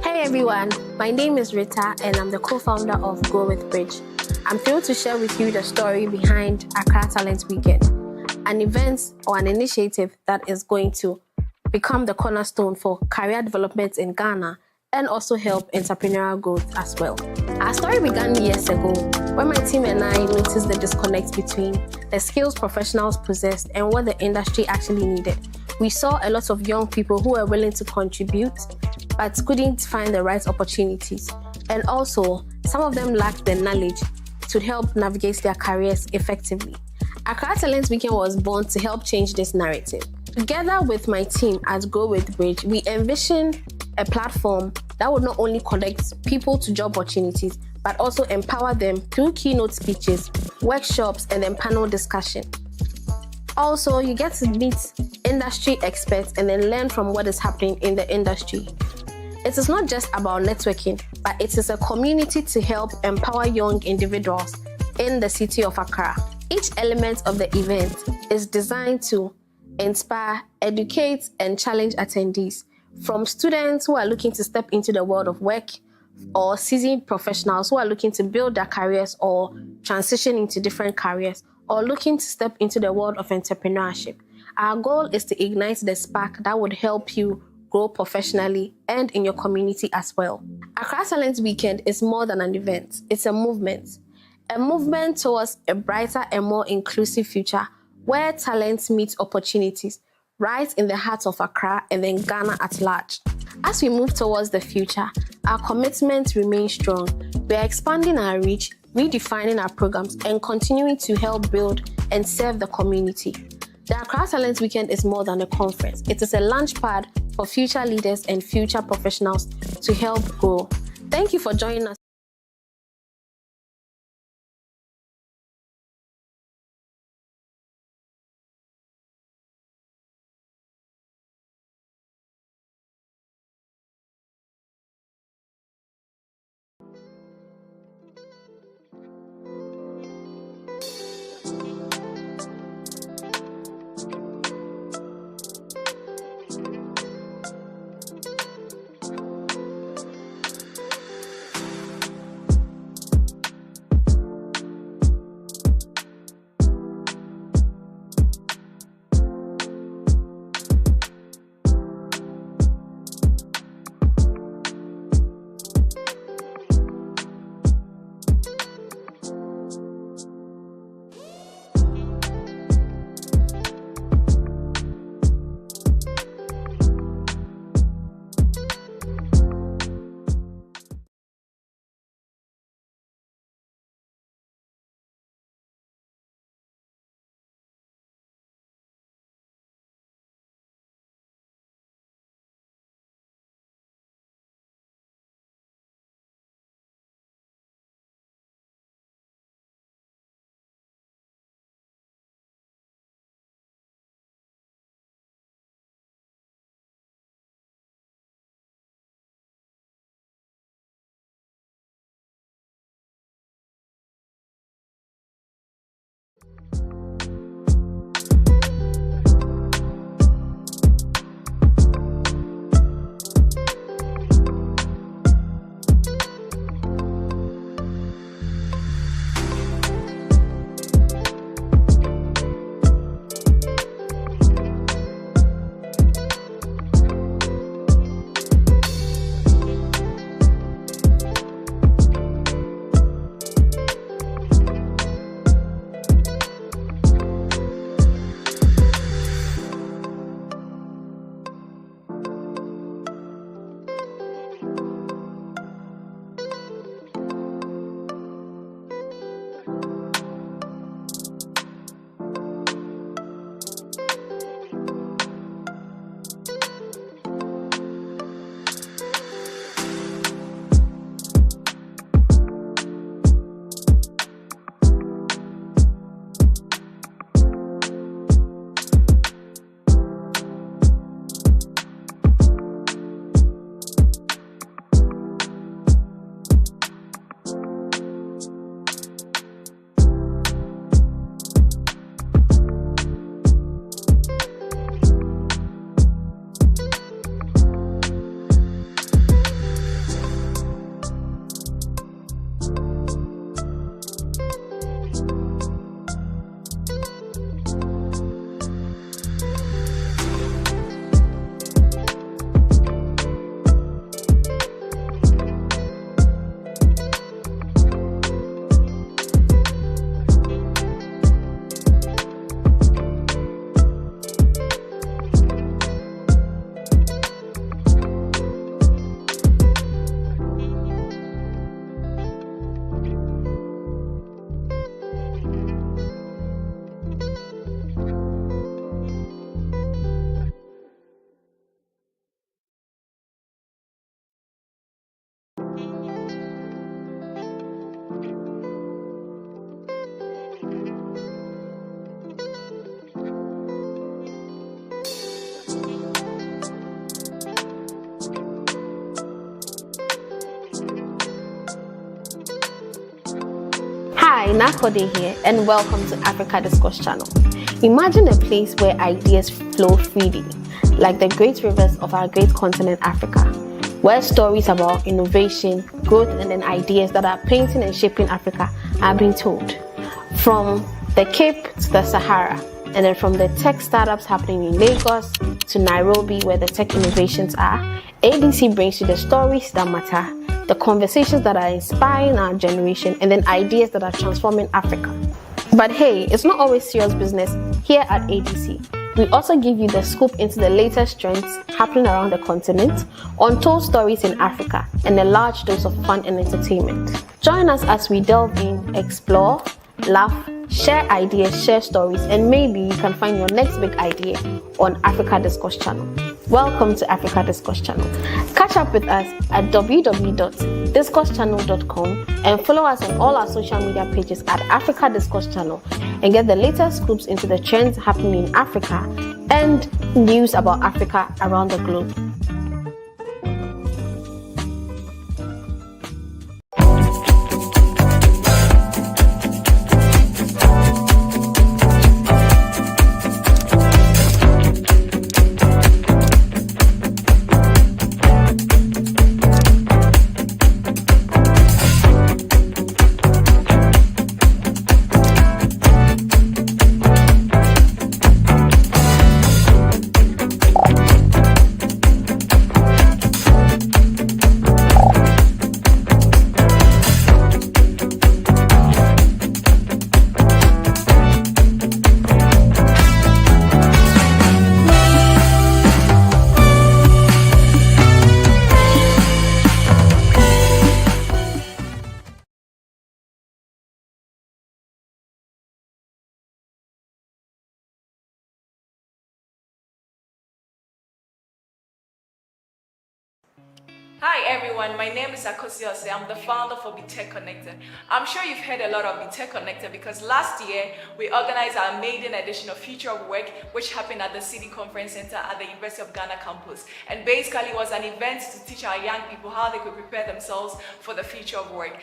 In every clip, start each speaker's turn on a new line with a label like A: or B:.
A: Hey everyone, my name is Rita and I'm the co-founder of Go With Bridge. I'm thrilled to share with you the story behind Accra Talent Weekend, an event or an initiative that is going to become the cornerstone for career development in Ghana and also help entrepreneurial growth as well. Our story began years ago when my team and I noticed the disconnect between the skills professionals possessed and what the industry actually needed. We saw a lot of young people who were willing to contribute but couldn't find the right opportunities. And also, some of them lacked the knowledge to help navigate their careers effectively. Accra Talent Weekend was born to help change this narrative. Together with my team at Go With Bridge, we envisioned a platform that would not only connect people to job opportunities, but also empower them through keynote speeches, workshops, and then panel discussion. Also, you get to meet industry experts and then learn from what is happening in the industry. It is not just about networking, but it is a community to help empower young individuals in the city of Accra. Each element of the event is designed to inspire, educate, and challenge attendees, from students who are looking to step into the world of work or seasoned professionals who are looking to build their careers or transition into different careers or looking to step into the world of entrepreneurship. Our goal is to ignite the spark that would help you grow professionally and in your community as well. Accra Talent Weekend is more than an event, it's a movement towards a brighter and more inclusive future where talents meet opportunities right in the heart of Accra and then Ghana at large. As we move towards the future, our commitment remains strong. We are expanding our reach, redefining our programs, and continuing to help build and serve the community. The Accra Talent Weekend is more than a conference. It is a launchpad for future leaders and future professionals to help grow. Thank you for joining us. Hi, Nakode here, and welcome to Africa Discourse Channel. Imagine a place where ideas flow freely, like the great rivers of our great continent Africa, where stories about innovation, growth, and then ideas that are painting and shaping Africa are being told. From the Cape to the Sahara, and then from the tech startups happening in Lagos to Nairobi, where the tech innovations are, ADC brings you the stories that matter, the conversations that are inspiring our generation, and then ideas that are transforming Africa. But hey, it's not always serious business here at ADC. We also give you the scoop into the latest trends happening around the continent, untold stories in Africa, and a large dose of fun and entertainment. Join us as we delve in, explore, laugh, share ideas, share stories, and maybe you can find your next big idea on Africa Discourse Channel. Welcome to Africa Discourse Channel. Catch up with us at www.discoursechannel.com and follow us on all our social media pages at Africa Discourse Channel and get the latest scoops into the trends happening in Africa and news about Africa around the globe.
B: Hi everyone, my name is Akosi Ose. I'm the founder for Be Tech Connected. I'm sure you've heard a lot of Be Tech Connected because last year we organized our maiden edition of Future of Work, which happened at the City Conference Center at the University of Ghana campus. And basically it was an event to teach our young people how they could prepare themselves for the future of work.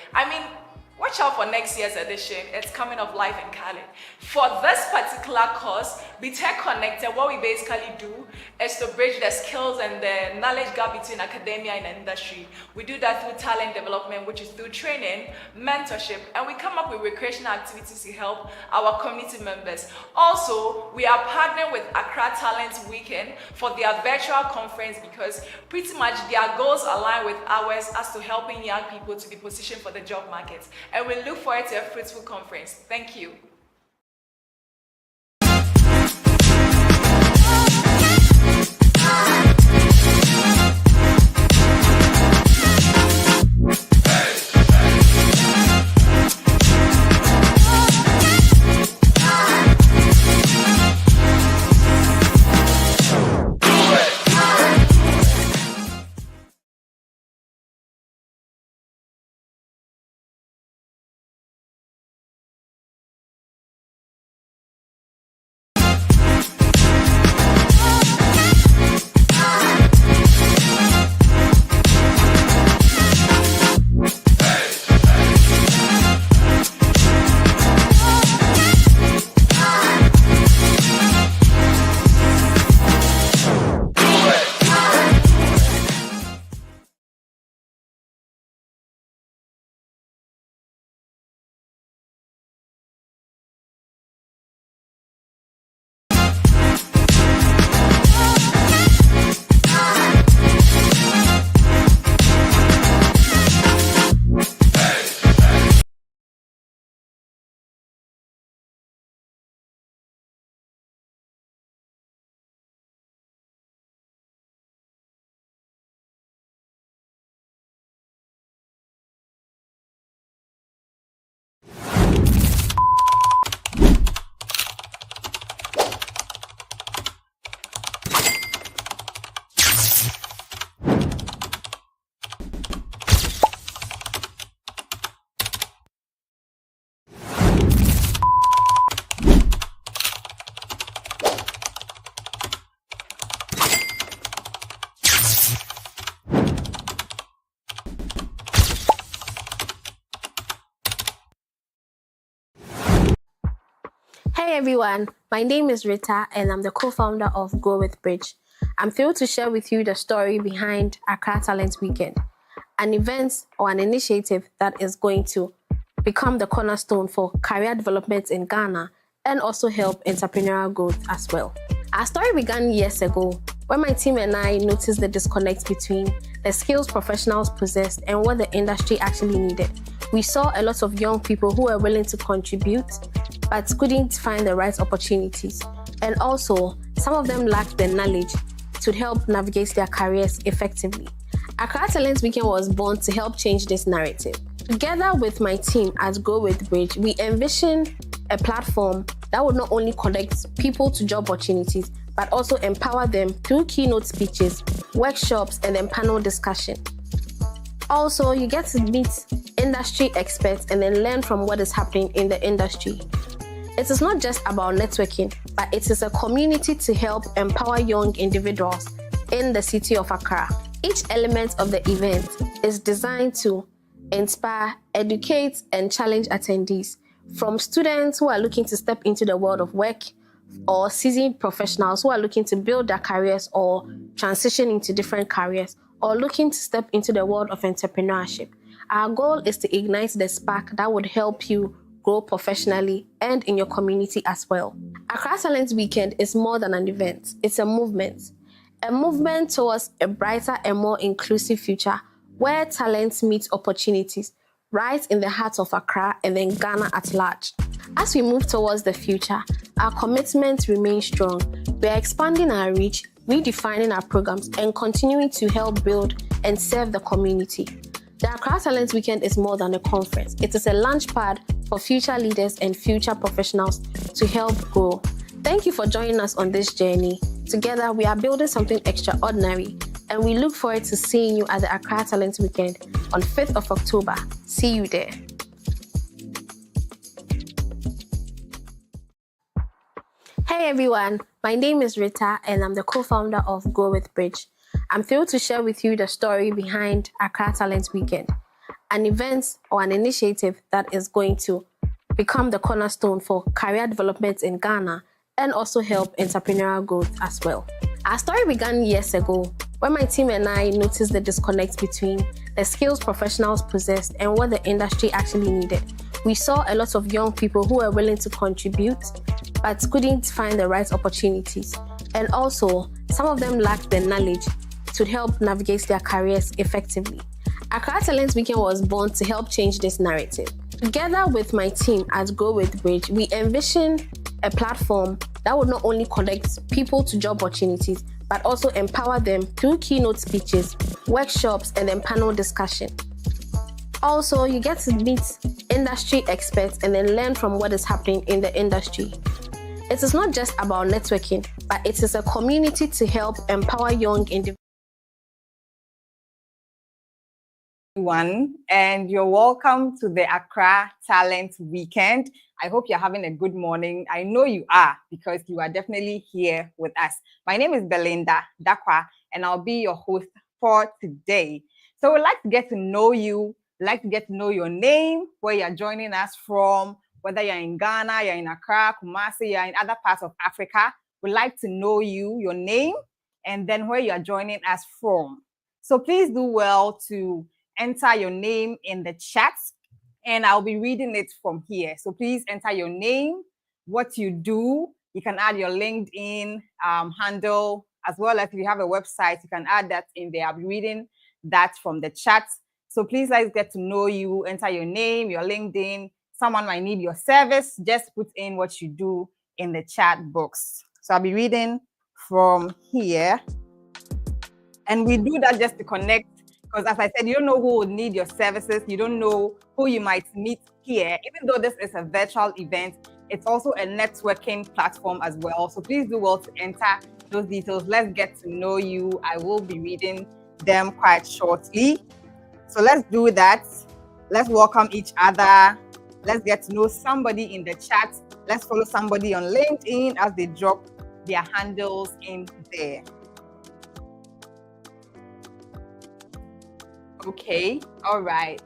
B: Watch out for next year's edition. It's coming up live in Cali. For this particular course, Be Tech Connected, what we basically do is to bridge the skills and the knowledge gap between academia and industry. We do that through talent development, which is through training, mentorship, and we come up with recreational activities to help our community members. Also, we are partnering with Accra Talent Weekend for their virtual conference because pretty much their goals align with ours as to helping young people to be positioned for the job market. And we look forward to a fruitful conference. Thank you.
A: Hey everyone, my name is Rita and I'm the co-founder of Go with Bridge. I'm thrilled to share with you the story behind Accra Talent Weekend, an event or an initiative that is going to become the cornerstone for career development in Ghana and also help entrepreneurial growth as well. Our story began years ago when my team and I noticed the disconnect between the skills professionals possessed and what the industry actually needed. We saw a lot of young people who were willing to contribute but couldn't find the right opportunities. And also, some of them lacked the knowledge to help navigate their careers effectively. Accra Talent Weekend was born to help change this narrative. Together with my team at Go With Bridge, we envisioned a platform that would not only connect people to job opportunities, but also empower them through keynote speeches, workshops, and then panel discussion. Also, you get to meet industry experts and then learn from what is happening in the industry. It is not just about networking, but it is a community to help empower young individuals in the city of Accra. Each element of the event is designed to inspire, educate, and challenge attendees, from students who are looking to step into the world of work or seasoned professionals who are looking to build their careers or transition into different careers or looking to step into the world of entrepreneurship. Our goal is to ignite the spark that would help you grow professionally and in your community as well. Accra Talent Weekend is more than an event, it's a movement. A movement towards a brighter and more inclusive future where talents meet opportunities right in the heart of Accra and then Ghana at large. As we move towards the future, our commitment remains strong. We are expanding our reach, redefining our programs, and continuing to help build and serve the community. The Accra Talent Weekend is more than a conference. It is a launchpad for future leaders and future professionals to help grow. Thank you for joining us on this journey. Together, we are building something extraordinary, and we look forward to seeing you at the Accra Talent Weekend on 5th of October. See you there. Hey everyone, my name is Rita and I'm the co-founder of Go With Bridge. I'm thrilled to share with you the story behind Accra Talent Weekend, an event or an initiative that is going to become the cornerstone for career development in Ghana and also help entrepreneurial growth as well. Our story began years ago when my team and I noticed the disconnect between the skills professionals possessed and what the industry actually needed. We saw a lot of young people who were willing to contribute but couldn't find the right opportunities. And also, some of them lacked the knowledge to help navigate their careers effectively. Accra Talent Weekend was born to help change this narrative. Together with my team at Go With Bridge, we envisioned a platform that would not only connect people to job opportunities, but also empower them through keynote speeches, workshops, and then panel discussion. Also, you get to meet industry experts and then learn from what is happening in the industry. It is not just about networking, but it is a community to help empower young individuals.
C: And you're welcome to the Accra Talent Weekend. I hope you're having a good morning. I know you are, because you are definitely here with us. My name is Belinda Dakwa, and I'll be your host for today. So we'd like to get to know you, like to get to know your name, where you're joining us from, whether you're in Ghana, you're in Accra, Kumasi, you're in other parts of Africa. We'd like to know you, your name, and then where you're joining us from. So please do well to enter your name in the chat, and I'll be reading it from here. So please enter your name, what you do. You can add your LinkedIn handle, as well as if you have a website, you can add that in there. I'll be reading that from the chat. So please, let's get to know you. Enter your name, your LinkedIn. Someone might need your service. Just put in what you do in the chat box. So I'll be reading from here. And we do that just to connect, because as I said, you don't know who would need your services. You don't know who you might meet here. Even though this is a virtual event, it's also a networking platform as well. So please do well to enter those details. Let's get to know you. I will be reading them quite shortly. So let's do that. Let's welcome each other. Let's get to know somebody in the chat. Let's follow somebody on LinkedIn as they drop their handles in there. Okay, all right.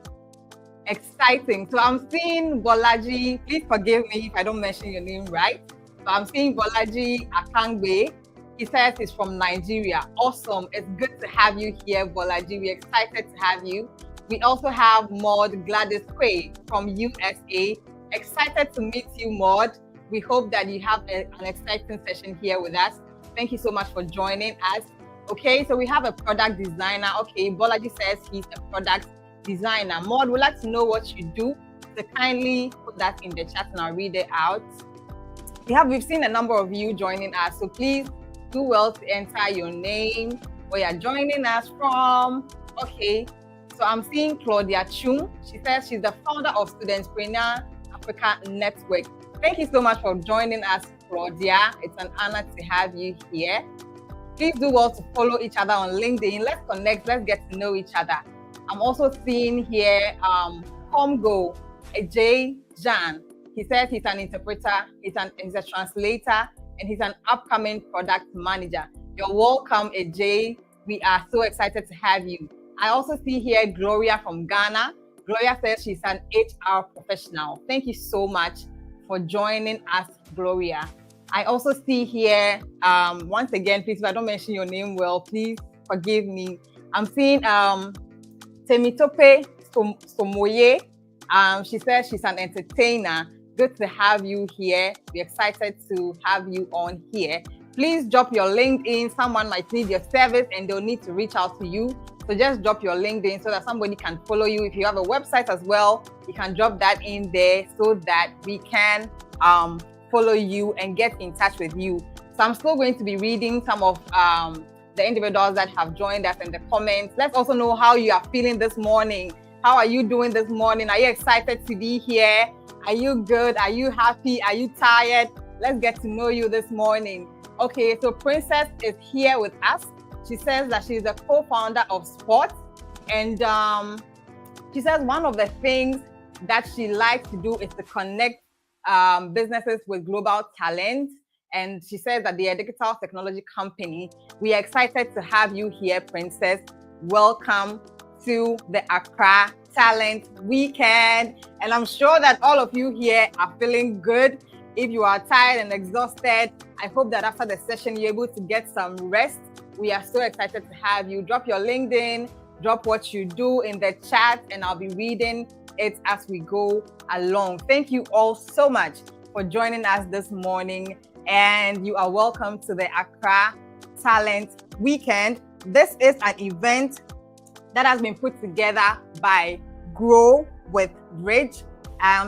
C: exciting. So I'm seeing Bolaji. Please forgive me if I don't mention your name right. So I'm seeing Bolaji Akangbe. He says he's from Nigeria. Awesome. It's good to have you here, Bolaji. We're excited to have you. We also have Maud Gladys Quay from USA. Excited to meet you, Maud. We hope that you have an exciting session here with us. Thank you so much for joining us. Okay, so we have a product designer. Okay, Bolaji says he's a product designer. Maud, we'd like to know what you do. So kindly put that in the chat and I'll read it out. We've seen a number of you joining us, so please do well to enter your name, where you're joining us from. Okay, so I'm seeing Claudia Chung. She says she's the founder of Studentpreneur Africa Network. Thank you so much for joining us, Claudia. It's an honor to have you here. Please do well to follow each other on LinkedIn. Let's connect, let's get to know each other. I'm also seeing here Comgo, Ajay Jan. He says he's an interpreter, he's a translator, and he's an upcoming product manager. You're welcome, Ajay. We are so excited to have you. I also see here Gloria from Ghana. Gloria says she's an HR professional. Thank you so much for joining us, Gloria. I also see here, once again, please, if I don't mention your name well, please forgive me. I'm seeing Temitope Somoye. She says she's an entertainer. Good to have you here. We're excited to have you on here. Please drop your LinkedIn. Someone might need your service and they'll need to reach out to you. So just drop your LinkedIn so that somebody can follow you. If you have a website as well, you can drop that in there so that we can follow you and get in touch with you. So I'm still going to be reading some of the individuals that have joined us in the comments. Let's also know how you are feeling this morning. How are you doing this morning? Are you excited to be here? Are you good? Are you happy? Are you tired? Let's get to know you this morning. Okay, so Princess is here with us. She says that she's a co-founder of Sports. And she says one of the things that she likes to do is to connect businesses with global talent. And she says that they are a digital technology company. We are excited to have you here, Princess. Welcome to the Accra Talent Weekend. And I'm sure that all of you here are feeling good. If you are tired and exhausted, I hope that after the session, you're able to get some rest. We are so excited to have you. Drop your LinkedIn, drop what you do in the chat, and I'll be reading it as we go along. Thank you all so much for joining us this morning. And you are welcome to the Accra Talent Weekend. This is an event that has been put together by Grow with Bridge,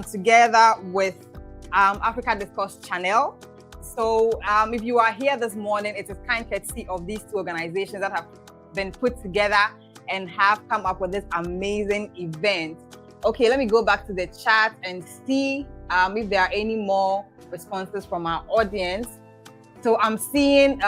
C: together with Africa Discourse Channel. So if you are here this morning, it is kind courtesy of these two organizations that have been put together and have come up with this amazing event. Okay, let me go back to the chat and see if there are any more responses from our audience. So I'm seeing,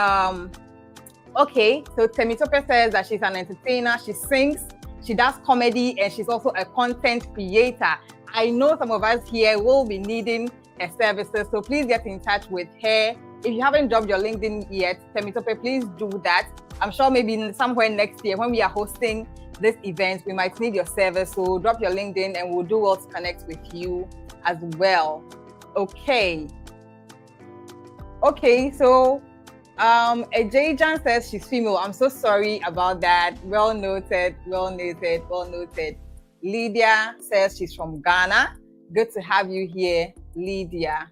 C: okay, so Temitope says that she's an entertainer, she sings, she does comedy, and she's also a content creator. I know some of us here will be needing her services, so please get in touch with her. If you haven't dropped your LinkedIn yet, Temitope, please do that. I'm sure maybe somewhere next year when we are hosting this event, we might need your service, so drop your LinkedIn and we'll do well to connect with you as well. Okay, so Ajay Jan says she's female. I'm so sorry about that. Well noted. Lydia says she's from Ghana. Good to have you here, Lydia.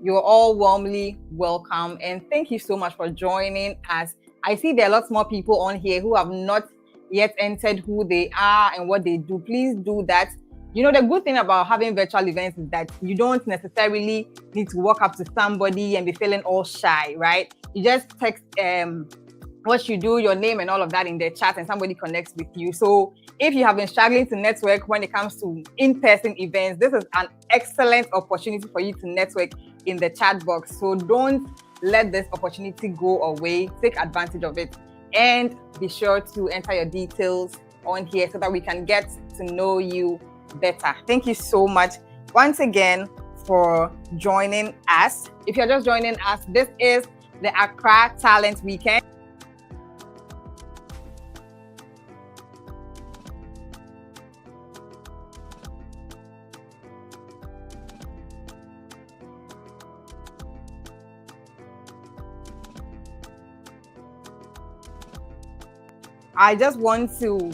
C: You're all warmly welcome, and thank you so much for joining us. I see there are lots more people on here who have not yet entered who they are and what they do. Please do that. You know, the good thing about having virtual events is that you don't necessarily need to walk up to somebody and be feeling all shy, right? You just text what you do, your name and all of that in the chat, and somebody connects with you. So if you have been struggling to network when it comes to in-person events, this is an excellent opportunity for you to network in the chat box. So don't let this opportunity go away. Take advantage of it and be sure to enter your details on here so that we can get to know you better. Thank you so much once again for joining us. If you're just joining us, this is the Accra Talent Weekend. I just want to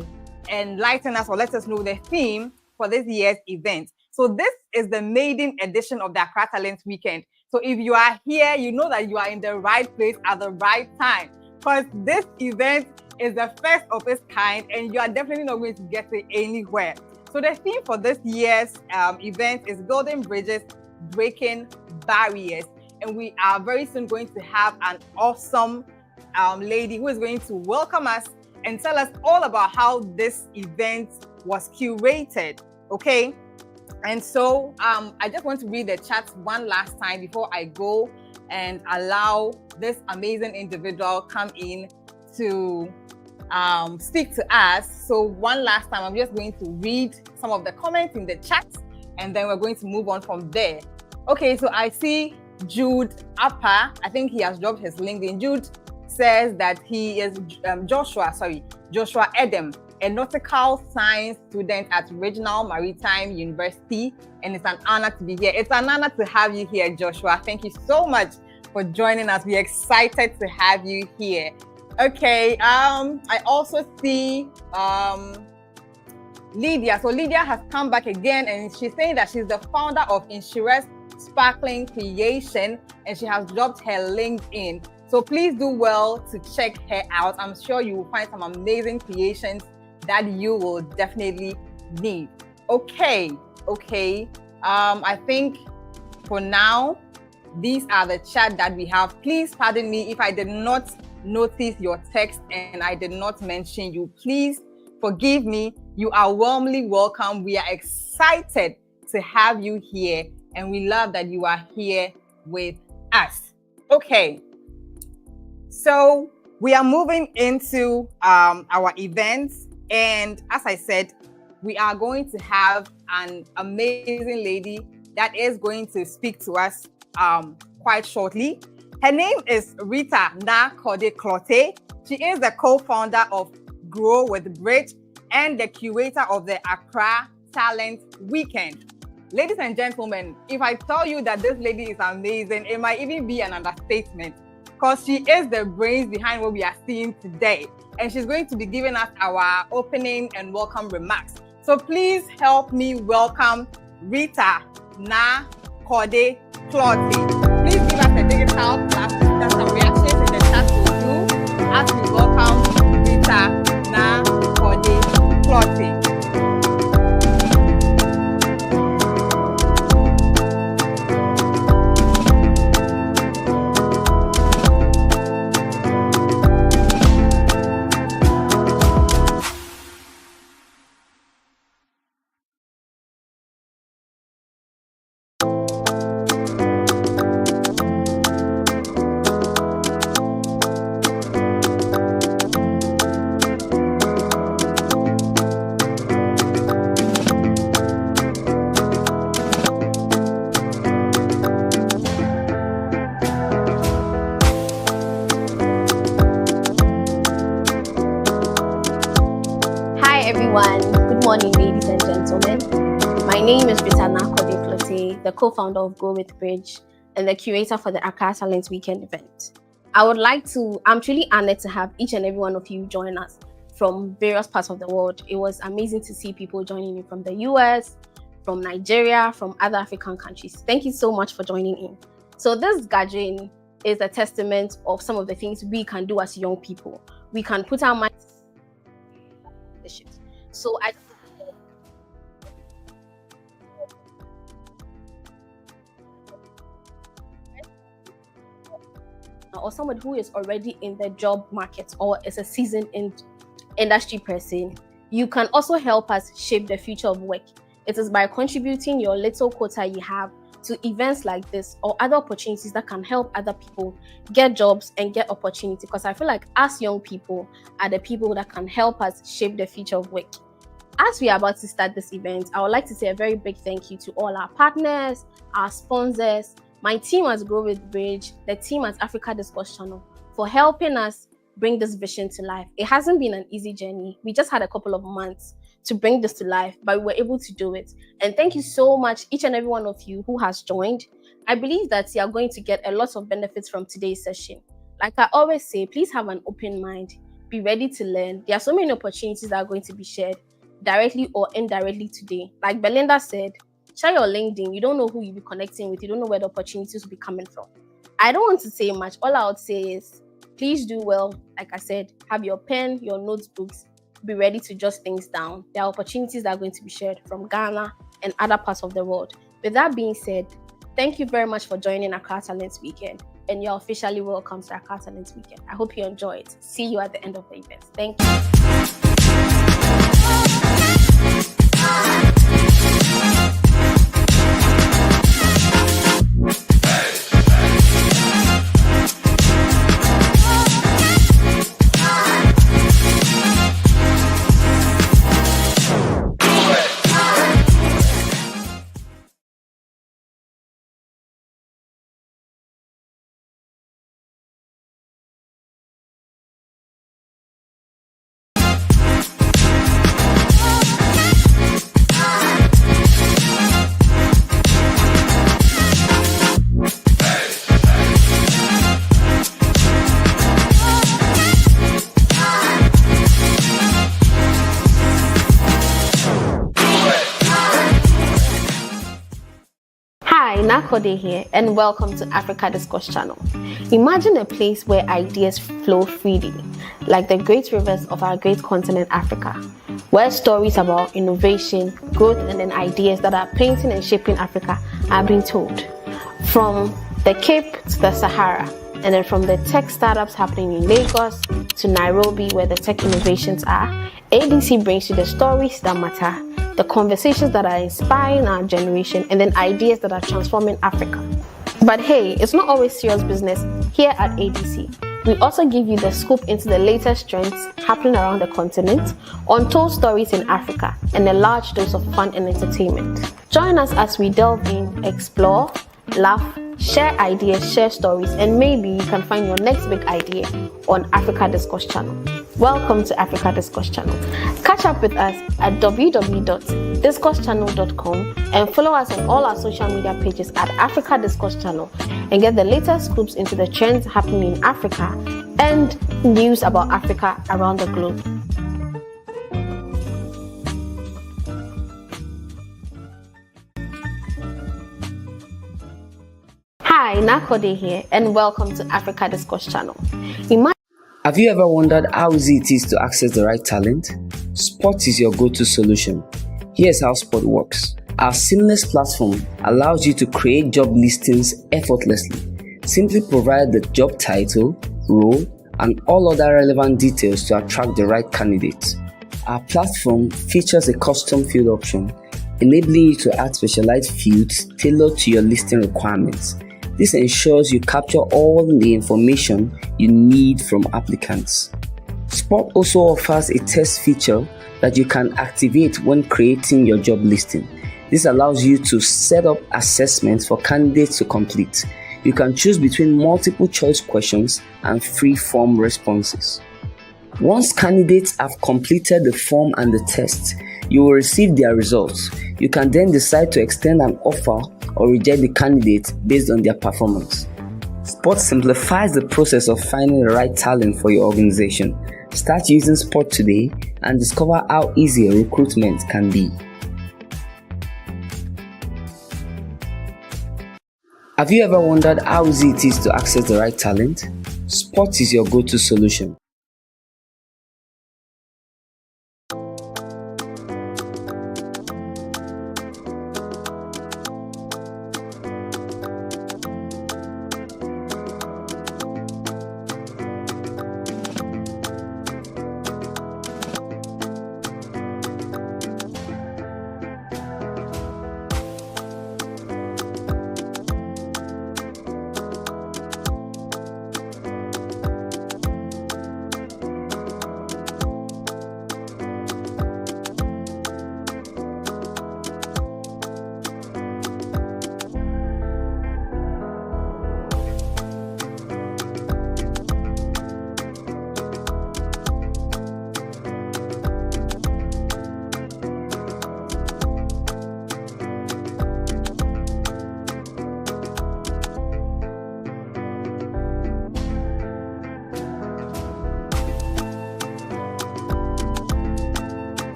C: enlighten us or let us know the theme for this year's event. So this is the maiden edition of the Accra Talent Weekend. So if you are here, you know that you are in the right place at the right time, because this event is the first of its kind and you are definitely not going to get it anywhere. So the theme for this year's event is Building Bridges, Breaking Barriers. And we are very soon going to have an awesome lady who is going to welcome us and tell us all about how this event was curated, okay? And so I just want to read the chat one last time before I go and allow this amazing individual come in to speak to us. So one last time, I'm just going to read some of the comments in the chat and then we're going to move on from there. Okay, so I see Jude Appa. I think he has dropped his LinkedIn. Jude says that he is Joshua Edem, a nautical science student at Regional Maritime University, and it's an honor to be here. It's an honor to have you here, Joshua. Thank you so much for joining us. We're excited to have you here. Okay, I also see Lydia. So Lydia has come back again and she's saying that she's the founder of Insurance Sparkling Creation and she has dropped her LinkedIn. So please do well to check her out. I'm sure you will find some amazing creations that you will definitely need. Okay. I think for now, these are the chat that we have. Please pardon me if I did not notice your text and I did not mention you. Please forgive me. You are warmly welcome. We are excited to have you here and we love that you are here with us. Okay. So we are moving into our events, and as I said, we are going to have an amazing lady that is going to speak to us quite shortly. Her name is Rita Clotte. She is the co-founder of Grow with Bridge and the curator of the Accra Talent Weekend. Ladies and gentlemen, if I tell you that this lady is amazing, it might even be an understatement, because she is the brains behind what we are seeing today. And she's going to be giving us our opening and welcome remarks. So please help me welcome Rita Clotte. Please give us a digital clap. That's some reactions in the chat will do as we welcome Rita Clotte.
A: Good morning, ladies and gentlemen. My name is Rita Clotte, the co-founder of Grow with Bridge and the curator for the Accra Talent Weekend event. I'm truly honored to have each and every one of you join us from various parts of the world. It was amazing to see people joining me from the US, from Nigeria, from other African countries. Thank you so much for joining in. So this gathering is a testament of some of the things we can do as young people. We can put our minds on the shift. So or someone who is already in the job market or is a seasoned industry person, you can also help us shape the future of work. It is by contributing your little quota you have to events like this or other opportunities that can help other people get jobs and get opportunity, because I feel like us young people are the people that can help us shape the future of work. As we are about to start this event, I would like to say a very big thank you to all our partners, our sponsors, my team at Grow with Bridge, the team at Africa Discourse Channel, for helping us bring this vision to life. It hasn't been an easy journey. We just had a couple of months to bring this to life, but we were able to do it. And thank you so much, each and every one of you who has joined. I believe that you are going to get a lot of benefits from today's session. Like I always say, please have an open mind. Be ready to learn. There are so many opportunities that are going to be shared directly or indirectly today. Like Belinda said, share your LinkedIn. You don't know who you'll be connecting with. You don't know where the opportunities will be coming from. I don't want to say much. All I would say is, please do well. Like I said, have your pen, your notebooks. Be ready to jot things down. There are opportunities that are going to be shared from Ghana and other parts of the world. With that being said, thank you very much for joining Accra Talents Weekend. And you're officially welcome to Accra Talents Weekend. I hope you enjoy it. See you at the end of the event. Thank you. Nakode here, and welcome to Africa Discourse Channel. Imagine a place where ideas flow freely, like the great rivers of our great continent Africa, where stories about innovation, growth, and then ideas that are painting and shaping Africa are being told. From the Cape to the Sahara, and then from the tech startups happening in Lagos to Nairobi, where the tech innovations are, ADC brings you the stories that matter, the conversations that are inspiring our generation, and then ideas that are transforming Africa. But hey, it's not always serious business here at ADC. We also give you the scoop into the latest trends happening around the continent, untold stories in Africa, and a large dose of fun and entertainment. Join us as we delve in, explore, laugh, share ideas, share stories, and maybe you can find your next big idea on Africa Discourse Channel. Welcome to Africa Discourse Channel. Catch up with us at www.discoursechannel.com and follow us on all our social media pages at Africa Discourse Channel and get the latest scoops into the trends happening in Africa and news about Africa around the globe. Hi, Nakode here, and welcome to Africa Discourse Channel.
D: Have you ever wondered how easy it is to access the right talent? Spot is your go-to solution. Here's how Spot works. Our seamless platform allows you to create job listings effortlessly. Simply provide the job title, role, and all other relevant details to attract the right candidates. Our platform features a custom field option, enabling you to add specialized fields tailored to your listing requirements. This ensures you capture all the information you need from applicants. Spot also offers a test feature that you can activate when creating your job listing. This allows you to set up assessments for candidates to complete. You can choose between multiple choice questions and free-form responses. Once candidates have completed the form and the test, you will receive their results. You can then decide to extend an offer or reject the candidate based on their performance. Spot simplifies the process of finding the right talent for your organization. Start using Spot today and discover how easy recruitment can be. Have you ever wondered how easy it is to access the right talent? Spot is your go-to solution.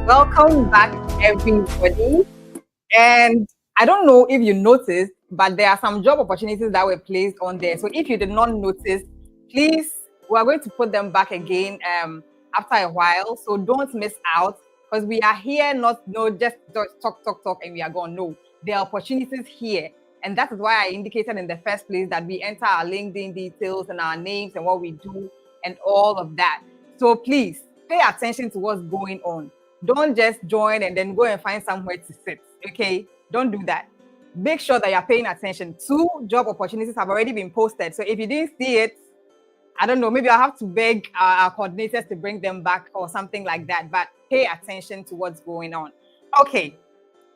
C: Welcome back, everybody. And I don't know if you noticed, but there are some job opportunities that were placed on there. So if you did not notice, please, we are going to put them back again after a while. So don't miss out, because we are here not just talk, and we are gone. No, there are opportunities here. And that is why I indicated in the first place that we enter our LinkedIn details and our names and what we do and all of that. So please pay attention to what's going on. Don't just join and then go and find somewhere to sit. Okay, don't do that. Make sure that you're paying attention. 2 job opportunities have already been posted. So if you didn't see it, I don't know, maybe I'll have to beg our coordinators to bring them back or something like that. But pay attention to what's going on. Okay,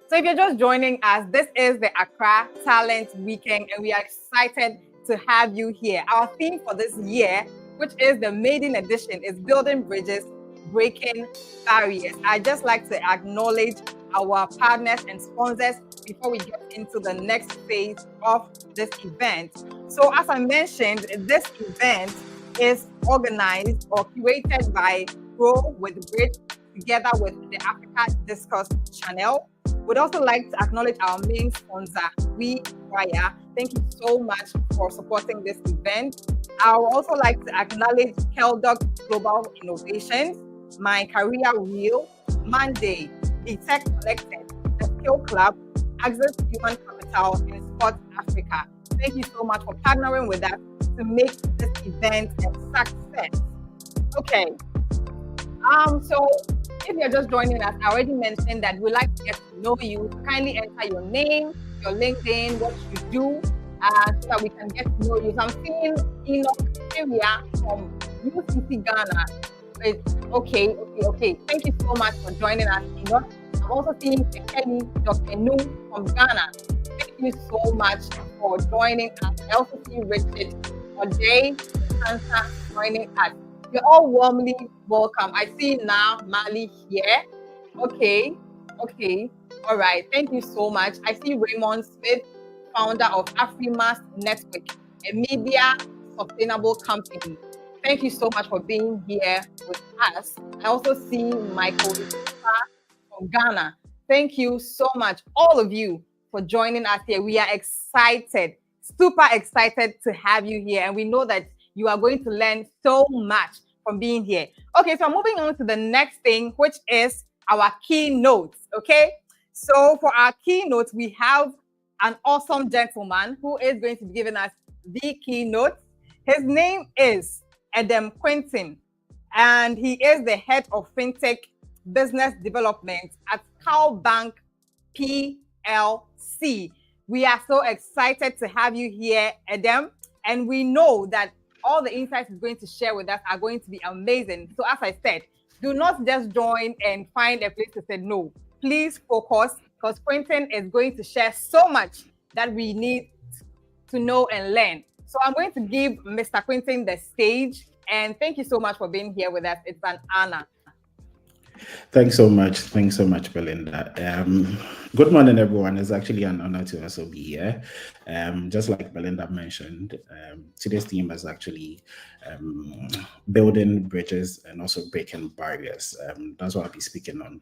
C: so if you're just joining us, this is the Accra Talent Weekend, and we are excited to have you here. Our theme for this year, which is the maiden edition, is building bridges, breaking barriers. I'd just like to acknowledge our partners and sponsors before we get into the next phase of this event. So as I mentioned, this event is organized or curated by Grow with Bridge together with the Africa Discourse Channel. We'd also like to acknowledge our main sponsor, We Wire. Thank you so much for supporting this event. I would also like to acknowledge Keldog Global Innovations, My Career Wheel, Monday, The Tech Collected, The Skill Club, Access Human Capital, and Sport Africa. Thank you so much for partnering with us to make this event a success. Okay. So if you're just joining us, I already mentioned that we'd like to get to know you. Kindly enter your name, your LinkedIn, what you do, so that we can get to know you. So I'm seeing Enoch Area from UCC Ghana. Okay. Thank you so much for joining us, Enoch. I'm also seeing Kenny Dr. Nu from Ghana. Thank you so much for joining us. I also see Richard Ode Sansa joining us. You're all warmly welcome. I see now Mali here. Okay. All right. Thank you so much. I see Raymond Smith, founder of Afrimas Network, a media sustainable company. Thank you so much for being here with us. I also see Michael from Ghana. Thank you so much, all of you, for joining us here. We are excited, super excited to have you here. And we know that you are going to learn so much from being here. Okay, so I'm moving on to the next thing, which is our keynotes. Okay, so for our keynotes, we have an awesome gentleman who is going to be giving us the keynote. His name is Adam Quentin, and he is the head of FinTech Business Development at CalBank PLC. We are so excited to have you here, Adam, and we know that all the insights he's going to share with us are going to be amazing. So as I said, do not just join and find a place to say no. Please focus, because Quentin is going to share so much that we need to know and learn. So I'm going to give Mr. Quentin the stage, and thank you so much for being here with us. It's an honor.
E: Thanks so much, Belinda. Good morning, everyone. It's actually an honor to also be here. Just like Belinda mentioned, today's theme is actually building bridges and also breaking barriers. That's what I'll be speaking on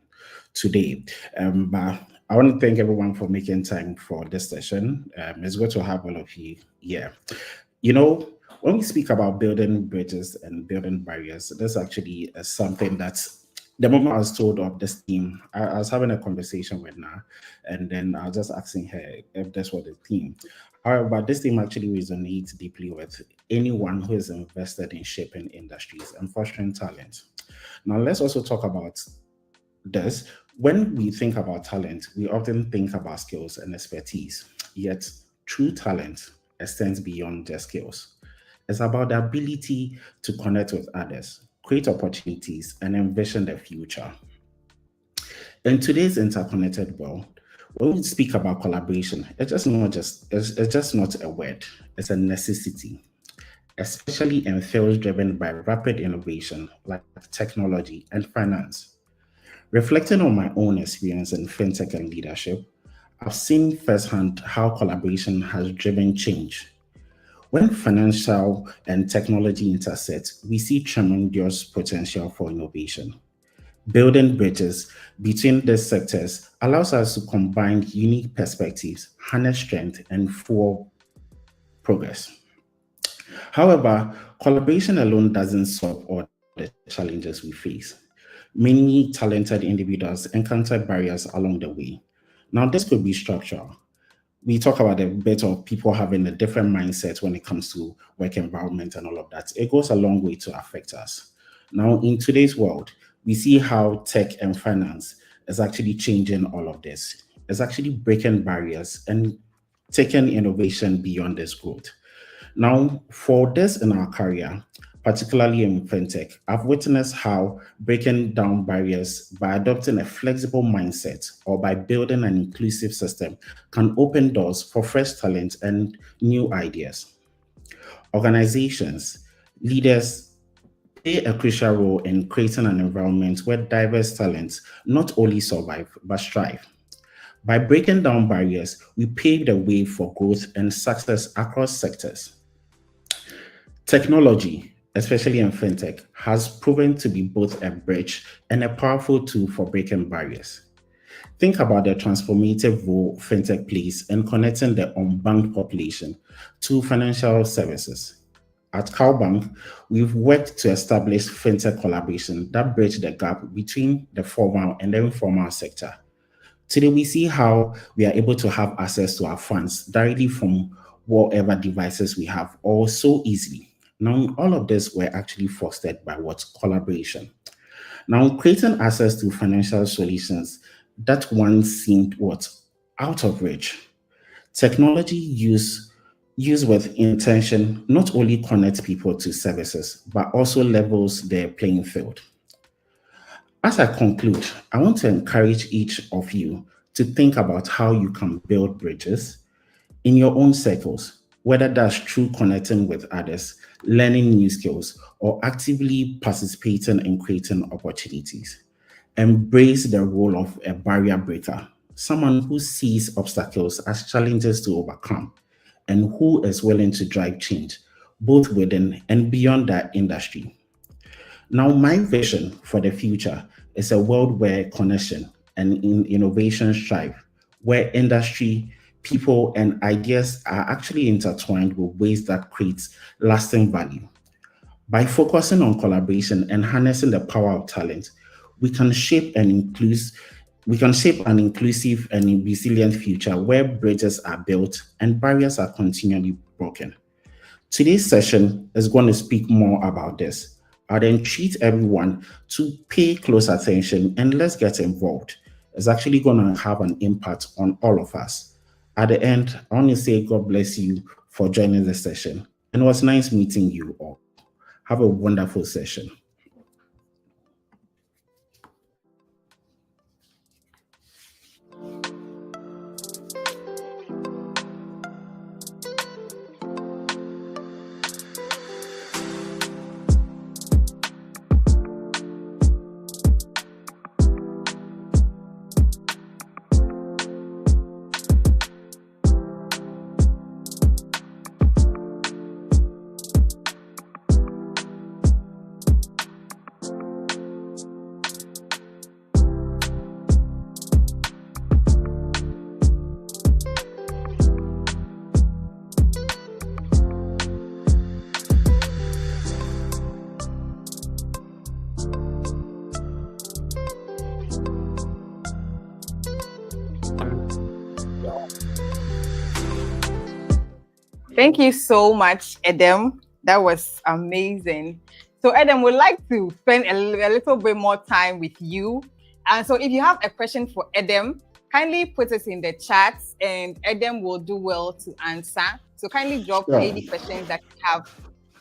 E: today. But I want to thank everyone for making time for this session. It's good to have all of you here. You know, when we speak about building bridges and building barriers, this actually is something that's the moment I was told of this theme, I was having a conversation with Na, and then I was just asking her if this was the theme. However, this theme actually resonates deeply with anyone who is invested in shaping industries and fostering talent. Now, let's also talk about this. When we think about talent, we often think about skills and expertise, yet true talent extends beyond their skills. It's about the ability to connect with others, create opportunities, and envision the future. In today's interconnected world, when we speak about collaboration, it's just not a word, it's a necessity, especially in fields driven by rapid innovation like technology and finance. Reflecting on my own experience in fintech and leadership, I've seen firsthand how collaboration has driven change. When financial and technology intersect, we see tremendous potential for innovation. Building bridges between these sectors allows us to combine unique perspectives, harness strength, and fuel progress. However, collaboration alone doesn't solve all the challenges we face. Many talented individuals encounter barriers along the way. Now, this could be structural. We talk about a bit of people having a different mindset when it comes to work environment and all of that. It goes a long way to affect us. Now, in today's world, we see how tech and finance is actually changing all of this. It's actually breaking barriers and taking innovation beyond this growth. Now, for this in our career, particularly in fintech, I've witnessed how breaking down barriers by adopting a flexible mindset or by building an inclusive system can open doors for fresh talent and new ideas. Organizations, leaders play a crucial role in creating an environment where diverse talents not only survive but strive. By breaking down barriers, we pave the way for growth and success across sectors. Technology, especially in fintech, has proven to be both a bridge and a powerful tool for breaking barriers. Think about the transformative role fintech plays in connecting the unbanked population to financial services. At CalBank, we've worked to establish fintech collaboration that bridge the gap between the formal and the informal sector. Today, we see how we are able to have access to our funds directly from whatever devices we have, or so easily. Now, all of this were actually fostered by what? Collaboration. Now, creating access to financial solutions that once seemed what? Out of reach. Technology used with intention not only connects people to services, but also levels their playing field. As I conclude, I want to encourage each of you to think about how you can build bridges in your own circles, whether that's through connecting with others, learning new skills, or actively participating in creating opportunities. Embrace the role of a barrier breaker, someone who sees obstacles as challenges to overcome and who is willing to drive change, both within and beyond that industry. Now, my vision for the future is a world where connection and innovation strive, where industry, people, and ideas are actually intertwined with ways that create lasting value. By focusing on collaboration and harnessing the power of talent, we can shape an inclusive and resilient future where bridges are built and barriers are continually broken. Today's session is going to speak more about this. I'd entreat everyone to pay close attention and let's get involved. It's actually going to have an impact on all of us. At the end, I want to say God bless you for joining the session. And it was nice meeting you all. Have a wonderful session.
C: Thank you so much, Adam. That was amazing. So, Adam, would like to spend a little bit more time with you. And so, if you have a question for Adam, kindly put it in the chat, and Adam will do well to answer. So, kindly drop any questions that you have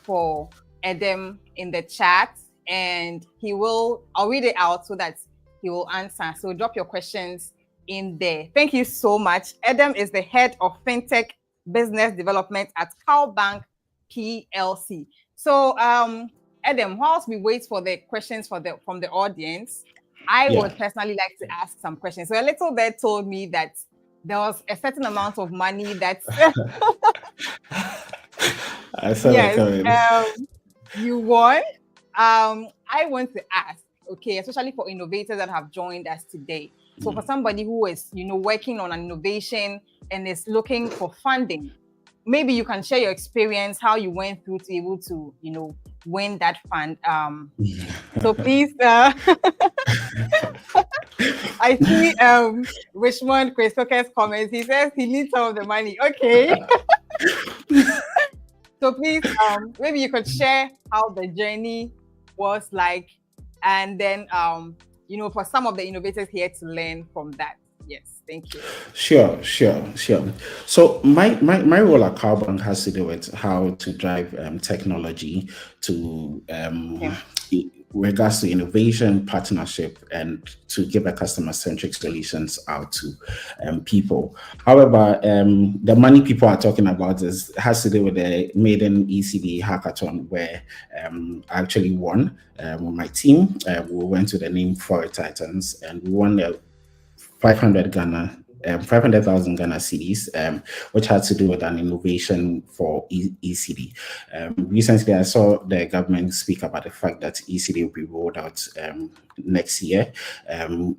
C: for Adam in the chat, and I'll read it out so that he will answer. So, drop your questions in there. Thank you so much. Adam is the head of FinTech Business Development at CalBank PLC. So, Adam, whilst we wait for the questions from the audience, I would personally like to ask some questions. So, a little bit told me that there was a certain amount of money that you won. I want to ask, okay, especially for innovators that have joined us today. So for somebody who is, working on an innovation and is looking for funding, maybe you can share your experience, how you went through to be able to, win that fund. So please, I see Richmond Chris Coker's comments. He says he needs some of the money. Okay. So please, maybe you could share how the journey was like, and then, for some of the innovators here to learn from that. Yes, thank you.
E: Sure. So my role at Carbon has to do with how to drive technology to regards to innovation, partnership, and to give a customer-centric solutions out to people. However, the money people are talking about has to do with the Maiden ECD hackathon, where I actually won with my team. We went to the name for Titans, and we won the 500,000 Ghana cedis, which had to do with an innovation for ECD. Recently, I saw the government speak about the fact that ECD will be rolled out next year.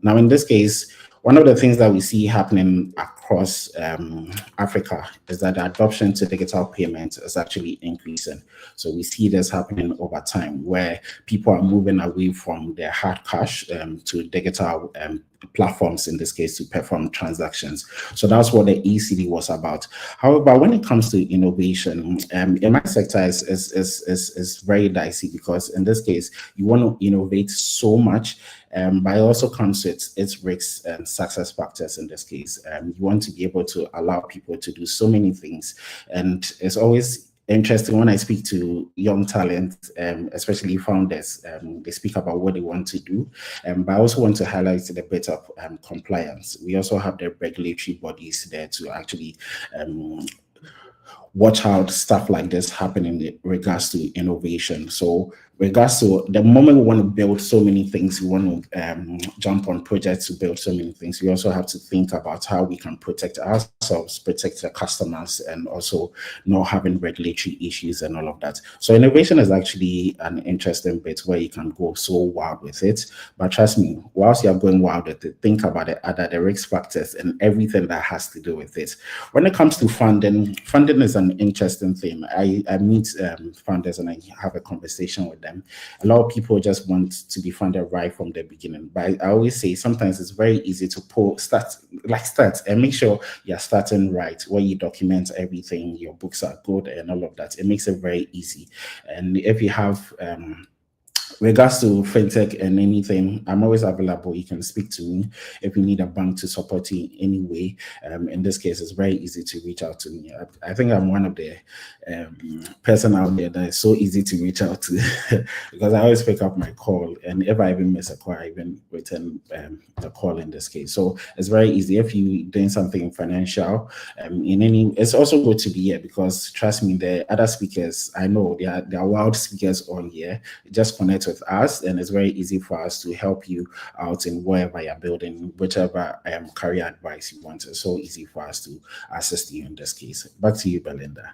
E: Now, in this case, one of the things that we see happening across Africa is that the adoption to digital payments is actually increasing. So we see this happening over time, where people are moving away from their hard cash to digital platforms, in this case, to perform transactions. So that's what the ECD was about. However, when it comes to innovation, in my sector is very dicey, because in this case, you want to innovate so much, but it also comes with its risks and success factors. In this case, you want to be able to allow people to do so many things, and it's always interesting when I speak to young talent, especially founders. They speak about what they want to do, but I also want to highlight the bit of compliance. We also have the regulatory bodies there to actually watch out stuff like this happen in regards to innovation. So regards to the moment we want to build so many things, we want to jump on projects to build so many things, we also have to think about how we can protect ourselves, protect the customers, and also not having regulatory issues and all of that. So innovation is actually an interesting bit where you can go so wild with it. But trust me, whilst you're going wild with it, think about the risk factors and everything that has to do with it. When it comes to funding is an interesting thing. I meet founders and I have a conversation with them. A lot of people just want to be funded right from the beginning. But I always say sometimes it's very easy to start and make sure you're starting right, where you document everything, your books are good and all of that. It makes it very easy. And if you have regards to fintech and anything, I'm always available. You can speak to me if you need a bank to support you in any way. In this case, it's very easy to reach out to me. I think I'm one of the person out there that is so easy to reach out to because I always pick up my call, and if I even miss a call, I even return the call in this case. So it's very easy. If you're doing something financial, it's also good to be here, because trust me, the other speakers, I know there are wild speakers on here. Just connect with us, and it's very easy for us to help you out in wherever you're building, whichever career advice you want. It's so easy for us to assist you in this case. Back to you, Belinda.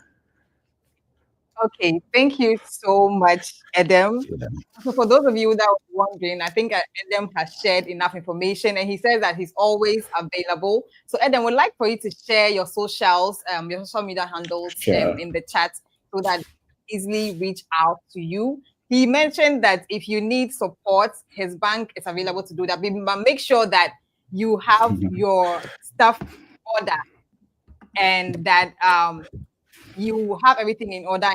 C: Okay, thank you so much, Adam. So for those of you that were wondering, I think Adam has shared enough information, and he says that he's always available. So Adam, would like for you to share your socials, your social media handles in the chat, so that easily reach out to you. He mentioned that if you need support, his bank is available to do that. But make sure that you have your stuff in order, and that you have everything in order,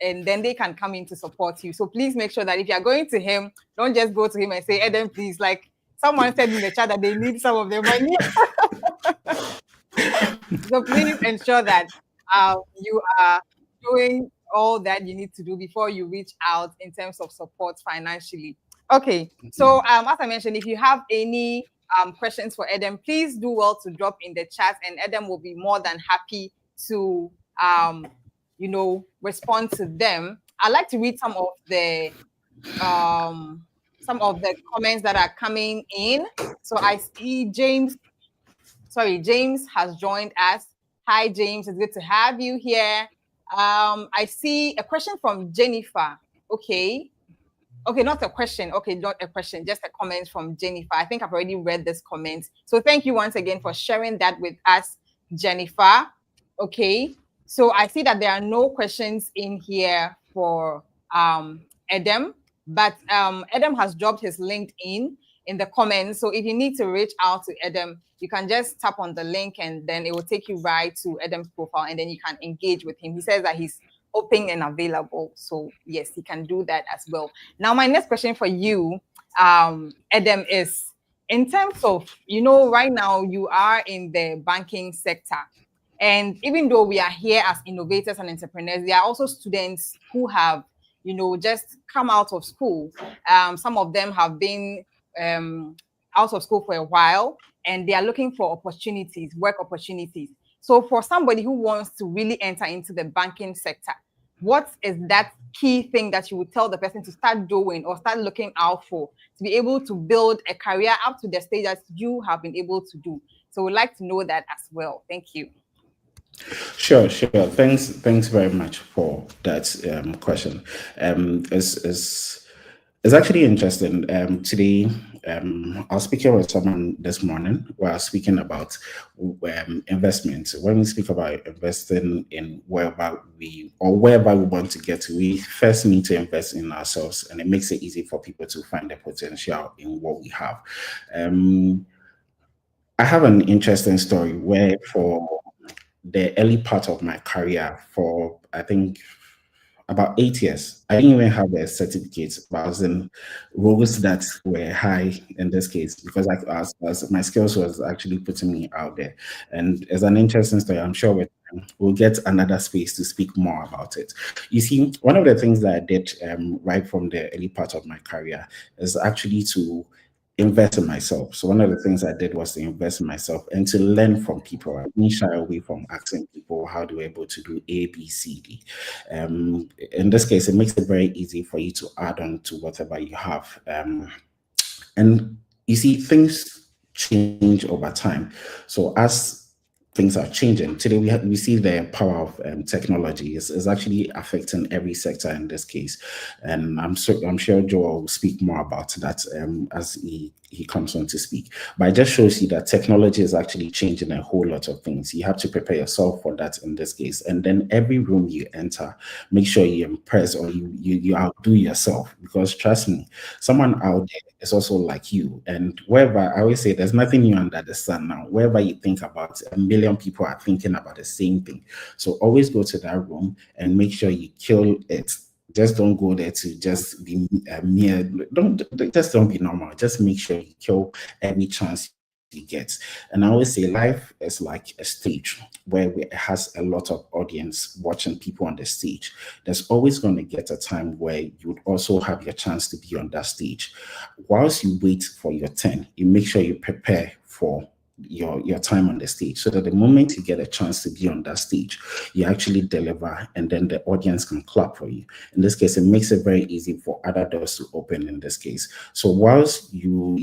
C: and then they can come in to support you. So please make sure that if you're going to him, don't just go to him and say, Eden, please, like someone said in the chat that they need some of their money. So please ensure that you are doing all that you need to do before you reach out in terms of support financially. Okay, so as I mentioned, if you have any questions for Eden, please do well to drop in the chat, and Eden will be more than happy to respond to them. I'd like to read some of the comments that are coming in. So I see James has joined us. Hi, James. It's good to have you here. I see a question from Jennifer. Okay. Okay, not a question. Okay, not a question, just a comment from Jennifer. I think I've already read this comment. So thank you once again for sharing that with us, Jennifer. Okay, so I see that there are no questions in here for Adam, but Adam has dropped his LinkedIn in the comments. So if you need to reach out to Adam, you can just tap on the link and then it will take you right to Adam's profile and then you can engage with him. He says that he's open and available. So yes, he can do that as well. Now, my next question for you, Adam, is in terms of, right now you are in the banking sector. And even though we are here as innovators and entrepreneurs, there are also students who have, just come out of school. Some of them have been out of school for a while and they are looking for opportunities, work opportunities. So for somebody who wants to really enter into the banking sector, what is that key thing that you would tell the person to start doing or start looking out for to be able to build a career up to the stage that you have been able to do? So we'd like to know that as well. Thank you.
E: Sure. Thanks very much for that question. It's actually interesting. Today, I was speaking with someone this morning while speaking about investment. When we speak about investing in wherever we want to get to, we first need to invest in ourselves, and it makes it easy for people to find the potential in what we have. I have an interesting story where for the early part of my career, for I think about 8 years, I didn't even have a certificate, but I was in roles that were high in this case because as my skills was actually putting me out there. And as an interesting story, I'm sure we'll get another space to speak more about it. You see, one of the things that I did right from the early part of my career is actually to invest in myself. So one of the things I did was to invest in myself and to learn from people. I didn't shy away from asking people how they were able to do A, B, C, D. In this case, it makes it very easy for you to add on to whatever you have. And you see, things change over time. So as things are changing today, we see the power of technology is actually affecting every sector in this case, and I'm sure Joel will speak more about that as he comes on to speak. But it just shows you that technology is actually changing a whole lot of things. You have to prepare yourself for that in this case, and then every room you enter, make sure you impress or you outdo yourself, because trust me, someone out there is also like you. And wherever, I always say, there's nothing new under the sun now. Wherever you think about, a million people are thinking about the same thing. So always go to that room and make sure you kill it. Just don't go there to just be mere. Don't be normal. Just make sure you kill every chance you get. And I always say life is like a stage where it has a lot of audience watching people on the stage. There's always going to get a time where you would also have your chance to be on that stage. Whilst you wait for your turn, you make sure you prepare for your time on the stage, so that the moment you get a chance to be on that stage, you actually deliver, and then the audience can clap for you. In this case, it makes it very easy for other doors to open in this case. So whilst you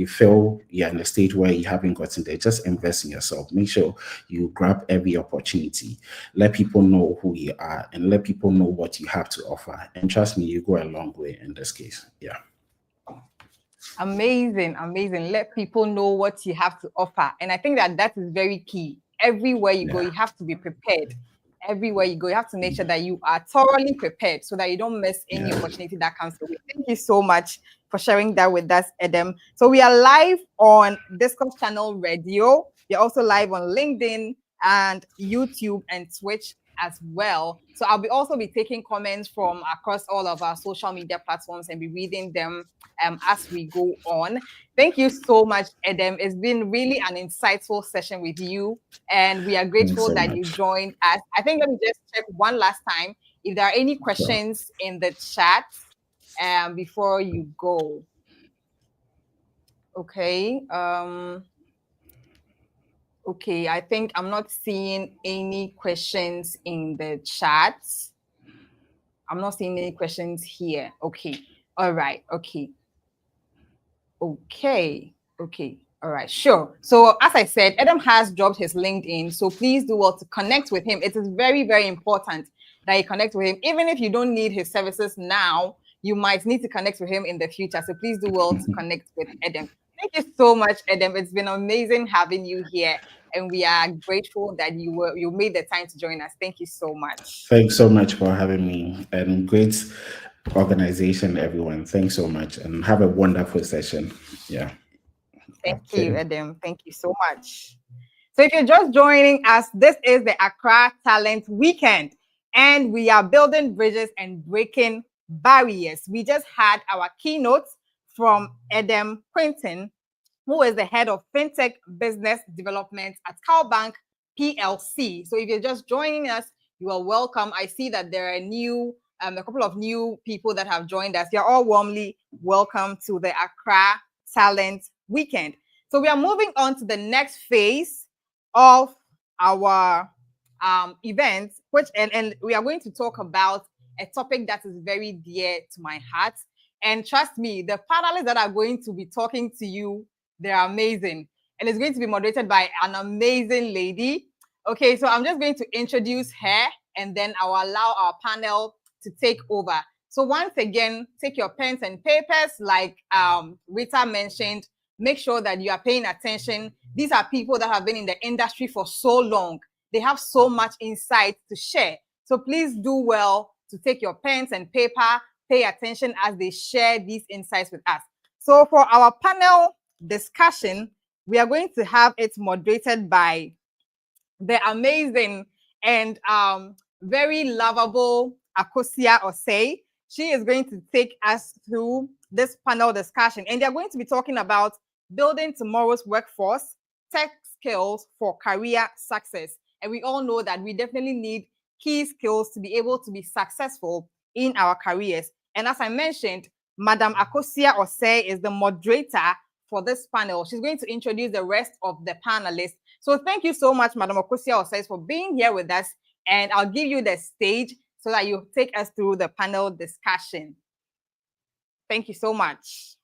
E: feel you're in a stage where you haven't gotten there, just invest in yourself. Make sure you grab every opportunity. Let people know who you are and let people know what you have to offer. And trust me, you go a long way in this case. Yeah.
C: Amazing. Let people know what you have to offer. And I think that is very key. Everywhere you go, you have to be prepared. Everywhere you go, you have to make sure that you are thoroughly prepared so that you don't miss any opportunity that comes your way. Thank you so much for sharing that with us, Adam. So we are live on Discourse Channel Radio. We're also live on LinkedIn and YouTube and Twitch as well. So I'll also be taking comments from across all of our social media platforms and be reading them as we go on. Thank you so much, Adam. It's been really an insightful session with you, and we are grateful that you joined us. I think let me just check one last time if there are any questions in the chat before you go. Okay. Okay, I think I'm not seeing any questions in the chat. I'm not seeing any questions here. Okay. All right. Okay. All right. Sure. So as I said, Adam has dropped his LinkedIn. So please do well to connect with him. It is very, very important that you connect with him. Even if you don't need his services now, you might need to connect with him in the future. So please do well to connect with Edem. Thank you so much, Edem. It's been amazing having you here, and we are grateful that you made the time to join us. Thank you so much.
E: Thanks so much for having me, and great organization, everyone. Thanks so much, and have a wonderful session. Yeah.
C: Thank you, Edem. Thank you so much. So if you're just joining us, this is the Accra Talent Weekend, and we are building bridges and breaking barriers. We just had our keynotes from Edem Quinton, who is the head of FinTech Business Development at CalBank PLC. So if you're just joining us, you are welcome. I see that there are a couple of new people that have joined us. You're all warmly welcome to the Accra Talent Weekend. So we are moving on to the next phase of our events, and we are going to talk about a topic that is very dear to my heart. And trust me, the panelists that are going to be talking to you, they're amazing. And it's going to be moderated by an amazing lady. Okay, so I'm just going to introduce her, and then I'll allow our panel to take over. So once again, take your pens and papers, like Rita mentioned. Make sure that you are paying attention. These are people that have been in the industry for so long. They have so much insight to share. So please do well to take your pens and paper, pay attention as they share these insights with us. So for our panel discussion, we are going to have it moderated by the amazing and very lovable Akosia Osei. She is going to take us through this panel discussion, and they're going to be talking about building tomorrow's workforce, tech skills for career success. And we all know that we definitely need key skills to be able to be successful in our careers. And as I mentioned, Madam Akosia Osei is the moderator for this panel. She's going to introduce the rest of the panelists. So thank you so much, Madam Akosia Osei, for being here with us. And I'll give you the stage so that you take us through the panel discussion. Thank you so much.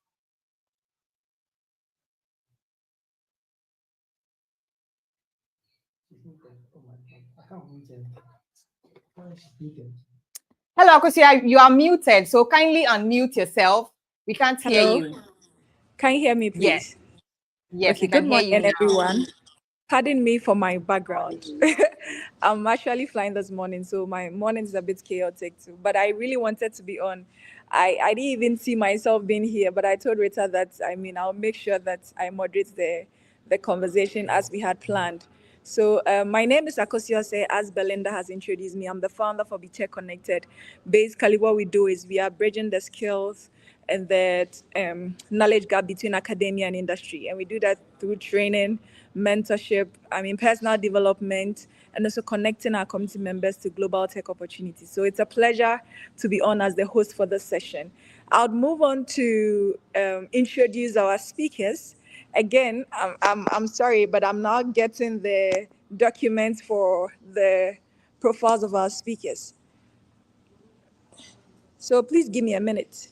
C: Hello, Akosia, you are muted, so kindly unmute yourself. We can't hear you.
B: Can you hear me, please?
C: Yes. Yes,
B: okay, good morning, everyone. Pardon me for my background. I'm actually flying this morning, so my morning is a bit chaotic too. But I really wanted to be on. I didn't even see myself being here, but I told Rita that, I'll make sure that I moderate the conversation as we had planned. So my name is Akosia Osei. As Belinda has introduced me, I'm the founder for Be Tech Connected. Basically, what we do is we are bridging the skills and that knowledge gap between academia and industry. And we do that through training, mentorship, personal development, and also connecting our community members to global tech opportunities. So it's a pleasure to be on as the host for this session. I'll move on to introduce our speakers. Again, I'm sorry, but I'm not getting the documents for the profiles of our speakers. So please give me a minute.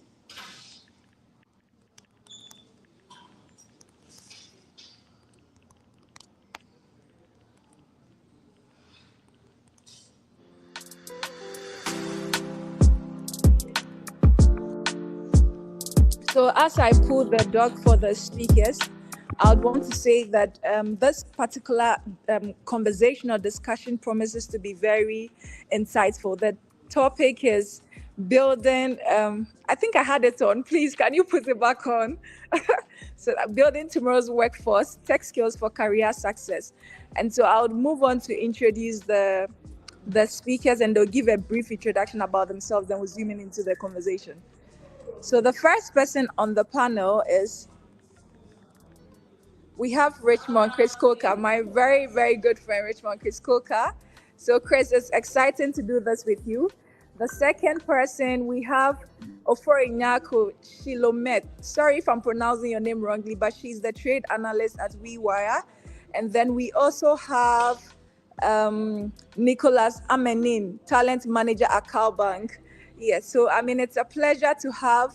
B: So as I pull the doc for the speakers, I would want to say that this particular conversation or discussion promises to be very insightful. The topic is building, I think I had it on, please, can you put it back on? So building tomorrow's workforce, tech skills for career success. And so I would move on to introduce the speakers, and they'll give a brief introduction about themselves, then we'll zoom in into the conversation. So the first person on the panel is, we have Richmond Chris Coker, my very, very good friend, Richmond Chris Coker. So Chris, it's exciting to do this with you. The second person, we have Oforinyako Shilomet. Sorry if I'm pronouncing your name wrongly, but she's the trade analyst at WeWire. And then we also have Nicholas Amenin, talent manager at CalBank. Yes, so it's a pleasure to have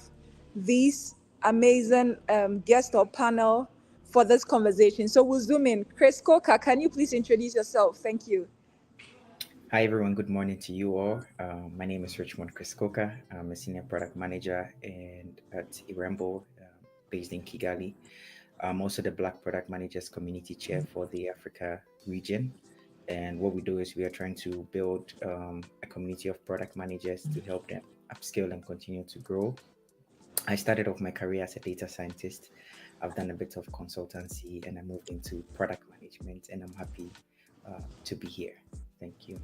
B: these amazing guest or panel for this conversation. So we'll zoom in. Chris Coker, can you please introduce yourself? Thank you.
F: Hi everyone, good morning to you all. My name is Richmond Kriskoka. I'm a senior product manager and at Irembo, based in Kigali. I'm also the Black Product Managers Community Chair for the Africa region. And what we do is we are trying to build a community of product managers to help them upskill and continue to grow. I started off my career as a data scientist. I've done a bit of consultancy and I moved into product management, and I'm happy to be here. Thank you.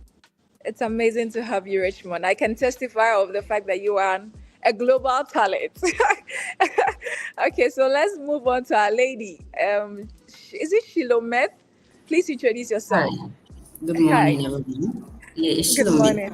B: It's amazing to have you, Richmond. I can testify of the fact that you are a global talent. Okay, so let's move on to our lady. Is it Shilometh? Please introduce
G: Hi,
B: yourself.
G: good
B: Hi.
G: morning, everyone. Yeah, it's
B: Good
G: Shilomit,
B: morning.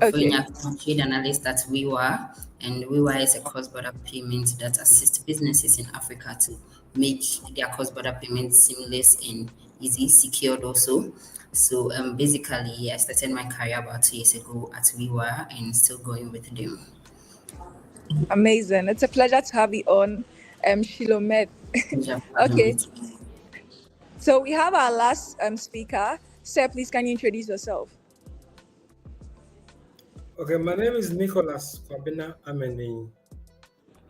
B: Okay.
G: offering a trade analyst at WIWA, and WIWA is a cross-border payment that assists businesses in Africa to make their cross-border payments seamless and easy, secured also. So basically, I started my career about 2 years ago at WIWA and still going with them.
B: Amazing. It's a pleasure to have you on, Shilometh.
G: Pleasure for having me
B: Okay.
G: today.
B: So we have our last speaker. Sir, please can you introduce yourself?
H: Okay, my name is Nicholas Kwabena Ameni.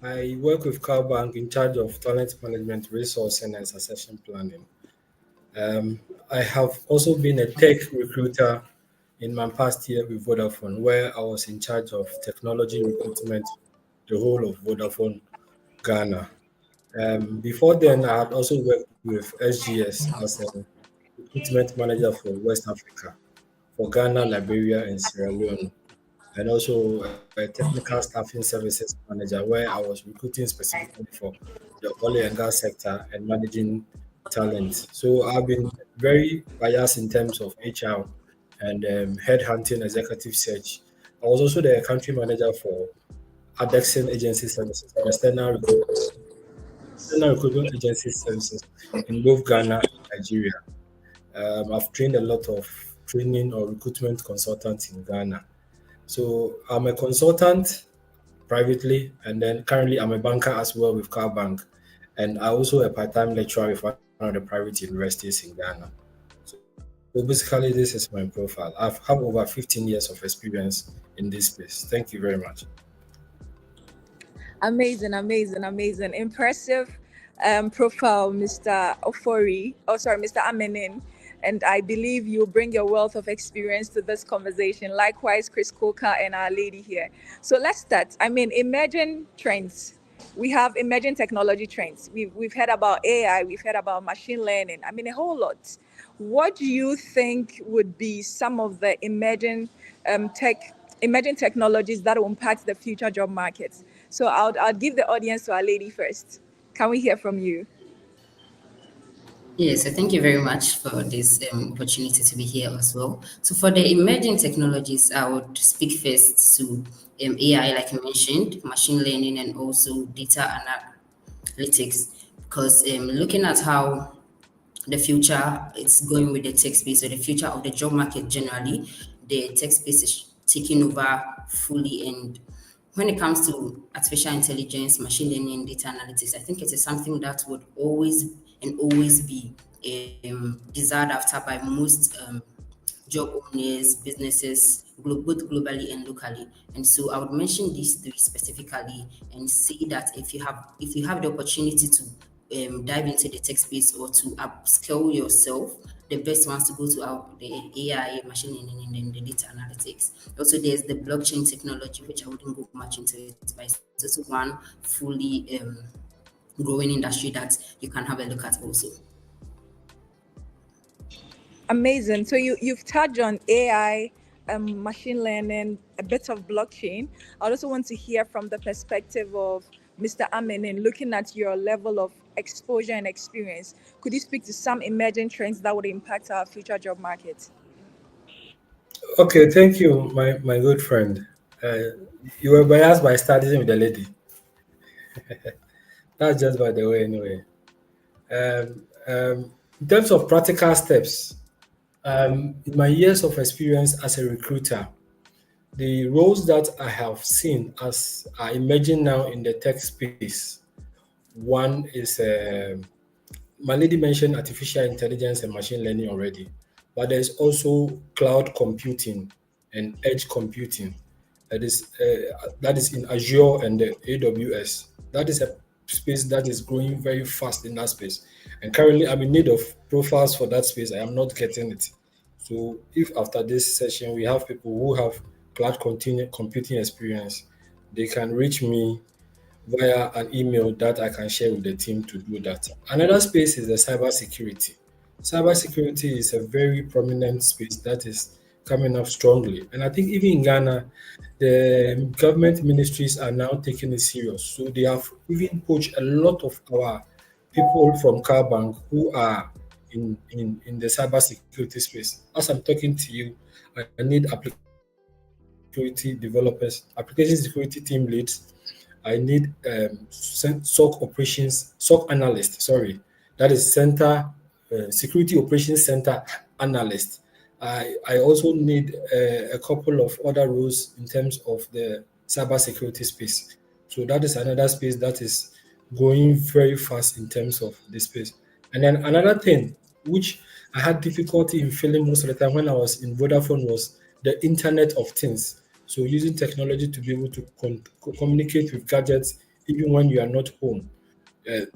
H: I work with Bank in charge of talent management, resourcing, and succession planning. I have also been a tech recruiter in my past year with Vodafone, where I was in charge of technology recruitment, the whole of Vodafone Ghana. Before then, I had also worked with SGS as a recruitment manager for West Africa, for Ghana, Liberia, and Sierra Leone, and also a technical staffing services manager where I was recruiting specifically for the oil and gas sector and managing talent. So I've been very biased in terms of HR and headhunting executive search. I was also the country manager for Adexin Agency Services, an external recruitment agency services in both Ghana and Nigeria. I've trained a lot of training or recruitment consultants in Ghana. So I'm a consultant privately, and then currently I'm a banker as well with Car Bank, and I also a part-time lecturer with one of the private universities in Ghana. So basically, this is my profile. I've have over 15 years of experience in this space. Thank you very much.
B: Amazing, amazing, amazing. Impressive profile, Mr. Ofori. Oh, sorry, Mr. Amenin. And I believe you bring your wealth of experience to this conversation. Likewise, Chris Coker and our lady here. So let's start. I mean, emerging trends. We have emerging technology trends. We've heard about AI, we've heard about machine learning. I mean, a whole lot. What do you think would be some of the emerging technologies that will impact the future job markets? So I'll give the audience to our lady first. Can we hear from you?
G: Yes, so thank you very much for this opportunity to be here as well. So for the emerging technologies, I would speak first to AI, like I mentioned, machine learning, and also data analytics, because looking at how the future it's going with the tech space, or the future of the job market generally, the tech space is taking over fully. And when it comes to artificial intelligence, machine learning, data analytics, I think it is something that would always be desired after by most job owners, businesses, both globally and locally. And so I would mention these three specifically and say that if you have the opportunity to dive into the tech space or to upskill yourself, the best ones to go to are the AI, machine learning, and then the data analytics. Also, there's the blockchain technology, which I wouldn't go much into it, but it's also one fully growing industry that you can have a look at also.
B: Amazing. So you've touched on AI, machine learning, a bit of blockchain. I also want to hear from the perspective of Mr. Amenin, looking at your level of exposure and experience. Could you speak to some emerging trends that would impact our future job market?
H: Okay, thank you, my good friend. You were biased by studying with the lady. That's just by the way, anyway. In terms of practical steps, in my years of experience as a recruiter, the roles that I have seen as are emerging now in the tech space. One is my lady mentioned artificial intelligence and machine learning already. but there's also cloud computing and edge computing. That is in Azure and the AWS. That is a space that is growing very fast in that space. And currently, I'm in need of profiles for that space. I am not getting it. So, if after this session we have people who have computing experience, they can reach me via an email that I can share with the team to do that. Another space is the cybersecurity. Cybersecurity is a very prominent space that is coming up strongly. And I think even in Ghana, the government ministries are now taking it serious. So they have even poached a lot of our people from Carbank who are in the cybersecurity space. As I'm talking to you, I need security developers, application security team leads. I need SOC operations, SOC analyst, sorry. That is center, security operations center analyst. I also need a couple of other roles in terms of the cybersecurity space. So that is another space that is going very fast in terms of the space. And then another thing which I had difficulty in feeling most of the time when I was in Vodafone was the Internet of Things. So using technology to be able to communicate with gadgets even when you are not home.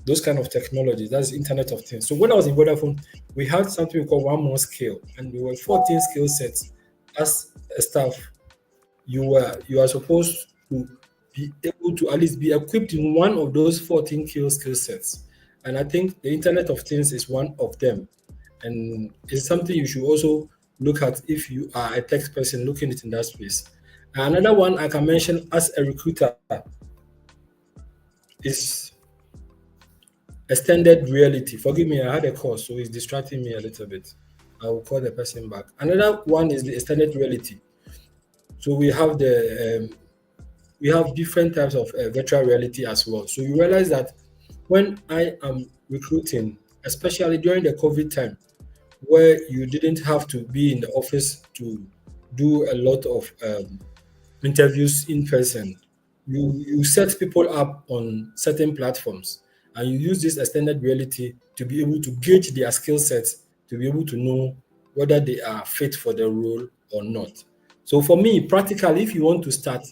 H: Those kind of technologies, that's Internet of Things. So when I was in Vodafone, we had something we call one more skill, and we were 14 skill sets. As a staff, you are supposed to be able to at least be equipped in one of those 14 skill sets. And I think the Internet of Things is one of them. And it's something you should also look at if you are a tech person looking it in that space. Another one I can mention as a recruiter is extended reality. Forgive me, I had a call, so it's distracting me a little bit. I will call the person back. Another one is the extended reality. So we have different types of virtual reality as well. So you realize that when I am recruiting, especially during the COVID time, where you didn't have to be in the office to do a lot of interviews in person, you set people up on certain platforms and you use this extended reality to be able to gauge their skill sets, to be able to know whether they are fit for the role or not. So for me, practically, if you want to start,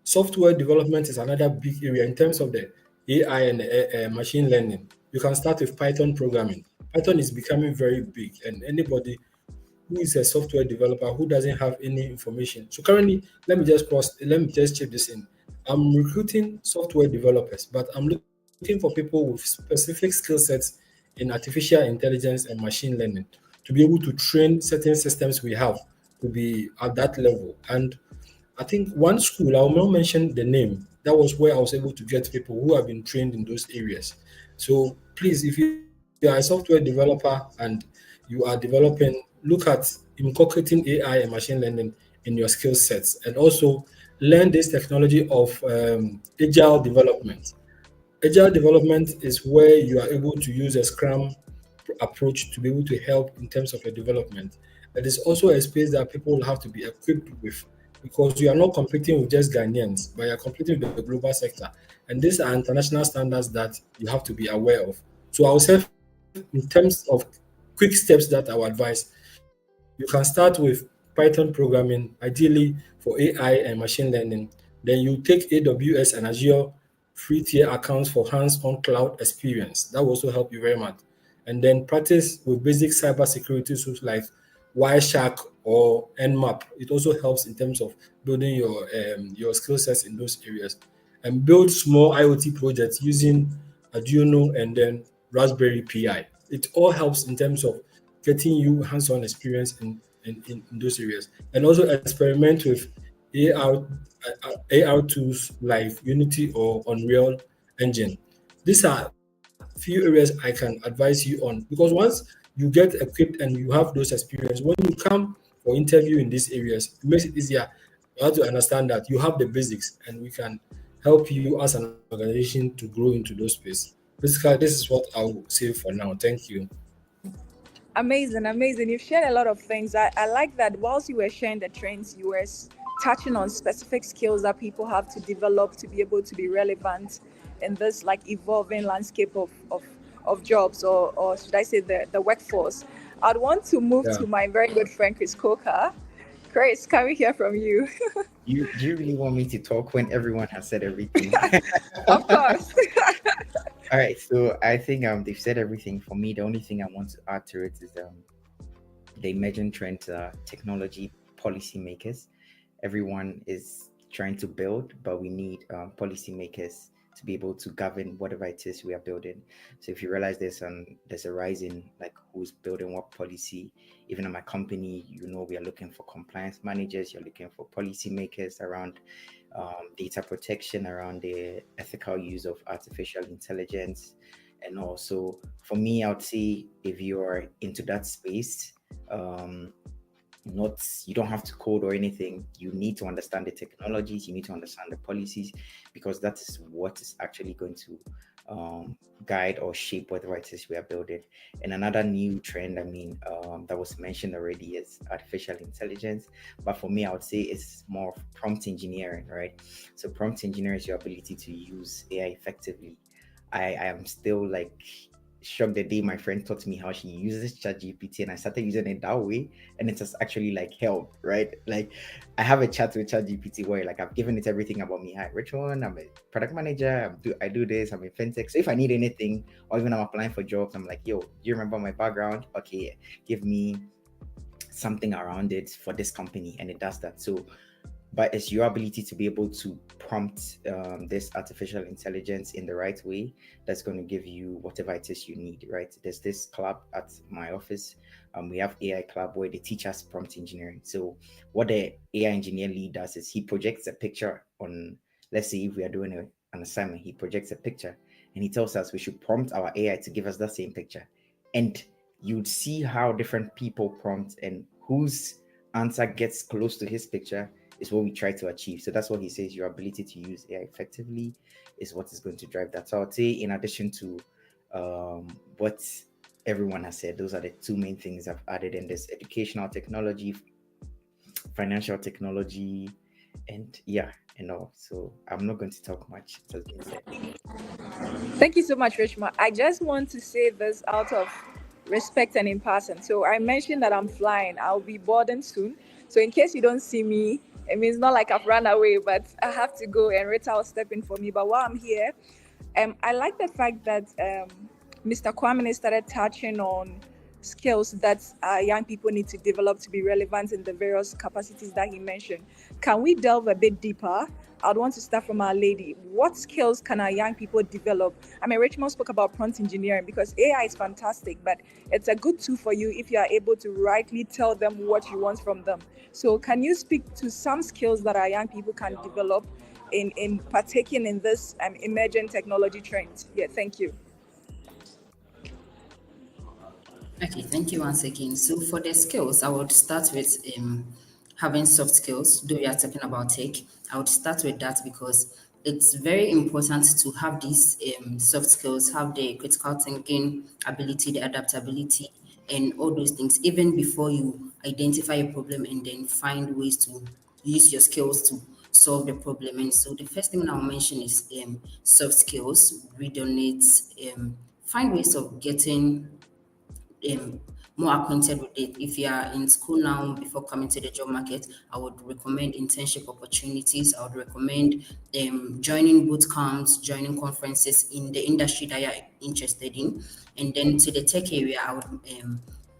H: software development is another big area in terms of the AI and machine learning. You can start with Python programming. Python is becoming very big, and anybody who is a software developer who doesn't have any information. So currently, let me just chip this in. I'm recruiting software developers, but I'm looking for people with specific skill sets in artificial intelligence and machine learning to be able to train certain systems we have to be at that level. And I think one school, I will not mention the name, that was where I was able to get people who have been trained in those areas. So please, if you are a software developer and you are developing, look at incorporating AI and machine learning in your skill sets, and also learn this technology of agile development. Agile development is where you are able to use a Scrum approach to be able to help in terms of your development. It is also a space that people will have to be equipped with because you are not competing with just Ghanaians, but you are competing with the global sector. And these are international standards that you have to be aware of. So I would say, in terms of quick steps that I would advise, you can start with Python programming, ideally for AI and machine learning. Then you take AWS and Azure free tier accounts for hands-on cloud experience. That will also help you very much. And then practice with basic cybersecurity tools like Wireshark or Nmap. It also helps in terms of building your skill sets in those areas. And build small IoT projects using Arduino and then Raspberry Pi. It all helps in terms of getting you hands-on experience in those areas. And also experiment with AR, AR tools like Unity or Unreal Engine. These are few areas I can advise you on because once you get equipped and you have those experience, when you come for interview in these areas, it makes it easier. You have to understand that you have the basics and we can help you as an organization to grow into those space. Basically, this is what I will say for now. Thank you.
B: Amazing, amazing. You've shared a lot of things. I like that whilst you were sharing the trends, you were touching on specific skills that people have to develop to be able to be relevant in this like evolving landscape of jobs or should I say the workforce. I'd want to move
H: Yeah.
B: to my very good friend Chris Coker. Chris, can we hear from you?
F: Do you really want me to talk when everyone has said everything?
B: Of course.
F: All right, so I think they've said everything. For me, the only thing I want to add to it is the emerging trend, technology policymakers. Everyone is trying to build, but we need policymakers to be able to govern whatever it is we are building. So if you realize there's a rise in like who's building what policy, even in my company, we are looking for compliance managers. You're looking for policymakers around data protection, around the ethical use of artificial intelligence, and also for me, I would say if you're into that space, um, not you don't have to code or anything. You need to understand the technologies, you need to understand the policies, because that is what is actually going to guide or shape whatever it is we are building. And another new trend, that was mentioned already, is artificial intelligence, but for me I would say it's more of prompt engineering, right? So prompt engineering is your ability to use AI effectively. I am still like shocked the day my friend taught me how she uses ChatGPT, and I started using it that way, and it has actually like helped, right? Like I have a chat with ChatGPT where like I've given it everything about me. Hi, Richmond, I'm a product manager. I do this. I'm in fintech. So if I need anything, or even I'm applying for jobs, I'm like, yo, do you remember my background? Okay, give me something around it for this company, and it does that. So but it's your ability to be able to prompt this artificial intelligence in the right way that's going to give you whatever it is you need, right? There's this club at my office. We have AI club where they teach us prompt engineering. So what the AI engineer lead does is he projects a picture on, let's say if we are doing an assignment, he projects a picture and he tells us we should prompt our AI to give us that same picture. And you'd see how different people prompt, and whose answer gets close to his picture is what we try to achieve. So that's what he says, your ability to use AI effectively is what is going to drive that. So I would say, in addition to what everyone has said, those are the two main things I've added in this: educational technology, financial technology, and all. So I'm not going to talk much. It has been said.
B: Thank you so much, Richmond. I just want to say this out of respect and in person. So I mentioned that I'm flying. I'll be boarding soon. So in case you don't see me, I mean, it's not like I've run away, but I have to go, and Rita will step in for me. But while I'm here, I like the fact that Mr. Kwame started touching on skills that young people need to develop to be relevant in the various capacities that he mentioned. Can we delve a bit deeper? I'd want to start from our lady. What skills can our young people develop? I mean, Richmond spoke about prompt engineering, because AI is fantastic, but it's a good tool for you if you are able to rightly tell them what you want from them. So can you speak to some skills that our young people can develop in partaking in this emerging technology trend? Yeah, thank you.
G: Okay, thank you once again. So for the skills, I would start with having soft skills. Though we are talking about tech, I would start with that because it's very important to have these soft skills, have the critical thinking ability, the adaptability, and all those things, even before you identify a problem and then find ways to use your skills to solve the problem. And so the first thing I'll mention is soft skills, read on it, find ways of getting more acquainted with it. If you are in school now before coming to the job market, I would recommend internship opportunities. I would recommend joining boot camps, joining conferences in the industry that you're interested in. And then to the tech area, I would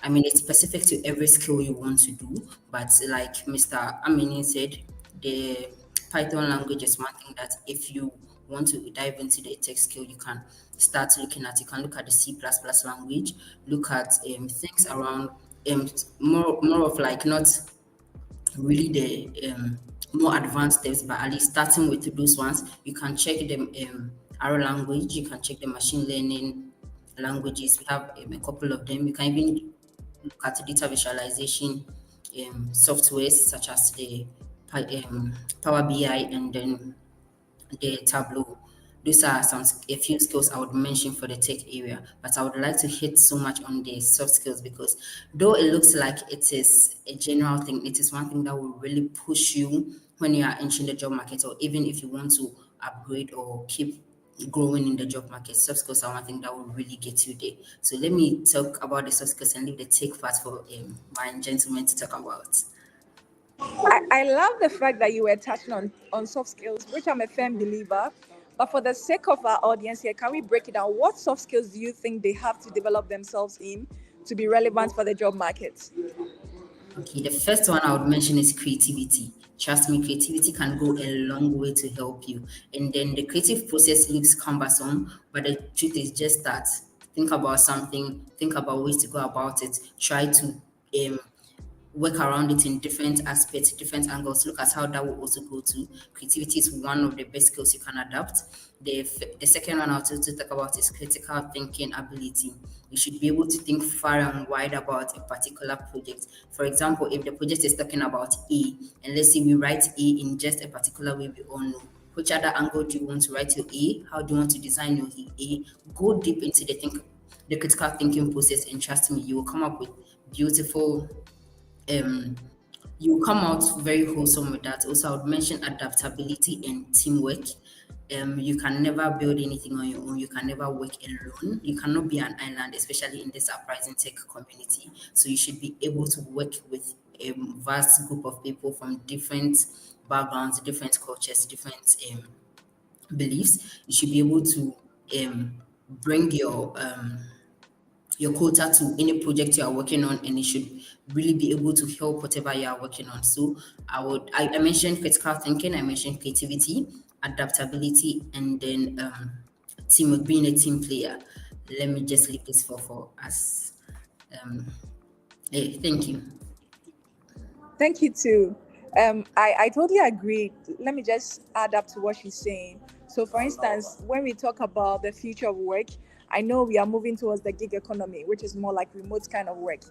G: I mean, it's specific to every skill you want to do, but like Mr. Amini said, the Python language is one thing that if you want to dive into the tech skill, you can start looking at. You can look at the C++ language, look at things around more of like not really the more advanced steps, but at least starting with those ones. You can check the R language, you can check the machine learning languages. We have a couple of them. You can even look at data visualization softwares such as the Power BI and then the Tableau. Those are a few skills I would mention for the tech area, but I would like to hit so much on the soft skills because though it looks like it is a general thing, it is one thing that will really push you when you are entering the job market, or even if you want to upgrade or keep growing in the job market. Soft skills are one thing that will really get you there. So let me talk about the soft skills and leave the tech part for my gentleman to talk about.
I: I love the fact that you were touching on soft skills, which I'm a firm believer. But for the sake of our audience here, can we break it down? What soft skills do you think they have to develop themselves in to be relevant for the job market?
G: Okay, the first one I would mention is creativity. Trust me, creativity can go a long way to help you. And then the creative process looks cumbersome, but the truth is just that. Think about something, think about ways to go about it, try to work around it in different aspects, different angles. Look at how that will also go to. Creativity is one of the best skills you can adapt. The second one I'll to talk about is critical thinking ability. You should be able to think far and wide about a particular project. For example, if the project is talking about A, and let's say we write A in just a particular way we all know, which other angle do you want to write your A? How do you want to design your A? Go deep into the critical thinking process, and trust me, you will come up with beautiful you come out very wholesome with that. Also, I would mention adaptability and teamwork. You can never build anything on your own. You can never work alone. You cannot be an island, especially in this uprising tech community. So you should be able to work with a vast group of people from different backgrounds, different cultures, different beliefs. You should be able to bring your quota to any project you are working on, and it should really be able to help whatever you are working on. So I mentioned critical thinking, I mentioned creativity, adaptability, and then teamwork, being a team player. Let me just leave this for us. Thank you.
I: Thank you too. I totally agree. Let me just add up to what she's saying. So, for instance, when we talk about the future of work, I know we are moving towards the gig economy, which is more like remote kind of work.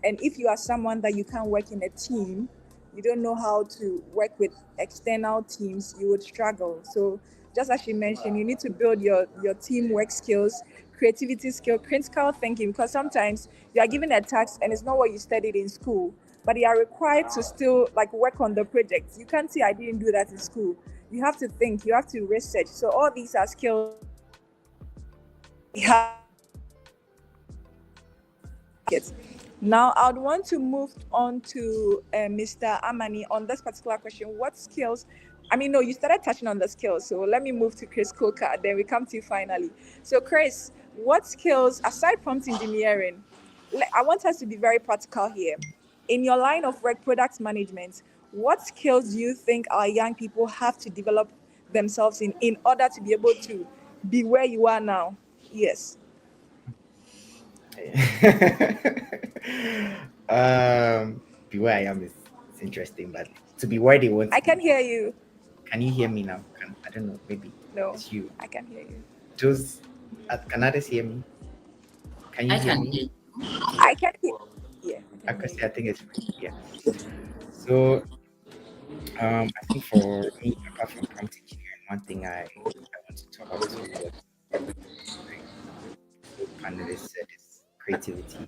I: And if you are someone that you can't work in a team, you don't know how to work with external teams, you would struggle. So, just as she mentioned, you need to build your teamwork skills, creativity skill, critical thinking, because sometimes you are given a task and it's not what you studied in school, but you are required to still like work on the project. You can't say I didn't do that in school. You have to think, you have to research. So all these are skills we have. Now, I would want to move on to Mr. Amani on this particular question. What skills? I mean, no, you started touching on the skills. So let me move to Chris Coker. Then we come to you finally. So, Chris, what skills, aside prompt engineering, I want us to be very practical here. In your line of work, product management, what skills do you think our young people have to develop themselves in order to be able to be where you are now? Yes.
F: Be where I am is interesting, but to be where they want
I: I
F: to
I: can
F: be.
I: hear you.
F: Can you hear me now? I don't know. Maybe
I: No,
F: it's you.
I: I can hear you.
F: Just can others hear me? Can you
G: I
F: hear
G: can
F: me?
G: hear you.
I: I can hear. Yeah, I can
F: Because
I: hear
F: I think it's yeah. So I think for me, apart from prompt engineering, one thing I want to talk about what the panelists said is creativity,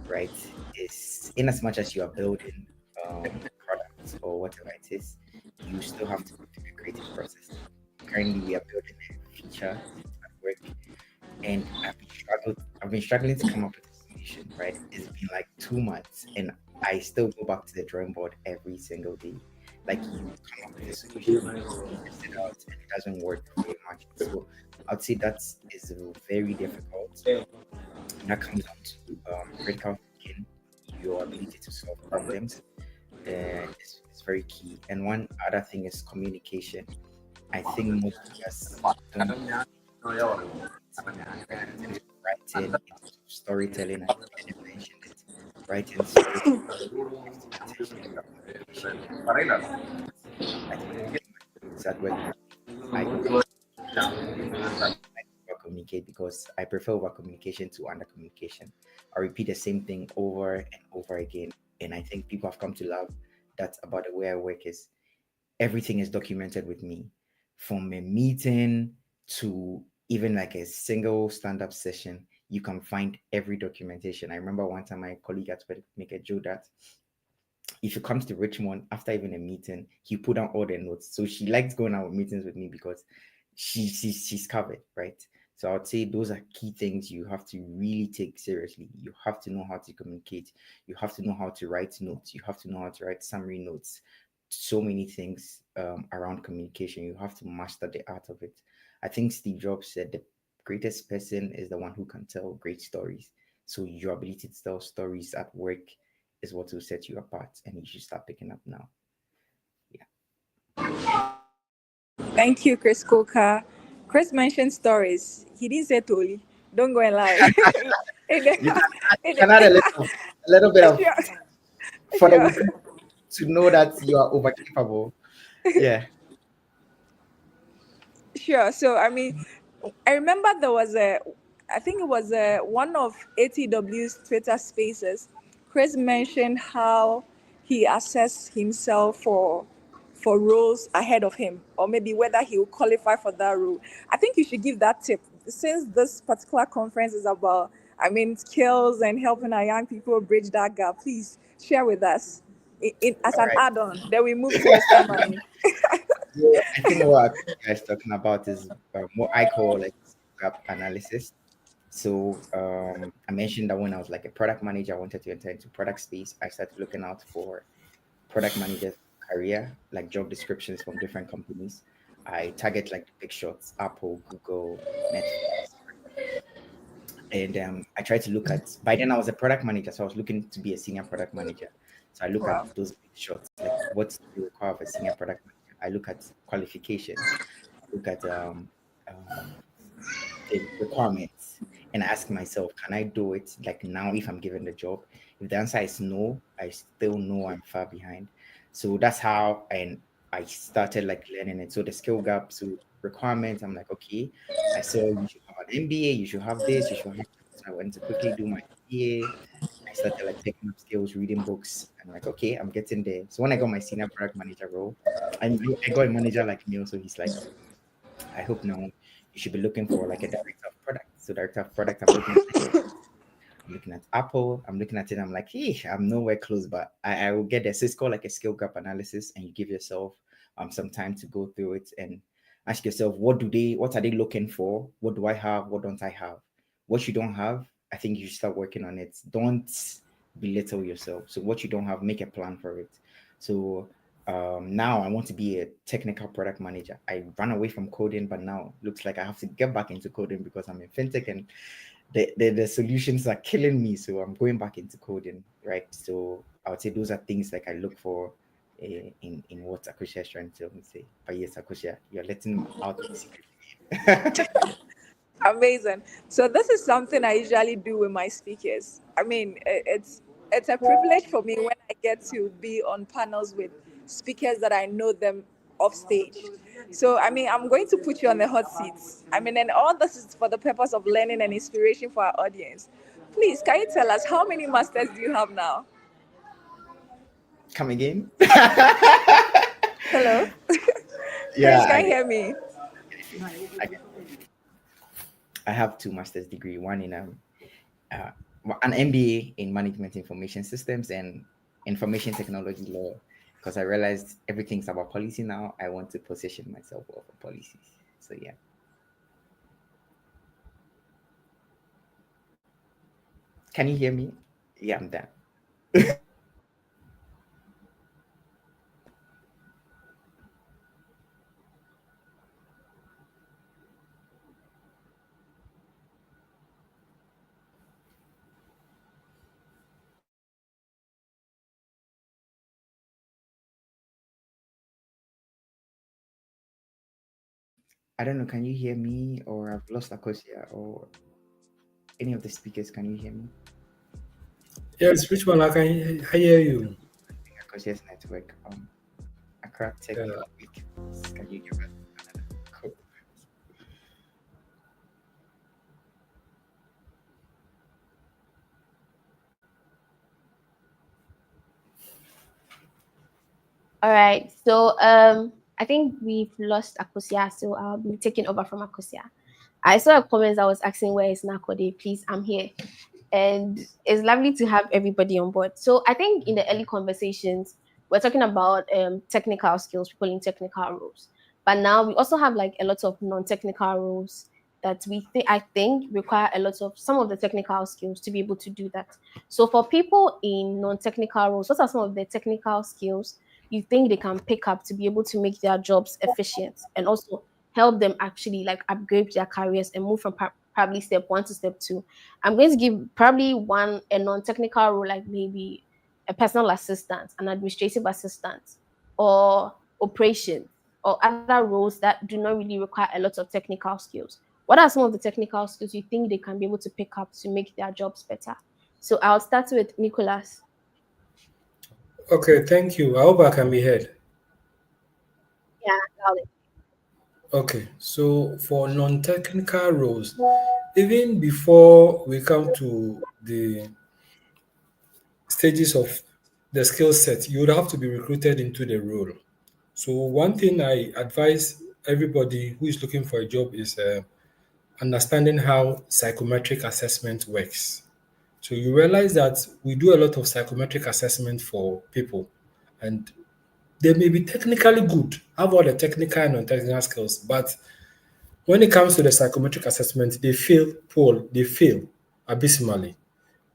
F: right? Is in as much as you are building products or whatever it is, you still have to go through the creative process. Currently, we are building a feature at work, and I've been struggling to come up with a solution, right? It's been like 2 months, and I still go back to the drawing board every single day. Like you come up with a solution, you test it out, and it doesn't work very much. So I'd say that is very difficult. And that comes down to critical thinking, your ability to solve problems. Is very key. And one other thing is communication. I think most of us don't writing, storytelling. I think I mentioned it. Writing storytelling, intentionally about communication. I think it's at work. I communicate because I prefer over communication to under communication. I repeat the same thing over and over again, and I think people have come to love that about the way I work is everything is documented with me, from a meeting to even like a single stand-up session. You can find every documentation. I remember one time my colleague had to make a joke that if he comes to Richmond after even a meeting, he put down all the notes. So she likes going out meetings with me because she's covered, right? So I would say those are key things you have to really take seriously. You have to know how to communicate. You have to know how to write notes. You have to know how to write summary notes. So many things around communication. You have to master the art of it. I think Steve Jobs said the greatest person is the one who can tell great stories. So your ability to tell stories at work is what will set you apart, and you should start picking up now.
I: Thank you, Chris Coker. Chris mentioned stories. He didn't say Toli. Don't go and lie.
F: You can add a little bit of
I: Sure.
F: for the
I: Sure.
F: recruit to know that you are over capable. Yeah.
I: Sure. So, I mean, I remember there was I think it was one of ATW's Twitter spaces. Chris mentioned how he assessed himself for roles ahead of him, or maybe whether he will qualify for that role. I think you should give that tip, since this particular conference is about, I mean, skills and helping our young people bridge that gap. Please share with us as
F: All
I: an
F: right.
I: add-on. Then we move to Mr. Money.
F: So I think what you guys talking about is what I call like gap analysis. So I mentioned that when I was like a product manager, I wanted to enter into product space. I started looking out for product manager career, like job descriptions from different companies. I target like the big shots, Apple, Google, Netflix, and I tried to look at. By then, I was a product manager, so I was looking to be a senior product manager. So I look
I: Wow.
F: at those big shots, like what's the require of a senior product manager. I look at qualifications. I look at the requirements, and I ask myself, can I do it like now if I'm given the job? If the answer is no, I still know I'm far behind. So that's how I started like learning it. So the skill gaps, so requirements, I'm like, okay, I saw you should have an MBA, you should have this, you should have that. So I went to quickly do my MBA. I started like taking up skills, reading books, and like, okay, I'm getting there. So when I got my senior product manager role, I got a manager like me, so he's like, I hope now you should be looking for like a director of product. So director of product, I'm looking at Apple, I'm looking at it, I'm like, hey, I'm nowhere close, but I will get there. So it's called like a skill gap analysis, and you give yourself some time to go through it and ask yourself, what are they looking for? What do I have? What don't I have? What you don't have, I think you should start working on it. Don't belittle yourself. So what you don't have, make a plan for it. So now I want to be a technical product manager. I ran away from coding, but now looks like I have to get back into coding because I'm in fintech and the solutions are killing me. So I'm going back into coding, right? So I would say those are things like I look for in what Akusha is trying to tell me say. But yes, Akusha, you're letting out the secret.
I: Amazing. So this is something I usually do with my speakers. I mean, it's a privilege for me when I get to be on panels with speakers that I know them off stage. So I mean, I'm going to put you on the hot seats. I mean, and all this is for the purpose of learning and inspiration for our audience. Please, can you tell us how many masters do you have now?
F: Come again?
I: Hello,
F: Yeah,
I: Chris, can you hear me?
F: I, I have two master's degree, one in uh, an MBA in management information systems and information technology law. Because I realized everything's about policy now. I want to position myself well for policies. So yeah. Can you hear me? Yeah, I'm done. I don't know. Can you hear me, or I've lost Akosia, or any of the speakers? Can you hear me?
H: Yes, which one? I hear you.
F: Akosia's network. Accra Tech
H: Yeah.
F: Week. Can you give us another code?
A: All right. So I think we've lost Akosia, so I'll be taking over from Akosia. I saw a comment that was asking where is Nakode. Please, I'm here. And it's lovely to have everybody on board. So I think in the early conversations, we're talking about technical skills, people in technical roles. But now we also have like a lot of non-technical roles that I think require a lot of some of the technical skills to be able to do that. So for people in non-technical roles, what are some of the technical skills you think they can pick up to be able to make their jobs efficient and also help them actually like upgrade their careers and move from probably step one to step two? I'm going to give probably one a non-technical role like maybe a personal assistant, an administrative assistant, or operation or other roles that do not really require a lot of technical skills. What are some of the technical skills you think they can be able to pick up to make their jobs better? So I'll start with Nicholas.
H: Okay, thank you. I hope I can be heard.
A: Yeah, Alex.
H: Okay, so for non-technical roles, even before we come to the stages of the skill set, you would have to be recruited into the role. So one thing I advise everybody who is looking for a job is understanding how psychometric assessment works. So you realize that we do a lot of psychometric assessment for people, and they may be technically good, have all the technical and non-technical skills, but when it comes to the psychometric assessment, they fail abysmally.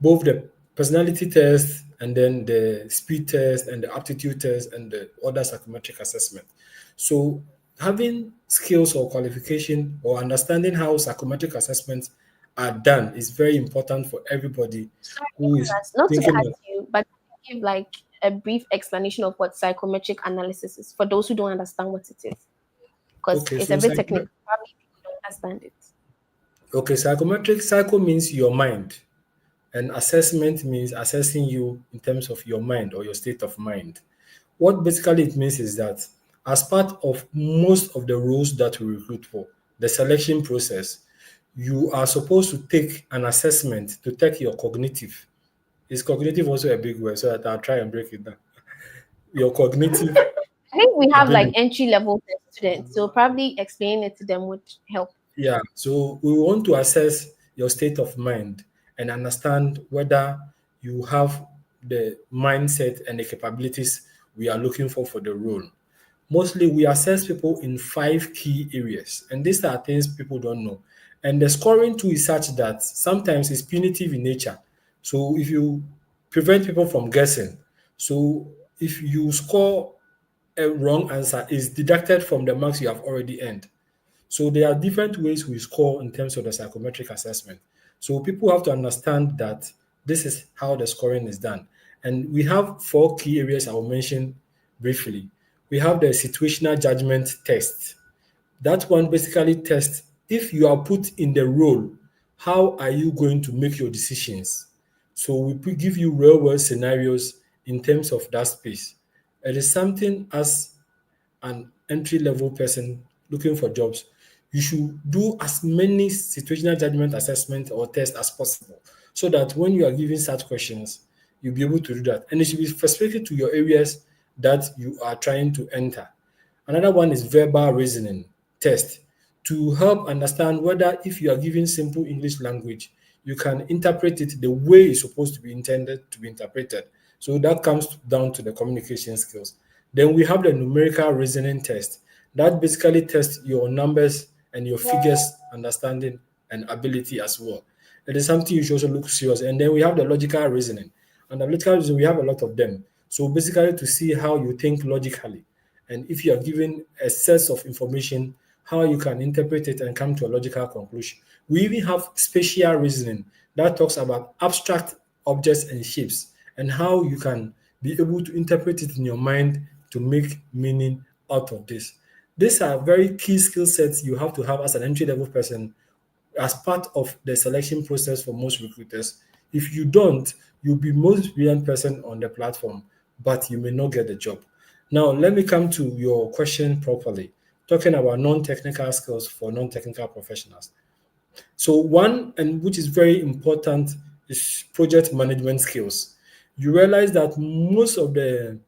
H: Both the personality test and then the speed test and the aptitude test and the other psychometric assessment. So having skills or qualification or understanding how psychometric assessments are done is very important for everybody
A: Sorry,
H: who is
A: Nicholas, not to
H: thinking
A: cut
H: of.
A: you, but give like a brief explanation of what psychometric analysis is for those who don't understand what it is, because
H: Okay,
A: it's a
H: so
A: bit technical. Probably people don't understand it.
H: psychometric psycho means your mind. And assessment means assessing you in terms of your mind or your state of mind. What basically it means is that as part of most of the roles that we recruit for, the selection process, you are supposed to take an assessment to take your cognitive. Is cognitive also a big word? So that I'll try and break it down. Your cognitive
A: I think we have like
H: ability.
A: entry level students, so probably explaining it to them would help.
H: Yeah, so we want to assess your state of mind and understand whether you have the mindset and the capabilities we are looking for the role. Mostly, we assess people in 5 key areas, and these are things people don't know. And the scoring too is such that sometimes it's punitive in nature. So, if you prevent people from guessing, so if you score a wrong answer, is deducted from the marks you have already earned. So there are different ways we score in terms of the psychometric assessment. So people have to understand that this is how the scoring is done. And we have 4 key areas I will mention briefly. We have the situational judgment test. That one basically tests if you are put in the role, how are you going to make your decisions? So give you real world scenarios in terms of that space. It is something as an entry level person looking for jobs, you should do as many situational judgment assessment or tests as possible so that when you are given such questions, you'll be able to do that. And it should be specific to your areas that you are trying to enter. Another one is verbal reasoning test to help understand whether if you are given simple English language, you can interpret it the way it's supposed to be intended to be interpreted. So that comes down to the communication skills. Then we have the numerical reasoning test. That basically tests your numbers and your figures understanding and ability as well. It is something you should also look serious. And then we have the logical reasoning. And the logical reasoning, we have a lot of them. So basically to see how you think logically. And if you are given a set of information, how you can interpret it and come to a logical conclusion. We even have spatial reasoning that talks about abstract objects and shapes and how you can be able to interpret it in your mind to make meaning out of this. These are very key skill sets you have to have as an entry level person as part of the selection process for most recruiters. If you don't, you'll be most brilliant person on the platform, but you may not get the job. Now, let me come to your question properly, talking about non-technical skills for non-technical professionals. So one, and which is very important, is project management skills. You realize that most of the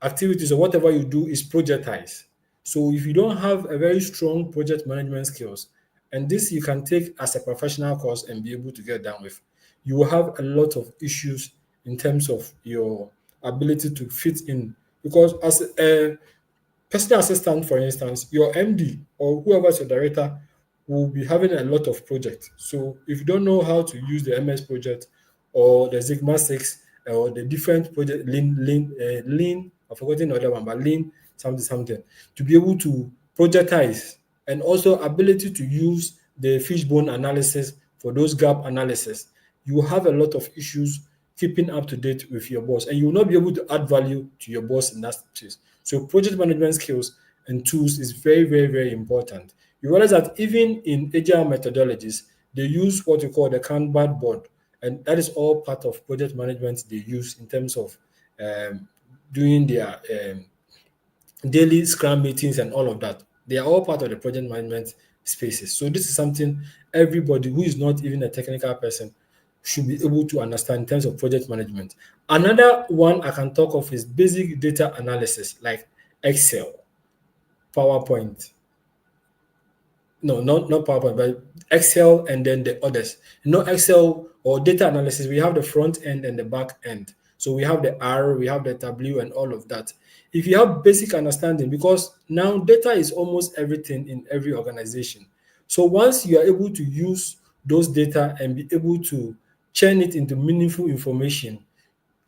H: activities or whatever you do is projectized. So if you don't have a very strong project management skills, and this you can take as a professional course and be able to get down with, you will have a lot of issues in terms of your ability to fit in. Because as a personal assistant, for instance, your MD or whoever's your director will be having a lot of projects. So if you don't know how to use the MS project or the Sigma 6 or the different project, Lean, I've forgotten the other one, but Lean, something, to be able to projectize and also ability to use the fishbone analysis for those gap analysis, you will have a lot of issues keeping up to date with your boss, and you will not be able to add value to your boss in that case. So project management skills and tools is very, very, very important. You realize that even in agile methodologies, they use what we call the Kanban board, and that is all part of project management they use in terms of doing their daily scrum meetings and all of that. They are all part of the project management spaces. So this is something everybody who is not even a technical person should be able to understand in terms of project management. Another one I can talk of is basic data analysis like Excel, PowerPoint. No, not PowerPoint, but Excel and then the others. Excel or data analysis, we have the front end and the back end. So we have the R, we have the W, and all of that. If you have basic understanding, because now data is almost everything in every organization. So once you are able to use those data and be able to churn it into meaningful information,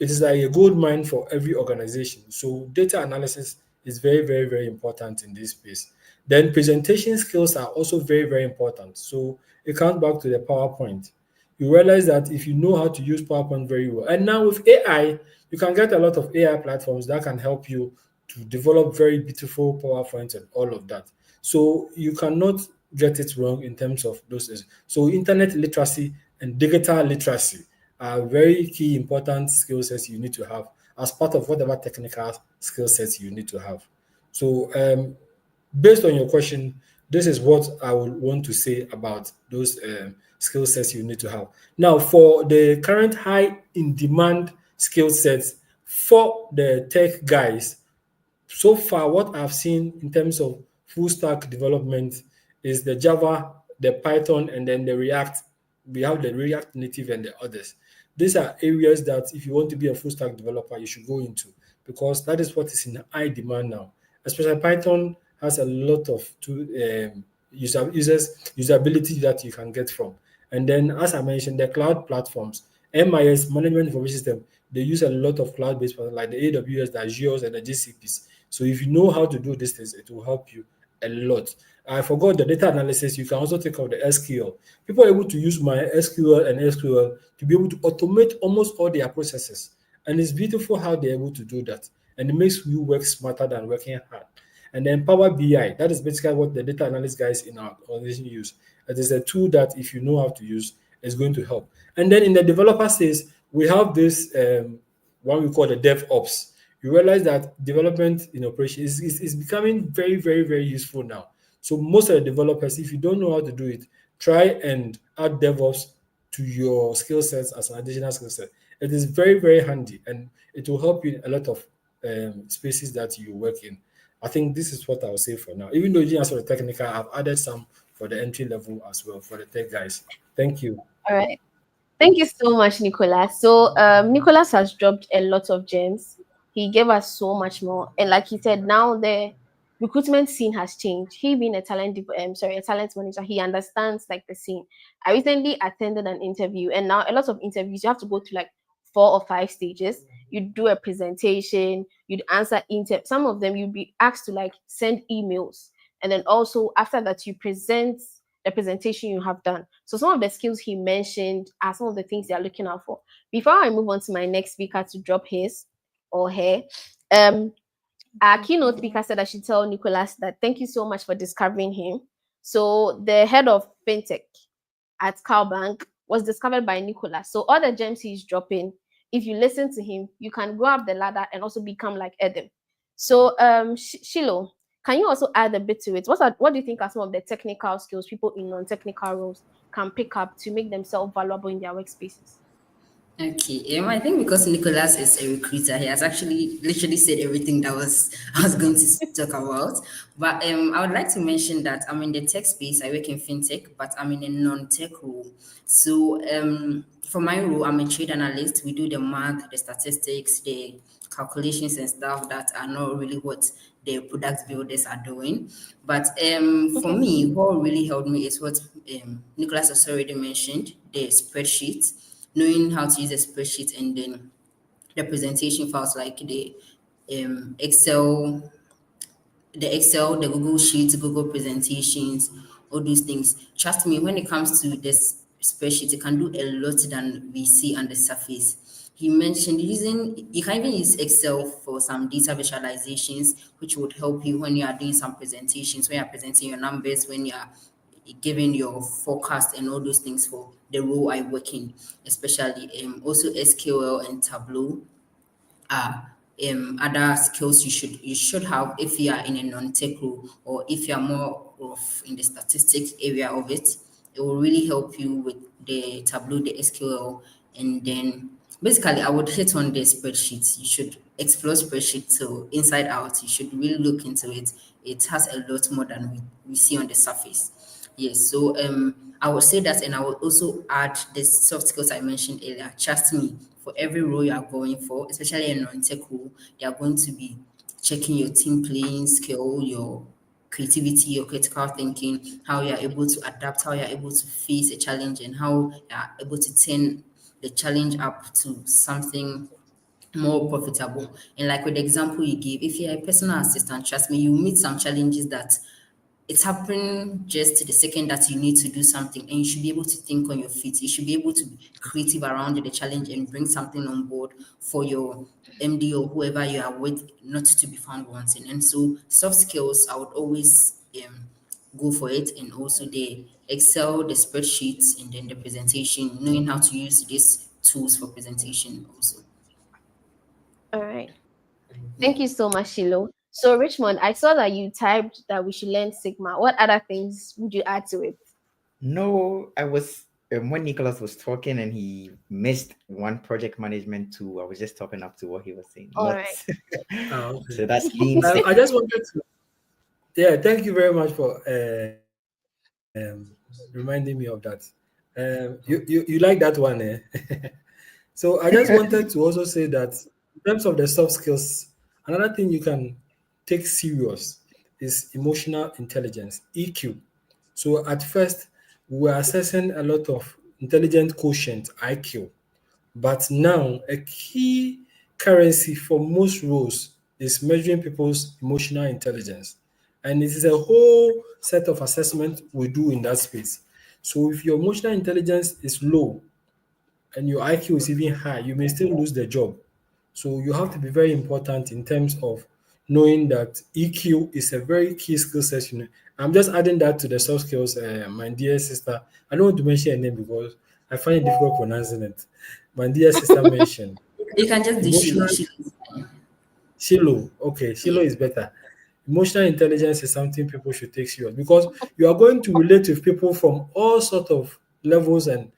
H: it is like a gold mine for every organization. So data analysis is very, very, very important in this space. Then presentation skills are also very, very important. So it comes back to the PowerPoint. You realize that if you know how to use PowerPoint very well, and now with AI, you can get a lot of AI platforms that can help you to develop very beautiful PowerPoints and all of that. So you cannot get it wrong in terms of those things. So internet literacy and digital literacy are very key important skill sets you need to have as part of whatever technical skill sets you need to have. So based on your question, this is what I would want to say about those skill sets you need to have. Now, for the current high in demand skill sets for the tech guys, so far what I've seen in terms of full stack development is the Java, the Python, and then the React. We have the React Native and the others. These are areas that if you want to be a full stack developer, you should go into because that is what is in high demand now. Especially Python has a lot of usability that you can get from. And then, as I mentioned, the cloud platforms, MIS, Management Information System, they use a lot of cloud-based platforms like the AWS, the Azure, and the GCPs. So if you know how to do these things, it will help you a lot. I forgot the data analysis. You can also take out the SQL. People are able to use MySQL and SQL to be able to automate almost all their processes. And it's beautiful how they're able to do that. And it makes you work smarter than working hard. And then Power BI, that is basically what the data analyst guys in our organization use. It is a tool that if you know how to use, is going to help. And then in the developer space, we have this what we call the DevOps. You realize that development in operation is becoming very, very, very useful now. So most of the developers, if you don't know how to do it, try and add DevOps to your skill sets as an additional skill set. It is very, very handy and it will help you in a lot of spaces that you work in. I think this is what I'll say for now. Even though you didn't answer the technical, I've added some for the entry level as well for the tech guys. Thank you.
A: All right. Thank you so much, Nicholas. So Nicholas has dropped a lot of gems. He gave us so much more. And like he said, now the recruitment scene has changed. He being a a talent manager, he understands like the scene. I recently attended an interview, and now a lot of interviews you have to go to like 4 or 5 stages. You do a presentation, you'd answer some of them you'd be asked to like send emails. And then also after that, you present the presentation you have done. So some of the skills he mentioned are some of the things they are looking out for. Before I move on to my next speaker to drop his or her, our keynote speaker said I should tell Nicholas that thank you so much for discovering him. So the head of fintech at Cowbank was discovered by Nicholas. So all the gems he's dropping, if you listen to him, you can go up the ladder and also become like Adam. So Shiloh, can you also add a bit to it? What do you think are some of the technical skills people in non-technical roles can pick up to make themselves valuable in their workspaces?
G: Okay, I think because Nicholas is a recruiter, he has actually literally said everything that I was going to talk about. But I would like to mention that I'm in the tech space. I work in fintech, but I'm in a non-tech role. So for my role, I'm a trade analyst. We do the math, the statistics, the calculations and stuff that are not really what the product builders are doing. But for me, what really helped me is what Nicholas has already mentioned, the spreadsheet, knowing how to use a spreadsheet, and then the presentation files like the Excel, the Google Sheets, Google presentations, all those things. Trust me, when it comes to this spreadsheet, it can do a lot than we see on the surface. He mentioned you can even use Excel for some data visualizations, which would help you when you are doing some presentations, when you're presenting your numbers, when you're giving your forecast and all those things for the role I work in, especially also SQL and Tableau are other skills you should have if you are in a non-tech role, or if you are more of in the statistics area of it. It will really help you with the Tableau, the SQL, and then basically I would hit on the spreadsheets. You should explore spreadsheets so inside out. You should really look into it. It has a lot more than we see on the surface. Yes, so I would say that, and I would also add the soft skills I mentioned earlier. Trust me, for every role you are going for, especially a non-tech role, they are going to be checking your team playing skill, your creativity, your critical thinking, how you are able to adapt, how you are able to face a challenge, and how you are able to turn the challenge up to something more profitable. And like with the example you gave, if you're a personal assistant, trust me, you meet some challenges that it's happening just the second that you need to do something, and you should be able to think on your feet. You should be able to be creative around the challenge and bring something on board for your MD or whoever you are with not to be found wanting. And so soft skills, I would always go for it, and also the Excel, the spreadsheets, and then the presentation, knowing how to use these tools for presentation also.
A: All right. Thank you so much, Shiloh. So, Richmond, I saw that you typed that we should learn Sigma. What other things would you add to it?
F: No, I was when Nicholas was talking and he missed one project management tool. I was just topping up to what he was saying.
A: All
F: Not
A: right.
H: Okay.
F: so that's lean
H: I
F: Sigma.
H: just wanted to, yeah, thank you very much for reminding me of that. You like that one, eh? So I just wanted to also say that in terms of the soft skills, another thing you can take serious is emotional intelligence, EQ. So at first, we were assessing a lot of intelligent quotient, IQ. But now, a key currency for most roles is measuring people's emotional intelligence. And it is a whole set of assessment we do in that space. So if your emotional intelligence is low and your IQ is even high, you may still lose the job. So you have to be very important in terms of knowing that EQ is a very key skill set. I'm just adding that to the soft skills, my dear sister. I don't want to mention her name because I find it difficult pronouncing it. My dear sister mentioned
G: You can just do Sheila.
H: emotional
G: Sheila is fine.
H: Shiloh. Okay, Shiloh
G: Yeah.
H: is better. Emotional intelligence is something people should take serious because you are going to relate with people from all sort of levels and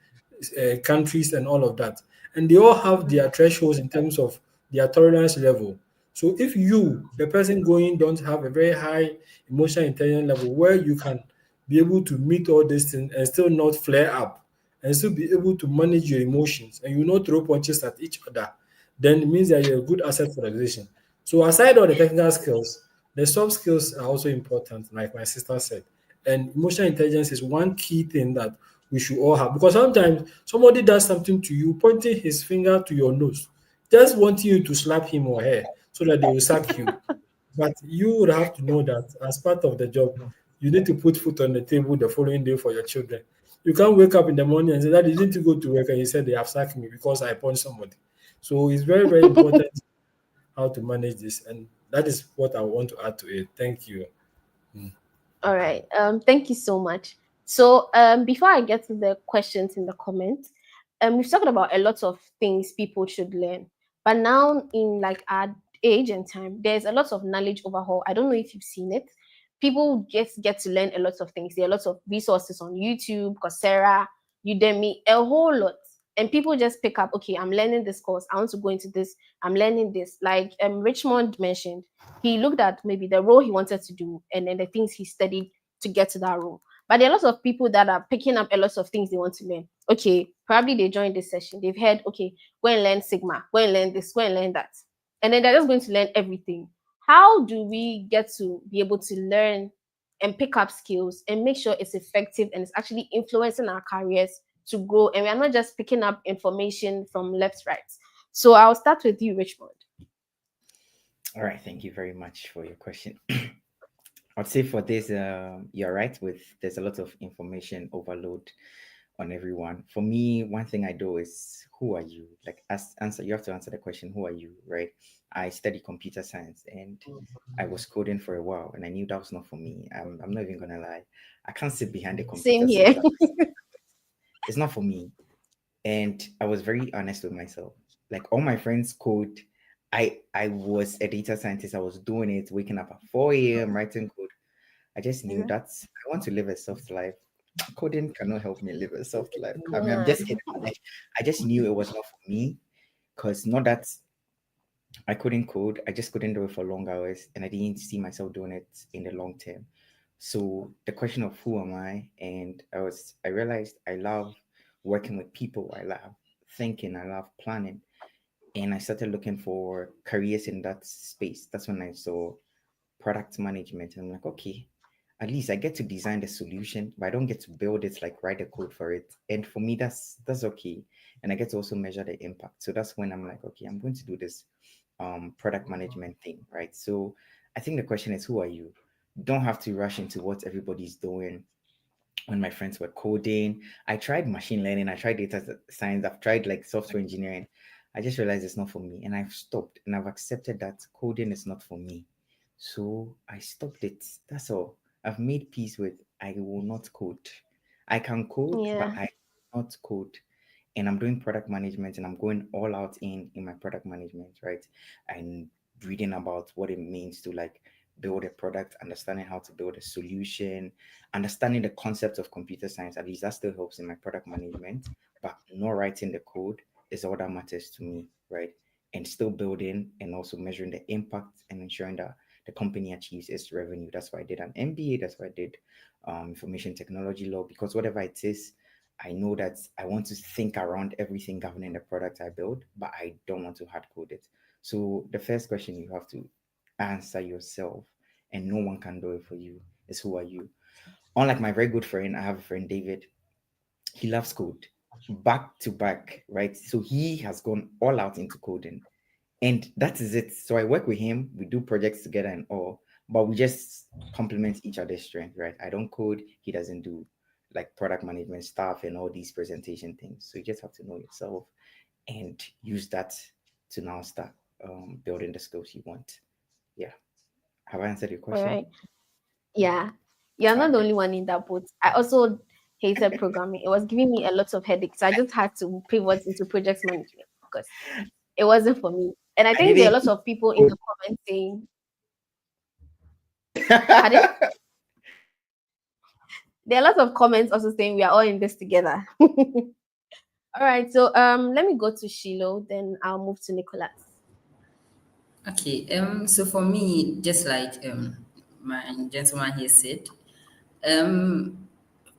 H: countries and all of that, and they all have their thresholds in terms of their tolerance level. So if you, the person going, don't have a very high emotional intelligence level where you can be able to meet all these things and still not flare up and still be able to manage your emotions and you not throw punches at each other, then it means that you're a good asset for the organization. So aside all the technical skills, the soft skills are also important, like my sister said. And emotional intelligence is one key thing that we should all have. Because sometimes somebody does something to you, pointing his finger to your nose, just wanting you to slap him or her so that they will sack you. But you would have to know that as part of the job, you need to put food on the table the following day for your children. You can't wake up in the morning and say that you need to go to work and you said they have sacked me because I punched somebody. So it's very, very important how to manage this. And that is what I want to add to it. Thank you.
A: All right. Thank you so much. So, before I get to the questions in the comments, we've talked about a lot of things people should learn. But now, in like our age and time, there's a lot of knowledge overhaul. I don't know if you've seen it. People just get to learn a lot of things. There are lots of resources on YouTube, Coursera, Udemy, a whole lot. And people just pick up, okay, I'm learning this course. I want to go into this. I'm learning this. Like Richmond mentioned, he looked at maybe the role he wanted to do and then the things he studied to get to that role. But there are lots of people that are picking up a lot of things they want to learn. Okay, probably they joined this session. They've heard, okay, go and learn Sigma, go and learn this, go and learn that. and then they're just going to learn everything. How do we get to be able to learn and pick up skills and make sure it's effective and it's actually influencing our careers to grow, and we are not just picking up information from left, right? So I'll start with you, Richmond.
F: All right, thank you very much for your question. I'd say for this, you're right with there's a lot of information overload on everyone. For me, one thing I do is who are you? Like answer you have to answer the question, who are you, right? I study computer science and I was coding for a while and I knew that was not for me. I'm not even gonna lie. I can't sit behind a
A: Same
F: computer
A: here.
F: center. It's not for me. And I was very honest with myself. Like all my friends code. I was a data scientist. I was doing it, waking up at 4 a.m. writing code. I just knew that I want to live a soft life. Coding cannot help me live a soft life. I mean, I'm
A: Yeah.
F: just kidding. Like, I just knew it was not for me because not that I couldn't code, I just couldn't do it for long hours and I didn't see myself doing it in the long term. So the question of who am I? And I realized I love working with people. I love thinking. I love planning. And I started looking for careers in that space. That's when I saw product management. And I'm like, okay, at least I get to design the solution, but I don't get to build it, like write a code for it. And for me, that's okay. And I get to also measure the impact. So that's when I'm like, okay, I'm going to do this product management thing, right? So I think the question is, who are you? Don't have to rush into what everybody's doing. When my friends were coding, I tried machine learning, I tried data science, I've tried like software engineering. I just realized it's not for me, and I've stopped and I've accepted that coding is not for me. So I stopped it. That's all. I've made peace with I will not code. I can code, but
A: Yeah.
F: I will not code. And I'm doing product management and I'm going all out in my product management, right? I'm reading about what it means to like build a product, understanding how to build a solution, understanding the concept of computer science. At least that still helps in my product management, but not writing the code is all that matters to me, right? And still building and also measuring the impact and ensuring that the company achieves its revenue. That's why I did an MBA. That's why I did information technology law, because whatever it is, I know that I want to think around everything governing the product I build, but I don't want to hard code it. So the first question you have to answer yourself, and no one can do it for you, is who are you? Unlike my very good friend, I have a friend, David. He loves code back to back, right? So he has gone all out into coding. And that is it. So I work with him, we do projects together and all, but we just complement each other's strength, right? I don't code, he doesn't do like product management stuff and all these presentation things. So you just have to know yourself and use that to now start building the skills you want. Yeah. Have I answered your
A: All
F: question?
A: right. Yeah. You're not the
F: Okay.
A: only one in that boat. I also hated programming. It was giving me a lot of headaches. So I just had to pivot into project management because it wasn't for me. And I
F: I
A: think there are
F: didn't
A: lots of people in the comments saying, pardon? There are lots of comments also saying we are all in this together. All right. So let me go to Shiloh, then I'll move to Nicholas.
G: Okay, so for me, just like my gentleman here said,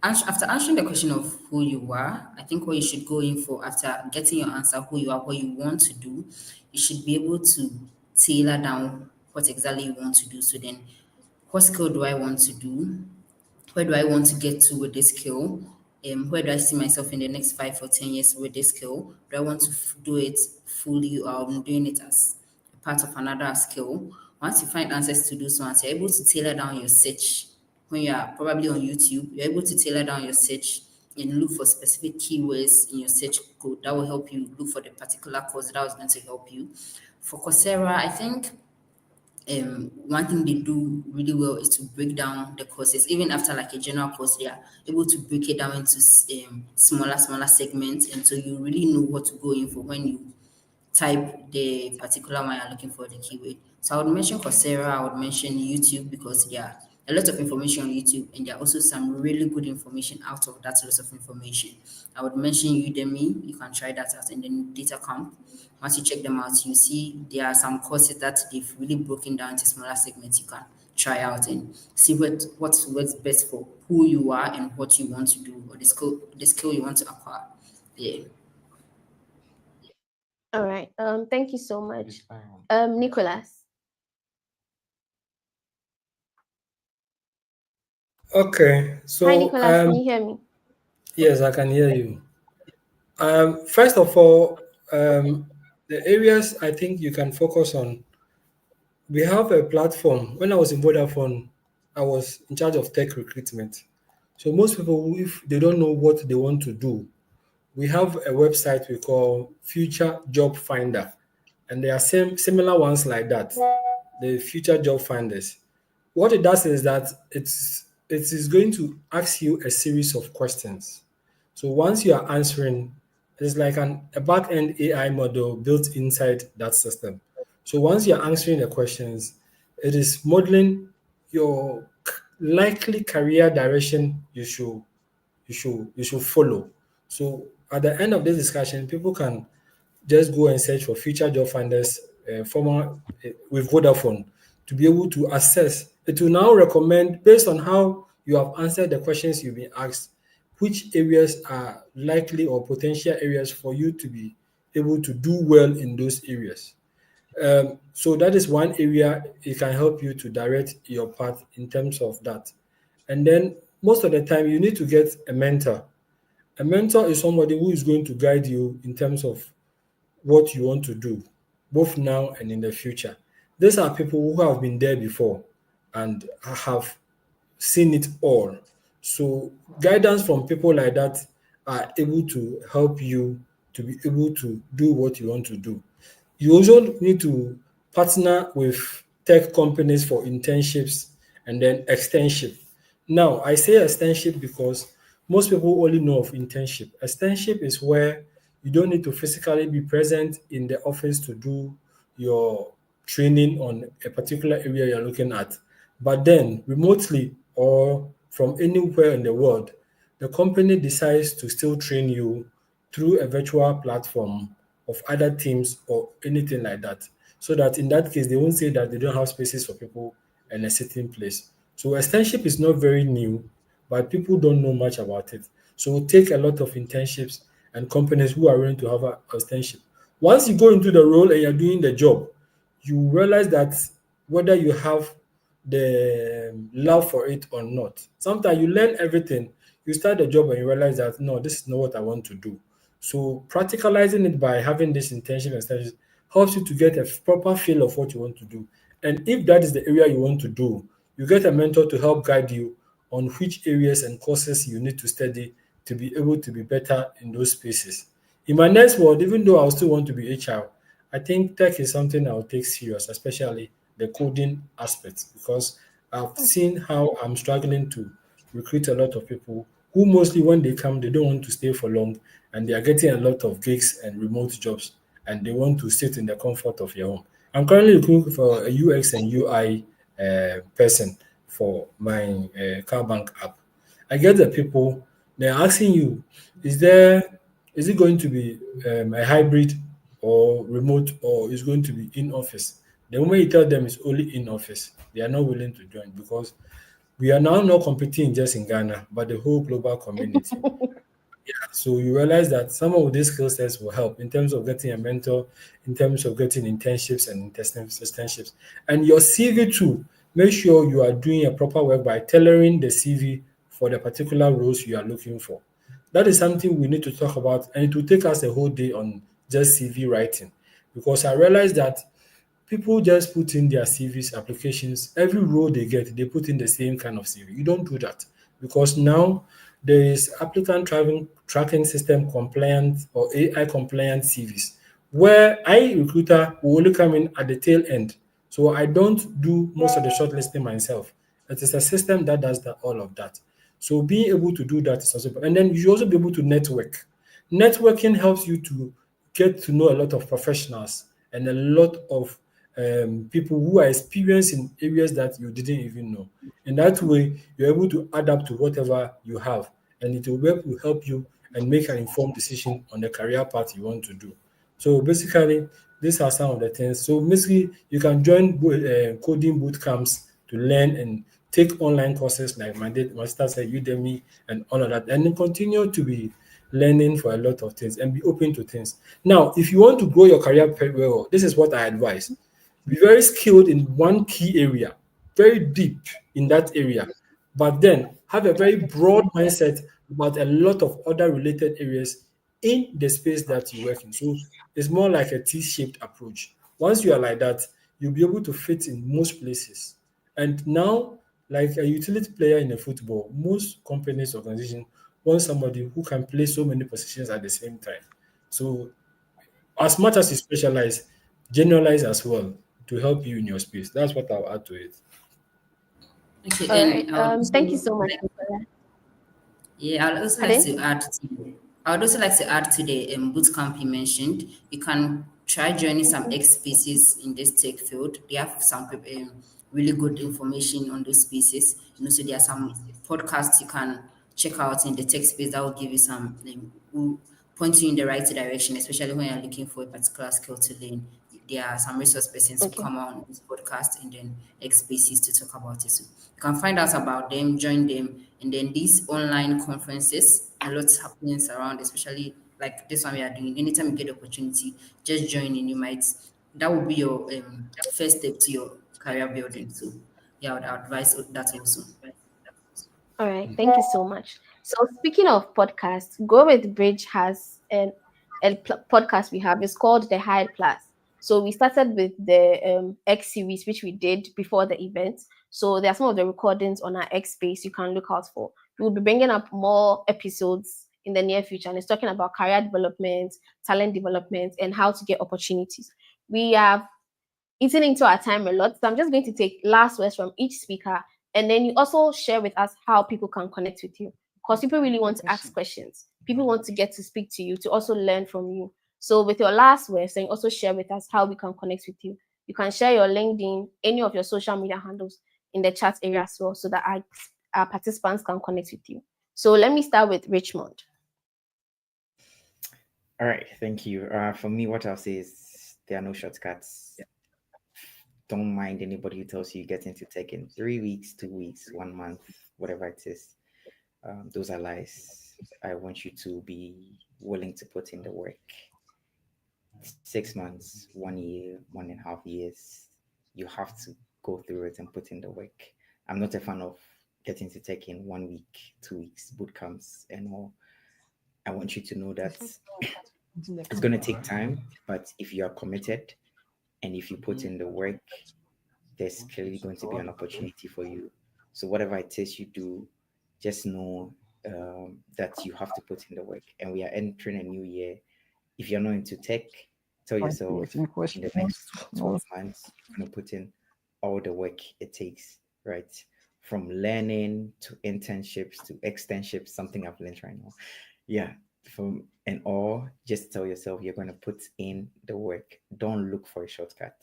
G: after answering the question of who you are, I think what you should go in for after getting your answer, who you are, what you want to do, you should be able to tailor down what exactly you want to do. So then, what skill do I want to do? Where do I want to get to with this skill? Where do I see myself in the next 5 or 10 years with this skill? Do I want to do it fully, or I'm doing it as a part of another skill? Once you find answers to those ones, you're able to tailor down your search. When you are probably on YouTube, you're able to tailor down your search and look for specific keywords in your search code that will help you look for the particular course that was going to help you. For Coursera, I think one thing they do really well is to break down the courses. Even after like a general course, they are able to break it down into smaller segments, and so you really know what to go in for when you type the particular one you're looking for the keyword. So I would mention Coursera, I would mention YouTube, because there are a lot of information on YouTube and there are also some really good information out of that lot of information. I would mention Udemy, you can try that out, and then Data Camp. Once you check them out, you see there are some courses that they've really broken down into smaller segments you can try out and see what works best for who you are and what you want to do, or the skill you want to acquire. Yeah.
A: All right. Thank you so much. Nicholas.
H: Okay,
A: Hi,
H: so
A: Nicholas. Can you hear me?
H: yes, I can hear you. First of all, the areas I think you can focus on. We have a platform. When I was in Vodafone, I was in charge of tech recruitment. So most people, if they don't know what they want to do, we have a website we call Future Job Finder, and there are similar ones like that, the Future Job Finders. What it does is that it is going to ask you a series of questions. So once you are answering, it's like a back-end AI model built inside that system. So once you're answering the questions, it is modeling your likely career direction you should follow. So at the end of this discussion, people can just go and search for future job finders former with Vodafone to be able to assess. It will now recommend based on how you have answered the questions you've been asked, which areas are likely or potential areas for you to be able to do well in those areas. So that is one area it can help you to direct your path in terms of that. And then most of the time, you need to get a mentor. A mentor is somebody who is going to guide you in terms of what you want to do, both now and in the future. These are people who have been there before and have seen it all. So guidance from people like that are able to help you to be able to do what you want to do. You also need to partner with tech companies for internships and then externship. Now, I say externship because most people only know of internship. Externship is where you don't need to physically be present in the office to do your training on a particular area you're looking at. But then, remotely or from anywhere in the world, the company decides to still train you through a virtual platform of other teams or anything like that. So that in that case, they won't say that they don't have spaces for people in a certain place. So externship is not very new, but people don't know much about it. So we'll take a lot of internships and companies who are willing to have an externship. Once you go into the role and you're doing the job, you realize that whether you have the love for it or not. Sometimes you learn everything. You start the job and you realize that no, this is not what I want to do. So practicalizing it by having this intention and strategy helps you to get a proper feel of what you want to do. And if that is the area you want to do, you get a mentor to help guide you on which areas and courses you need to study to be able to be better in those spaces. In my next world, even though I still want to be HR, I think tech is something I'll take serious, especially the coding aspect, because I've seen how I'm struggling to recruit a lot of people who mostly when they come, they don't want to stay for long and they are getting a lot of gigs and remote jobs and they want to sit in the comfort of your home. I'm currently looking for a UX and UI person for my car bank app. I get the people, they're asking you, is it going to be a hybrid or remote or is going to be in office? The moment you tell them it's only in office, they are not willing to join because we are now not competing just in Ghana, but the whole global community. So you realize that some of these skill sets will help in terms of getting a mentor, in terms of getting internships and externships. And your CV too, make sure you are doing a proper work by tailoring the CV for the particular roles you are looking for. That is something we need to talk about, and it will take us a whole day on just CV writing because I realized that people just put in their CVs applications. Every role they get, they put in the same kind of CV. You don't do that because now there is applicant tracking system compliant or AI compliant CVs where I recruiter will only come in at the tail end. So I don't do most of the shortlisting myself. It is a system that does that all of that. So being able to do that is also, and then you should also be able to network. Networking helps you to get to know a lot of professionals and a lot of people who are experienced in areas that you didn't even know. In that way, you're able to adapt to whatever you have, and it will be able to help you and make an informed decision on the career path you want to do. So basically, these are some of the things. So basically, you can join coding boot camps to learn and take online courses like my sister said, Udemy and all of that, and then continue to be learning for a lot of things, and be open to things. Now, if you want to grow your career very well, this is what I advise. Be very skilled in one key area, very deep in that area, but then have a very broad mindset about a lot of other related areas in the space that you work in. So it's more like a T-shaped approach. Once you are like that, you'll be able to fit in most places. And now, like a utility player in a football, most companies, organizations want somebody who can play so many positions at the same time. So as much as you specialize, generalize as well to help you in your space. That's what I'll add to it.
G: Okay,
A: All right.
G: and I would also
A: Thank you so much,
G: like,
A: Nicola.
G: yeah, I'd also like
A: Pardon?
G: to add to, I would also like to add to the boot camp you mentioned. You can try joining some X spaces in this tech field. They have some really good information on those spaces. So there are some podcasts you can check out in the tech space that will give you some will point you in the right direction, especially when you're looking for a particular skill to learn. There are some resource persons who
A: Okay.
G: come on this podcast and then X spaces to talk about it. So you can find out about them, join them, and then these online conferences, a lot happens around, especially like this one we are doing. Anytime you get the opportunity, just join in. You might that will be your first step to your career building. So yeah, I would advise that also.
A: All right, thank you so much. So speaking of podcasts, Go with Bridge has podcast we have. It's called the Hide Plus. So we started with the X series, which we did before the event. So there are some of the recordings on our X space you can look out for. We will be bringing up more episodes in the near future, and it's talking about career development, talent development, and how to get opportunities. We have eating into our time a lot. So I'm just going to take last words from each speaker, and then you also share with us how people can connect with you. Because people really want to ask questions. People want to get to speak to you, to also learn from you. So with your last words, then also share with us how we can connect with you. You can share your LinkedIn, any of your social media handles in the chat area as well, so that our participants can connect with you. So let me start with Richmond.
F: All right, thank you. For me, what I'll say is there are no shortcuts. Don't mind anybody who tells you get into tech in 3 weeks, 2 weeks, 1 month, whatever it is. Those are lies. I want you to be willing to put in the work. 6 months, 1 year, 1.5 years, you have to go through it and put in the work. I'm not a fan of getting to tech in 1 week, 2 weeks, boot camps and all. I want you to know that it's going to take time, but if you are committed and if you put in the work, there's clearly going to be an opportunity for you. So whatever it is you do, just know that you have to put in the work. And we are entering a new year. If you're not into tech, tell yourself in the next 12 months, you're going to put in all the work it takes, right? From learning to internships to externships, something I've learned right now. Yeah, from and all, just tell yourself you're going to put in the work. Don't look for a shortcut.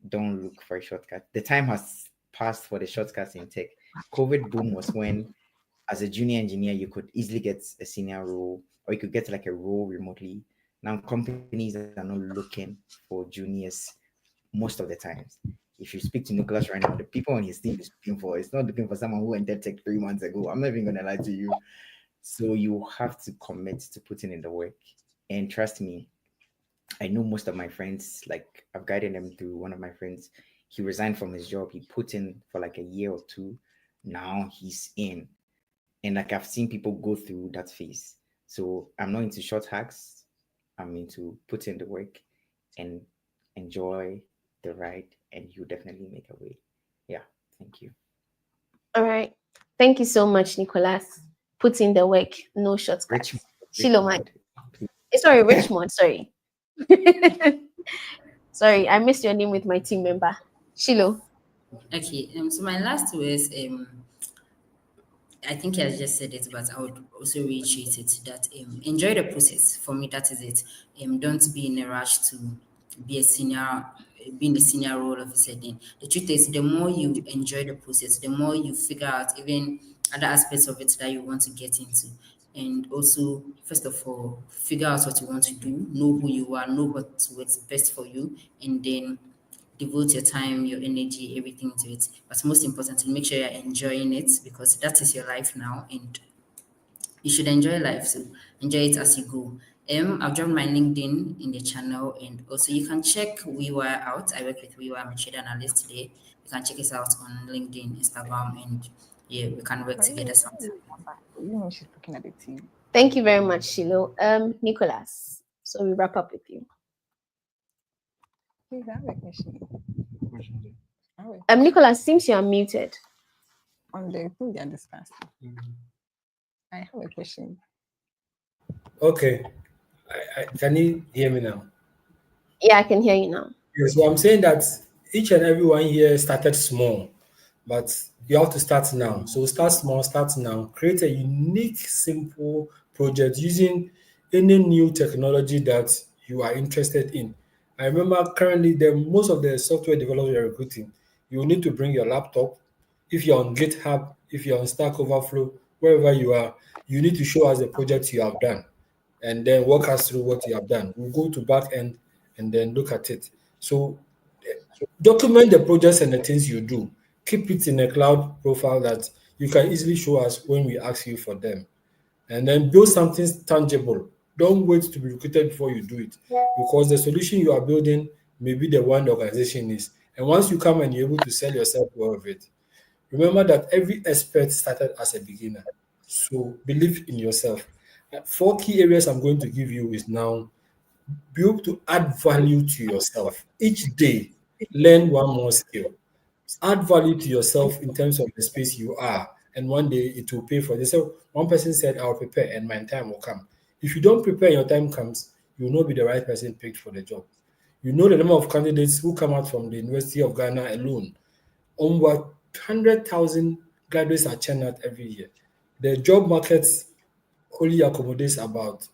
F: Don't look for a shortcut. The time has passed for the shortcuts in tech. COVID boom was when, as a junior engineer, you could easily get a senior role, or you could get like a role remotely. Now companies are not looking for juniors most of the times. If you speak to Nicholas right now, the people on his team is looking for, it's not looking for someone who entered tech 3 months ago. I'm not even gonna lie to you. So you have to commit to putting in the work. And trust me, I know most of my friends, like I've guided them through. One of my friends, he resigned from his job. He put in for like a year or two. Now he's in. And like I've seen people go through that phase. So I'm not into short hacks. I'm into put in the work and enjoy the ride, and you definitely make a way. Yeah. Thank you.
A: All right. Thank you so much, Nicholas. Put in the work, no
F: Richmond.
A: shortcuts. Shilo,
F: Richmond.
A: sorry, Richmond, sorry. Sorry, I missed your name with my team member. Shilo.
G: Okay, so my last words, I think I just said it, but I would also reiterate it that enjoy the process. For me, that is it. Don't be in a rush to be a senior, be in a senior role of a sudden. The truth is, the more you enjoy the process, the more you figure out even other aspects of it that you want to get into. And also, first of all, figure out what you want to do, know who you are, know what's best for you, and then devote your time, your energy, everything to it. But most importantly, make sure you're enjoying it because that is your life now. And you should enjoy life. So enjoy it as you go. I've dropped my LinkedIn in the channel, and also you can check WeWire out. I work with WeWire. I'm a trade analyst today. You can check us out on LinkedIn, Instagram, and yeah, we can work together sometime.
C: You know she's looking at the TV.
A: Thank you very much, Shiloh. Nicholas. So we wrap up with you.
C: Please, I have a question.
A: Nicholas, seems you are muted.
C: On the thing they are discussing. I have a question.
H: Okay. Can you hear me now?
A: Yeah, I can hear you now.
H: Yes, so I'm saying that each and everyone here started small, but you have to start now. So start small, start now. Create a unique, simple project using any new technology that you are interested in. I remember currently most of the software developers you're recruiting, you need to bring your laptop. If you're on GitHub, if you're on Stack Overflow, wherever you are, you need to show us the project you have done and then walk us through what you have done. We'll go to back end and then look at it. So document the projects and the things you do. Keep it in a cloud profile that you can easily show us when we ask you for them. And then build something tangible. Don't wait to be recruited before you do it, because the solution you are building may be the one the organization is. And once you come and you're able to sell yourself well of it, remember that every expert started as a beginner. So believe in yourself. 4 key areas I'm going to give you is now be able to add value to yourself. Each day, learn one more skill. Add value to yourself in terms of the space you are, and one day it will pay for this. So one person said, I'll prepare and my time will come. If you don't prepare, your time comes, you will not be the right person picked for the job. You know the number of candidates who come out from the University of Ghana alone. Over 100,000 graduates are churned out every year. The job market only accommodates about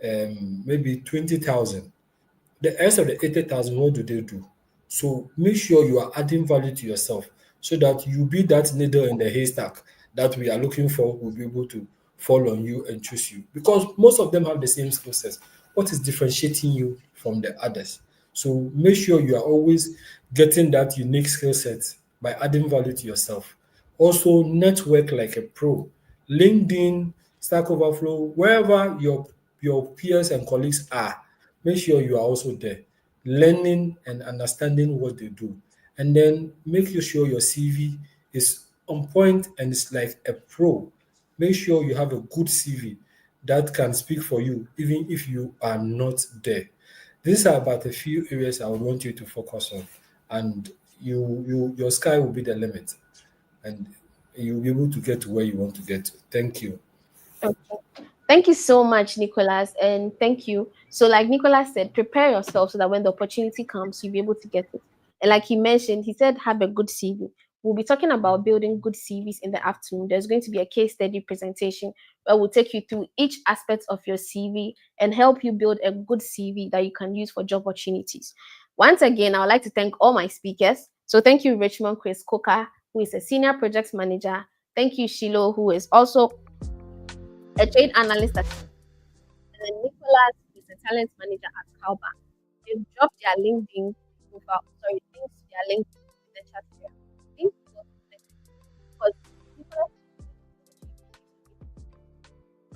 H: maybe 20,000. The rest of the 80,000, what do they do? So make sure you are adding value to yourself so that you be that needle in the haystack that we are looking for will be able to fall on you and choose you. Because most of them have the same skill sets. What is differentiating you from the others? So make sure you are always getting that unique skill set by adding value to yourself. Also, network like a pro. LinkedIn, Stack Overflow, wherever your peers and colleagues are, make sure you are also there, learning and understanding what they do. And then make sure your CV is on point and it's like a pro. Make sure you have a good CV that can speak for you, even if you are not there. These are about a few areas I would want you to focus on, and your sky will be the limit, and you'll be able to get to where you want to get to. Thank you.
A: Okay. Thank you so much, Nicholas, and thank you. So, like Nicholas said, prepare yourself so that when the opportunity comes, you'll be able to get it. And like he mentioned, he said, have a good CV. We'll be talking about building good CVs in the afternoon. There's going to be a case study presentation where we'll take you through each aspect of your CV and help you build a good CV that you can use for job opportunities. Once again, I would like to thank all my speakers. So thank you, Richmond Chris Coker, who is a senior project manager. Thank you, Shiloh, who is also a trade analyst, and then Nicholas is a talent manager at Cowbank. They've dropped their LinkedIn profile, links to their LinkedIn in the chat here. Links to those because Nicholas,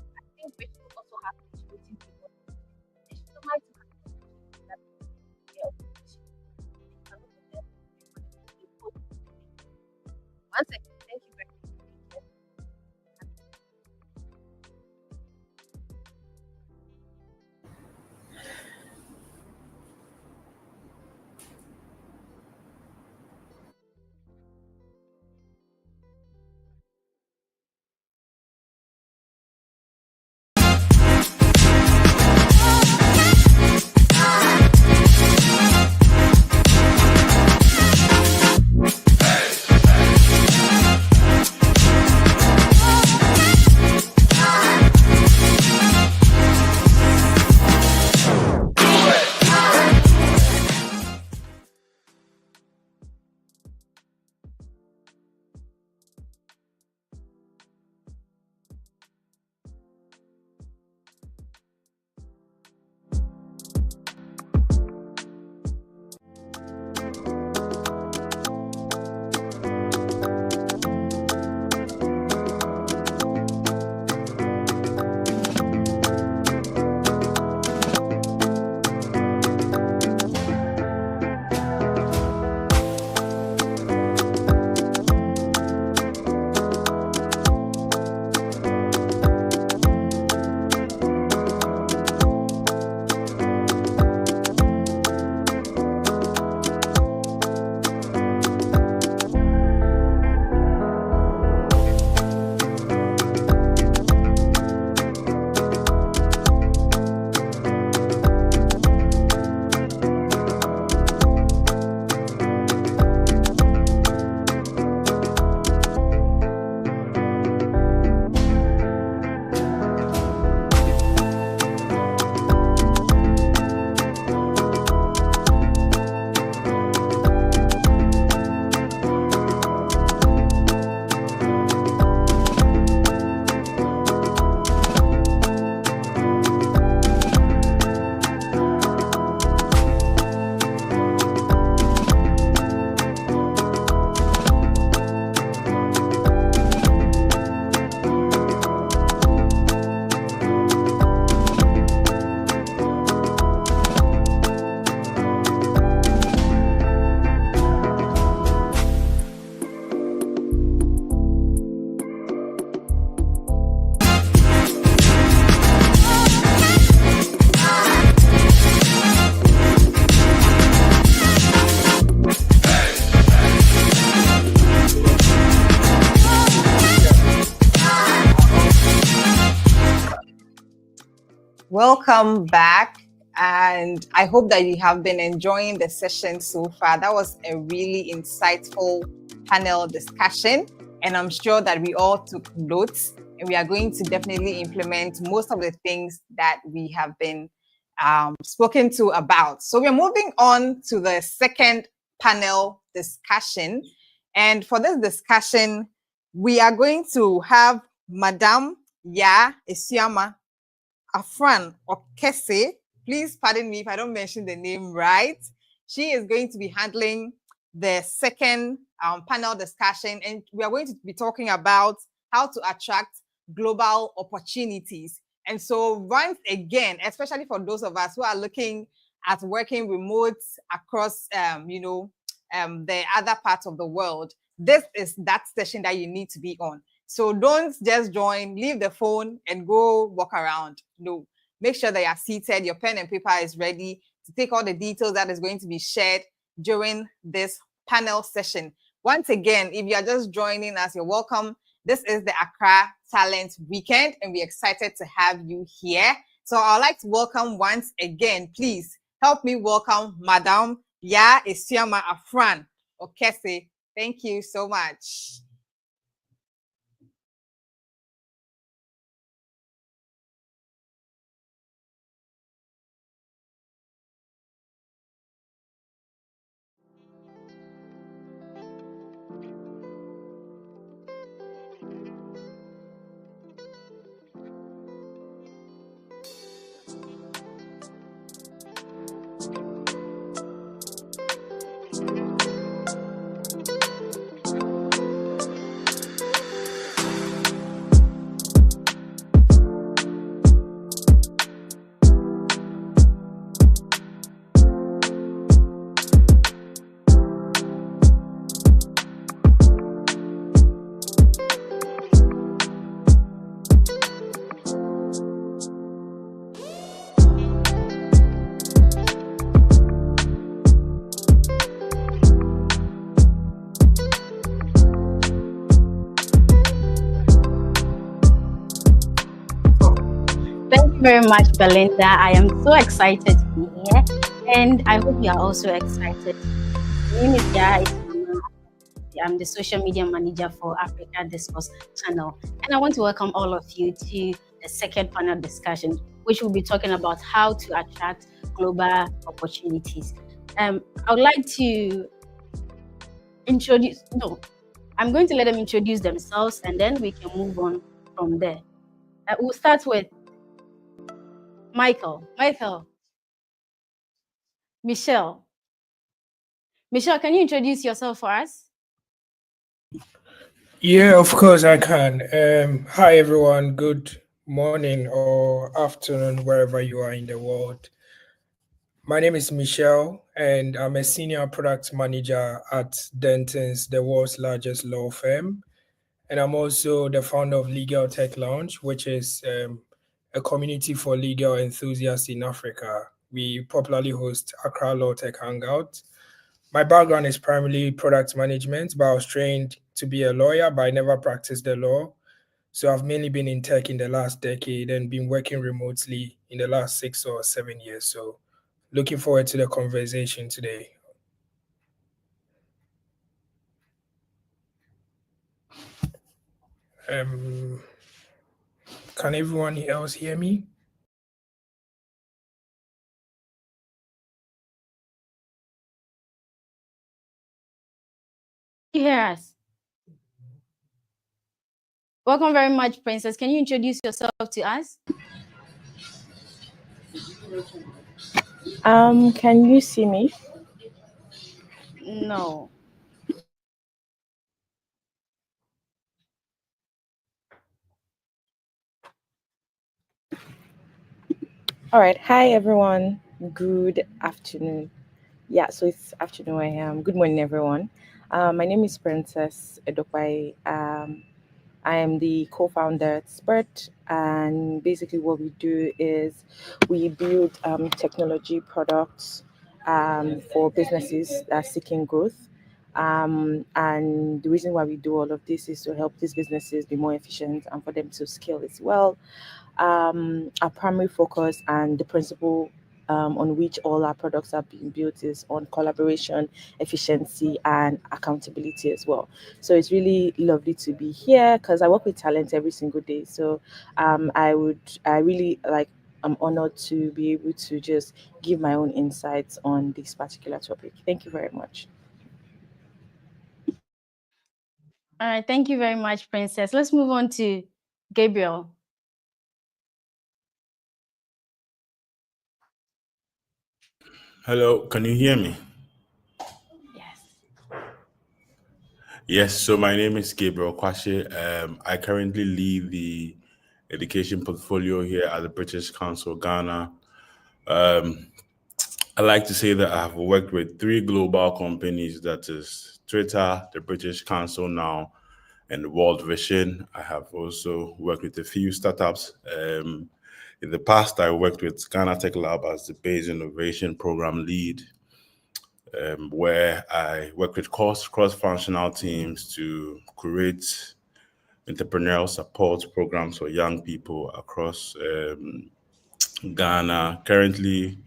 A: I think we should also have opportunity to work. They should like to have that once again.
C: welcome back. And I hope that you have been enjoying the session so far. That was a really insightful panel discussion. And I'm sure that we all took notes, and we are going to definitely implement most of the things that we have been spoken to about. So we're moving on to the second panel discussion. And for this discussion, we are going to have Madame Ya Esiama Afran Okese. Please pardon me if I don't mention the name right. She is going to be handling the second panel discussion, and we are going to be talking about how to attract global opportunities. And so once again, especially for those of us who are looking at working remote across, the other parts of the world, this is that session that you need to be on. So don't just join, leave the phone and go walk around. No, make sure that you're seated, your pen and paper is ready to take all the details that is going to be shared during this panel session. Once again, if you're just joining us, you're welcome. This is the Accra Talent Weekend, and we're excited to have you here. So I'd like to welcome once again, please help me welcome Madam Ya Esiama Afran Okese. Thank you so much.
J: Very much, Belinda. I am so excited to be here, and I hope you are also excited. My name is Ya. I'm the social media manager for Africa Discourse Channel, and I want to welcome all of you to the second panel discussion, which will be talking about how to attract global opportunities. I would like to introduce. No, I'm going to let them introduce themselves, and then we can move on from there. We'll start with Michael. Michelle, can you introduce yourself for us?
H: Yeah, of course I can. Hi, everyone. Good morning or afternoon, wherever you are in the world. My name is Michelle, and I'm a senior product manager at Dentons, the world's largest law firm. And I'm also the founder of Legal Tech Lounge, which is a community for legal enthusiasts in Africa. We popularly host Accra Law Tech Hangout. My background is primarily product management, but I was trained to be a lawyer, but I never practiced the law. So I've mainly been in tech in the last decade and been working remotely in the last 6 or 7 years. So looking forward to the conversation today. Can everyone else hear me?
J: You hear us? Welcome very much, Princess. Can you introduce yourself to us?
K: Can you see me?
J: No.
K: All right. Hi, everyone. Good afternoon. Yeah, so it's afternoon where I am. Good morning, everyone. My name is Princess Edokpai. I am the co-founder at Spurt, and basically what we do is we build technology products for businesses that are seeking growth. And the reason why we do all of this is to help these businesses be more efficient and for them to scale as well. our primary focus and the principle on which all our products are being built is on collaboration, efficiency, and accountability as well. So it's really lovely to be here because I work with talent every single day. So I really like, I'm honored to be able to just give my own insights on this particular topic. Thank you very much.
J: All right, thank you very much, Princess. Let's move on to Gabriel.
L: Hello, can you hear me?
J: Yes.
L: Yes, so my name is Gabriel Kwashe. I currently lead the education portfolio here at the British Council Ghana. I like to say that I have worked with three global companies, that is Twitter, the British Council now, and World Vision. I have also worked with a few startups. In the past, I worked with Ghana Tech Lab as the Base Innovation Program Lead, where I work with cross-functional teams to create entrepreneurial support programs for young people across Ghana. Currently,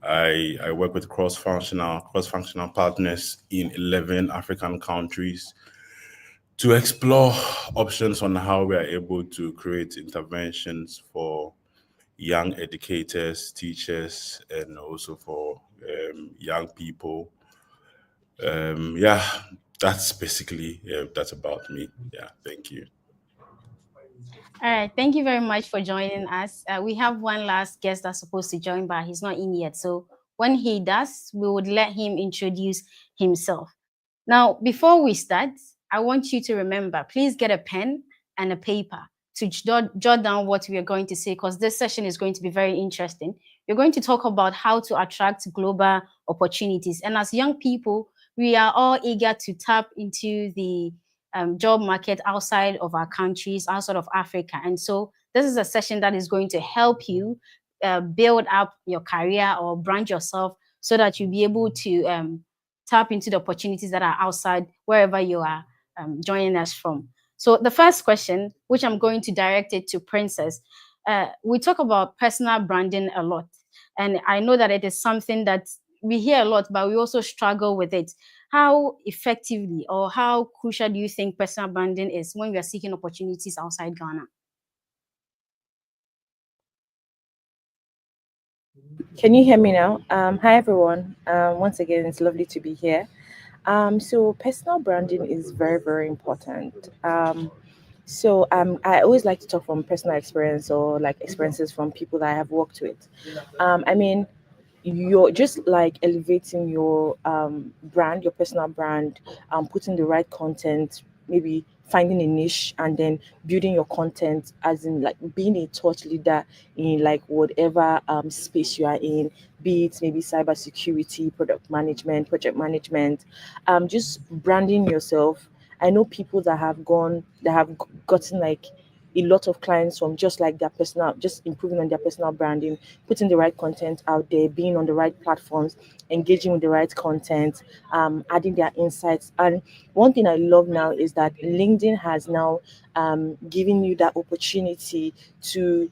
L: I work with cross-functional partners in 11 African countries to explore options on how we are able to create interventions for young educators, teachers, and also for young people. Yeah, that's basically, that's about me. Yeah, thank you.
J: All right, thank you very much for joining us. We have one last guest that's supposed to join, but he's not in yet. So when he does, we would let him introduce himself. Now, before we start, I want you to remember, please get a pen and a paper to jot down what we are going to say, because this session is going to be very interesting. We're going to talk about how to attract global opportunities. And as young people, we are all eager to tap into the job market outside of our countries, outside of Africa. And so this is a session that is going to help you build up your career or brand yourself so that you'll be able to tap into the opportunities that are outside wherever you are joining us from. So the first question, which I'm going to direct it to Princess, we talk about personal branding a lot. And I know that it is something that we hear a lot, but we also struggle with it. How effectively or how crucial do you think personal branding is when we are seeking opportunities outside Ghana?
K: Can you hear me now? Hi everyone. Once again, it's lovely to be here. So personal branding is very, very important. I always like to talk from personal experience or like experiences from people that I have worked with. I mean, you're just like elevating your brand, your personal brand, putting the right content, maybe finding a niche and then building your content, as in like being a thought leader in like whatever space you are in, be it maybe cybersecurity, product management, project management, just branding yourself. I know people that have gotten like a lot of clients from just like their personal, just improving on their personal branding, putting the right content out there, being on the right platforms, engaging with the right content, adding their insights. And one thing I love now is that LinkedIn has now given you that opportunity to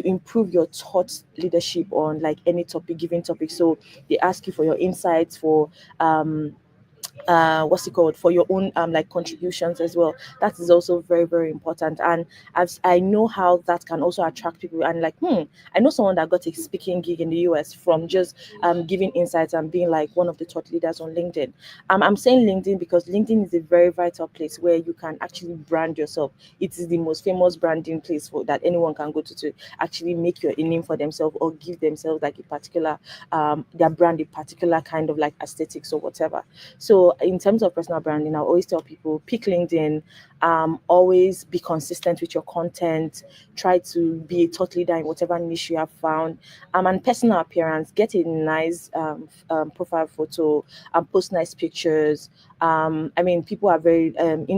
K: improve your thought leadership on like any topic, given topic. So they ask you for your insights, for what's it called, for your own like contributions as well. That is also very, very important. And as I know how that can also attract people, and like I know someone that got a speaking gig in the US from just giving insights and being like one of the thought leaders on LinkedIn. I'm saying LinkedIn because LinkedIn is a very vital place where you can actually brand yourself. It is the most famous branding place for that anyone can go to actually make a name for themselves or give themselves like a particular their brand, a particular kind of like aesthetics or whatever. So in terms of personal branding, I always tell people pick LinkedIn, always be consistent with your content, try to be a thought leader in whatever niche you have found, and personal appearance, get a nice profile photo, post nice pictures. I mean, people are very,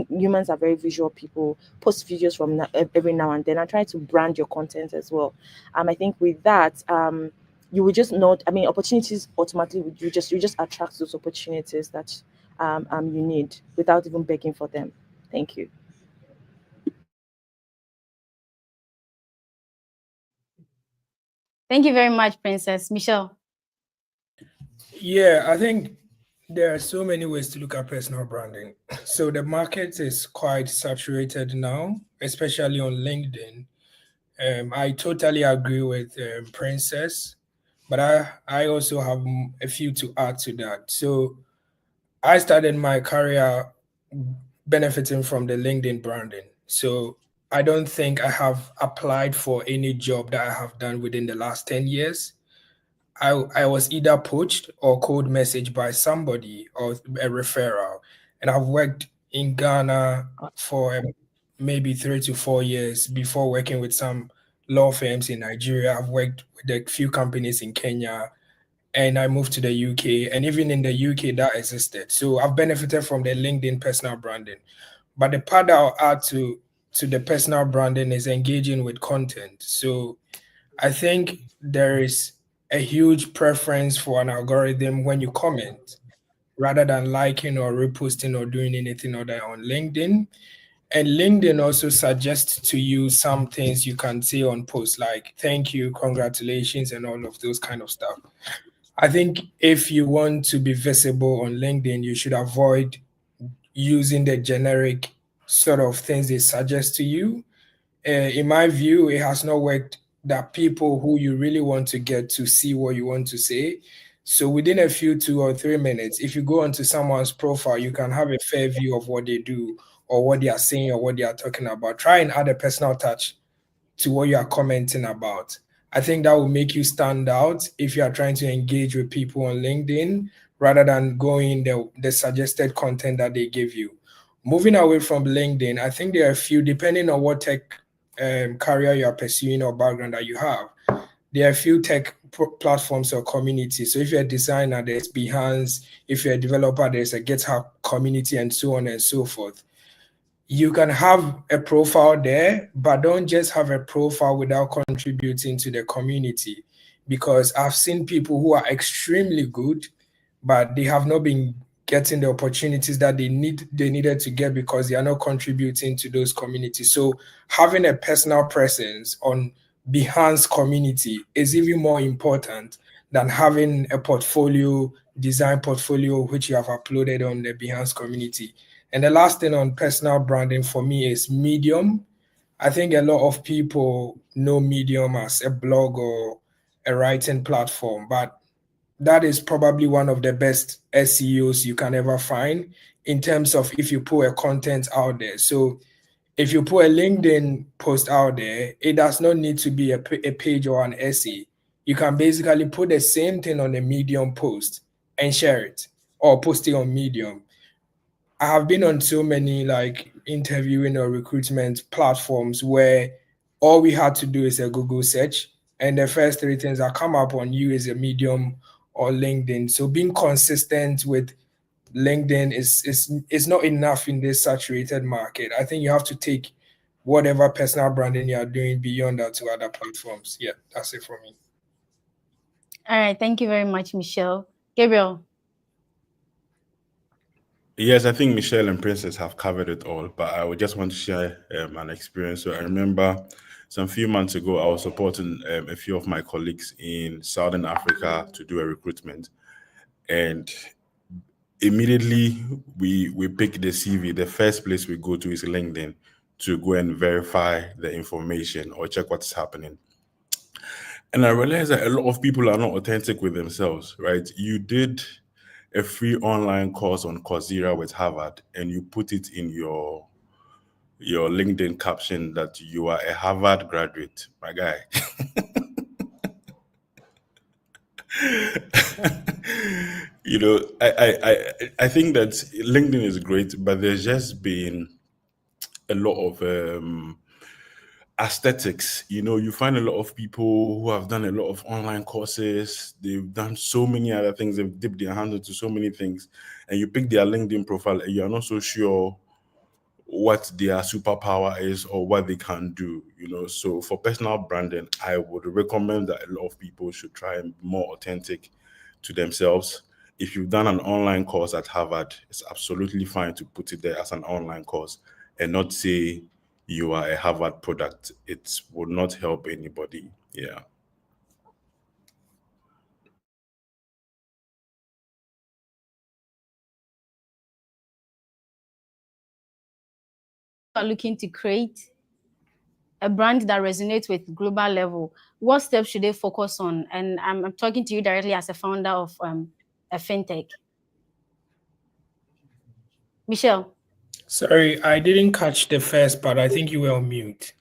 K: humans are very visual people, post videos from every now and then, and try to brand your content as well. I think with that, you will just not, I mean, opportunities automatically you just attract those opportunities that you need without even begging for them. Thank you.
J: Thank you very much, Princess. Michelle.
H: Yeah, I think there are so many ways to look at personal branding. So the market is quite saturated now, especially on LinkedIn. I totally agree with Princess, but I also have a few to add to that. So I started my career benefiting from the LinkedIn branding. So I don't think I have applied for any job that I have done within the last 10 years. I was either poached or cold messaged by somebody or a referral. And I've worked in Ghana for maybe 3 to 4 years before working with some law firms in Nigeria. I've worked with a few companies in Kenya, and I moved to the UK. And even in the UK, that existed. So I've benefited from the LinkedIn personal branding. But the part that I'll add to the personal branding is engaging with content. So I think there is a huge preference for an algorithm when you comment rather than liking or reposting or doing anything other on LinkedIn. And LinkedIn also suggests to you some things you can say on posts like thank you, congratulations, and all of those kind of stuff. I think if you want to be visible on LinkedIn, you should avoid using the generic sort of things they suggest to you. In my view, it has not worked that people who you really want to get to see what you want to say. So within a few 2 or 3 minutes, if you go onto someone's profile, you can have a fair view of what they do or what they are saying or what they are talking about. Try and add a personal touch to what you are commenting about. I think that will make you stand out if you are trying to engage with people on LinkedIn rather than going the suggested content that they give you. Moving away from LinkedIn, I think there are a few, depending on what tech career you are pursuing or background that you have, there are a few tech platforms or communities. So if you're a designer, there's Behance. If you're a developer, there's a GitHub community and so on and so forth. You can have a profile there, but don't just have a profile without contributing to the community. Because I've seen people who are extremely good, but they have not been getting the opportunities that they needed to get because they are not contributing to those communities. So having a personal presence on Behance community is even more important than having a portfolio, design portfolio, which you have uploaded on the Behance community. And the last thing on personal branding for me is Medium. I think a lot of people know Medium as a blog or a writing platform, but that is probably one of the best SEOs you can ever find in terms of if you put a content out there. So if you put a LinkedIn post out there, it does not need to be a page or an essay. You can basically put the same thing on a Medium post and share it or post it on Medium. I have been on so many like interviewing or recruitment platforms where all we had to do is a Google search, and the first three things that come up on you is a Medium or LinkedIn. So being consistent with LinkedIn is not enough in this saturated market. I think you have to take whatever personal branding you are doing beyond that to other platforms. Yeah, that's it for me.
J: All right. Thank you very much, Michelle. Gabriel.
L: Yes, I think Michelle and Princess have covered it all, but I would just want to share an experience. So I remember some few months ago, I was supporting a few of my colleagues in Southern Africa to do a recruitment, and immediately we pick the CV. The first place we go to is LinkedIn to go and verify the information or check what's happening. And I realized that a lot of people are not authentic with themselves, right? You did a free online course on Coursera with Harvard, and you put it in your LinkedIn caption that you are a Harvard graduate, my guy. You know, I think that LinkedIn is great, but there's just been a lot of aesthetics. You know, you find a lot of people who have done a lot of online courses, they've done so many other things, they've dipped their hands into so many things, and you pick their LinkedIn profile and you're not so sure what their superpower is or what they can do, you know. So for personal branding, I would recommend that a lot of people should try and be more authentic to themselves. If you've done an online course at Harvard, it's absolutely fine to put it there as an online course and not say you are a Harvard product. It would not help anybody. Yeah.
J: are looking to create a brand that resonates with global level, what steps should they focus on? And I'm talking to you directly as a founder of a fintech. Michelle.
H: Sorry, I didn't catch the first part. I think you were on mute.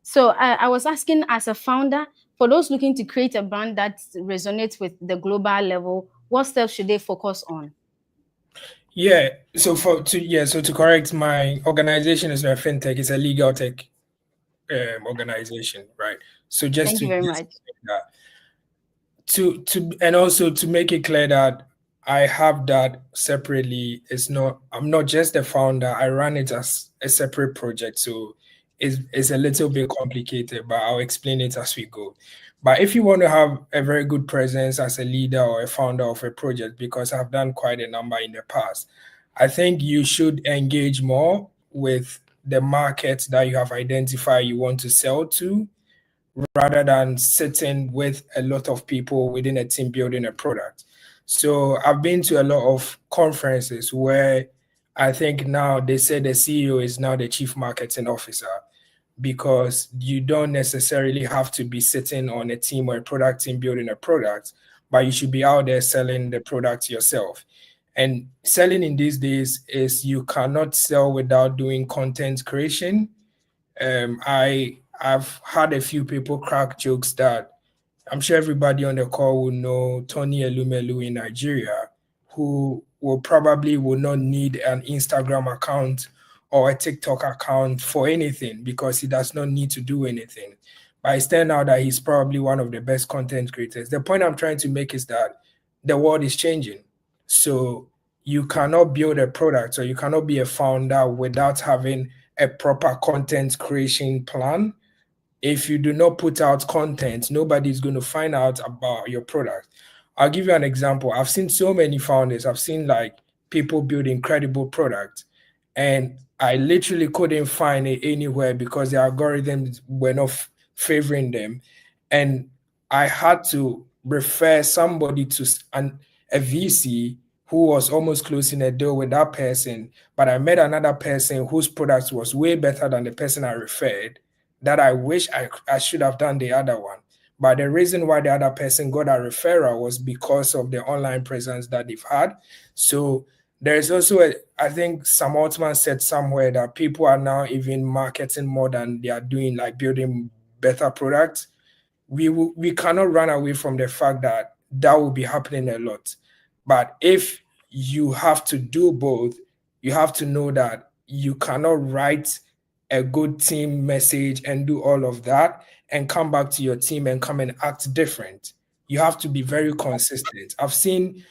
J: So I was asking, as a founder, for those looking to create a brand that resonates with the global level, what steps should they focus on?
H: Yeah. So to correct, my organization is not a fintech; it's a legal tech organization, right? So just
J: Thank you very much.
H: And also to make it clear that I have that separately. I'm not just the founder. I run it as a separate project. So it's a little bit complicated, but I'll explain it as we go. But if you want to have a very good presence as a leader or a founder of a project, because I've done quite a number in the past, I think you should engage more with the markets that you have identified you want to sell to, rather than sitting with a lot of people within a team building a product. So I've been to a lot of conferences where I think now they say the CEO is now the chief marketing officer, because you don't necessarily have to be sitting on a team or a product team building a product, but you should be out there selling the product yourself. And selling in these days is you cannot sell without doing content creation. I've had a few people crack jokes that I'm sure everybody on the call will know Tony Elumelu in Nigeria, who will not need an Instagram account or a TikTok account for anything, because he does not need to do anything. But it's turned out that he's probably one of the best content creators. The point I'm trying to make is that the world is changing. So you cannot build a product, or you cannot be a founder without having a proper content creation plan. If you do not put out content, nobody's going to find out about your product. I'll give you an example. I've seen so many founders. I've seen like people build incredible products, and I literally couldn't find it anywhere because the algorithms were not favoring them. And I had to refer somebody to a VC who was almost closing a deal with that person. But I met another person whose product was way better than the person I referred, that I wish I should have done the other one. But the reason why the other person got a referral was because of the online presence that they've had. So there's also, I think Sam Altman said somewhere that people are now even marketing more than they are doing, like building better products. We cannot run away from the fact that that will be happening a lot. But if you have to do both, you have to know that you cannot write a good team message and do all of that and come back to your team and come and act different. You have to be very consistent. I've seen,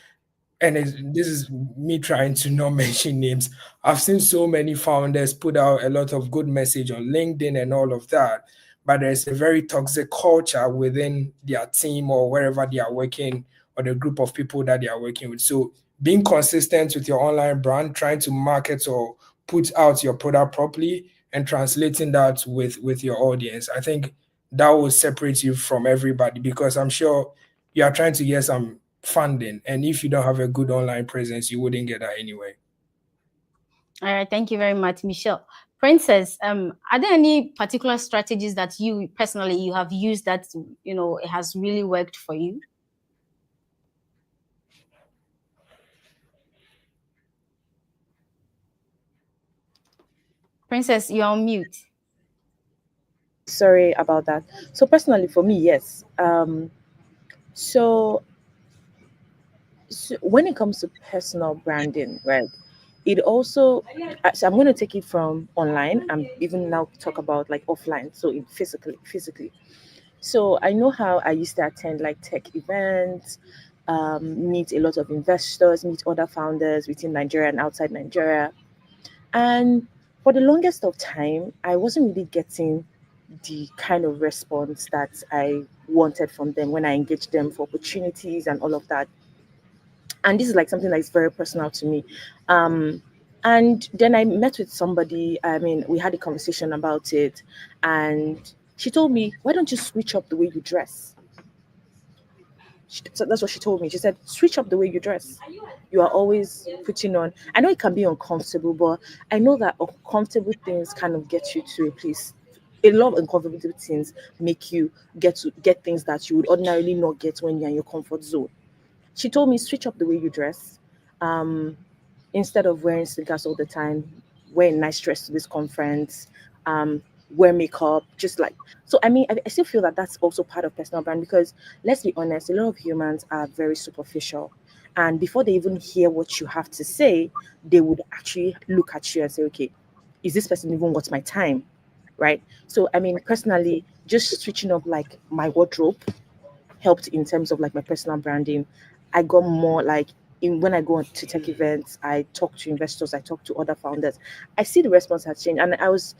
H: and this is me trying to not mention names, I've seen so many founders put out a lot of good message on LinkedIn and all of that, but there's a very toxic culture within their team or wherever they are working, or the group of people that they are working with. So being consistent with your online brand, trying to market or put out your product properly and translating that with your audience, I think that will separate you from everybody, because I'm sure you are trying to get some funding, and if you don't have a good online presence, you wouldn't get that anyway.
J: All right, thank you very much, Michelle. Princess, are there any particular strategies that you personally have used that it has really worked for you? Princess, you're on mute.
K: Sorry about that. So personally, for me, yes. So when it comes to personal branding, right? It also, so I'm going to take it from online. I'm even now talk about like offline. So in physically. So I know how I used to attend like tech events, meet a lot of investors, meet other founders within Nigeria and outside Nigeria. And for the longest of time, I wasn't really getting the kind of response that I wanted from them when I engaged them for opportunities and all of that. And this is like something that's very personal to me. And then I met with somebody. I mean, we had a conversation about it, and she told me, "Why don't you switch up the way you dress?" So that's what she told me. She said, switch up the way you dress. You are always putting on. I know it can be uncomfortable, but I know that uncomfortable things kind of get you to a place. A lot of uncomfortable things make you get things that you would ordinarily not get when you're in your comfort zone. She told me, switch up the way you dress. Um, Instead of wearing sneakers all the time, wear a nice dress to this conference, um, wear makeup, just like. So, I mean, I still feel that that's also part of personal brand because let's be honest, a lot of humans are very superficial. And before they even hear what you have to say, they would actually look at you and say, okay, is this person even worth my time? Right. So, I mean, personally, just switching up like my wardrobe helped in terms of like my personal branding. I got more like in when I go to tech events, I talk to investors, I talk to other founders. I see the response has changed. And I was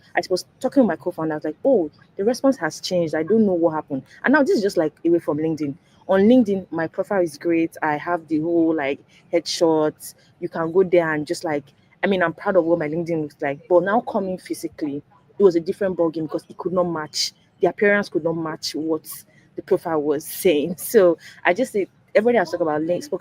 K: talking with my co-founder, I was like, oh, the response has changed. I don't know what happened. And now this is just like away from LinkedIn. On LinkedIn, my profile is great. I have the whole like headshots. You can go there and just like, I mean, I'm proud of what my LinkedIn looks like. But now coming physically, it was a different ballgame because it could not match. The appearance could not match what the profile was saying. So I just say everybody has spoken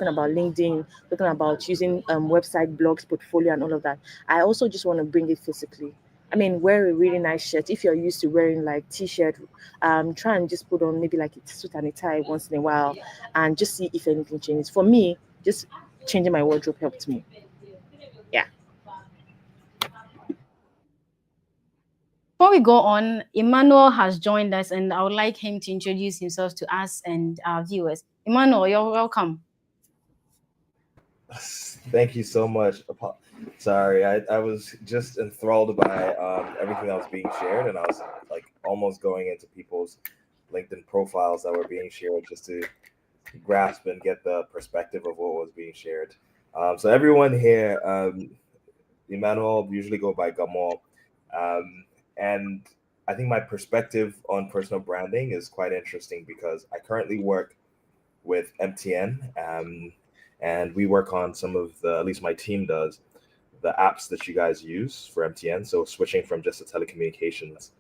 K: about LinkedIn, talking about using website, blogs, portfolio, and all of that. I also just want to bring it physically. I mean, wear a really nice shirt. If you're used to wearing like t-shirt, try and just put on maybe like a suit and a tie once in a while, and just see if anything changes. For me, just changing my wardrobe helped me. Yeah.
J: Before we go on, Emmanuel has joined us, and I would like him to introduce himself to us and our viewers. Emmanuel, you're welcome.
M: Thank you so much. Sorry, I was just enthralled by everything that was being shared, and I was like almost going into people's LinkedIn profiles that were being shared just to grasp and get the perspective of what was being shared. So everyone here, Emmanuel usually go by Gamal, and I think my perspective on personal branding is quite interesting because I currently work with MTN. And we work on some of the, at least my team does, the apps that you guys use for MTN. So switching from just a telecommunications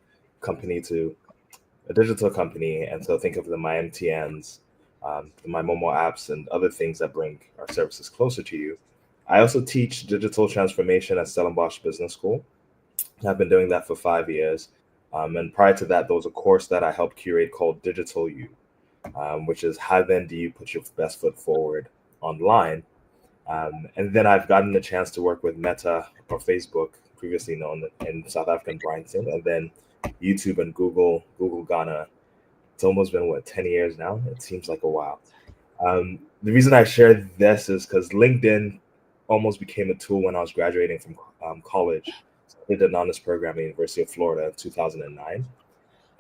M: company to a digital company. And so think of the My MTNs, the My Momo apps, and other things that bring our services closer to you. I also teach digital transformation at Stellenbosch Business School. I've been doing that for 5 years. And prior to that, there was a course that I helped curate called Digital You, which is how then do you put your best foot forward online. And then I've gotten the chance to work with Meta or Facebook, previously known in South African Brighton, and then YouTube and Google Ghana. It's almost been 10 years now. It seems like a while. The reason I shared this is because LinkedIn almost became a tool when I was graduating from college. So I did an honors program at the University of Florida in 2009.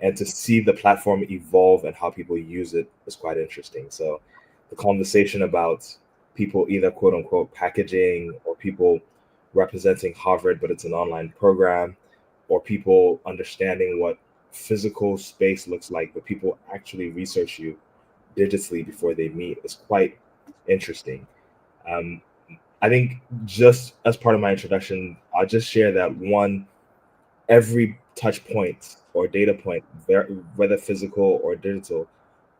M: And to see the platform evolve and how people use it is quite interesting. So the conversation about people either quote unquote packaging, or people representing Harvard, but it's an online program, or people understanding what physical space looks like, but people actually research you digitally before they meet is quite interesting. I think just as part of my introduction, I'll just share that every touch point or data point, whether physical or digital,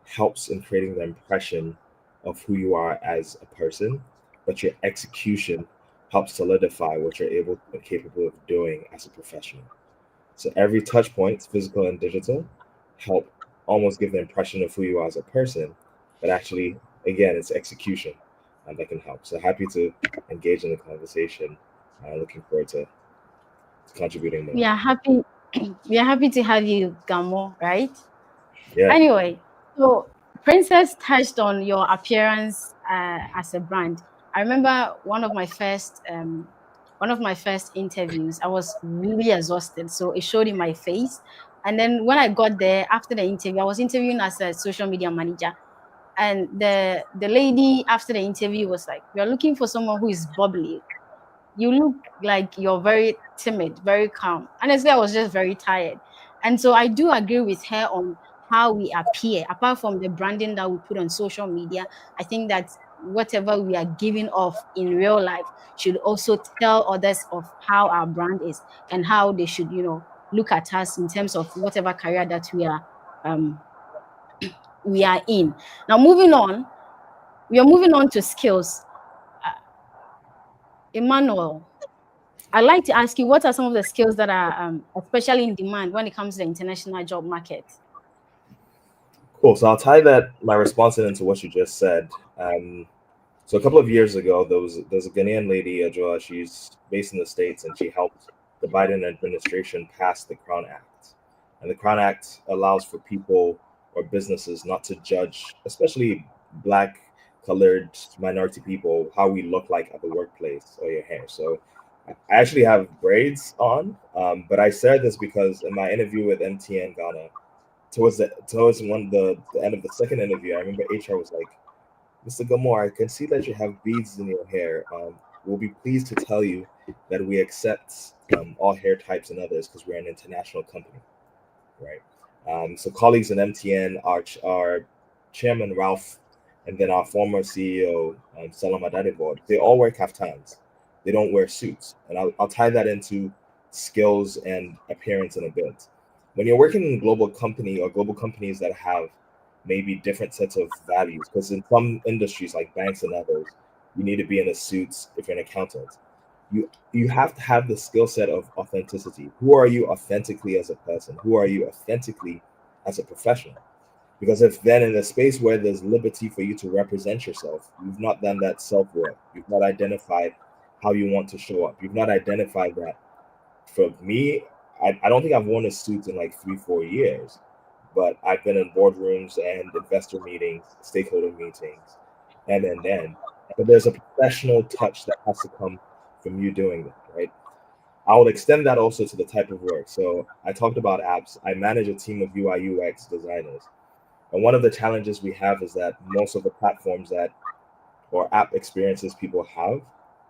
M: helps in creating the impression of who you are as a person, but your execution helps solidify what you're able and capable of doing as a professional. So every touch point, physical and digital, help almost give the impression of who you are as a person, but actually, again, it's execution that can help. So happy to engage in the conversation. Looking forward to contributing more.
J: We are happy. We are happy to have you, Gamo. Right?
M: Yeah.
J: Anyway, so Princess touched on your appearance as a brand. I remember one of my first interviews. I was really exhausted, so it showed in my face. And then when I got there after the interview, I was interviewing as a social media manager, and the lady after the interview was like, "We are looking for someone who is bubbly. You look like you're very timid, very calm." Honestly, I was just very tired. And so I do agree with her on how we appear. Apart from the branding that we put on social media, I think that whatever we are giving off in real life should also tell others of how our brand is and how they should, look at us in terms of whatever career that we are in. Now, moving on, We are moving on to skills. Emmanuel, I'd like to ask you, what are some of the skills that are especially in demand when it comes to the international job market?
M: Cool. So I'll tie my response into what you just said. So a couple of years ago, there's a Ghanaian lady, Ajua. She's based in the States, and she helped the Biden administration pass the Crown Act. And the Crown Act allows for people or businesses not to judge, especially Black, colored, minority people, how we look like at the workplace or your hair. So I actually have braids on, but I said this because in my interview with MTN Ghana, towards the end of the second interview, I remember HR was like, "Mr. Gilmore, I can see that you have beads in your hair. We'll be pleased to tell you that we accept all hair types and others because we're an international company, right?" So colleagues in MTN, our chairman Ralph, and then our former CEO Salam Adadibod, they all wear kaftans. They don't wear suits, and I'll tie that into skills and appearance in a bit. When you're working in a global company or global companies that have maybe different sets of values, because in some industries like banks and others, you need to be in a suit if you're an accountant. You have to have the skill set of authenticity. Who are you authentically as a person? Who are you authentically as a professional? Because if then in a space where there's liberty for you to represent yourself, you've not done that self-work. You've not identified how you want to show up. You've not identified that. For me, I don't think I've worn a suit in like 3-4 years, but I've been in boardrooms and investor meetings, stakeholder meetings, and. But there's a professional touch that has to come from you doing that, right? I would extend that also to the type of work. So I talked about apps. I manage a team of UI UX designers. And one of the challenges we have is that most of the platforms that or app experiences people have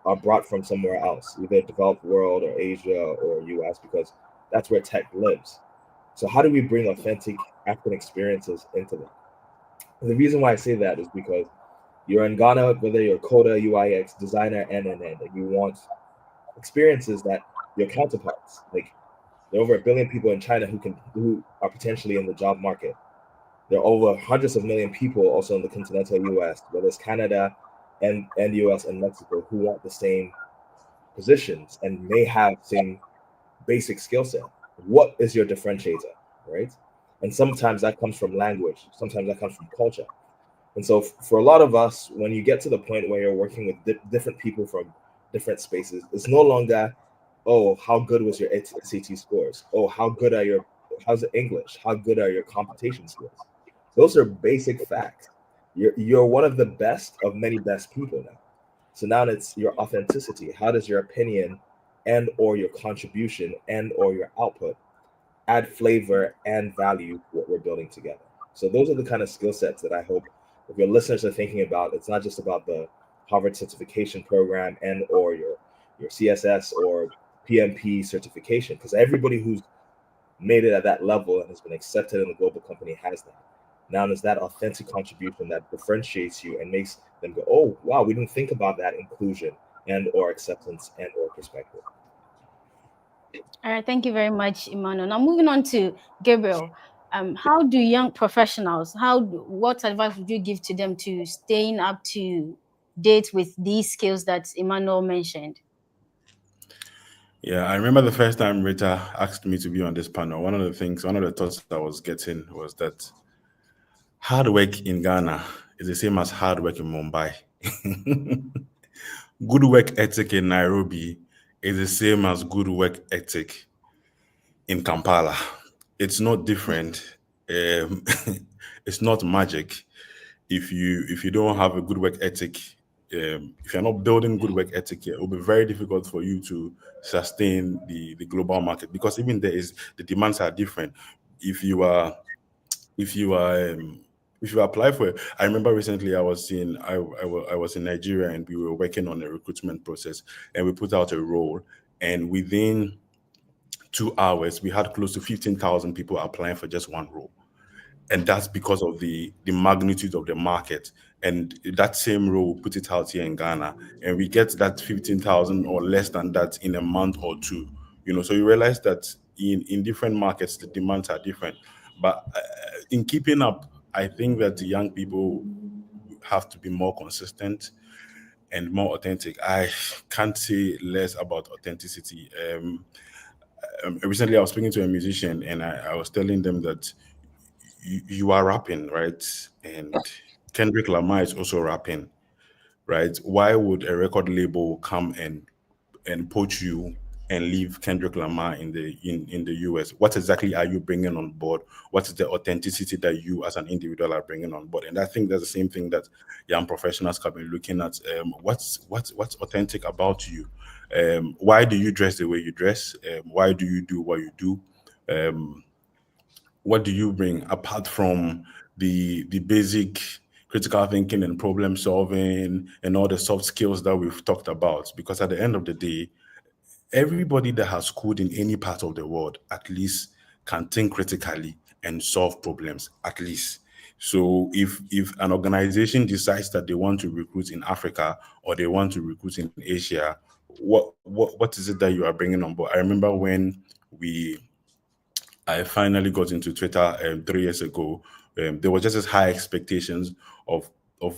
M: are brought from somewhere else, either developed world or Asia or US, because that's where tech lives. So how do we bring authentic African experiences into that? And the reason why I say that is because you're in Ghana, whether you're Coda, UIX, designer, and you want experiences that your counterparts, like there are over 1 billion people in China who are potentially in the job market. There are over hundreds of million people also in the continental US, whether it's Canada and US and Mexico, who want the same positions and may have same basic skill set. What is your differentiator, right? And sometimes that comes from language, sometimes that comes from culture. And so for a lot of us, when you get to the point where you're working with different people from different spaces, it's no longer, oh, how good was your SAT scores? Oh, how's the English? How good are your computation skills? Those are basic facts. You're one of the best of many best people now. So now it's your authenticity. How does your opinion and or your contribution and or your output add flavor and value to what we're building together? So those are the kind of skill sets that I hope if your listeners are thinking about. It's not just about the Harvard certification program and or your CSS or PMP certification, because everybody who's made it at that level and has been accepted in the global company has that. Now there's that authentic contribution that differentiates you and makes them go, oh, wow, we didn't think about that inclusion and or acceptance and or perspective.
J: All right, thank you very much, Emmanuel. Now moving on to Gabriel. How do young professionals, what advice would you give to them to staying up to date with these skills that Emmanuel mentioned?
L: Yeah, I remember the first time Rita asked me to be on this panel. One of the thoughts I was getting was that hard work in Ghana is the same as hard work in Mumbai. Good work ethic in Nairobi is the same as good work ethic in Kampala. It's not different. It's not magic. If you don't have a good work ethic, if you're not building good work ethic here, it will be very difficult for you to sustain the global market, because even the demands are different. If you are if you are if you apply for it, I remember recently I was in Nigeria, and we were working on a recruitment process, and we put out a role, and within 2 hours we had close to 15,000 people applying for just one role. And that's because of the magnitude of the market. And that same role, we put it out here in Ghana, and we get that 15,000 or less than that in a month or two. So you realize that in different markets the demands are different. But in keeping up, I think that the young people have to be more consistent and more authentic. I can't say less about authenticity. Recently, I was speaking to a musician, and I was telling them that you are rapping, right? And Kendrick Lamar is also rapping, right? Why would a record label come and poach you and leave Kendrick Lamar in the US? What exactly are you bringing on board? What is the authenticity that you as an individual are bringing on board? And I think that's the same thing that young professionals have been looking at. What's authentic about you? Why do you dress the way you dress? Why do you do what you do? What do you bring apart from the basic critical thinking and problem solving and all the soft skills that we've talked about? Because at the end of the day, everybody that has schooled in any part of the world at least can think critically and solve problems at least. So if an organization decides that they want to recruit in Africa or they want to recruit in Asia, what is it that you are bringing on board? I remember when we I finally got into Twitter 3 years ago. There were just as high expectations of of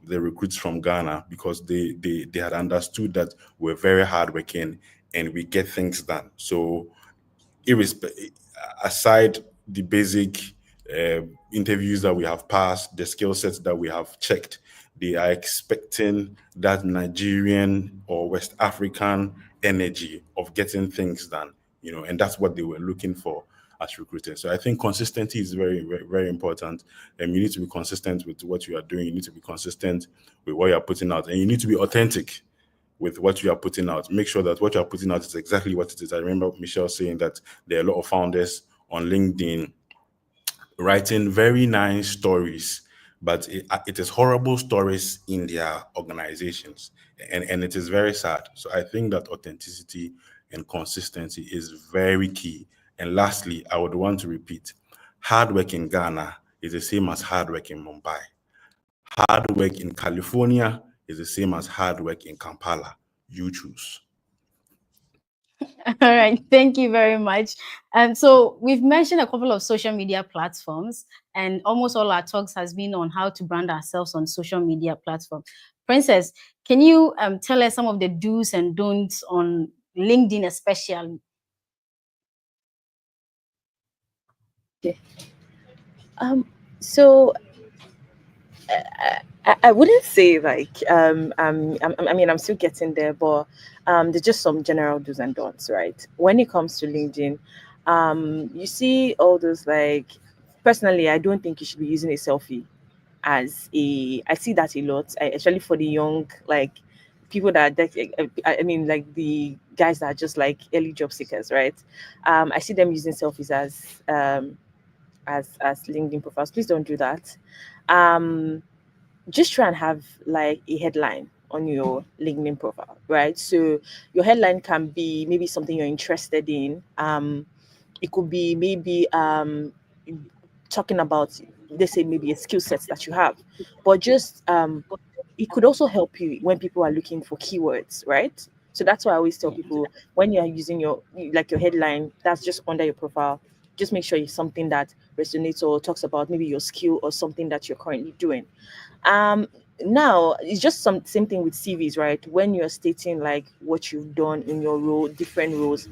L: the recruits from Ghana because they had understood that we're very hardworking and we get things done. So aside the basic interviews that we have passed, the skill sets that we have checked, they are expecting that Nigerian or West African energy of getting things done, and that's what they were looking for as recruiters. So I think consistency is very, very, very important. And you need to be consistent with what you are doing. You need to be consistent with what you are putting out, and you need to be authentic with what you are putting out. Make sure that what you are putting out is exactly what it is. I remember Michelle saying that there are a lot of founders on LinkedIn writing very nice stories, but it is horrible stories in their organizations. And it is very sad. So I think that authenticity and consistency is very key. And lastly, I would want to repeat, hard work in Ghana is the same as hard work in Mumbai. Hard work in California is the same as hard work in Kampala. You choose.
J: All right, thank you very much. So we've mentioned a couple of social media platforms, and almost all our talks has been on how to brand ourselves on social media platforms. Princess, can you tell us some of the do's and don'ts on LinkedIn, especially?
K: Okay. So I wouldn't say like I mean I'm still getting there, but there's just some general do's and don'ts, right? When it comes to LinkedIn, you see all those like personally, I don't think you should be using a selfie as a. I see that a lot, especially for the young like people I mean like the guys that are just like early job seekers, right? I see them using selfies as LinkedIn profiles. Please don't do that. Um, just try and have like a headline on your LinkedIn profile, right? So your headline can be maybe something you're interested in. It could be maybe talking about, let's say maybe a skill set that you have, but just it could also help you when people are looking for keywords, right? So that's why I always tell people when you are using your headline, that's just under your profile. Just make sure it's something that resonates or talks about maybe your skill or something that you're currently doing. um Now it's just some same thing with CVs, right? When you're stating like what you've done in your role, different roles,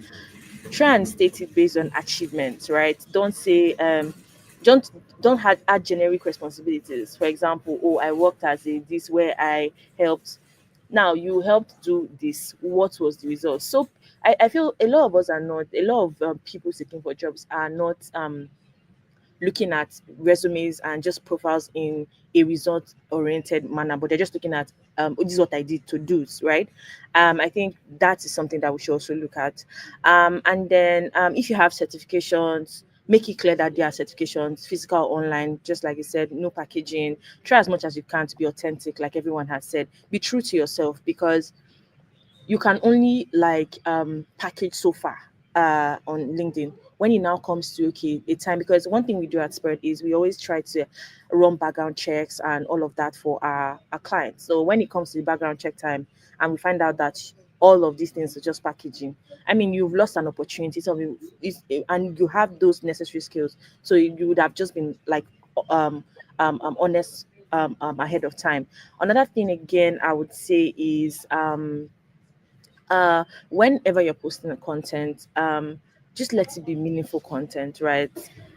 K: try and state it based on achievements, right? Don't say don't add generic responsibilities. For example, oh, I worked as a this where I helped. Now you helped do this. What was the result? So I feel a lot of us are not, a lot of people seeking for jobs are not looking at resumes and just profiles in a result oriented manner, but they're just looking at this is what I did to do, right? I think that is something that we should also look at. And then if you have certifications, make it clear that they are certifications, physical or online, just like you said, no packaging. Try as much as you can to be authentic, like everyone has said. Be true to yourself, because you can only like package so far on LinkedIn. When it now comes to okay a time, because one thing we do at Spirit is we always try to run background checks and all of that for our clients. So when it comes to the background check time and we find out that all of these things are just packaging, I mean you've lost an opportunity. So and you have those necessary skills, so you would have just been like honest ahead of time. Another thing again I would say is whenever you're posting a content, just let it be meaningful content, right?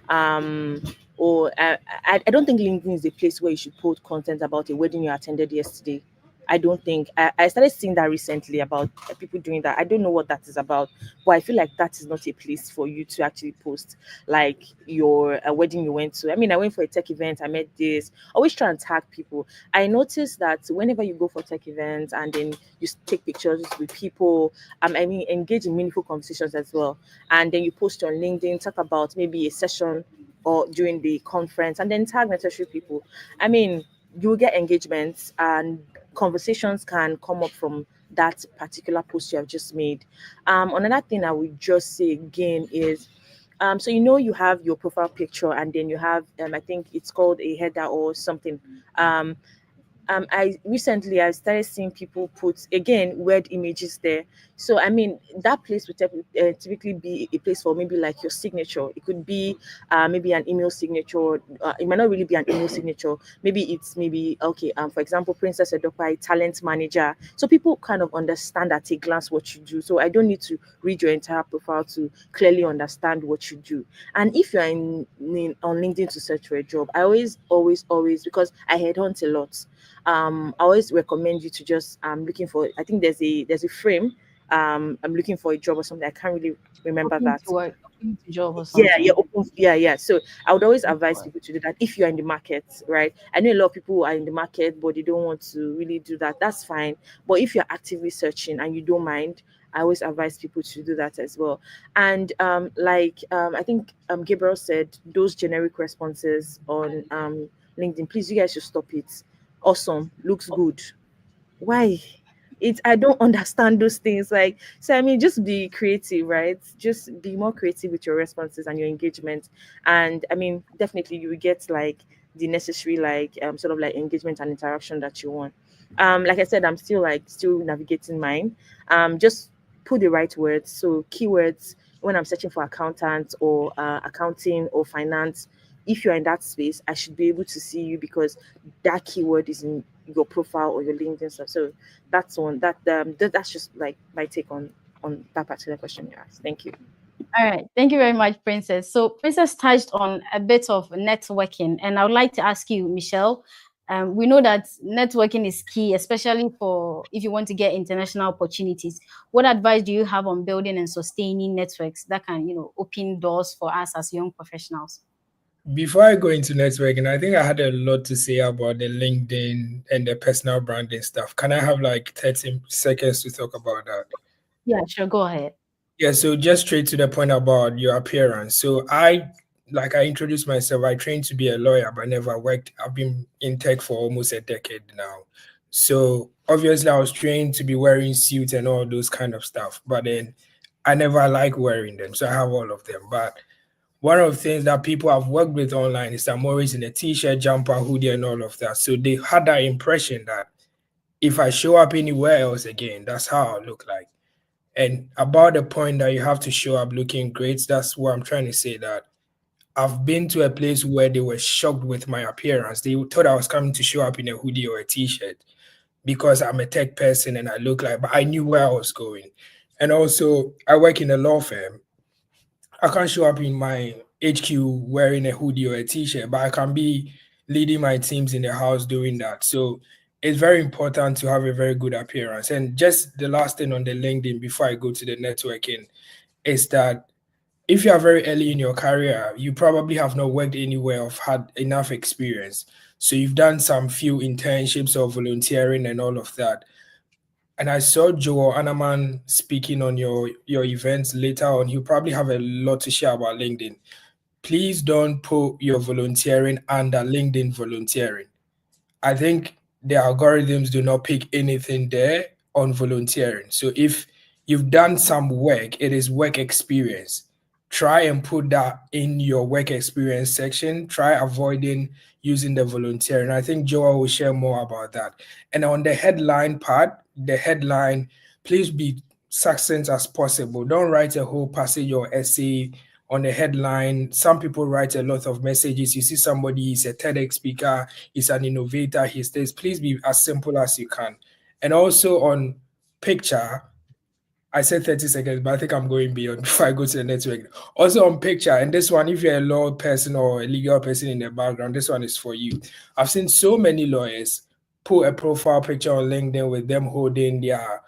K: um or I don't think LinkedIn is a place where you should post content about a wedding you attended yesterday. I don't think I started seeing that recently about people doing that. I don't know what that is about, but I feel like that is not a place for you to actually post like your wedding you went to. I mean, I went for a tech event, I met this. Always try and tag people. I noticed that whenever you go for tech events and then you take pictures with people, I mean, engage in meaningful conversations as well. And then you post on LinkedIn, talk about maybe a session or during the conference, and then tag necessary people. I mean, you will get engagements and conversations can come up from that particular post you have just made. Another thing I would just say again is so you have your profile picture and then you have I think it's called a header or something. Um, I recently I started seeing people put again word images there. So I mean that place would typically be a place for maybe like your signature. It could be maybe an email signature. It might not really be an email signature. Maybe it's maybe okay. For example, Princess Edopai, talent manager. So people kind of understand at a glance what you do. So I don't need to read your entire profile to clearly understand what you do. And if you're on LinkedIn to search for a job, I always because I headhunt a lot. I always recommend you to just looking for. I think there's a frame. I'm looking for a job or something. I can't really remember
J: Open
K: that.
J: to work, open to job or
K: Yeah, yeah,
J: something.
K: yeah. So I would always
J: Open to
K: advise
J: work.
K: people to do that if you're in the market, right? I know a lot of people are in the market, but they don't want to really do that. That's fine. But if you're actively searching and you don't mind, I always advise people to do that as well. And I think Gabriel said those generic responses on LinkedIn, please, you guys should stop it. Awesome, looks good. Why? I don't understand those things. Like, so I mean, just be creative, right? Just be more creative with your responses and your engagement. And I mean, definitely you will get like the necessary like sort of like engagement and interaction that you want. Like I said, I'm still navigating mine. Just put the right words. So keywords when I'm searching for accountant or accounting or finance. If you're in that space, I should be able to see you because that keyword is in your profile or your LinkedIn stuff. So that's just like my take on that particular question you asked. Thank you.
J: All right. Thank you very much, Princess. So Princess touched on a bit of networking, and I would like to ask you, Michelle. We know that networking is key, especially for if you want to get international opportunities. What advice do you have on building and sustaining networks that can, open doors for us as young professionals?
H: Before I go into networking, I think I had a lot to say about the LinkedIn and the personal branding stuff. Can I have like 30 seconds to talk about that?
J: Yeah, sure. Go ahead.
H: Yeah, so just straight to the point about your appearance. So like I introduced myself, I trained to be a lawyer, but never worked. I've been in tech for almost a decade now. So obviously I was trained to be wearing suits and all those kind of stuff, but then I never like wearing them. So I have all of them. But one of the things that people have worked with online is I'm always in a t-shirt, jumper, hoodie, and all of that. So they had that impression that if I show up anywhere else again, that's how I look like. And about the point that you have to show up looking great, that's what I'm trying to say, that I've been to a place where they were shocked with my appearance. They thought I was coming to show up in a hoodie or a t-shirt because I'm a tech person and I look like, but I knew where I was going. And also, I work in a law firm. I can't show up in my HQ wearing a hoodie or a t-shirt, but I can be leading my teams in the house doing that. So it's very important to have a very good appearance. And just the last thing on the LinkedIn before I go to the networking is that if you are very early in your career, you probably have not worked anywhere or had enough experience. So you've done some few internships or volunteering and all of that. And I saw Joel Anaman speaking on your events later on. He'll probably have a lot to share about LinkedIn. Please don't put your volunteering under LinkedIn volunteering. I think the algorithms do not pick anything there on volunteering. So if you've done some work, it is work experience. Try and put that in your work experience section. Try avoiding using the volunteering. I think Joel will share more about that. And on the headline part, the headline, please be succinct as possible. Don't write a whole passage or essay on the headline. Some people write a lot of messages. You see somebody is a TEDx speaker, he's an innovator, he's this. Please be as simple as you can. And also on picture, I said 30 seconds, but I think I'm going beyond before I go to the network. Also on picture, and this one, if you're a law person or a legal person in the background, this one is for you. I've seen so many lawyers put a profile picture on LinkedIn with them holding their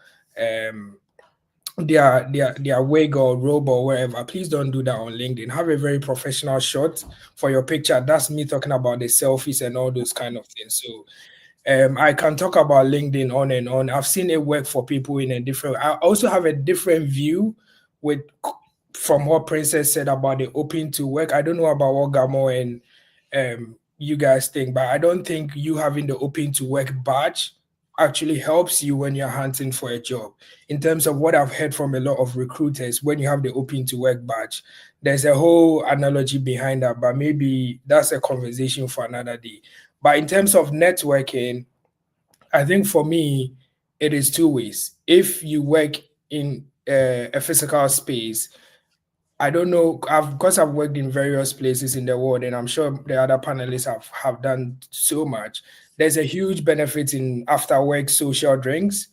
H: wig or robe or wherever. Please don't do that on LinkedIn. Have a very professional shot for your picture. That's me talking about the selfies and all those kind of things. So I can talk about LinkedIn on and on. I've seen it work for people in a different. I also have a different view with from what Princess said about the open to work. I don't know about what Gamo and you guys think, but I don't think you having the open to work badge actually helps you when you're hunting for a job. In terms of what I've heard from a lot of recruiters, when you have the open to work badge, there's a whole analogy behind that, but maybe that's a conversation for another day. But in terms of networking, I think for me, it is two ways. If you work in a physical space, I don't know, because I've worked in various places in the world, and I'm sure the other panelists have done so much. There's a huge benefit in after work social drinks.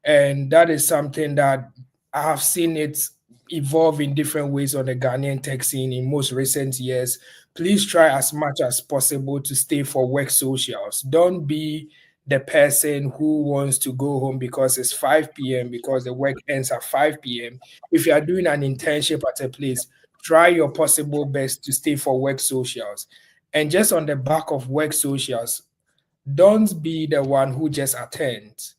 H: And that is something that I have seen it evolve in different ways on the Ghanaian tech scene in most recent years. Please try as much as possible to stay for work socials. Don't be the person who wants to go home because it's 5 p.m. because the work ends at 5 p.m. If you are doing an internship at a place, try your possible best to stay for work socials. And just on the back of work socials, don't be the one who just attends.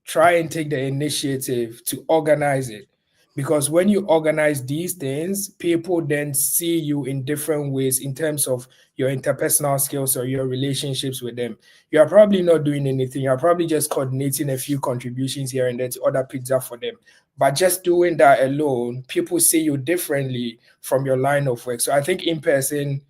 H: Try and take the initiative to organize it. Because when you organize these things, people then see you in different ways in terms of your interpersonal skills or your relationships with them. You are probably not doing anything. You're probably just coordinating a few contributions here and there to order pizza for them. But just doing that alone, people see you differently from your line of work. So I think in-person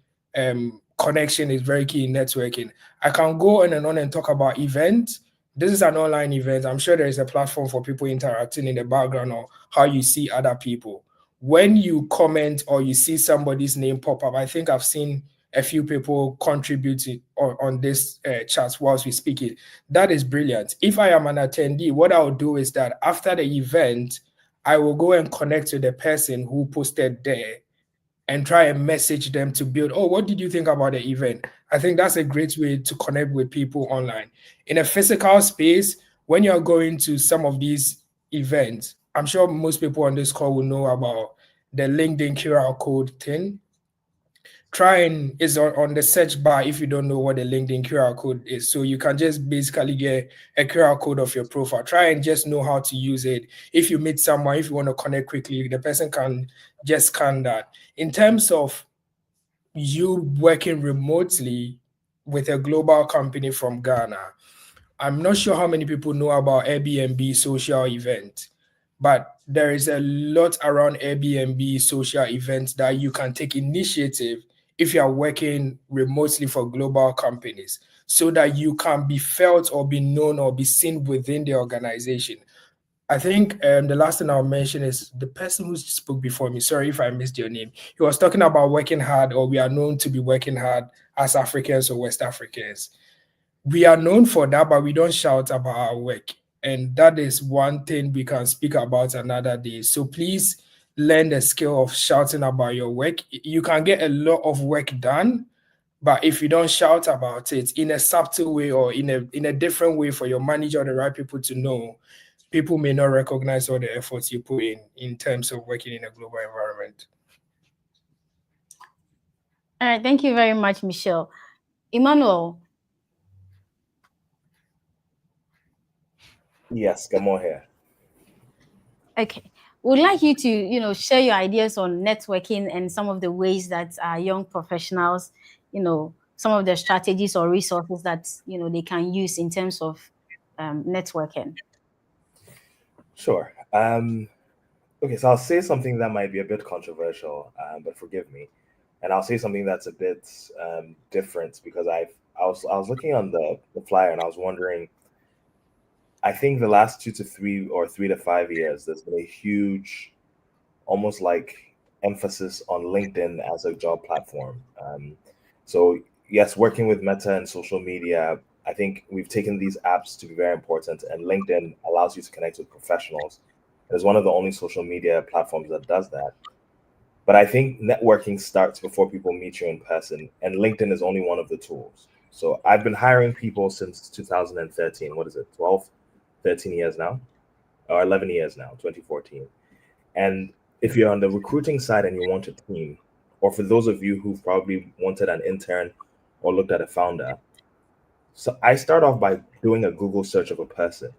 H: connection is very key in networking. I can go on and talk about events. This is an online event. I'm sure there is a platform for people interacting in the background or how you see other people. When you comment or you see somebody's name pop up, I think I've seen a few people contributing on this chat whilst we speak it. That is brilliant. If I am an attendee, what I'll do is that after the event, I will go and connect to the person who posted there and try and message them to build, oh, what did you think about the event? I think that's a great way to connect with people online. In a physical space, when you're going to some of these events, I'm sure most people on this call will know about the LinkedIn QR code thing. Try and it's on the search bar if you don't know what the LinkedIn QR code is. So you can just basically get a QR code of your profile. Try and just know how to use it. If you meet someone, if you want to connect quickly, the person can just scan that. In terms of you working remotely with a global company from Ghana, I'm not sure how many people know about Airbnb social event, but there is a lot around Airbnb social events that you can take initiative if you are working remotely for global companies so that you can be felt or be known or be seen within the organization. I think the last thing I'll mention is the person who spoke before me. Sorry if I missed your name. He was talking about working hard, or we are known to be working hard as Africans or West Africans. We are known for that, but we don't shout about our work. And that is one thing we can speak about another day. So please learn the skill of shouting about your work. You can get a lot of work done, but if you don't shout about it in a subtle way or in a different way for your manager or the right people to know, people may not recognize all the efforts you put in terms of working in a global environment.
J: All right, thank you very much, Michelle. Emmanuel.
M: Yes, come on here.
J: Okay. We'd like you to, share your ideas on networking and some of the ways that young professionals, some of the strategies or resources that, they can use in terms of networking.
M: Sure. Okay, so I'll say something that might be a bit controversial, but forgive me. And I'll say something that's a bit different because I was looking on the flyer and I was wondering, I think the last 2 to 3 or 3 to 5 years, there's been a huge, almost like emphasis on LinkedIn as a job platform. So yes, working with Meta and social media, I think we've taken these apps to be very important, and LinkedIn allows you to connect with professionals. It's one of the only social media platforms that does that. But I think networking starts before people meet you in person, and LinkedIn is only one of the tools. So I've been hiring people since 2013. What is it, 12, 13 years now? Or 11 years now, 2014. And if you're on the recruiting side and you want a team, or for those of you who've probably wanted an intern or looked at a founder, so I start off by doing a Google search of a person.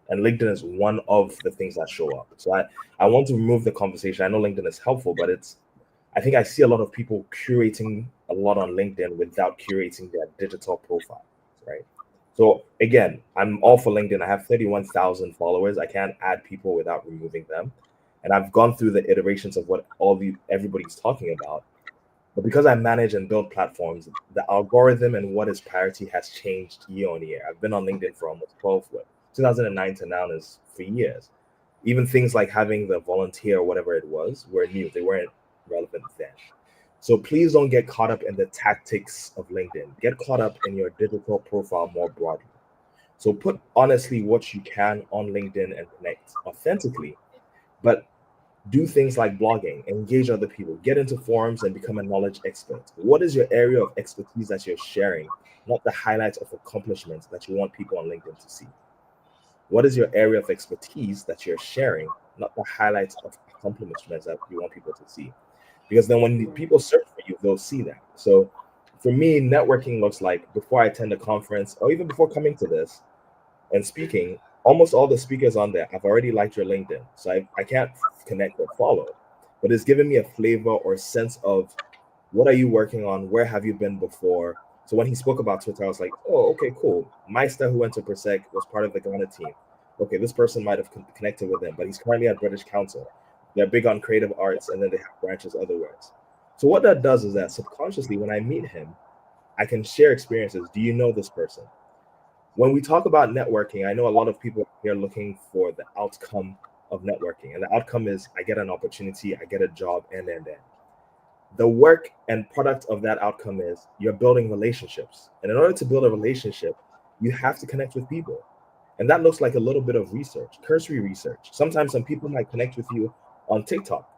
M: And LinkedIn is one of the things that show up. So I want to remove the conversation. I know LinkedIn is helpful, but I think I see a lot of people curating a lot on LinkedIn without curating their digital profile, right? So again, I'm all for LinkedIn. I have 31,000 followers. I can't add people without removing them. And I've gone through the iterations of what everybody's talking about. But because I manage and build platforms, the algorithm and what is priority has changed year on year. I've been on LinkedIn for almost 2009 to now is for years. Even things like having the volunteer or whatever it was were new. They weren't relevant then. So please don't get caught up in the tactics of LinkedIn. Get caught up in your digital profile more broadly. So put honestly what you can on LinkedIn and connect authentically, but do things like blogging, engage other people, get into forums and become a knowledge expert. What is your area of expertise that you're sharing, not the highlights of accomplishments that you want people on LinkedIn to see? What is your area of expertise that you're sharing, not the highlights of accomplishments that you want people to see? Because then when people search for you, they'll see that. So for me, networking looks like before I attend a conference or even before coming to this and speaking, almost all the speakers on there, I've already liked your LinkedIn. So I can't connect or follow, but it's given me a flavor or sense of what are you working on? Where have you been before? So when he spoke about Twitter, I was like, oh, okay, cool. Meister, who went to Persec, was part of the Ghana team. Okay, this person might have connected with him, but he's currently at British Council. They're big on creative arts, and then they have branches otherwise. So what that does is that subconsciously, when I meet him, I can share experiences. Do you know this person? When we talk about networking, I know a lot of people here looking for the outcome of networking. And the outcome is I get an opportunity, I get a job, and. The work and product of that outcome is you're building relationships. And in order to build a relationship, you have to connect with people. And that looks like a little bit of research, cursory research. Sometimes some people might connect with you on TikTok.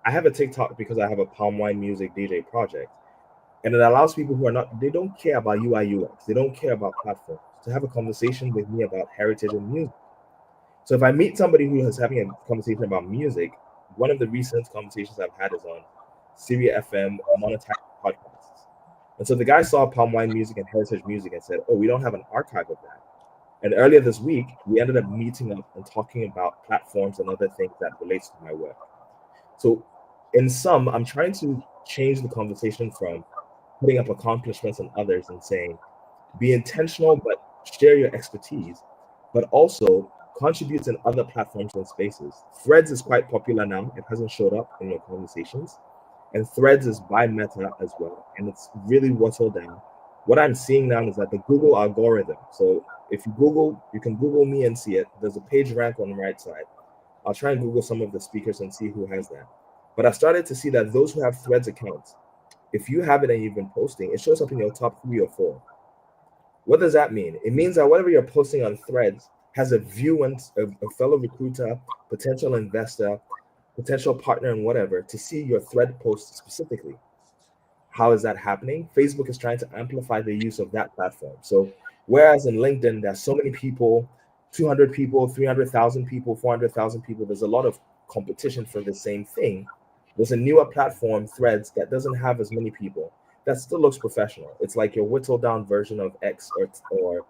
M: I have a TikTok because I have a palm wine music DJ project. And it allows people who they don't care about UI UX, they don't care about platforms, to have a conversation with me about heritage and music. So if I meet somebody who is having a conversation about music, one of the recent conversations I've had is on Syria FM monetized podcasts. And so the guy saw palm wine music and heritage music and said, oh, we don't have an archive of that. And earlier this week, we ended up meeting up and talking about platforms and other things that relates to my work. So in sum, I'm trying to change the conversation from putting up accomplishments on others and saying, be intentional, but share your expertise, but also contribute in other platforms and spaces. Threads is quite popular now. It hasn't showed up in your conversations. And Threads is by Meta as well. And it's really whittled down. What I'm seeing now is that the Google algorithm. So if you Google, you can Google me and see it. There's a page rank on the right side. I'll try and Google some of the speakers and see who has that. But I've started to see that those who have Threads accounts, if you have it and you've been posting, it shows up in your top 3 or 4. What does that mean? It means that whatever you're posting on Threads has a viewant, a fellow recruiter, potential investor, potential partner, and whatever to see your thread post specifically. How is that happening? Facebook is trying to amplify the use of that platform. So whereas in LinkedIn, there's so many people, 200 people, 300,000 people, 400,000 people, there's a lot of competition for the same thing. There's a newer platform, Threads, that doesn't have as many people. That still looks professional. It's like your whittled down version of X or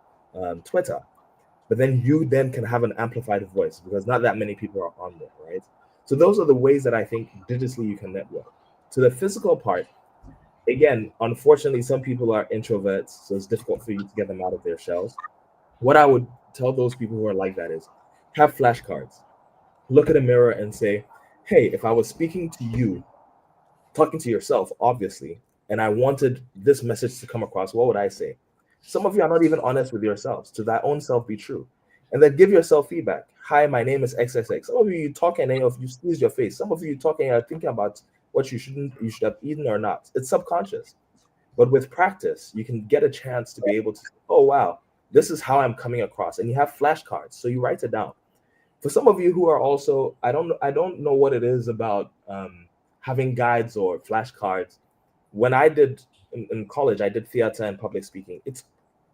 M: Twitter. But then you then can have an amplified voice because not that many people are on there, right? So those are the ways that I think digitally you can network. To the physical part, again, unfortunately, some people are introverts, so it's difficult for you to get them out of their shells. What I would tell those people who are like that is have flashcards. Look at a mirror and say, hey, if I was speaking to you, talking to yourself, obviously, and I wanted this message to come across, what would I say? Some of you are not even honest with yourselves. To thy own self be true. And then give yourself feedback. Hi, my name is XXX. Some of you talk and you squeeze your face. Some of you talking are thinking about what you should have eaten or not. It's subconscious. But with practice, you can get a chance to be able to say, oh wow, this is how I'm coming across. And you have flashcards, so you write it down. For some of you who are also, I don't know what it is about having guides or flashcards. When I did in college, I did theater and public speaking. It's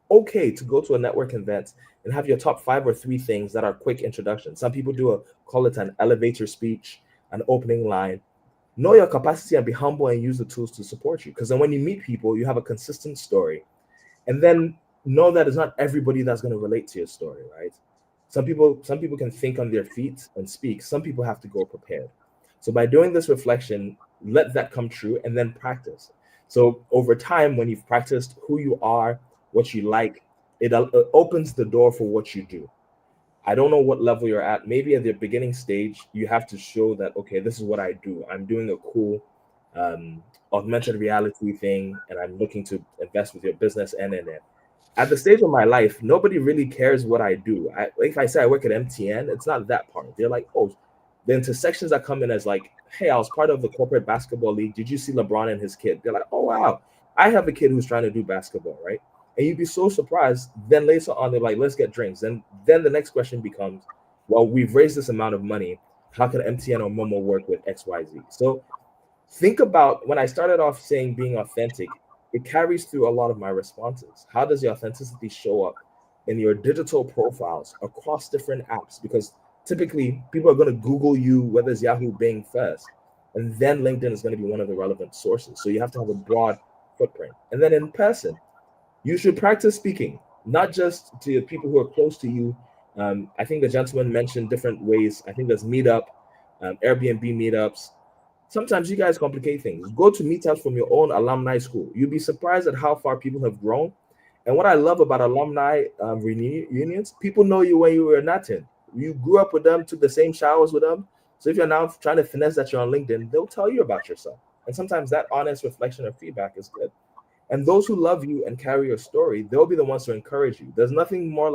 M: okay to go to a network event and have your top 5 or 3 things that are quick introductions. Some people call it an elevator speech, an opening line. Know your capacity and be humble and use the tools to support you. Because then when you meet people, you have a consistent story. And then know that it's not everybody that's going to relate to your story, right? Some people can think on their feet and speak. Some people have to go prepared. So by doing this reflection, let that come true and then practice. So over time, when you've practiced who you are, what you like, it opens the door for what you do. I don't know what level you're at. Maybe at the beginning stage, you have to show that, okay, this is what I do. I'm doing a cool augmented reality thing, and I'm looking to invest with your business and. At the stage of my life, nobody really cares what I do. If I say I work at MTN, it's not that part. They're like, oh, the intersections that come in as like, hey, I was part of the corporate basketball league. Did you see LeBron and his kid? They're like, oh, wow, I have a kid who's trying to do basketball, right? And you'd be so surprised. Then later on, they're like, let's get drinks. And then the next question becomes, well, we've raised this amount of money. How can MTN or Momo work with XYZ? So think about when I started off saying being authentic, it carries through a lot of my responses. How does your authenticity show up in your digital profiles across different apps? Because typically people are going to Google you, whether it's Yahoo, Bing first, and then LinkedIn is going to be one of the relevant sources. So you have to have a broad footprint. And then in person, you should practice speaking, not just to people who are close to you. I think the gentleman mentioned different ways. I think there's Meetup, Airbnb meetups. Sometimes you guys complicate things. Go to meetups from your own alumni school. You'll be surprised at how far people have grown. And what I love about alumni reunions, people know you when you were nothing. You grew up with them, took the same showers with them. So if you're now trying to finesse that you're on LinkedIn, they'll tell you about yourself. And sometimes that honest reflection or feedback is good. And those who love you and carry your story, they'll be the ones to encourage you. There's nothing more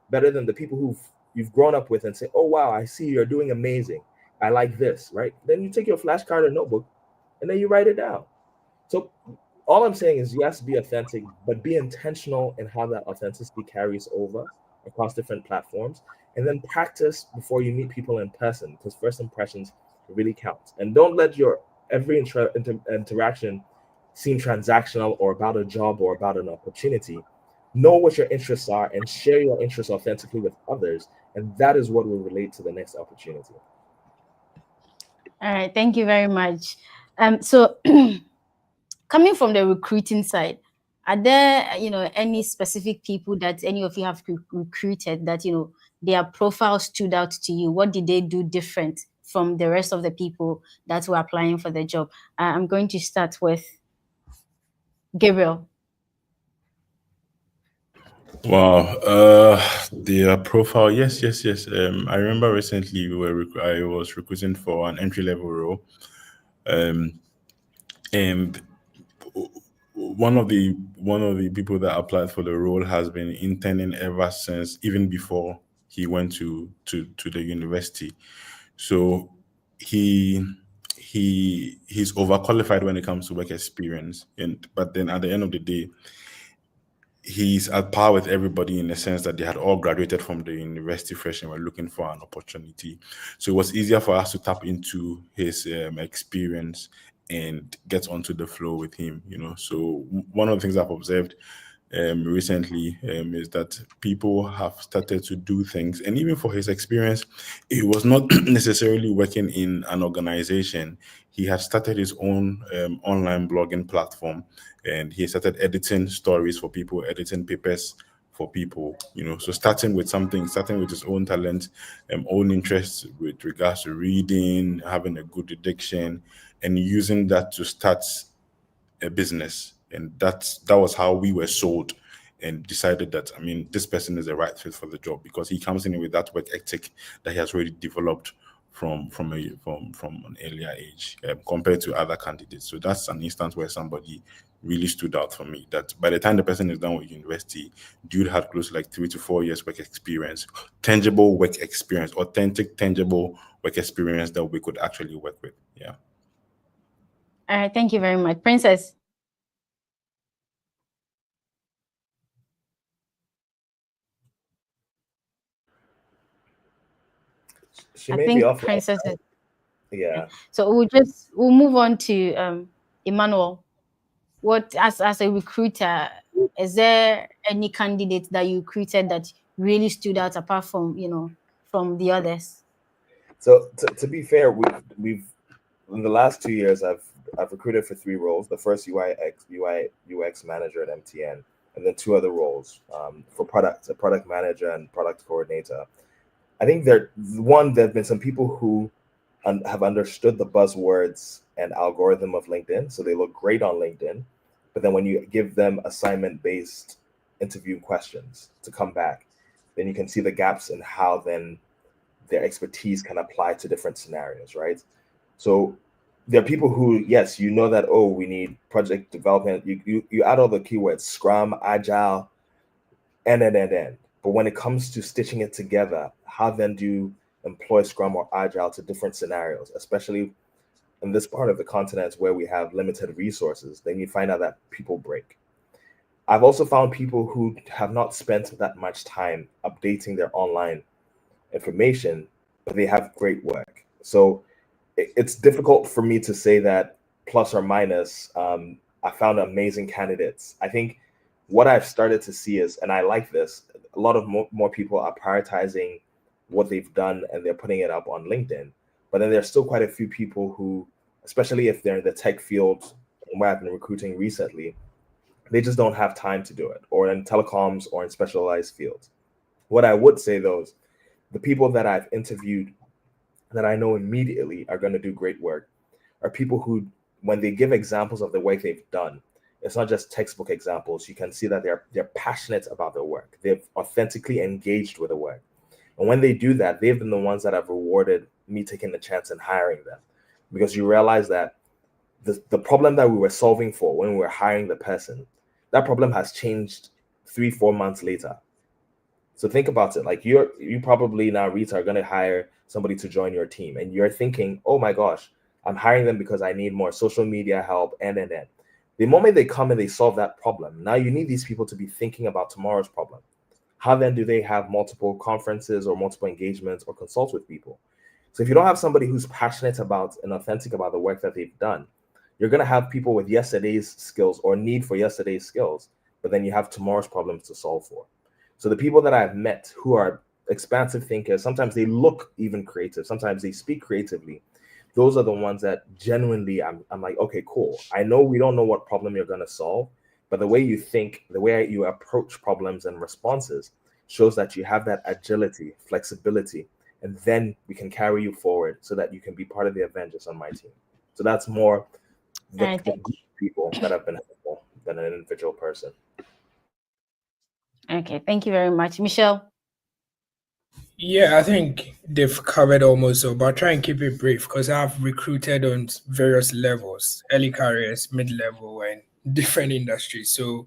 M: better than the people you've grown up with and say, oh, wow, I see you're doing amazing. I like this, right? Then you take your flashcard or notebook and then you write it down. So all I'm saying is, yes, be authentic, but be intentional in how that authenticity carries over across different platforms. And then practice before you meet people in person, because first impressions really count. And don't let your every interaction seem transactional or about a job or about an opportunity. Know what your interests are and share your interests authentically with others. And that is what will relate to the next opportunity.
J: All right, thank you very much. So coming from the recruiting side, are there, any specific people that any of you have recruited that, their profile stood out to you? What did they do different from the rest of the people that were applying for the job? I'm going to start with Gabriel.
L: Wow, their profile, yes. I remember recently I was recruiting for an entry level role, and one of the people that applied for the role has been interning ever since, even before he went to the university. So he's overqualified when it comes to work experience, but then at the end of the day, he's at par with everybody in the sense that they had all graduated from the university fresh and were looking for an opportunity. So it was easier for us to tap into his experience and get onto the flow with him, So one of the things I've observed recently is that people have started to do things, and even for his experience, he was not necessarily working in an organization. He had started his own online blogging platform, and he started editing stories for people, editing papers for people, so starting with his own talent, own interests with regards to reading, having a good addiction, and using that to start a business. And that was how we were sold and decided that, this person is the right fit for the job, because he comes in with that work ethic that he has already developed from an earlier age, compared to other candidates. So that's an instance where somebody really stood out for me, that by the time the person is done with university, dude had close to 3 to 4 years work experience, tangible work experience, authentic, tangible work experience that we could actually work with. Yeah.
J: All right, thank you very much. Princess.
M: She
J: I
M: may be
J: think
M: off.
J: Princess is.
M: Yeah.
J: So we'll move on to Emmanuel. What as a recruiter, is there any candidate that you recruited that really stood out apart from from the others?
M: So to be fair, we've in the last 2 years I've recruited for 3 roles. The first UI UX manager at MTN, and then 2 other roles for a product manager and product coordinator. I think there have been some people who have understood the buzzwords and algorithm of LinkedIn, so they look great on LinkedIn. But then when you give them assignment-based interview questions to come back, then you can see the gaps in how then their expertise can apply to different scenarios, right? So there are people who, yes, you know that, oh, we need project development. You add all the keywords, Scrum, Agile, and. But when it comes to stitching it together, how then do you employ Scrum or Agile to different scenarios, especially in this part of the continent where we have limited resources? Then you find out that people break. I've also found people who have not spent that much time updating their online information, but they have great work. So it's difficult for me to say that plus or minus. I found amazing candidates. I think what I've started to see is, and I like this, a lot of more people are prioritizing what they've done and they're putting it up on LinkedIn. But then there's still quite a few people who, especially if they're in the tech field, where I've been recruiting recently, they just don't have time to do it, or in telecoms or in specialized fields. What I would say though is the people that I've interviewed that I know immediately are going to do great work are people who, when they give examples of the work they've done, it's not just textbook examples. You can see that they're passionate about their work. They've authentically engaged with the work. And when they do that, they've been the ones that have rewarded me taking the chance and hiring them. Because you realize that the problem that we were solving for when we were hiring the person, that problem has changed 3-4 months later. So think about it. Like you probably now, Rita, are going to hire somebody to join your team, and you're thinking, oh my gosh, I'm hiring them because I need more social media help, and. The moment they come and they solve that problem, now you need these people to be thinking about tomorrow's problem. How then do they have multiple conferences or multiple engagements or consult with people? So if you don't have somebody who's passionate about and authentic about the work that they've done, you're going to have people with yesterday's skills or need for yesterday's skills, but then you have tomorrow's problems to solve for. So the people that I've met who are expansive thinkers, sometimes they look even creative, sometimes they speak creatively. Those are the ones that genuinely I'm like, okay, cool. I know we don't know what problem you're going to solve, but the way you think, the way you approach problems and responses shows that you have that agility, flexibility, and then we can carry you forward so that you can be part of the Avengers on my team. So that's more the group of people that have been helpful than an individual person.
J: Okay, thank you very much. Michelle?
H: Yeah, I think they've covered almost all, but I'll try and keep it brief because I've recruited on various levels, early careers, mid-level, and different industries. So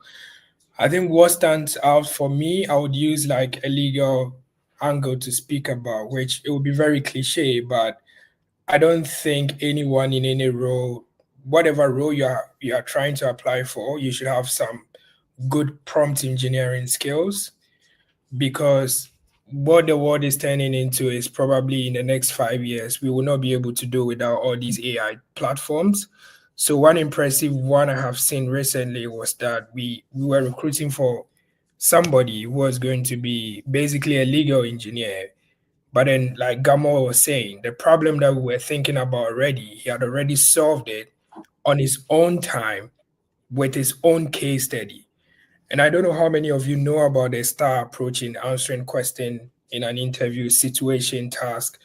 H: I think what stands out for me, I would use like a legal angle to speak about, which it would be very cliche, but I don't think anyone in any role, whatever role you are trying to apply for, you should have some good prompt engineering skills, because what the world is turning into is probably in the next 5 years, we will not be able to do without all these AI platforms. So one impressive one I have seen recently was that we were recruiting for somebody who was going to be basically a legal engineer. But then, like Gamo was saying, the problem that we were thinking about already, he had already solved it on his own time with his own case study. And I don't know how many of you know about the STAR approach in answering question in an interview, situation, task,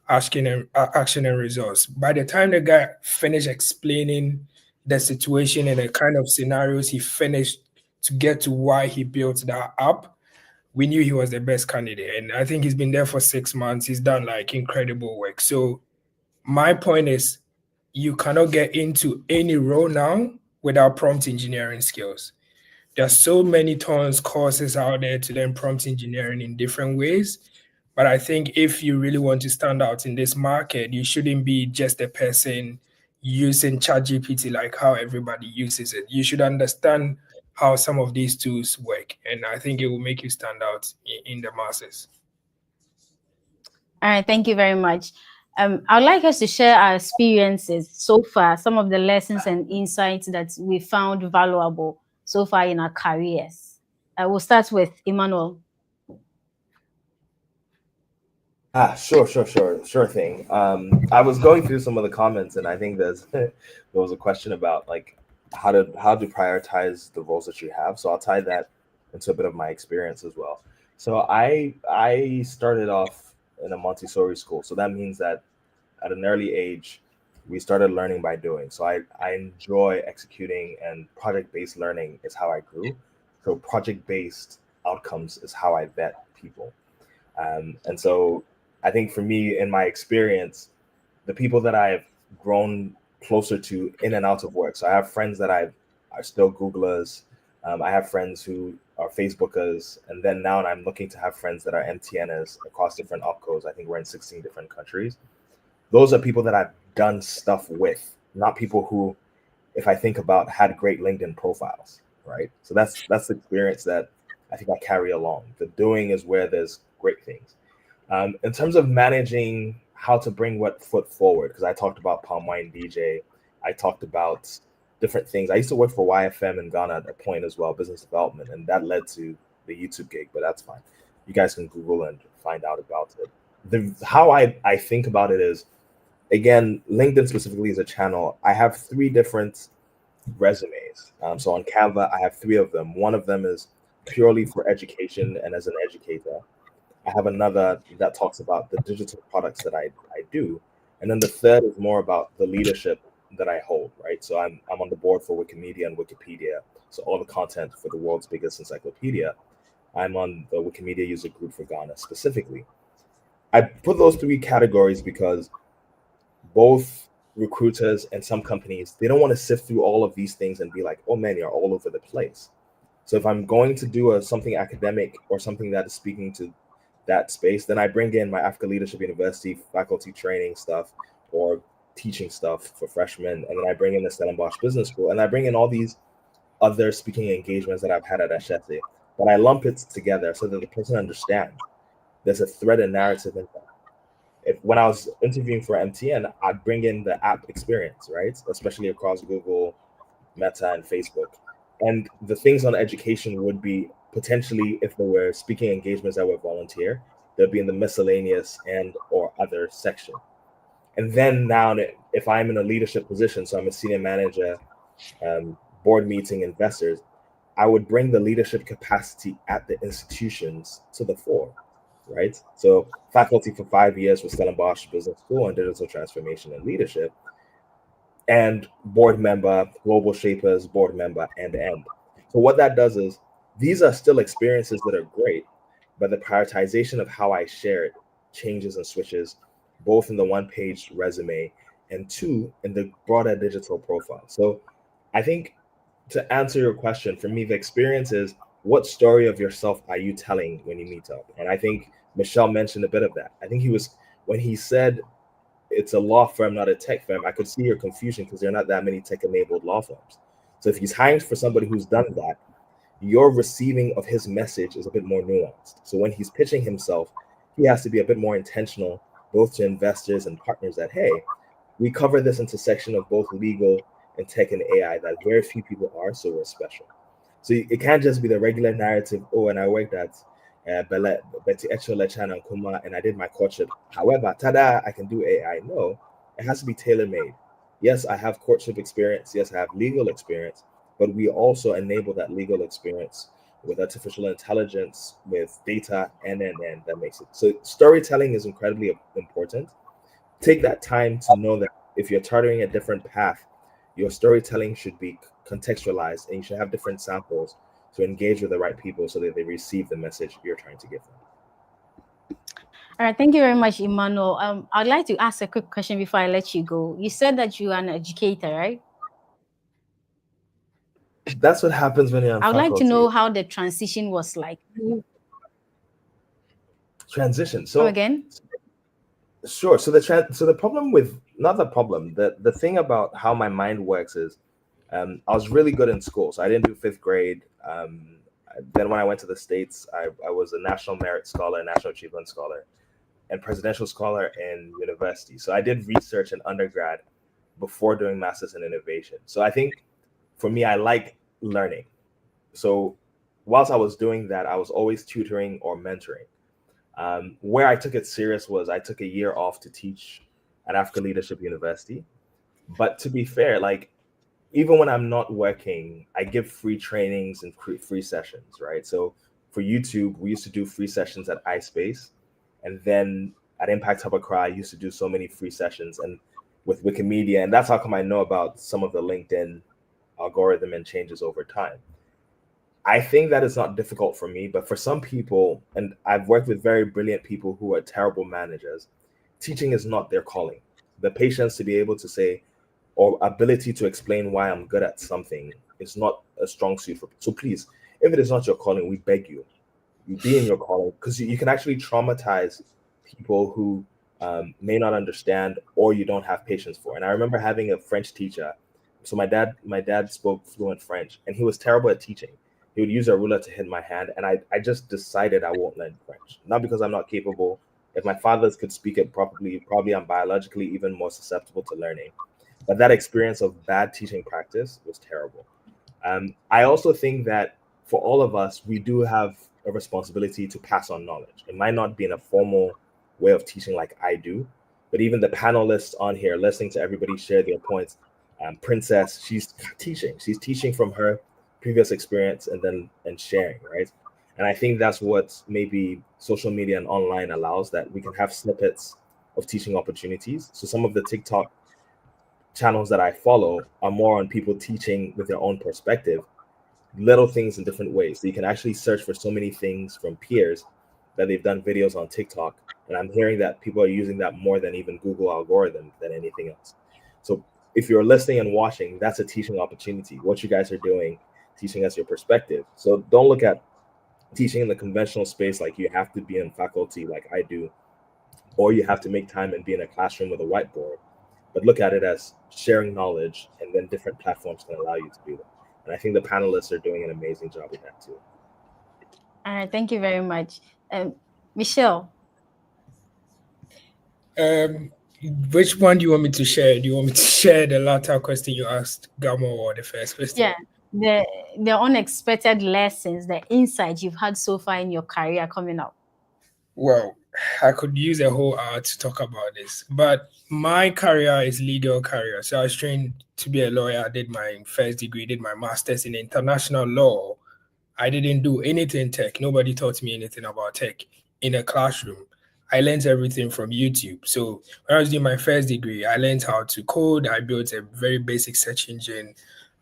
H: action and results. By the time the guy finished explaining the situation and the kind of scenarios he finished to get to why he built that app, we knew he was the best candidate. And I think he's been there for 6 months. He's done like incredible work. So my point is, you cannot get into any role now without prompt engineering skills. There are so many tons courses out there to learn prompt engineering in different ways. But I think if you really want to stand out in this market, you shouldn't be just a person using ChatGPT like how everybody uses it. You should understand how some of these tools work, and I think it will make you stand out in the masses.
J: All right, thank you very much. I'd like us to share our experiences so far, some of the lessons and insights that we found valuable so far in our careers. We'll start with Emmanuel.
M: Sure thing. I was going through some of the comments, and I think there was a question about like how to prioritize the roles that you have. So I'll tie that into a bit of my experience as well. So I started off in a Montessori school, so that means that at an early age we started learning by doing. So I enjoy executing, and project-based learning is how I grew. So project-based outcomes is how I vet people. And so I think for me, in my experience, the people that I've grown closer to in and out of work. So I have friends that are still Googlers. I have friends who are Facebookers. And then now I'm looking to have friends that are MTNers across different opcos. I think we're in 16 different countries. Those are people that I've done stuff with, not people who, if I think about, had great LinkedIn profiles, right? So that's the experience that I think I carry along. The doing is where there's great things. In terms of managing how to bring what foot forward, because I talked about Palm Wine DJ, I talked about different things. I used to work for YFM in Ghana at a point as well, business development, and that led to the YouTube gig, but that's fine. You guys can Google and find out about it. How I think about it is, again, LinkedIn specifically is a channel. I have 3 different resumes. So on Canva, I have 3 of them. One of them is purely for education and as an educator. I have another that talks about the digital products that I do. And then the third is more about the leadership that I hold, right? So I'm on the board for Wikimedia and Wikipedia. So all the content for the world's biggest encyclopedia. I'm on the Wikimedia user group for Ghana specifically. I put those 3 categories because both recruiters and some companies, they don't want to sift through all of these things and be like, oh man, you're all over the place. So if I'm going to do something academic or something that is speaking to that space, then I bring in my Africa Leadership University faculty training stuff or teaching stuff for freshmen. And then I bring in the Stellenbosch Business School, and I bring in all these other speaking engagements that I've had at Ashete. But I lump it together so that the person understands there's a thread and narrative in that. When I was interviewing for MTN, I'd bring in the app experience, right? Especially across Google, Meta, and Facebook. And the things on education would be potentially, if there were speaking engagements that were volunteer, they'd be in the miscellaneous and or other section. And then now, if I'm in a leadership position, so I'm a senior manager, board meeting, investors, I would bring the leadership capacity at the institutions to the fore, right? So faculty for 5 years with Stellenbosch Business School on digital transformation and leadership, and board member, global shapers, board member, and end. So what that does is, these are still experiences that are great, but the prioritization of how I share it changes and switches, both in the 1-page resume and 2 in the broader digital profile. So I think, to answer your question, for me, the experience is, what story of yourself are you telling when you meet up? And I think Michelle mentioned a bit of that. I think when he said it's a law firm, not a tech firm, I could see your confusion because there are not that many tech-enabled law firms. So if he's hiring for somebody who's done that, your receiving of his message is a bit more nuanced. So when he's pitching himself, he has to be a bit more intentional, both to investors and partners, that, hey, we cover this intersection of both legal and tech and AI that very few people are, so we're special. So it can't just be the regular narrative, oh, and I worked at Betty Echola Channel Kuma and I did my courtship. However, tada, I can do AI. No, it has to be tailor-made. Yes, I have courtship experience. Yes, I have legal experience, but we also enable that legal experience with artificial intelligence, with data, and that makes it. So storytelling is incredibly important. Take that time to know that if you're charting a different path, your storytelling should be contextualized, and you should have different samples to engage with the right people so that they receive the message you're trying to give them.
J: All right, thank you very much, Emmanuel. I'd like to ask a quick question before I let you go. You said that you are an educator, right?
M: That's what happens when you're on faculty.
J: I'd like to know how the transition was like.
M: Transition.
J: So again?
M: Sure. So the problem with not the problem. The thing about how my mind works is, I was really good in school, so I didn't do fifth grade. Then when I went to the States, I was a National Merit Scholar, National Achievement Scholar, and Presidential Scholar in university. So I did research in undergrad before doing Masters in Innovation. So I think for me, I like learning. So whilst I was doing that, I was always tutoring or mentoring. Where I took it serious was I took a year off to teach at African Leadership University. But to be fair, like, even when I'm not working, I give free trainings and free sessions, right? So for YouTube, we used to do free sessions at iSpace. And then at Impact Hub Accra, I used to do so many free sessions and with Wikimedia. And that's how come I know about some of the LinkedIn algorithm and changes over time. I think that is not difficult for me, but for some people, and I've worked with very brilliant people who are terrible managers, teaching is not their calling. The patience to be able to say, or ability to explain why I'm good at something is not a strong suit for. So please, if it is not your calling, we beg you, you be in your calling, because you can actually traumatize people who may not understand or you don't have patience for. And I remember having a French teacher. So my dad spoke fluent French, and he was terrible at teaching. He would use a ruler to hit my hand, and I just decided I won't learn French. Not because I'm not capable. If my fathers could speak it properly, probably I'm biologically even more susceptible to learning. But that experience of bad teaching practice was terrible. I also think that for all of us, we do have a responsibility to pass on knowledge. It might not be in a formal way of teaching like I do, but even the panelists on here, listening to everybody share their points, Princess, she's teaching from her previous experience and sharing, right? And I think that's what maybe social media and online allows, that we can have snippets of teaching opportunities. So some of the TikTok channels that I follow are more on people teaching with their own perspective, little things in different ways. So you can actually search for so many things from peers that they've done videos on TikTok. And I'm hearing that people are using that more than even Google algorithm than anything else. So if you're listening and watching, that's a teaching opportunity. What you guys are doing, teaching us your perspective. So don't look at teaching in the conventional space like you have to be in faculty like I do, or you have to make time and be in a classroom with a whiteboard. But look at it as sharing knowledge, and then different platforms can allow you to do that. And I think the panelists are doing an amazing job with that too.
J: All right, thank you very much. Michelle.
H: Which one do you want me to share? Do you want me to share the latter question you asked, Gamo, or the first question?
J: Yeah, the unexpected lessons, the insights you've had so far in your career coming up.
H: Well, I could use a whole hour to talk about this, but my career is legal career. So I was trained to be a lawyer. I did my first degree, did my master's in international law. I didn't do anything tech. Nobody taught me anything about tech in a classroom. I learned everything from YouTube. So when I was doing my first degree, I learned how to code. I built a very basic search engine.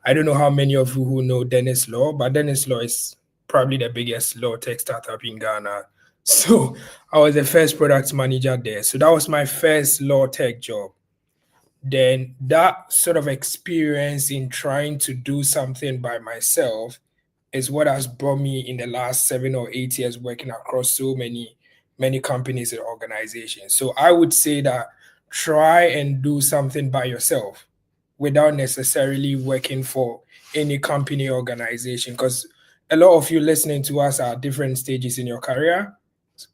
H: I don't know how many of you who know Dennis Law, but Dennis Law is probably the biggest law tech startup in Ghana. So I was the first product manager there. So that was my first law tech job. Then that sort of experience in trying to do something by myself is what has brought me in the last 7 or 8 years working across so many companies and organizations. So I would say that try and do something by yourself without necessarily working for any company or organization, because a lot of you listening to us are at different stages in your career.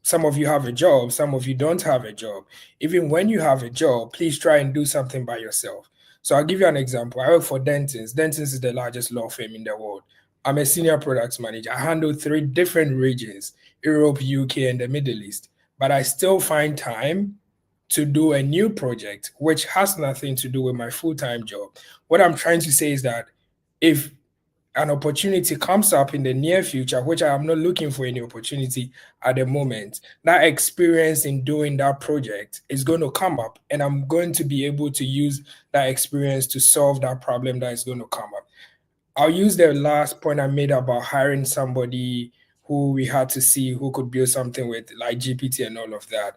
H: Some of you have a job, some of you don't have a job. Even when you have a job, please try and do something by yourself. So I'll give you an example. I work for Dentons. Dentons is the largest law firm in the world. I'm a senior product manager. I handle 3 different regions, Europe, UK, and the Middle East. But I still find time to do a new project, which has nothing to do with my full-time job. What I'm trying to say is that if an opportunity comes up in the near future, which I am not looking for any opportunity at the moment, that experience in doing that project is going to come up, and I'm going to be able to use that experience to solve that problem that is going to come up. I'll use the last point I made about hiring somebody who we had to see who could build something with, like GPT and all of that.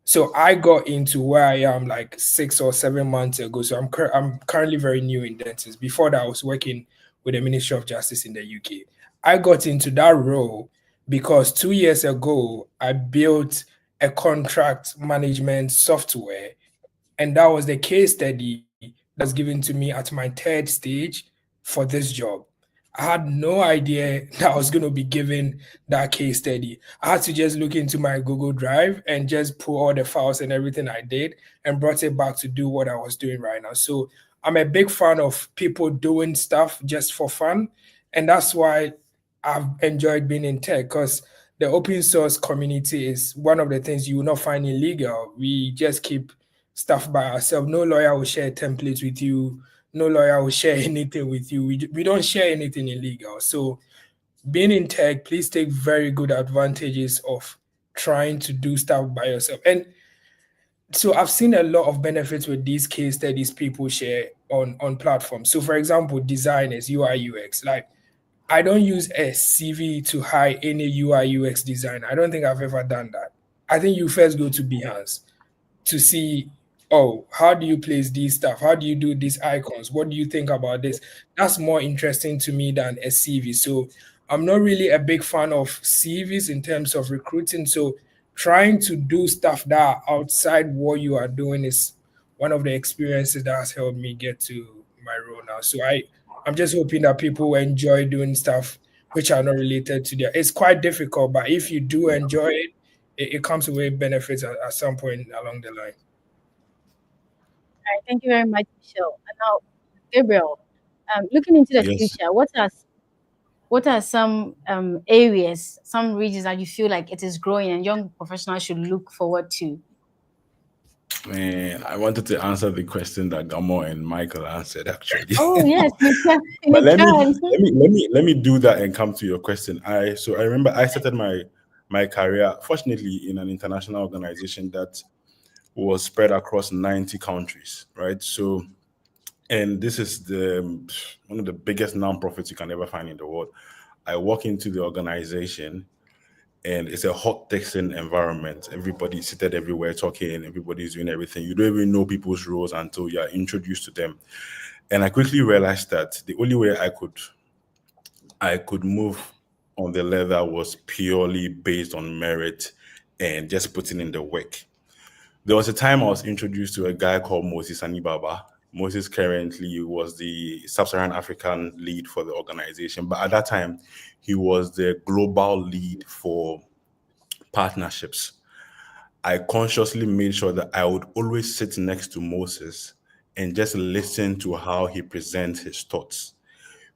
H: So I got into where I am like 6 or 7 months ago. So I'm currently very new in dentist. Before that, I was working with the Ministry of Justice in the UK. I got into that role because 2 years ago, I built a contract management software And that was the case study that was given to me at my third stage for this job. I had no idea that I was going to be given that case study. I had to just look into my Google Drive and just pull all the files and everything I did and brought it back to do what I was doing right now. So I'm a big fan of people doing stuff just for fun. And that's why I've enjoyed being in tech, because the open source community is one of the things you will not find illegal. We just keep stuff by ourselves. No lawyer will share templates with you. No lawyer will share anything with you. We don't share anything illegal. So being in tech, please take very good advantages of trying to do stuff by yourself. And so I've seen a lot of benefits with these case studies people share on platforms. So for example, designers, UI UX, like I don't use a CV to hire any UI UX designer. I don't think I've ever done that. I think you first go to Behance to see, oh, how do you place these stuff? How do you do these icons? What do you think about this? That's more interesting to me than a CV. So I'm not really a big fan of CVs in terms of recruiting. So trying to do stuff that are outside what you are doing is one of the experiences that has helped me get to my role now. So I'm just hoping that people enjoy doing stuff which are not related to their. It's quite difficult, but if you do enjoy it, it comes with benefits at some point along the line.
J: All right, thank you very much, Michelle. And now, Gabriel, looking into the
L: Yes.
J: future, what are some areas, some regions that you feel like it is growing and young professionals should look forward to?
L: Man, I wanted to answer the question that Gamo and Michael answered actually.
J: Oh yes, you can.
L: But
J: You
L: let me
J: can.
L: let me do that and come to your question. I remember I started my career fortunately in an international organization that was spread across 90 countries, right? So, and this is one of the biggest nonprofits you can ever find in the world. I walk into the organization and it's a hot texting environment. Everybody's seated everywhere talking, everybody's doing everything. You don't even know people's roles until you're introduced to them. And I quickly realized that the only way I could move on the ladder was purely based on merit and just putting in the work. There was a time I was introduced to a guy called Moses Anibaba. Moses currently was the Sub-Saharan African lead for the organization, but at that time, he was the global lead for partnerships. I consciously made sure that I would always sit next to Moses and just listen to how he presents his thoughts.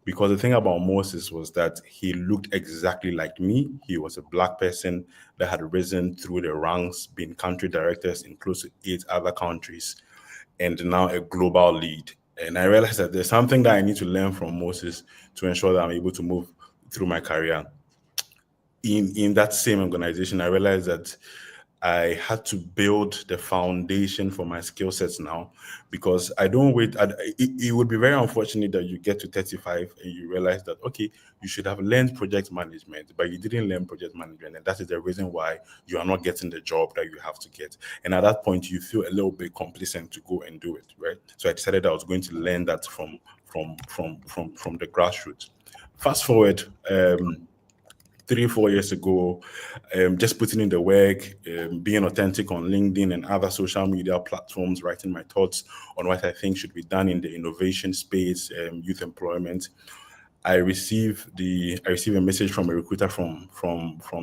L: Because the thing about Moses was that he looked exactly like me. He was a black person that had risen through the ranks, been country directors in close to 8 other countries, and now a global lead. And I realized that there's something that I need to learn from Moses to ensure that I'm able to move through my career. In that same organization, I realized that I had to build the foundation for my skill sets now, because I don't wait. It would be very unfortunate that you get to 35 and you realize that, okay, you should have learned project management, but you didn't learn project management. And that is the reason why you are not getting the job that you have to get. And at that point, you feel a little bit complacent to go and do it, right? So I decided I was going to learn that from the grassroots. Fast forward, 3 4 years ago, just putting in the work, being authentic on LinkedIn and other social media platforms, writing my thoughts on what I think should be done in the innovation space, youth employment. I received a message from a recruiter from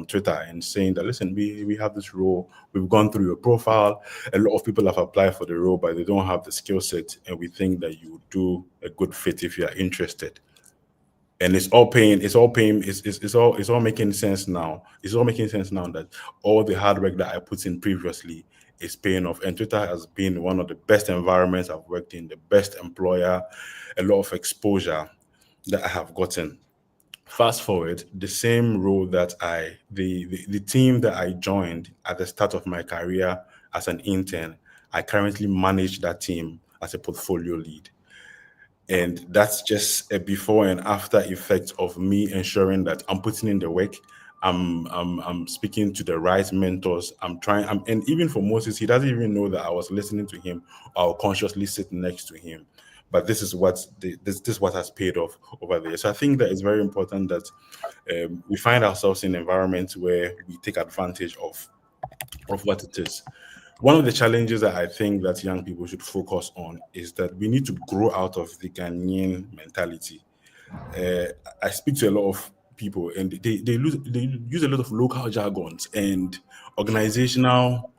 L: Twitter and saying that, listen, we have this role. We've gone through your profile. A lot of people have applied for the role, but they don't have the skill set, and we think that you would do a good fit if you are interested. And it's all making sense now. It's all making sense now that all the hard work that I put in previously is paying off. And Twitter has been one of the best environments I've worked in, the best employer, a lot of exposure that I have gotten. Fast forward, the same role that the team that I joined at the start of my career as an intern, I currently manage that team as a portfolio lead. And that's just a before and after effect of me ensuring that I'm putting in the work. I'm speaking to the right mentors. And even for Moses, he doesn't even know that I was listening to him or consciously sitting next to him. But this is what has paid off over there. So I think that it's very important that we find ourselves in environments where we take advantage of what it is. One of the challenges that I think that young people should focus on is that we need to grow out of the Ghanaian mentality. uh, I speak to a lot of people, and they use a lot of local jargons and organizational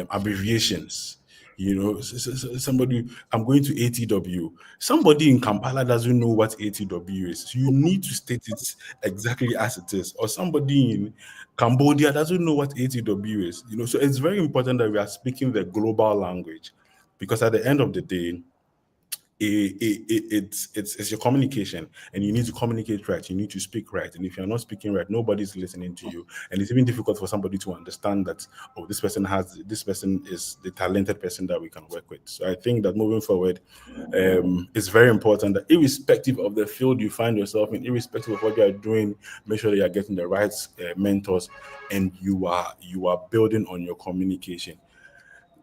L: abbreviations. You know, somebody, I'm going to ATW. Somebody in Kampala doesn't know what ATW is. You need to state it exactly as it is. Or somebody in Cambodia doesn't know what ATW is. You know, so it's very important that we are speaking the global language, because at the end of the day, it's your communication, and you need to communicate right. You need to speak right, and if you're not speaking right, nobody's listening to you, and it's even difficult for somebody to understand that, oh, this person is the talented person that we can work with. So I think that moving forward, it's very important that irrespective of the field you find yourself in, irrespective of what you are doing, make sure that you are getting the right mentors, and you are building on your communication.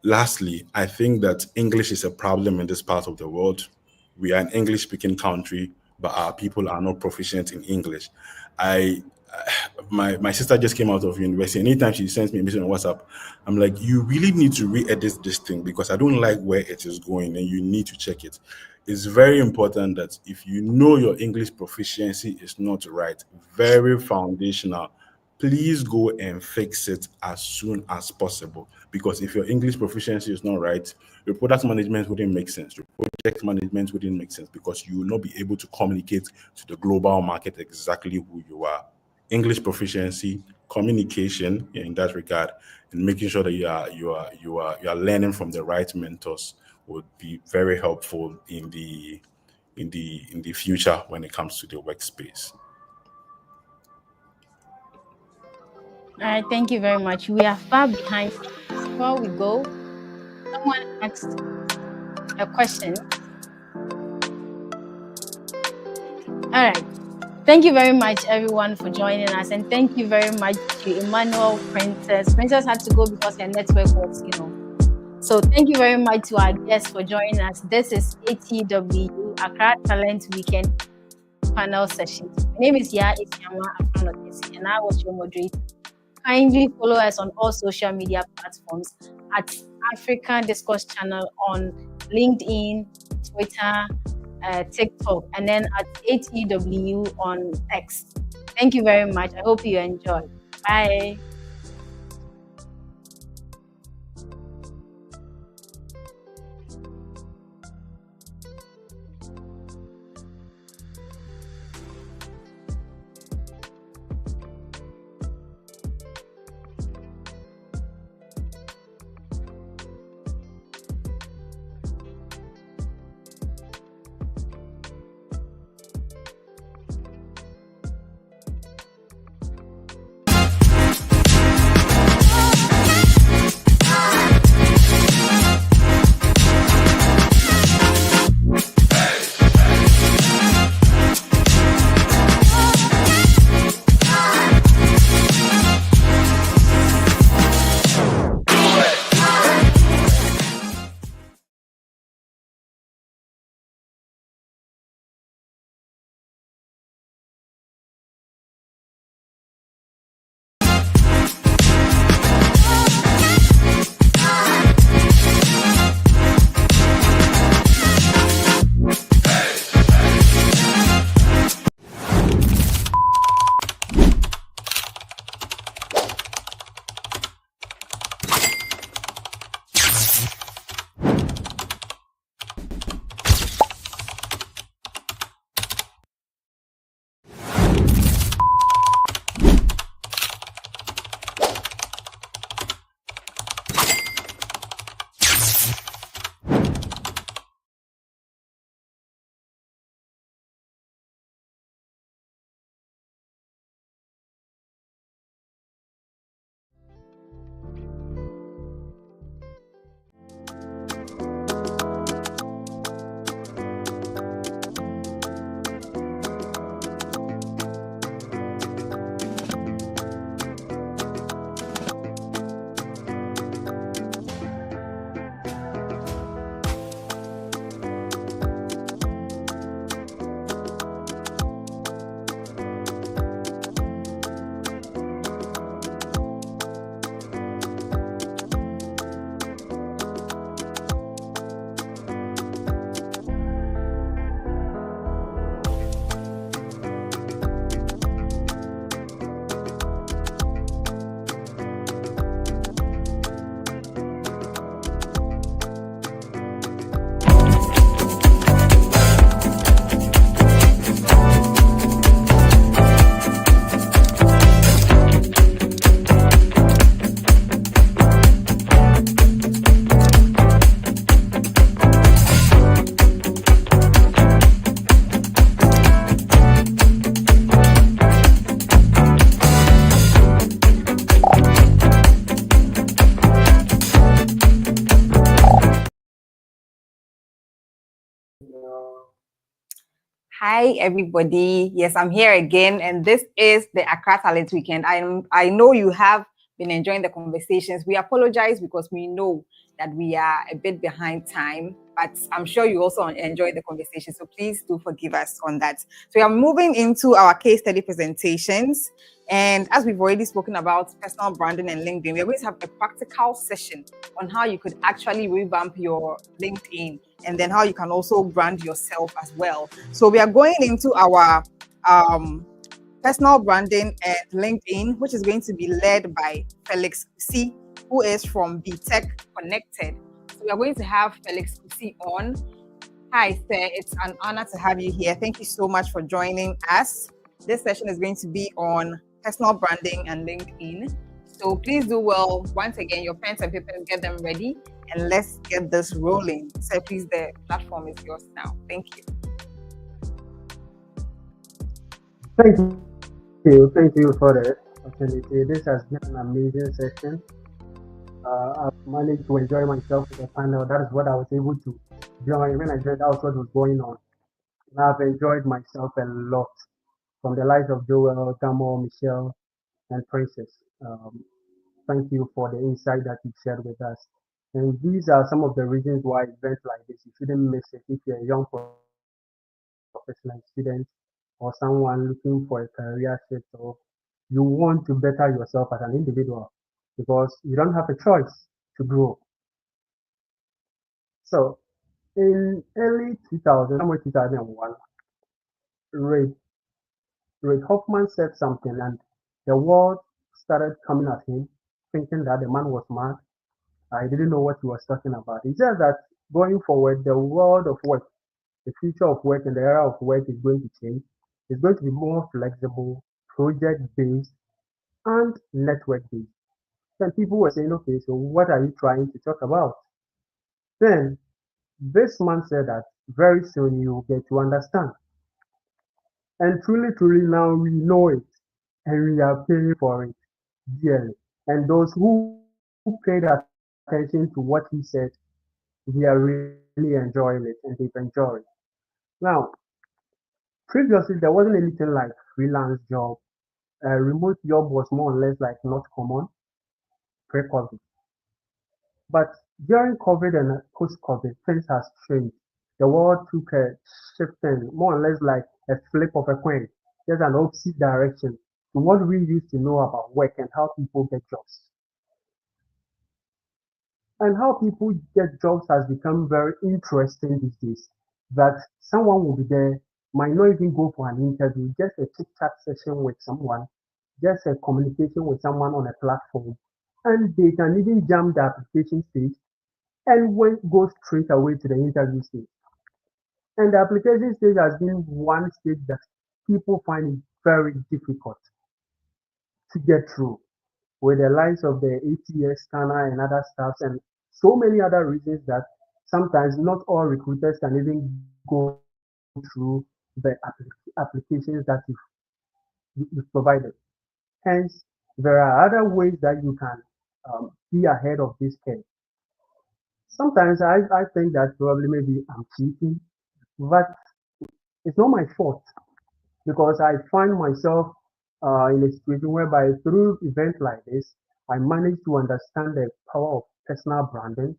L: Lastly, I think that English is a problem in this part of the world. We are an English speaking country, but our people are not proficient in English. I my sister just came out of university, and anytime she sends me a message on WhatsApp, I'm like, you really need to re-edit this thing, because I don't like where it is going, and you need to check it. It's very important that if you know your English proficiency is not right, very foundational, please go and fix it as soon as possible. Because if your English proficiency is not right, your product management wouldn't make sense. Your project management wouldn't make sense, because you will not be able to communicate to the global market exactly who you are. English proficiency, communication in that regard, and making sure that you are learning from the right mentors would be very helpful in the future when it comes to the workspace.
J: All right, thank you very much. We are far behind. Before we go, someone asked a question. All right. Thank you very much, everyone, for joining us. And thank you very much to Emmanuel Princess. Princess had to go because her network was. So thank you very much to our guests for joining us. This is ATW, Accra Talent Weekend panel session. My name is Ya Isiama Afranotesi, and I was your moderator. Kindly follow us on all social media platforms at African Discourse Channel on LinkedIn, Twitter, TikTok, and then at ATW on X. Thank you very much. I hope you enjoy. Bye.
C: Hi, everybody. Yes, I'm here again, and this is the Accra Talent Weekend. I know you have been enjoying the conversations. We apologize because we know that we are a bit behind time, but I'm sure you also enjoyed the conversation. So please do forgive us on that. So we are moving into our case study presentations. And as we've already spoken about personal branding and LinkedIn, we're going to have a practical session on how you could actually revamp your LinkedIn and then how you can also brand yourself as well. So we are going into our personal branding and LinkedIn, which is going to be led by Felix Kusi, who is from Be Tech Connected. So we are going to have Felix Kusi on. Hi, sir. It's an honor to have you here. Thank you so much for joining us. This session is going to be on personal branding and LinkedIn. So please do well. Once again, your pens and papers, get them ready, and let's get this rolling. So please, the platform is yours now. Thank you.
N: Thank you for the opportunity. This has been an amazing session. I've managed to enjoy myself with the panel. That is what I was able to join. When I joined, that was what was going on. And I've enjoyed myself a lot from the likes of Joel, Gamo, Michelle, and Princess. Thank you for the insight that you shared with us. And these are some of the reasons why events like this, you shouldn't miss it if you're a young professional student or someone looking for a career shift or you want to better yourself as an individual because you don't have a choice to grow. So in early 2000, somewhere 2001, Ray, Ray Hoffman said something and the world started coming at him thinking that the man was mad. I didn't know what he was talking about. He said that going forward, the world of work, the future of work and the era of work is going to change. It's going to be more flexible, project based, and network based. Then people were saying, okay, so what are you trying to talk about? Then this man said that very soon you will get to understand. And truly, truly now we know it and we are paying for it dearly. And those who paid attention to what he said, they are really enjoying it and they've enjoyed. Now, previously there wasn't anything like freelance job. Remote job was more or less like not common pre-COVID. But during COVID and post-COVID, things has changed. The world took a shifting, more or less like a flip of a coin, just an opposite direction to what we used to know about work and how people get jobs. And how people get jobs has become very interesting these days. That someone will be there, might not even go for an interview, just a chit chat session with someone, just a communication with someone on a platform, and they can even jump the application stage and go straight away to the interview stage. And the application stage has been one stage that people find it very difficult to get through with the likes of the ATS scanner and other stuffs and so many other reasons that sometimes not all recruiters can even go through the applications that you've provided. Hence, there are other ways that you can be ahead of this curve. Sometimes I think that probably maybe I'm cheating, but it's not my fault because I find myself in a situation whereby through events like this, I managed to understand the power of personal branding.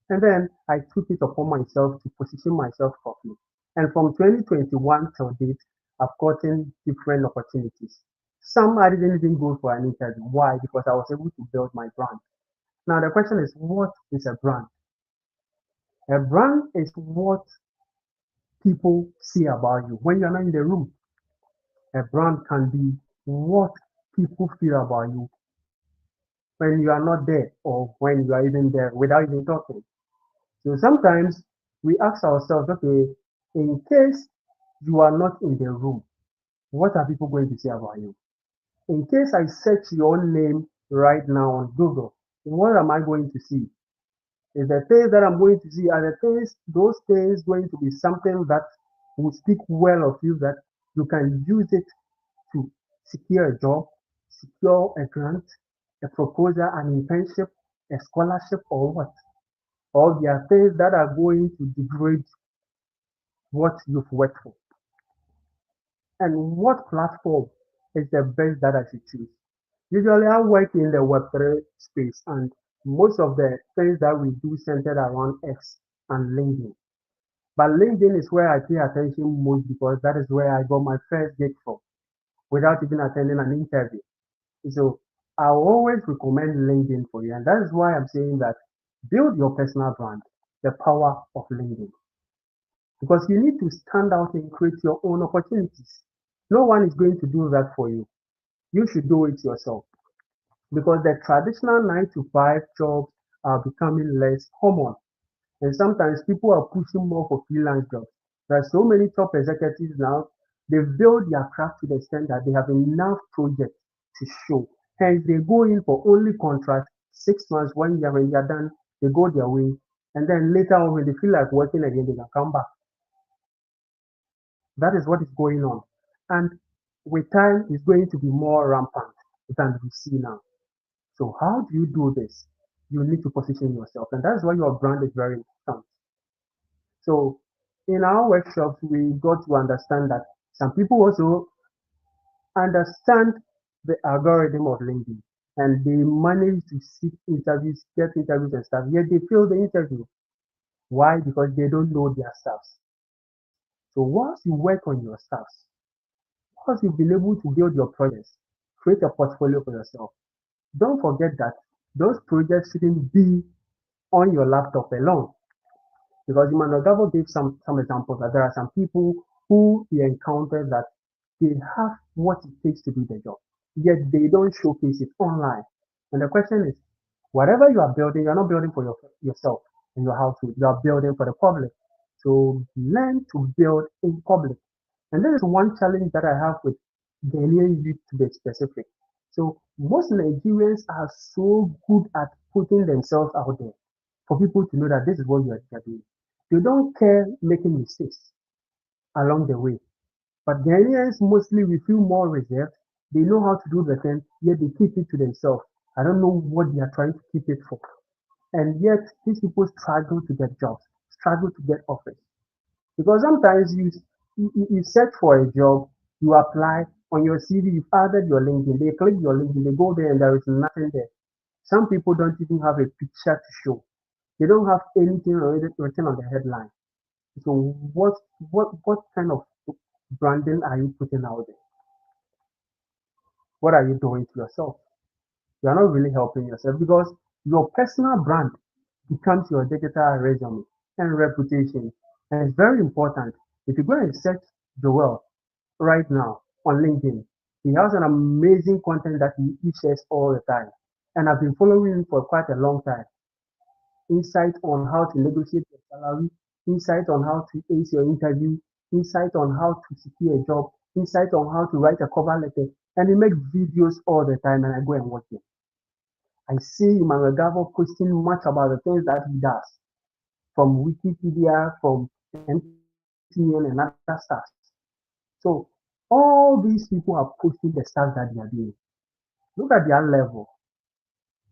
N: And then I took it upon myself to position myself properly. And from 2021 till date, I've gotten different opportunities. Some I didn't even go for an interview. Why? Because I was able to build my brand. Now the question is, what is a brand? A brand is what people see about you when you're not in the room. A brand can be what people feel about you when you are not there or when you are even there without even talking. So sometimes we ask ourselves, okay, in case you are not in the room, what are people going to say about you? In case I search your name right now on Google, what am I going to see? Is the things that I'm going to see, are the things, those things going to be something that will speak well of you that you can use it to secure a job, secure a grant, a proposal, an internship, a scholarship, or what? Or there are things that are going to degrade what you've worked for. and what platform is the best that I should choose. Usually, I work in the Web3 space, and most of the things that we do centered around X and LinkedIn. But LinkedIn is where I pay attention most because that is where I got my first gig from without even attending an interview. So I'll always recommend LinkedIn for you. And that is why I'm saying that build your personal brand, the power of LinkedIn. Because you need to stand out and create your own opportunities. No one is going to do that for you. You should do it yourself. Because the traditional 9 to 5 jobs are becoming less common. And sometimes people are pushing more for freelance jobs. There are so many top executives now, they've built their craft to the extent that they have enough projects to show. Hence, they go in for only contract, 6 months, 1 year, when they're done, they go their way. And then later on, when they feel like working again, they can come back. That is what is going on. And with time, it's going to be more rampant than we see now. So how do you do this? You need to position yourself. And that's why your brand is very important. So in our workshops, we got to understand that some people also understand the algorithm of LinkedIn and they manage to seek interviews, get interviews and stuff, yet they fail the interview. Why? Because they don't know their staffs. So once you work on your staffs, once you've been able to build your projects, create a portfolio for yourself, don't forget that those projects shouldn't be on your laptop alone. Because Imanogavo gave some examples that there are some people who he encountered that they have what it takes to do the job, yet they don't showcase it online. And the question is, whatever you are building, you're not building for yourself and your household, you are building for the public. So learn to build in public. And this is one challenge that I have with Ghanaian youth to be specific. So most Nigerians are so good at putting themselves out there for people to know that this is what you're doing. They don't care making mistakes along the way. But Ghanaians mostly we feel more reserved. They know how to do the thing, yet they keep it to themselves. I don't know what they are trying to keep it for. And yet these people struggle to get jobs, struggle to get offers. Because sometimes you search for a job, you apply on your CV, you've added your LinkedIn, they click your LinkedIn, they go there and there is nothing there. Some people don't even have a picture to show. They don't have anything written on the headline. So what kind of branding are you putting out there? What are you doing to yourself? You are not really helping yourself because your personal brand becomes your digital resume and reputation. And it's very important. If you go and search Joel right now on LinkedIn, he has an amazing content that he shares all the time. And I've been following him for quite a long time. Insight on how to negotiate your salary, insight on how to ace your interview, insight on how to secure a job, insight on how to write a cover letter. And he makes videos all the time and I go and watch them. I see Emmanuel Gavo posting much about the things that he does from Wikipedia, from MTN and other stuff. So all these people are posting the stuff that they are doing. Look at their level.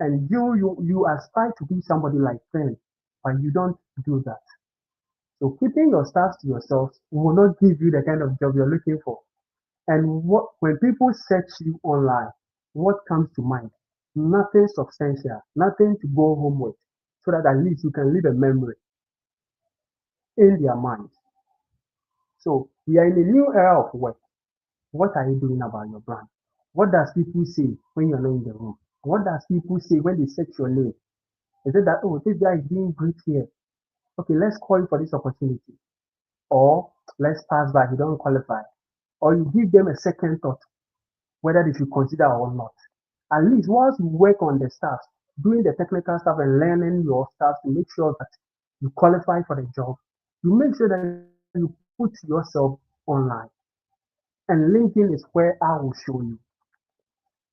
N: And you aspire to be somebody like them, but you don't do that. So keeping your stuff to yourself will not give you the kind of job you're looking for. And when people search you online, what comes to mind? Nothing substantial, nothing to go home with, so that at least you can leave a memory in their mind. So we are in a new era of work. What are you doing about your brand? What does people say when you're not in the room? What does people say when they search your name? Is it that, oh, this guy is doing great here? Okay, let's call you for this opportunity. Or let's pass by, he don't qualify. Or you give them a second thought whether they should consider or not. At least once you work on the stuff, doing the technical stuff and learning your stuff to make sure that you qualify for the job, you make sure that you put yourself online. And LinkedIn is where I will show you.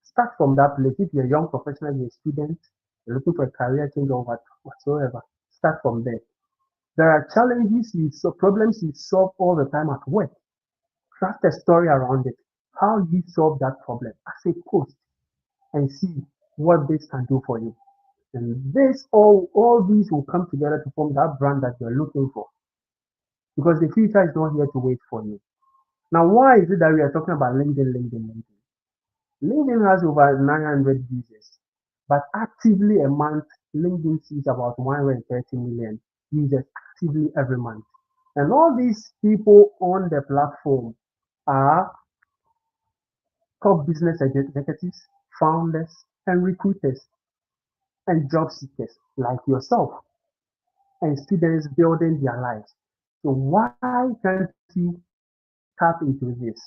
N: Start from that place. If you're a young professional, you're a student, you're looking for a career change or whatsoever, start from there. There are challenges problems you solve all the time at work. Craft a story around it. How you solve that problem as a post and see what this can do for you. And all these will come together to form that brand that you're looking for. Because the future is not here to wait for you. Now, why is it that we are talking about LinkedIn? LinkedIn has over 900 users, but actively a month, LinkedIn sees about 130 million users actively every month. And all these people on the platform are top business executives, founders, and recruiters, and job seekers like yourself, and students building their lives. So why can't you tap into this?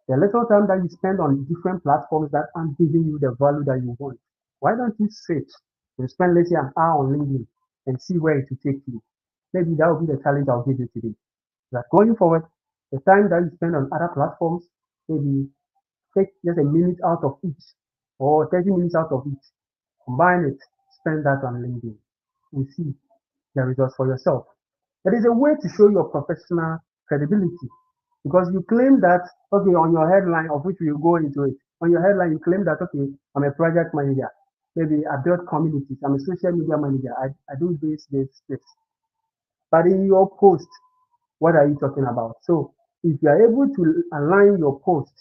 N: The little time that you spend on different platforms that aren't giving you the value that you want, why don't you switch and spend, let's say, an hour on LinkedIn and see where it will take you? Maybe that will be the challenge I'll give you today. That going forward, the time that you spend on other platforms, maybe take just a minute out of each or 30 minutes out of each, combine it, spend that on LinkedIn and see the results for yourself. It is a way to show your professional credibility because you claim that, okay, on your headline, of which we will go into it, on your headline, you claim that, okay, I'm a project manager. Maybe I build communities. I'm a social media manager. I do this. But in your post, what are you talking about? So if you are able to align your post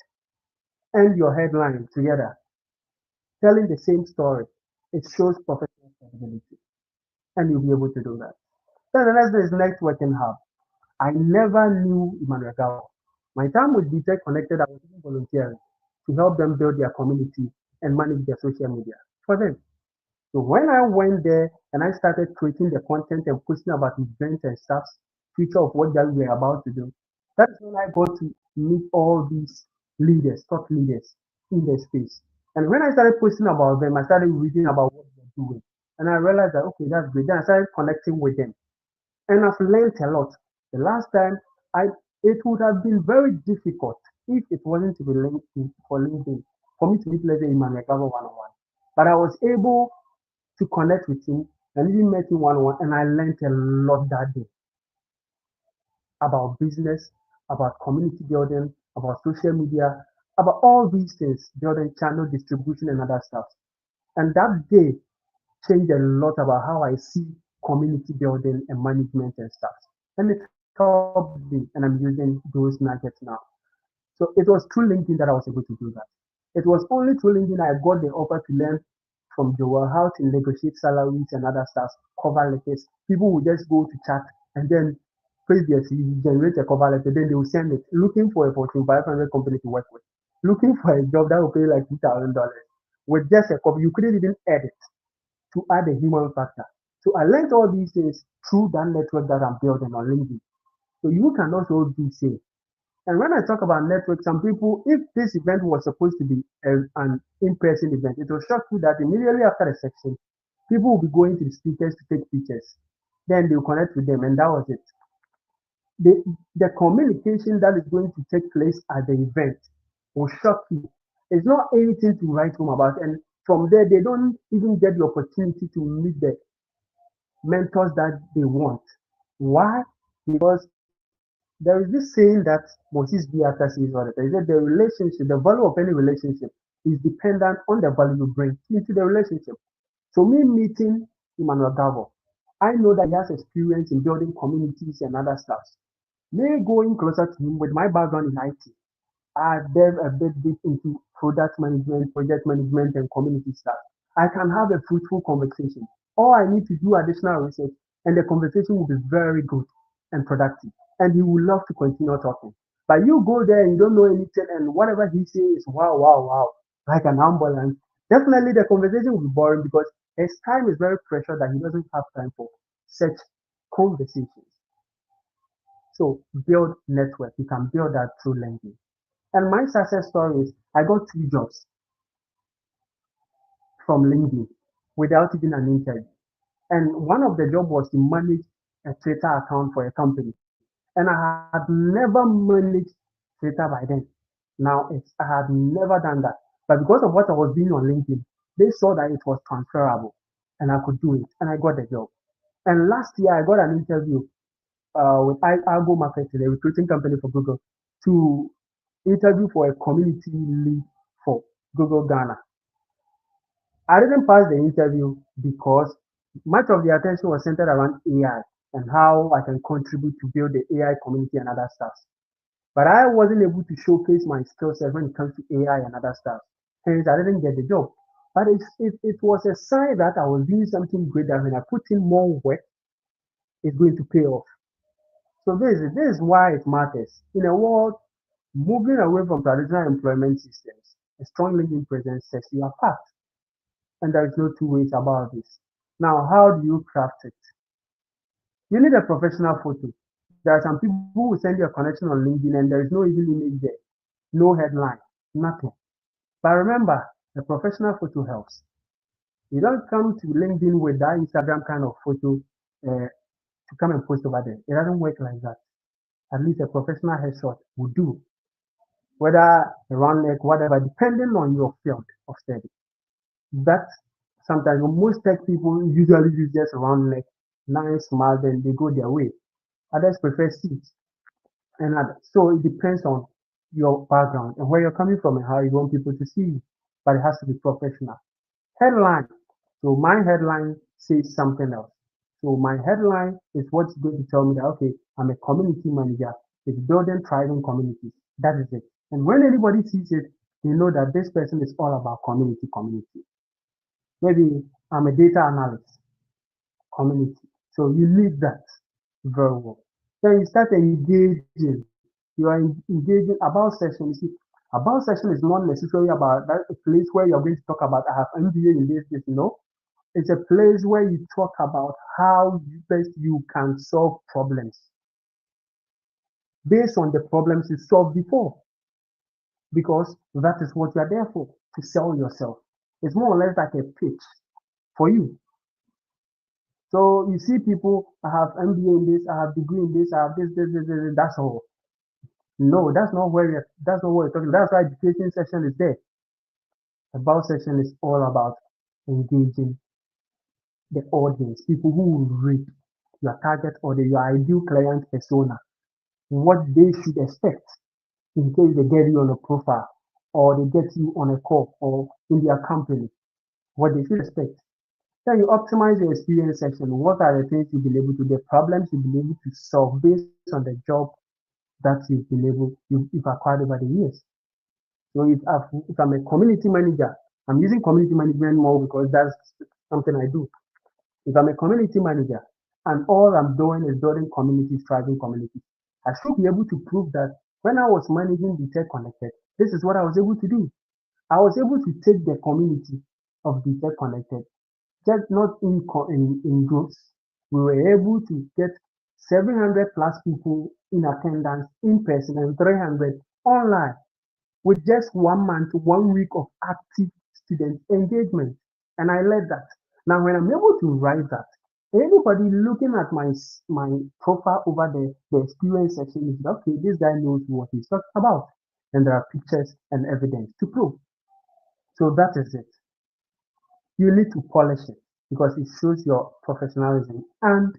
N: and your headline together, telling the same story, it shows professional credibility. And you'll be able to do that. Then the next thing is networking hub. I never knew Emmanuel Gao. My time with BTech Connected, I was even volunteering to help them build their community and manage their social media for them. So when I went there and I started creating the content and posting about events and stuff, future of what that we were about to do, that's when I got to meet all these leaders, top leaders in the space. And when I started posting about them, I started reading about what they're doing. And I realized that, okay, that's great. Then I started connecting with them. And I've learned a lot. The last time, I it would have been very difficult if it wasn't to be linked for LinkedIn for me to meet, let's say, Emmanuel Gabo one-on-one. But I was able to connect with him and even met him one-on-one, and I learned a lot that day about business, about community building, about social media, about all these things, building channel distribution and other stuff. And that day changed a lot about how I see community building and management and stuff. And it helped me, and I'm using those nuggets now. So it was through LinkedIn that I was able to do that. It was only through LinkedIn I got the offer to learn from Joel how to negotiate salaries and other stuff, cover letters. People would just go to chat and then previously generate a cover letter, then they will send it looking for a Fortune 500 company to work with, looking for a job that will pay like $2,000 with just a copy. You couldn't even edit to add a human factor. So I learned all these things through that network that I'm building on LinkedIn. So you can also do same. And when I talk about network, some people, if this event was supposed to be an in-person event, it will shock you that immediately after the section, people will be going to the speakers to take pictures. Then they'll connect with them, and that was it. The communication that is going to take place at the event will shock you. It's not anything to write home about. And from there, they don't even get the opportunity to meet the mentors that they want. Why? Because there is this saying that Moses Biata says all the time. He said the relationship, the value of any relationship is dependent on the value you bring into the relationship. So me meeting Emmanuel Gavo, I know that he has experience in building communities and other stuff. Me going closer to him with my background in IT, I delve a bit deep into product management, project management, and community stuff. I can have a fruitful conversation. All I need to do additional research, and the conversation will be very good and productive. And he will love to continue talking. But you go there and you don't know anything, and whatever he says is wow, wow, wow, like an ambulance. Definitely, the conversation will be boring because his time is very precious that he doesn't have time for such conversations. So build network. You can build that through LinkedIn. And my success story is I got 2 jobs from LinkedIn without even an interview. And one of the job was to manage a Twitter account for a company. And I had never managed Twitter by then. I had never done that. But because of what I was doing on LinkedIn, they saw that it was transferable and I could do it. And I got the job. And last year I got an interview with Algo Marketing, a recruiting company for Google, to interview for a community lead for Google Ghana. I didn't pass the interview because much of the attention was centered around AI and how I can contribute to build the AI community and other stuff. But I wasn't able to showcase my skill set when it comes to AI and other stuff. Hence, I didn't get the job. But it was a sign that I was doing something great, that when I put in more work, it's going to pay off. So this is why it matters. In a world moving away from traditional employment systems, a strong LinkedIn presence sets you apart. And there is no two ways about this. Now, how do you craft it? You need a professional photo. There are some people who will send you a connection on LinkedIn and there is no even image there, no headline, nothing. But remember, a professional photo helps. You don't come to LinkedIn with that Instagram kind of photo to come and post over there. It doesn't work like that. At least a professional headshot will do, whether a round neck, whatever, depending on your field of study. That sometimes most tech people usually use just a round neck, nice smile, then they go their way. Others prefer seats and others. So it depends on your background and where you're coming from and how you want people to see you. But it has to be professional. Headline. So my headline says something else. So my headline is what's going to tell me that, okay, I'm a community manager. It's building thriving communities. That is it. And when anybody sees it, they know that this person is all about community. Maybe I'm a data analyst, community. So you lead that very well. Then you start engaging. You are engaging about session. You see, about session is not necessarily about that a place where you're going to talk about I have MBA in this. No. It's a place where you talk about how best you can solve problems based on the problems you solved before. Because that is what you are there for, to sell yourself. It's more or less like a pitch for you. So you see people, I have MBA in this, I have degree in this, I have this, that's all. No, that's not what you're talking about. That's why education session is there. About session is all about engaging the audience, people who will read your target audience, your ideal client persona, what they should expect in case they get you on a profile or they get you on a call or in their company, what they should expect. Then you optimize your experience section. What are the things you've been able to, the problems you've been able to solve based on the job that you've acquired over the years. So if I'm a community manager, I'm using community management more because that's something I do. If I'm a community manager and all I'm doing is building communities, thriving communities, I should be able to prove that when I was managing the Tech Connected, this is what I was able to do. I was able to take the community of the Tech Connected, just not in groups. We were able to get 700 plus people in attendance in person and 300 online with just 1 month, 1 week of active student engagement. And I led that. Now, when I'm able to write that, anybody looking at my profile over the experience section is okay, this guy knows what he's talking about. And there are pictures and evidence to prove. So that is it. You need to polish it because it shows your professionalism and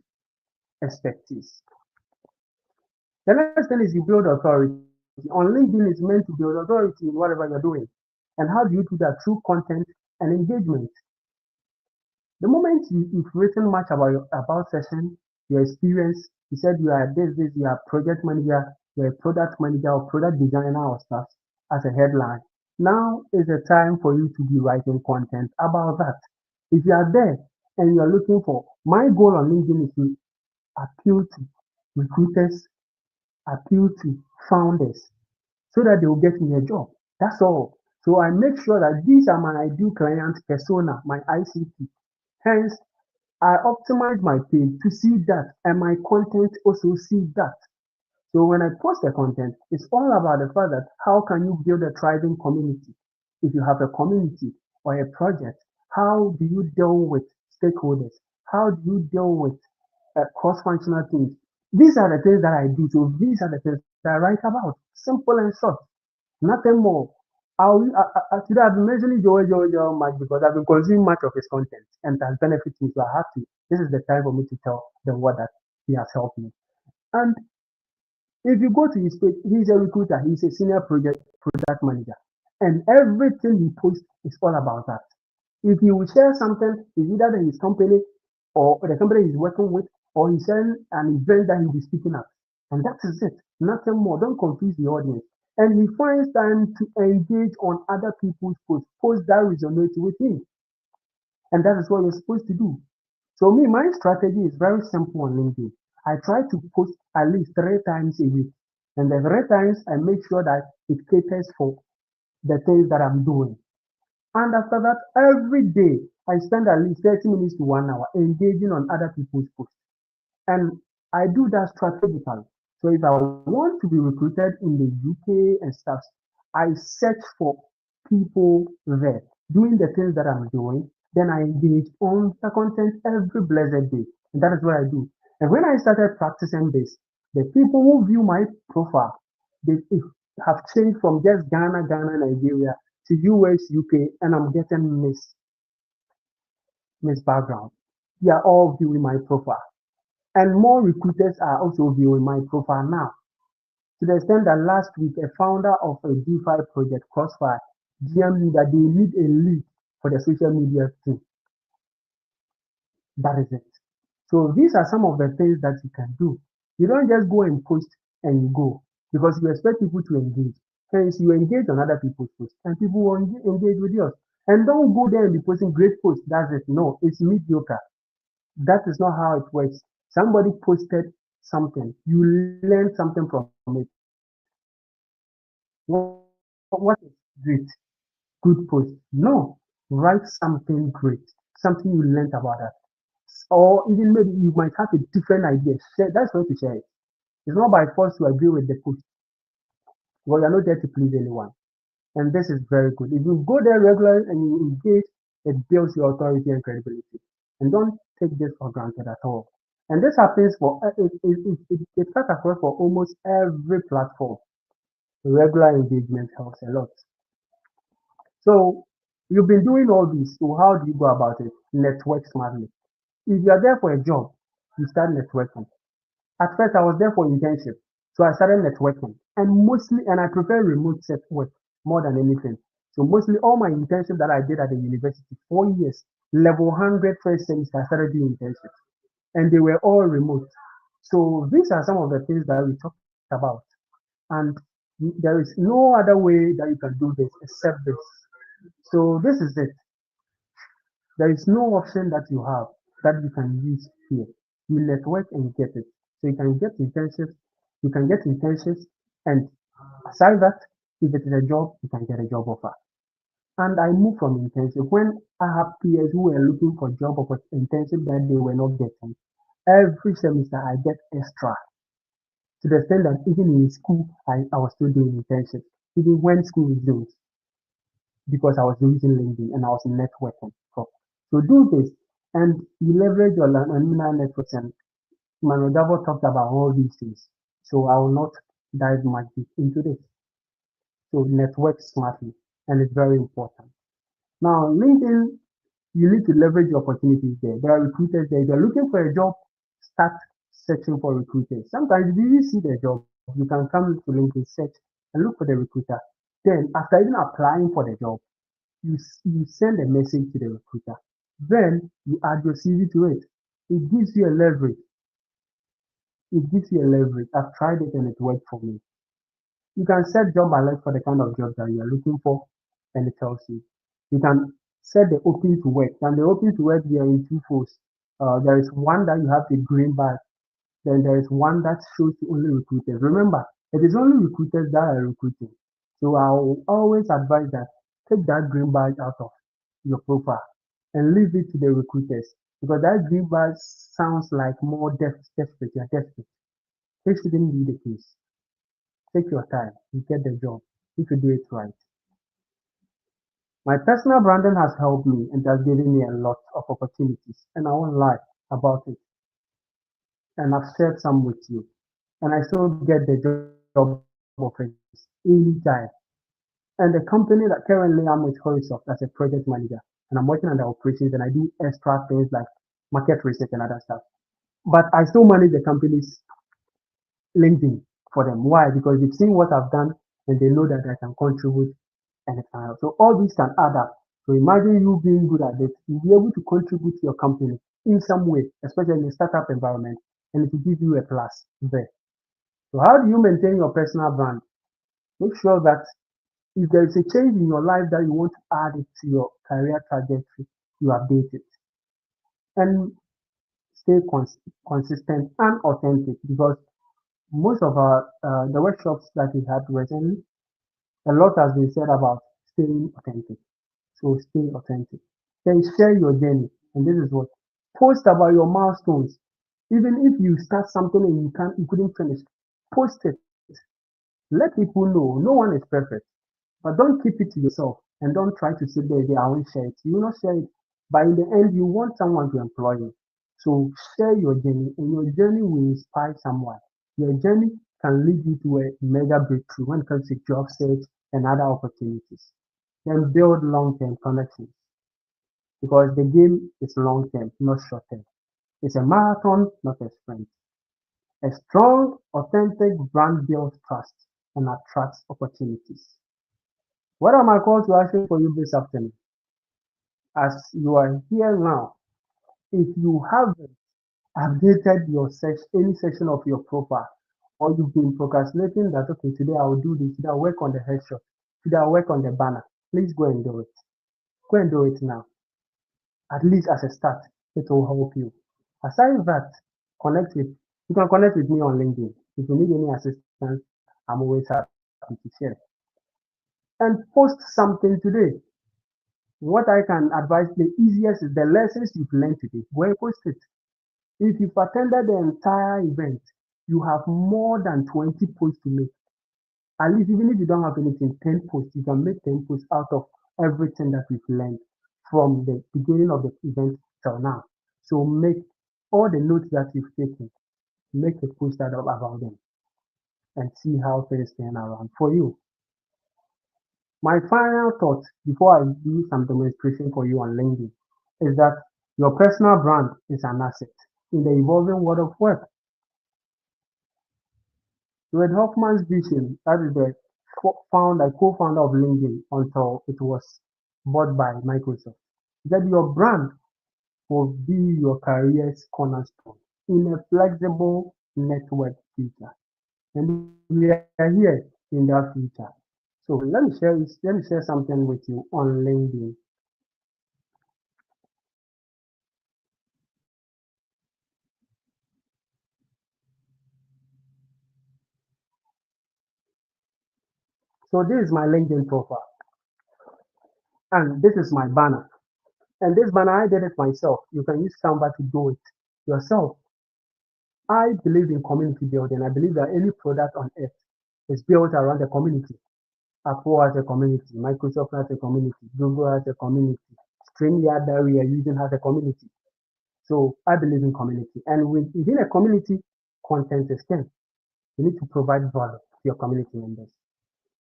N: expertise. The next thing is you build authority. On LinkedIn is meant to build authority in whatever you're doing. And how do you do that? Through content and engagement. The moment you've written much about your about session, your experience, you said you are this, you are project manager, you're a product manager or product designer or stuff as a headline. Now is the time for you to be writing content about that. If you are there and you're looking for, my goal on LinkedIn is to appeal to recruiters, appeal to founders so that they will get me a job. That's all. So I make sure that these are my ideal client persona, my ICP. Hence, I optimize my page to see that and my content also see that. So when I post the content, it's all about the fact that how can you build a thriving community? If you have a community or a project, how do you deal with stakeholders? How do you deal with cross-functional teams? These are the things that I do. So these are the things that I write about. Simple and short. Nothing more. Today I've been mentioning Joe much because I've been consuming much of his content and it has benefited me. So I have to. This is the time for me to tell the world that he has helped me. And if you go to his page, he's a recruiter, he's a senior product manager. And everything he posts is all about that. If he will share something, it's either his company or the company he's working with, or he's sharing an event that he'll be speaking at. And that is it. Nothing more. Don't confuse the audience. And he finds time to engage on other people's posts that resonate with him. And that is what you're supposed to do. So me, my strategy is very simple on LinkedIn. I try to post at least 3 times a week. And the 3 times I make sure that it caters for the things that I'm doing. And after that, every day I spend at least 30 minutes to 1 hour engaging on other people's posts. And I do that strategically. So if I want to be recruited in the UK and stuff, I search for people there doing the things that I'm doing. Then I engage on the content every blessed day. And that is what I do. And when I started practicing this, the people who view my profile, they have changed from just Ghana, Nigeria to US, UK, and I'm getting Miss background. They are all viewing my profile. And more recruiters are also viewing my profile now. To the extent that last week, a founder of a DeFi project, Crossfire, DM'd me that they need a lead for the social media team. That is it. So these are some of the things that you can do. You don't just go and post and you go because you expect people to engage. Hence, you engage on other people's posts and people will engage with yours. And don't go there and be posting great posts. That's it. No, it's mediocre. That is not how it works. Somebody posted something, you learn something from it. What is great? Good post. No, write something great, something you learned about that. Or even maybe you might have a different idea. Share, that's where to share it. It's not by force to agree with the post. Because you're not there to please anyone. And this is very good. If you go there regularly and you engage, it builds your authority and credibility. And don't take this for granted at all. And this happens for it cuts across for almost every platform. Regular engagement helps a lot. So you've been doing all this. So how do you go about it? Network smartly. If you are there for a job, you start networking. At first, I was there for internship, so I started networking, and I prefer remote set work more than anything. So mostly all my internship that I did at the university, 4 years, level 100 first semester, I started doing internships, and they were all remote. So these are some of the things that we talked about, and there is no other way that you can do this except this. So this is it. There is no option that you have that you can use here. You network and get it. So you can get internships, and aside that, if it is a job, you can get a job offer. And I moved from internship when I have peers who were looking for job internship that they were not getting. Every semester I get extra to the extent that even in school I was still doing internships, even when school is doing because I was using LinkedIn and I was networking. So do this and you leverage your alumni networks, and Manuel Davo talked about all these things. So I will not dive much into this. So network smartly, and it's very important. Now, LinkedIn, you need to leverage the opportunities there. There are recruiters there. If you're looking for a job, start searching for recruiters. Sometimes if you see the job, you can come to LinkedIn, search, and look for the recruiter. Then, after even applying for the job, you send a message to the recruiter. Then you add your CV to it. It gives you a leverage. It gives you a leverage. I've tried it and it worked for me. You can set job alert for the kind of job that you are looking for, and it tells you. You can set the open to work. And the open to work, they are in two folds. There is one that you have the green badge. Then there is one that shows you only recruiters. Remember, it is only recruiters that are recruiting. So I will always advise that take that green badge out of your profile and leave it to the recruiters because that green badge sounds like more desperate. You're desperate. This shouldn't be the case. Take your time. You get the job if you do it right. My personal branding has helped me and has given me a lot of opportunities, and I won't lie about it. And I've shared some with you. And I still get the job offers anytime. And the company that currently I'm with, Horisoft, as a project manager, and I'm working on the operations and I do extra things like market research and other stuff. But I still manage the company's LinkedIn for them. Why? Because they've seen what I've done and they know that I can contribute and it can help. So all these can add up. So imagine you being good at it, you'll be able to contribute to your company in some way, especially in a startup environment, and it will give you a plus there. So how do you maintain your personal brand? Make sure that if there is a change in your life that you want to add it to your career trajectory, you update it. And stay consistent and authentic, because most of our the workshops that we had recently, a lot has been said about staying authentic. So stay authentic. Then share your journey. And this is what, post about your milestones. Even if you start something and you couldn't finish, post it. Let people know. No one is perfect. But don't keep it to yourself and don't try to sit there and say, I won't share it. You will not share it. But in the end, you want someone to employ you. So share your journey, and your journey will inspire someone. Your journey can lead you to a mega breakthrough when it comes to job search and other opportunities. Then build long-term connections, because the game is long-term, not short-term. It's a marathon, not a sprint. A strong, authentic brand builds trust and attracts opportunities. What are my call to action for you this afternoon? As you are here now, if you haven't updated your any section of your profile, or you've been procrastinating that, okay, today I will do this, today I'll work on the headshot, today I'll work on the banner, please go and do it. Go and do it now. At least as a start, it will help you. Aside that, you can connect with me on LinkedIn. If you need any assistance, I'm always happy to share. And post something today. What I can advise, the easiest is the lessons you've learned today. Go and post it. If you've attended the entire event, you have more than 20 posts to make. At least, even if you don't have anything, 10 posts, you can make 10 posts out of everything that we've learned from the beginning of the event till now. So make all the notes that you've taken, make a post out about them and see how things turn around for you. My final thought before I do some demonstration for you on LinkedIn is that your personal brand is an asset in the evolving world of work. Reid Hoffman's vision, that is the co-founder of LinkedIn until it was bought by Microsoft, that your brand will be your career's cornerstone in a flexible network future. And we are here in that future. So let me share something with you on LinkedIn. So this is my LinkedIn profile, and this is my banner. And this banner, I did it myself. You can use Canva to do it yourself. I believe in community building. I believe that any product on earth is built around a community. Apple has a community, Microsoft has a community, Google has a community, StreamYard that we are using has a community. So I believe in community. And within a community, content is king. You need to provide value to your community members.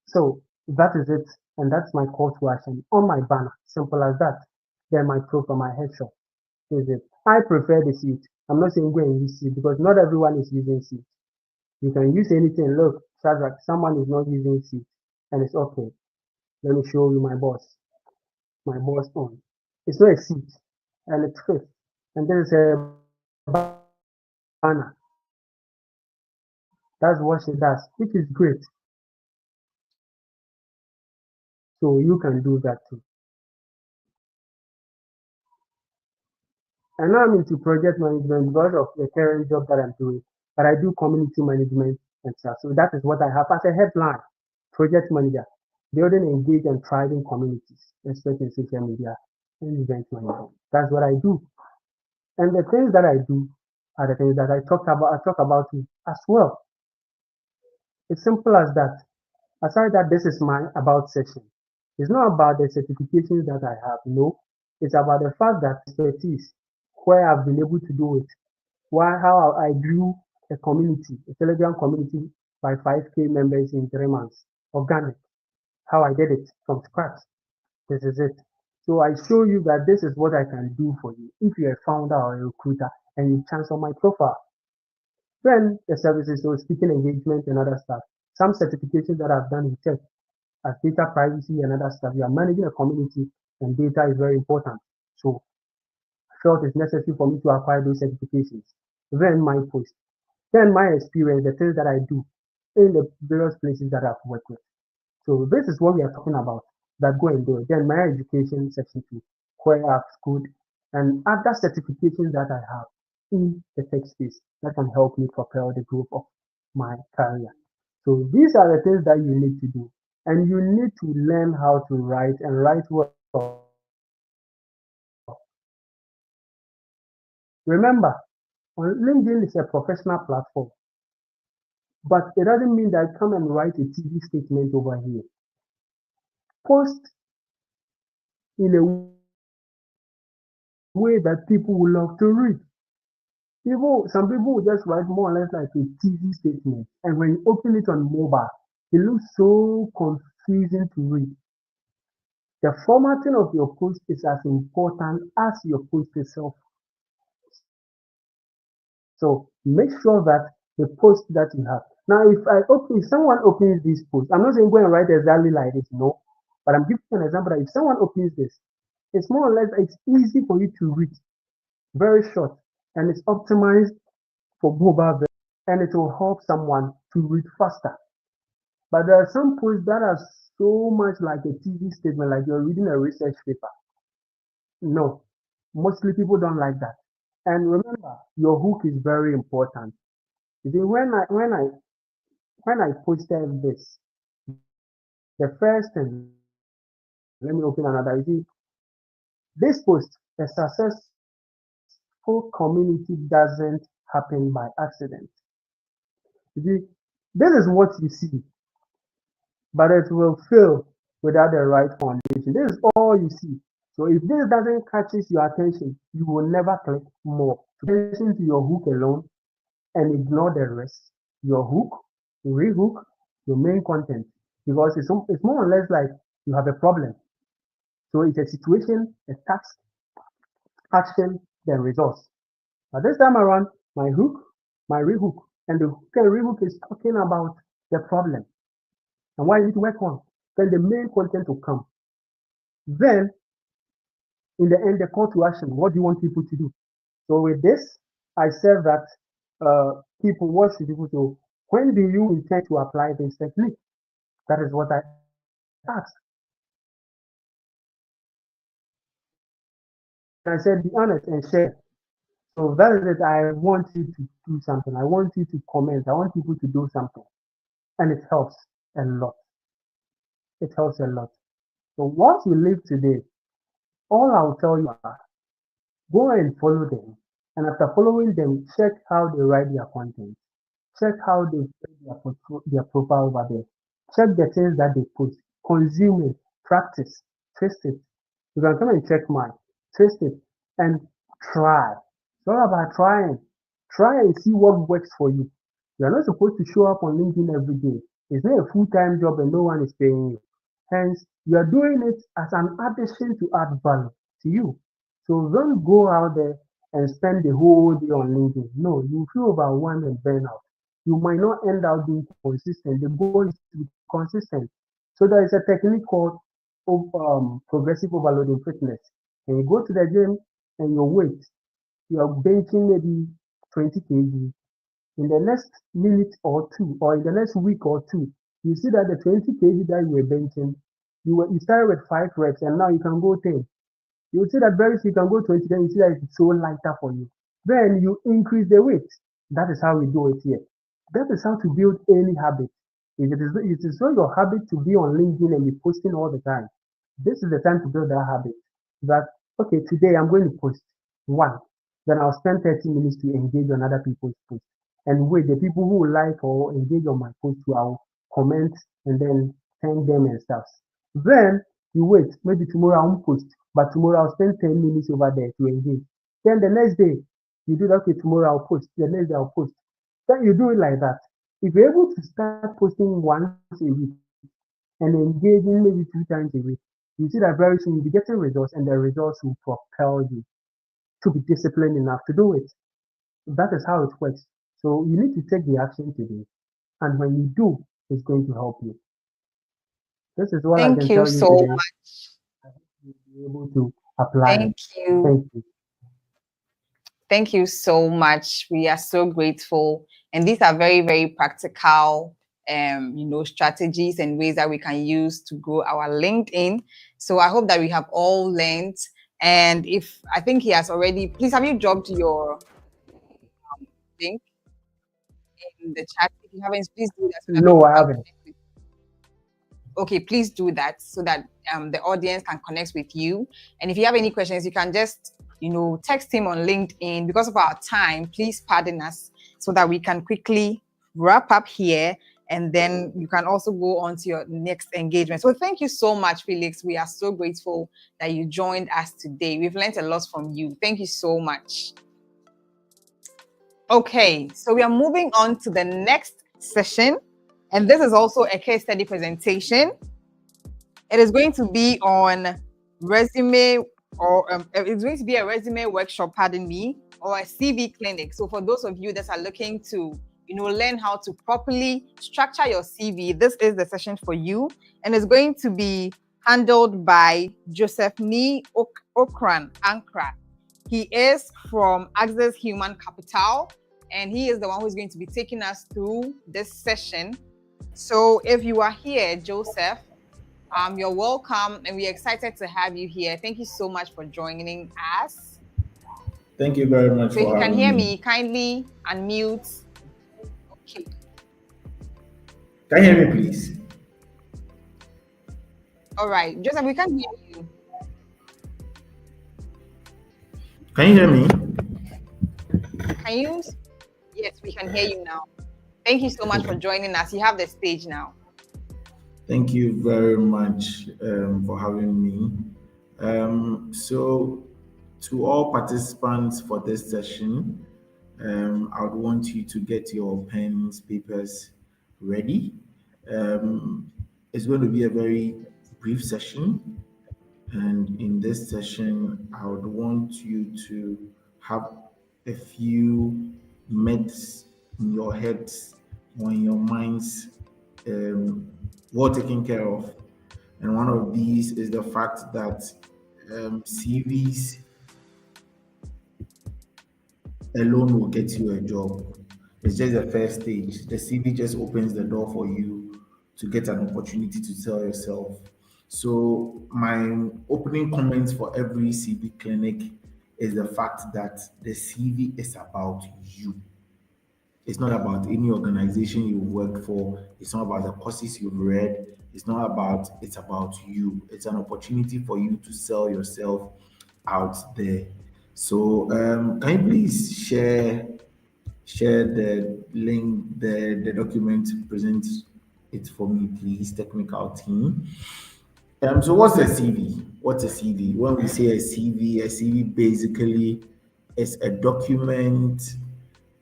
N: So that is it. And that's my call to action on my banner. Simple as that. Then my profile, my headshot is it. I prefer the suit. I'm not saying go and use suit because not everyone is using suit. You can use anything. Look, Shadrach, someone is not using suit and it's okay. Let me show you my boss. My boss on. It's not a suit and it's fits. And there is a banner. That's what she does, which is great. So you can do that too. And now I'm into project management because of the current job that I'm doing. But I do community management and stuff. So that is what I have as a headline. Project manager, building engaged and thriving communities, especially in social media and event management. That's what I do. And the things that I do are the things that I talk about it as well. It's simple as that. Aside that, this is my about section. It's not about the certifications that I have. No, it's about the fact that expertise, where I've been able to do it, how I grew a community, a Telegram community by 5K members in 3 months, organic, how I did it from scratch. This is it. So I show you that this is what I can do for you if you're a founder or a recruiter and you chance on my profile. Then the services, so speaking engagement and other stuff. Some certifications that I've done in tech as data privacy and other stuff. You are managing a community and data is very important. So I felt it's necessary for me to acquire those certifications. Then my post. Then my experience, the things that I do. in the various places that I've worked with. So this is what we are talking about. That go and do it. Then my education section 2, where I've schooled and other certifications that I have in the tech space that can help me propel the growth of my career. So these are the things that you need to do. And you need to learn how to write and write well. Remember, LinkedIn is a professional platform, but it doesn't mean that come and write a TV statement over here. Post in a way that people will love to read. Some people will just write more or less like a TV statement, and when you open it on mobile, it looks so confusing to read. The formatting of your post is as important as your post itself. So make sure that the post that you have. Now, if someone opens this post, I'm not saying go and write exactly like this, no, but I'm giving an example that if someone opens this, it's more or less it's easy for you to read, very short, and it's optimized for mobile and it will help someone to read faster. But there are some posts that are so much like a TV statement, like you're reading a research paper. No, mostly people don't like that. And remember, your hook is very important. You see, when I posted this, the first thing, let me open another. You see, this post, a successful community doesn't happen by accident. You see, this is what you see, but it will fail without the right foundation. This is all you see. So if this doesn't catches your attention, you will never click more. Attention to your hook alone and ignore the rest. Your hook, rehook, your main content. Because it's more or less like you have a problem. So it's a situation, a task, action, then results. But this time around, my hook, my rehook, and the hook and rehook is talking about the problem and what you need to work on. Then the main content will come. Then, in the end, the call to action. What do you want people to do? So with this, I said that what should people do? When do you intend to apply this technique? That is what I asked. I said, be honest and share. So that is it. I want you to do something. I want you to comment. I want people to do something. And it helps a lot. It helps a lot. So once you leave today, all I'll tell you are go and follow them. And after following them, check how they write their content. Check how they put their profile over there. Check the things that they put. Consume it, practice, test it. You can come and check mine, test it, and try. It's all about trying. Try and see what works for you. You are not supposed to show up on LinkedIn every day. It's not a full-time job and no one is paying you. Hence, you are doing it as an addition to add value to you. So don't go out there and spend the whole day on LinkedIn. No, you feel overwhelmed and burn out. You might not end up being consistent. The goal is to be consistent. So there is a technique called progressive overloading fitness. And you go to the gym and your weight, you're benching maybe 20 kg. In the next minute or two, or in the next week or two, you see that the 20 kg that you were benching, you started with 5 reps and now you can go 10. You see that very soon you can go 20, then you see that it's so lighter for you. Then you increase the weight. That is how we do it here. That is how to build any habit. If it is not your habit to be on LinkedIn and be posting all the time, this is the time to build that habit. That, okay, today I'm going to post one. Then I'll spend 30 minutes to engage on other people's posts. And wait, the people who like or engage on my post, I'll comment and then thank them and stuff. Then you wait, maybe tomorrow I won't post, but tomorrow I'll spend 10 minutes over there to engage. Then the next day, you do that, okay, tomorrow I'll post, the next day I'll post. Then you do it like that. If you're able to start posting once a week and engaging maybe 2 times a week, you see that very soon you'll be getting results and the results will propel you to be disciplined enough to do it. That is how it works. So you need to take the action today. And when you do, it's going to help you. This is what I
C: Thank
N: can
C: you
N: tell you
C: so
N: today.
C: much.
N: You'll be able to apply
C: Thank
N: it.
C: you.
N: Thank you.
C: Thank you so much. We are so grateful. And these are very, very practical strategies and ways that we can use to grow our LinkedIn. So I hope that we have all learned. And if I think he has already, please have you dropped your link in the chat? If you haven't, please do that so that
N: No,
C: people
N: I
C: can
N: haven't.
C: connect with. Okay, please do that so that the audience can connect with you. And if you have any questions, you can just text him on LinkedIn. Because of our time, please pardon us so that we can quickly wrap up here, and then you can also go on to your next engagement. So thank you so much, Felix. We are so grateful that you joined us today. We've learned a lot from you. Thank you so much. Okay, so we are moving on to the next session, and this is also a case study presentation. It is going to be on resume, or it's going to be a resume workshop, pardon me, or a CV clinic. So for those of you that are looking to, learn how to properly structure your CV, this is the session for you. And it's going to be handled by Joseph Ni Ankra. He is from Access Human Capital, and he is the one who's going to be taking us through this session. So if you are here, Joseph, you're welcome, and we're excited to have you here. Thank you so much for joining us.
E: Thank you very much.
C: So if you can hear me, kindly unmute. Okay.
E: Can you hear me, please?
C: All right, Joseph, we can hear you.
E: Can you hear me?
C: Can you? Yes, we can hear you now. Thank you so much for joining us. You have the stage now.
E: Thank you very much for having me. So to all participants for this session, I would want you to get your pens, papers ready. It's going to be a very brief session. And in this session, I would want you to have a few myths in your heads or in your minds well taken care of. And one of these is the fact that CVs alone will get you a job. It's just the first stage. The CV just opens the door for you to get an opportunity to sell yourself. So my opening comments for every CV clinic is the fact that the CV is about you. It's not about any organization you work for. It's not about the courses you've read. It's about you. It's an opportunity for you to sell yourself out there. So can you please share the link, the document, present it for me, please, technical team. So what's a CV? What's a CV? When we say a CV basically is a document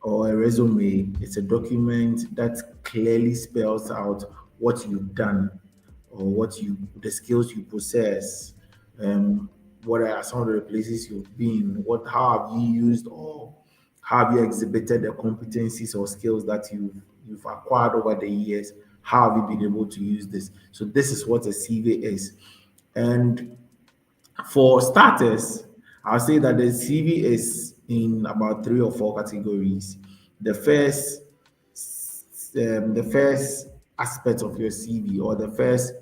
E: or a resume. It's a document that clearly spells out what you've done or the skills you possess. What are some of the places you've been? How have you used or how have you exhibited the competencies or skills that you've acquired over the years? How have you been able to use this? So this is what a CV is. And for starters, I'll say that the CV is in about 3 or 4 categories. The first aspect of your CV, or the first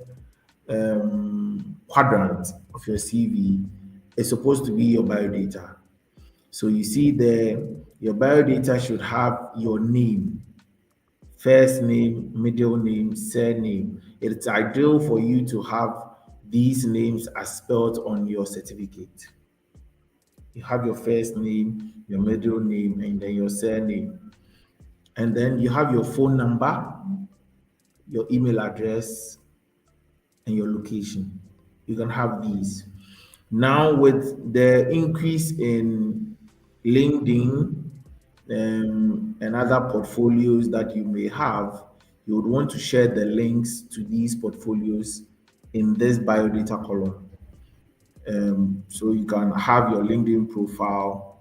E: quadrant of your CV, is supposed to be your biodata. So you see there, your biodata should have your name, first name, middle name, surname. It's ideal for you to have these names as spelled on your certificate. You have your first name, your middle name, and then your surname. And then you have your phone number, your email address, and your location. You can have these. Now, with the increase in LinkedIn and other portfolios that you may have, you would want to share the links to these portfolios in this biodata column. So you can have your LinkedIn profile,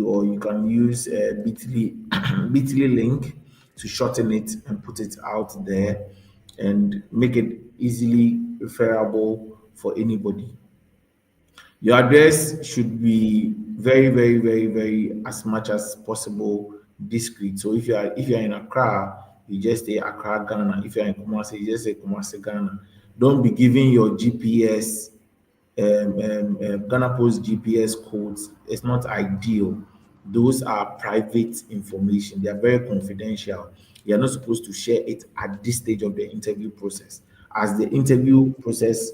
E: or you can use a bit.ly link to shorten it and put it out there and make it easily referable for anybody. Your address should be very, very as much as possible discreet. So if you are in Accra,
O: you just say Accra, Ghana. If you're in Kumasi, you just say Kumasi, Ghana. Don't be giving your GPS, Ghana Post GPS codes. It's not ideal. Those are private information. They are very confidential. You are not supposed to share it at this stage of the interview process. As the interview process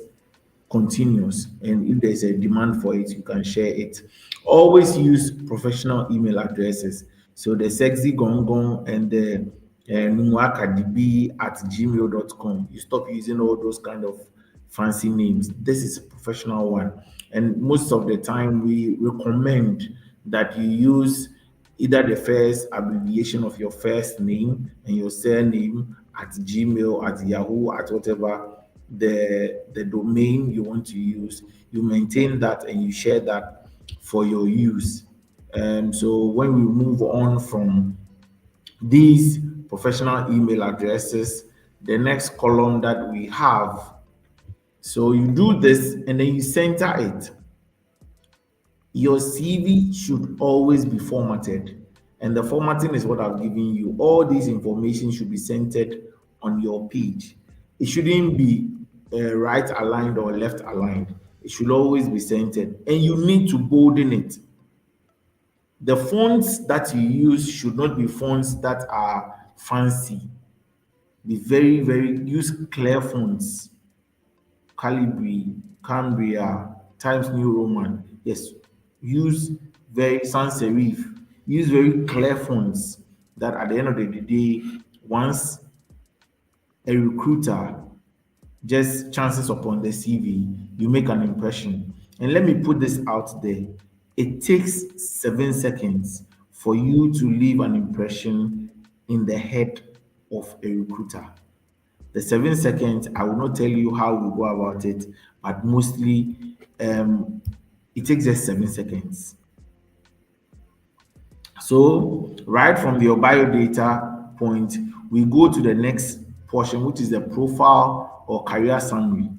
O: continues, and if there's a demand for it, you can share it. Always use professional email addresses. So the sexy gong and the nwakadb at gmail.com. You stop using all those kind of fancy names. This is a professional one. And most of the time, we recommend that you use either the first abbreviation of your first name and your surname at Gmail, at Yahoo, at whatever the domain you want to use. You maintain that and you share that for your use. So when we move on from these professional email addresses, the next column that we have, so you do this and then you center it. Your CV should always be formatted, and the formatting is what I've given you. All these information should be centered on your page. It shouldn't be right aligned or left aligned. It should always be centered, and you need to bolden it. The fonts that you use should not be fonts that are fancy. Be very, use clear fonts. Calibri, Cambria, Times New Roman. Yes, use very sans serif. Use very clear fonts that at the end of the day, once a recruiter just chances upon the CV, you make an impression. And let me put this out there. It takes 7 seconds for you to leave an impression in the head of a recruiter. The 7 seconds, I will not tell you how we go about it, but mostly it takes just 7 seconds. So right from your biodata point, we go to the next portion, which is the profile or career summary.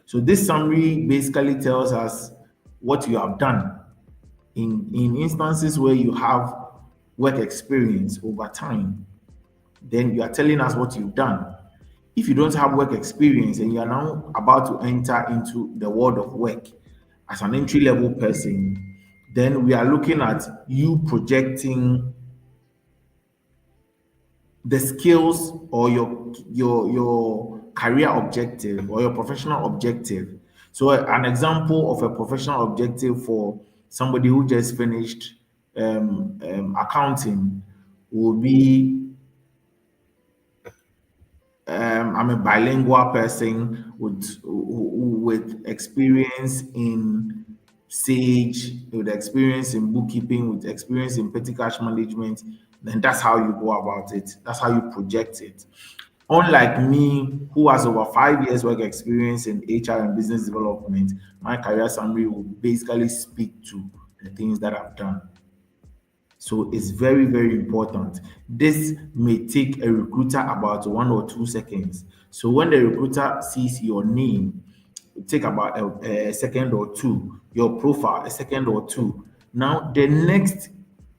O: So this summary basically tells us what you have done in instances where you have work experience over time. Then you are telling us what you've done. If you don't have work experience and you are now about to enter into the world of work as an entry-level person, then we are looking at you projecting the skills or your career objective or your professional objective. So an example of a professional objective for somebody who just finished accounting will be I'm a bilingual person with experience in Sage, with experience in bookkeeping, with experience in petty cash management. Then that's how you go about it. That's how you project it. Unlike me, who has over 5 years work experience in HR and business development, my career summary will basically speak to the things that I've done. So it's very, very important. This may take a recruiter about 1 or 2 seconds. So when the recruiter sees your name, it take about a second or two, your profile, a second or two. Now, the next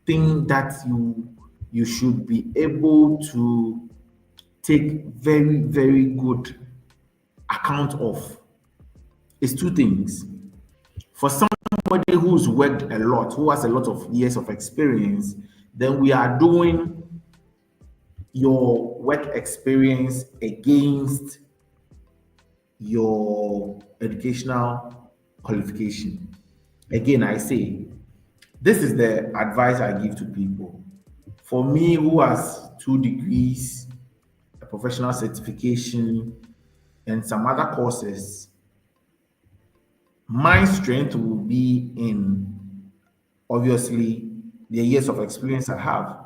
O: thing that you should be able to take very, very good account of is 2 things. For somebody who's worked a lot, who has a lot of years of experience, then we are doing your work experience against your educational qualification. Again, I say, this is the advice I give to people. For me, who has 2 degrees, a professional certification, and some other courses, my strength will be in obviously the years of experience I have.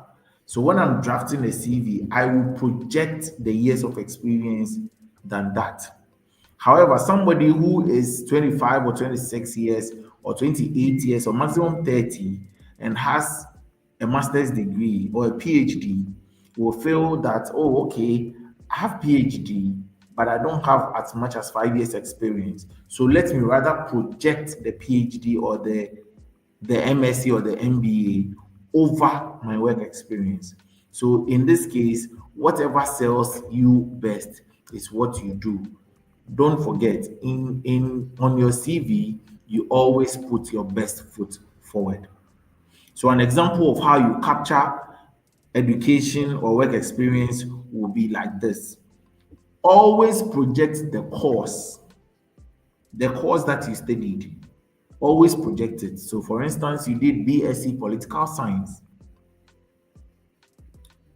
O: So when I'm drafting a CV, I will project the years of experience than that. However, somebody who is 25 or 26 years or 28 years or maximum 30 and has a master's degree or a PhD will feel that, oh, okay, I have PhD, but I don't have as much as 5 years experience. So let me rather project the PhD or the MSc or the MBA over my work experience. So in this case, whatever sells you best is what you do. Don't forget, in on your CV, you always put your best foot forward. So an example of how you capture education or work experience will be like this. Always project the course that you studied. Always project it. So for instance, you did BSc Political Science,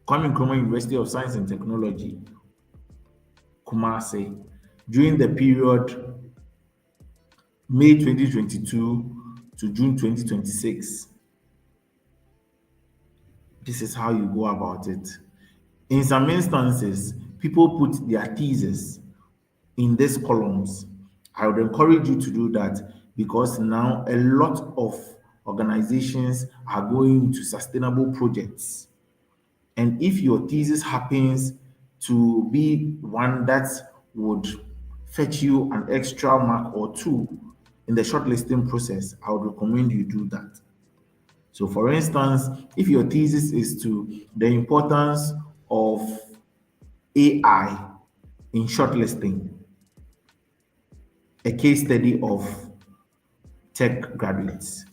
O: Kwame Nkrumah University of Science and Technology, Kumasi, during the period May 2022 to June 2026. This is how you go about it. In some instances, people put their thesis in these columns. I would encourage you to do that because now a lot of organizations are going into sustainable projects. And if your thesis happens to be one that would fetch you an extra mark or two in the shortlisting process, I would recommend you do that. So for instance, if your thesis is to the importance of AI in shortlisting, a case study of tech graduates.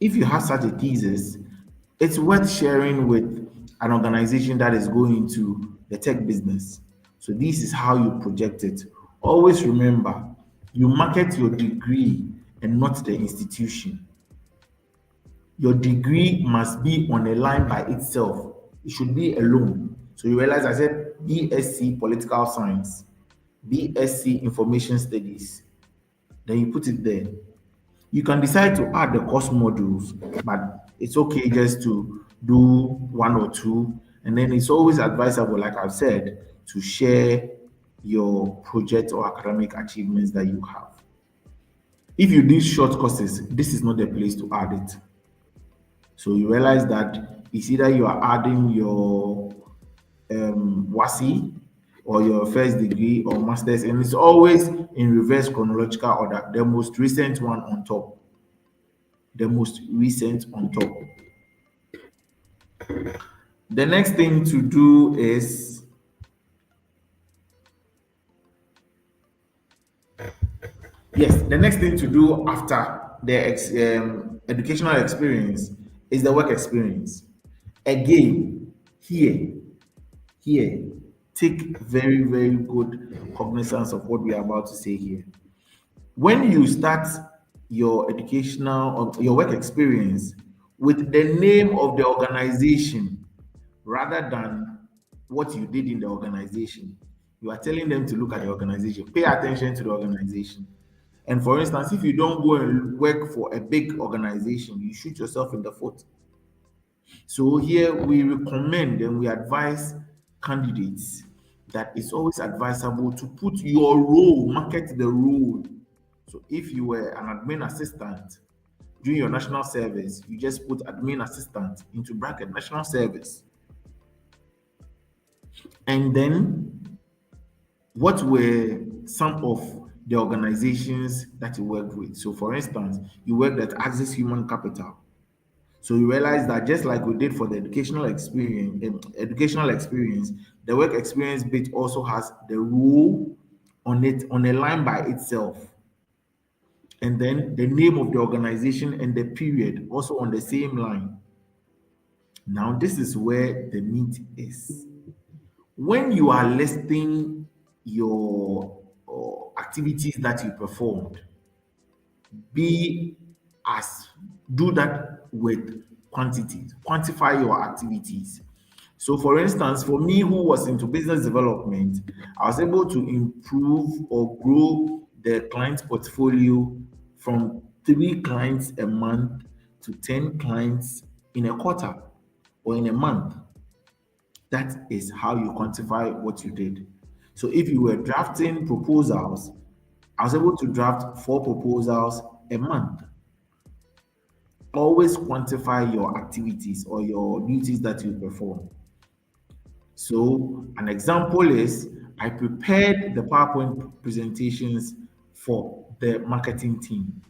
O: If you have such a thesis, it's worth sharing with an organization that is going into the tech business. So this is how you project it. Always remember, you market your degree and not the institution. Your degree must be on a line by itself. It should be alone. So you realize I said BSc Political Science, BSc Information Studies. Then you put it there. You can decide to add the course modules, but it's okay just to do one or two. And then it's always advisable, like I've said, to share your project or academic achievements that you have. If you do short courses, this is not the place to add it. So you realize that it's either you are adding your WASI or your first degree or master's, and it's always in reverse chronological order. The most recent one on top. The most recent on top. The next thing to do is the next thing to do after the educational experience is the work experience. Again, here, take very, very good cognizance of what we are about to say here. When you start your educational or your work experience with the name of the organization rather than what you did in the organization, you are telling them to look at the organization, pay attention to the organization. And for instance, if you don't go and work for a big organization, you shoot yourself in the foot. So here we recommend and we advise candidates that it's always advisable to put your role, market the role. So if you were an admin assistant during your national service, you just put admin assistant into bracket national service. And then what were some of the organizations that you worked with? So for instance, you worked at Access Human Capital. So you realize that just like we did for the educational experience, the work experience bit also has the role on it on a line by itself. And then the name of the organization and the period also on the same line. Now, this is where the meat is. When you are listing your activities that you performed, do that with quantities, quantify your activities. So for instance, for me who was into business development, I was able to improve or grow the client portfolio from 3 clients a month to 10 clients in a quarter or in a month. That is how you quantify what you did. So if you were drafting proposals, I was able to draft 4 proposals a month. Always quantify your activities or your duties that you perform. So an example is I prepared the PowerPoint presentations for the marketing team.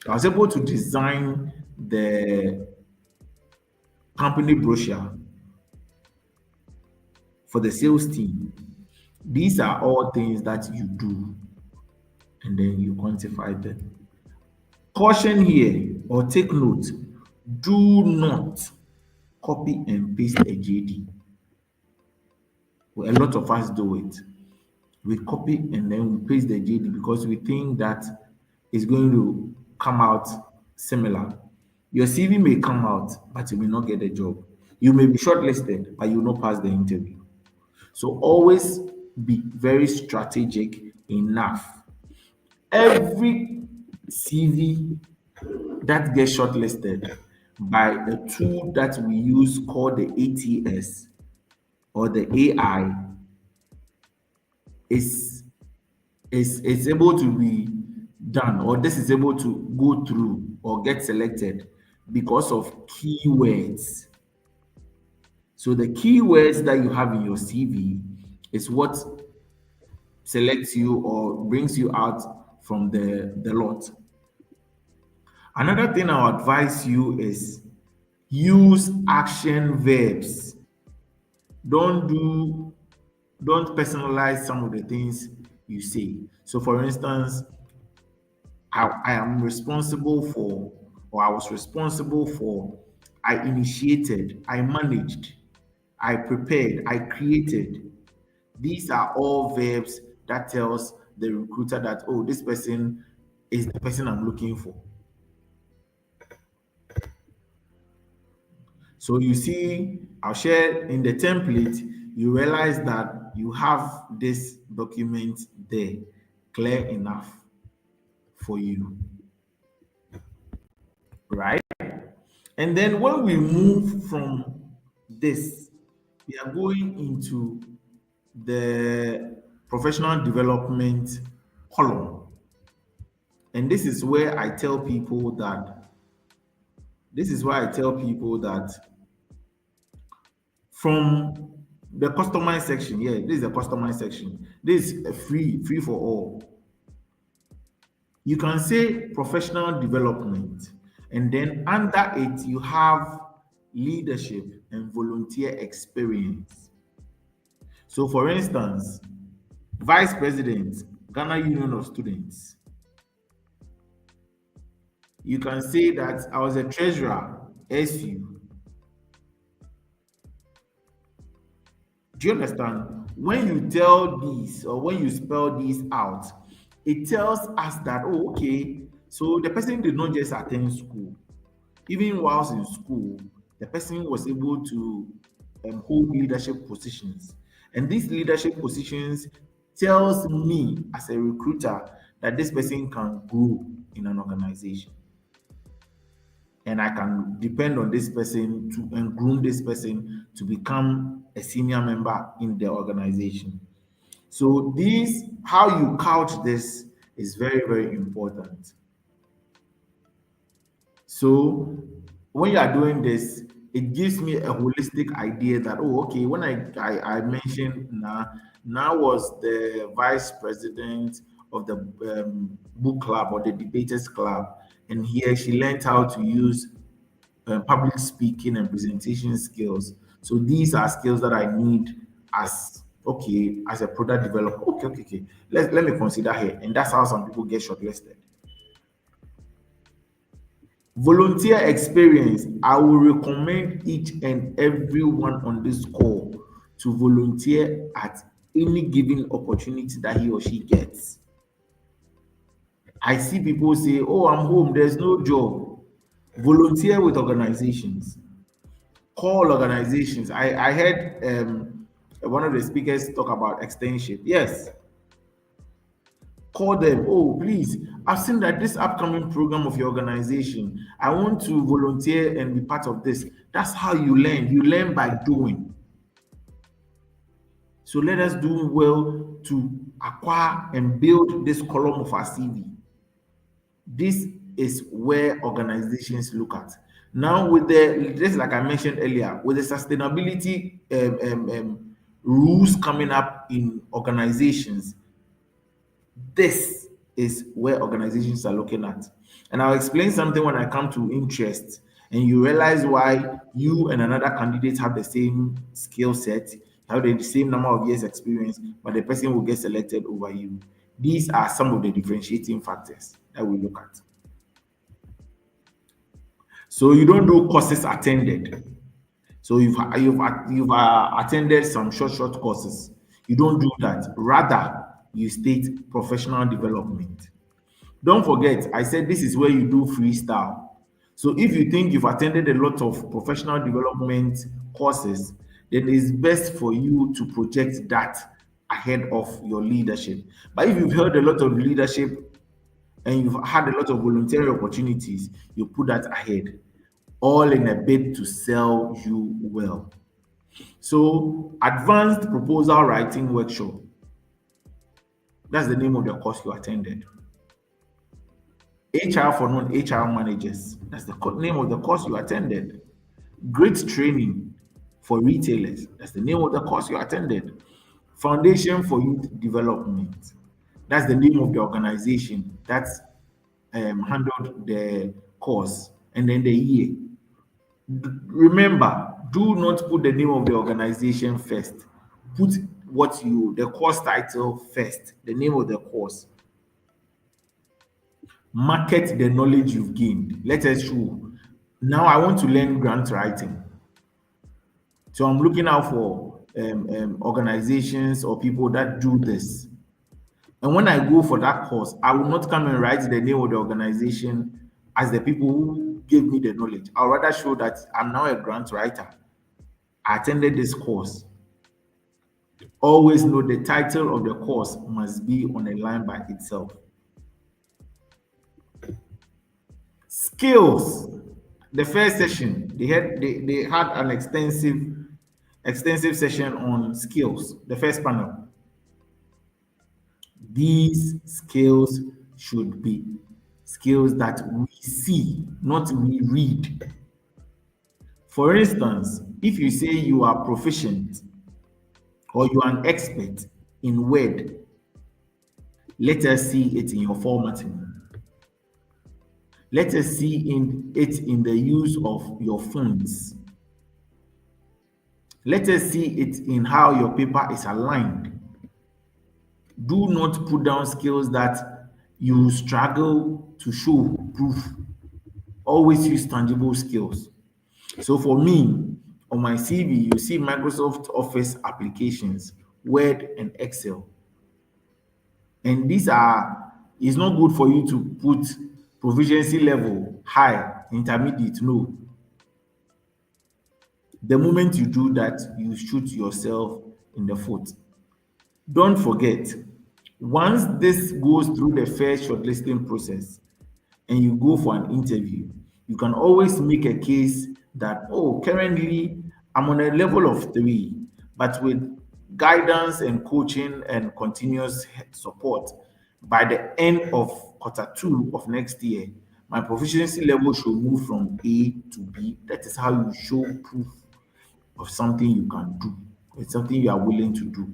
O: I was able to design the company brochure for the sales team. These are all things that you do, and then you quantify them. Caution here, or take note, do not copy and paste a JD. Well, a lot of us do it. We copy and then we paste the JD because we think that it's going to come out similar. Your CV may come out, but you may not get the job. You may be shortlisted, but you will not pass the interview. So always be very strategic enough. Every CV that gets shortlisted by a tool that we use called the ATS or the AI is able to be done, or this is able to go through or get selected because of keywords. So the keywords that you have in your CV is what selects you or brings you out from the lot. Another thing I'll advise you is use action verbs. Don't personalize some of the things you say. So for instance, I am responsible for, or I was responsible for, I initiated, I managed, I prepared, I created. These are all verbs that tells the recruiter that, oh, this person is the person I'm looking for. So you see, I'll share in the template, you realize that you have this document there, clear enough for you, right? And then when we move from this, we are going into the professional development column. And this is where I tell people that from the customize section, yeah, this is a customize section. This is a free for all. You can say professional development, and then under it you have leadership and volunteer experience. So for instance, Vice President, Ghana Union of Students. You can say that I was a treasurer, SU. Do you understand? When you tell these or when you spell these out, it tells us that, oh, okay, so the person did not just attend school. Even whilst in school, the person was able to hold leadership positions. And these leadership positions tells me as a recruiter that this person can grow in an organization. And I can depend on this person to and groom this person to become a senior member in the organization. So how you couch this is very, very important. So when you are doing this, it gives me a holistic idea that, oh, okay, when I mentioned now was the vice president of the book club or the debaters club, and here she learned how to use public speaking and presentation skills. So these are skills that I need as a product developer. Okay. Let me consider here, and that's how some people get shortlisted. Volunteer experience. I will recommend each and everyone on this call to volunteer at any given opportunity that he or she gets. I see people say, oh, I'm home, there's no job. Volunteer with organizations. Call organizations. I heard one of the speakers talk about externship. Yes. Call them. Oh, please, I've seen that this upcoming program of your organization, I want to volunteer and be part of this. That's how you learn. You learn by doing. So let us do well to acquire and build this column of our CV. This is where organizations look at. Now, just like I mentioned earlier, with the sustainability rules coming up in organizations, this is where organizations are looking at. And I'll explain something when I come to interest, and you realize why you and another candidate have the same skill set. have the same number of years experience, but the person will get selected over you. These are some of the differentiating factors that we look at. So you don't do courses attended. So you've attended some short courses. You don't do that. Rather, you state professional development. Don't forget, I said this is where you do freestyle. So if you think you've attended a lot of professional development courses, then it's best for you to project that ahead of your leadership. But if you've held a lot of leadership and you've had a lot of voluntary opportunities, you put that ahead, all in a bid to sell you well. So, advanced proposal writing workshop. That's the name of the course you attended. HR for non-HR managers. That's the name of the course you attended. Great training for retailers. That's the name of the course you attended. Foundation for Youth Development. That's the name of the organization that's handled the course, and then the year. Remember, do not put the name of the organization first. Put the course title first, the name of the course. Market the knowledge you've gained. Let us show. Now I want to learn grant writing. So I'm looking out for organizations or people that do this. And when I go for that course, I will not come and write the name of the organization as the people who gave me the knowledge. I'll rather show that I'm now a grant writer. I attended this course. Always know the title of the course must be on a line by itself. Skills. The first session, they had an extensive session on skills. The first panel. These skills should be skills that we see, not we read. For instance, if you say you are proficient or you are an expert in Word, let us see it in your formatting. Let us see it in the use of your fonts. Let us see it in how your paper is aligned. Do not put down skills that you struggle to show proof. Always use tangible skills. So for me, on my CV, you see Microsoft Office applications, Word and Excel. And it's not good for you to put proficiency level high, intermediate, no. The moment you do that, you shoot yourself in the foot. Don't forget, once this goes through the first shortlisting process and you go for an interview, you can always make a case that, oh, currently I'm on a level of 3, but with guidance and coaching and continuous support, by the end of Q2 of next year, my proficiency level should move from A to B. That is how you show proof of something you can do. It's something you are willing to do.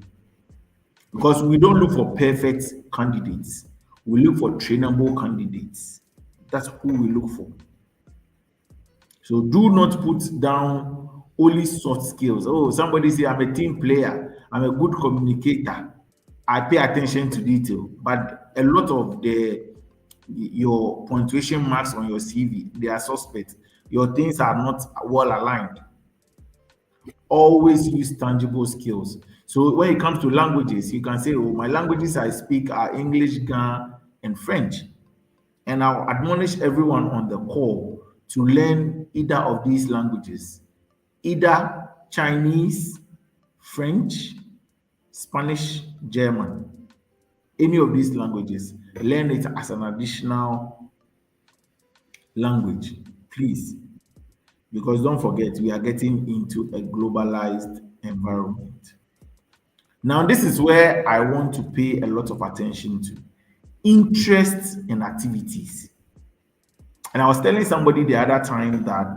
O: Because we don't look for perfect candidates. We look for trainable candidates. That's who we look for. So do not put down only soft skills. Oh, somebody say I'm a team player. I'm a good communicator. I pay attention to detail. But a lot of your punctuation marks on your CV, they are suspect. Your things are not well aligned. Always use tangible skills. So when it comes to languages, you can say, oh, my languages I speak are English, Ghana, and French. And I'll admonish everyone on the call to learn either of these languages, either Chinese, French, Spanish, German, any of these languages. Learn it as an additional language, please. Because don't forget, we are getting into a globalized environment. Now, this is where I want to pay a lot of attention to interests and activities. And I was telling somebody the other time that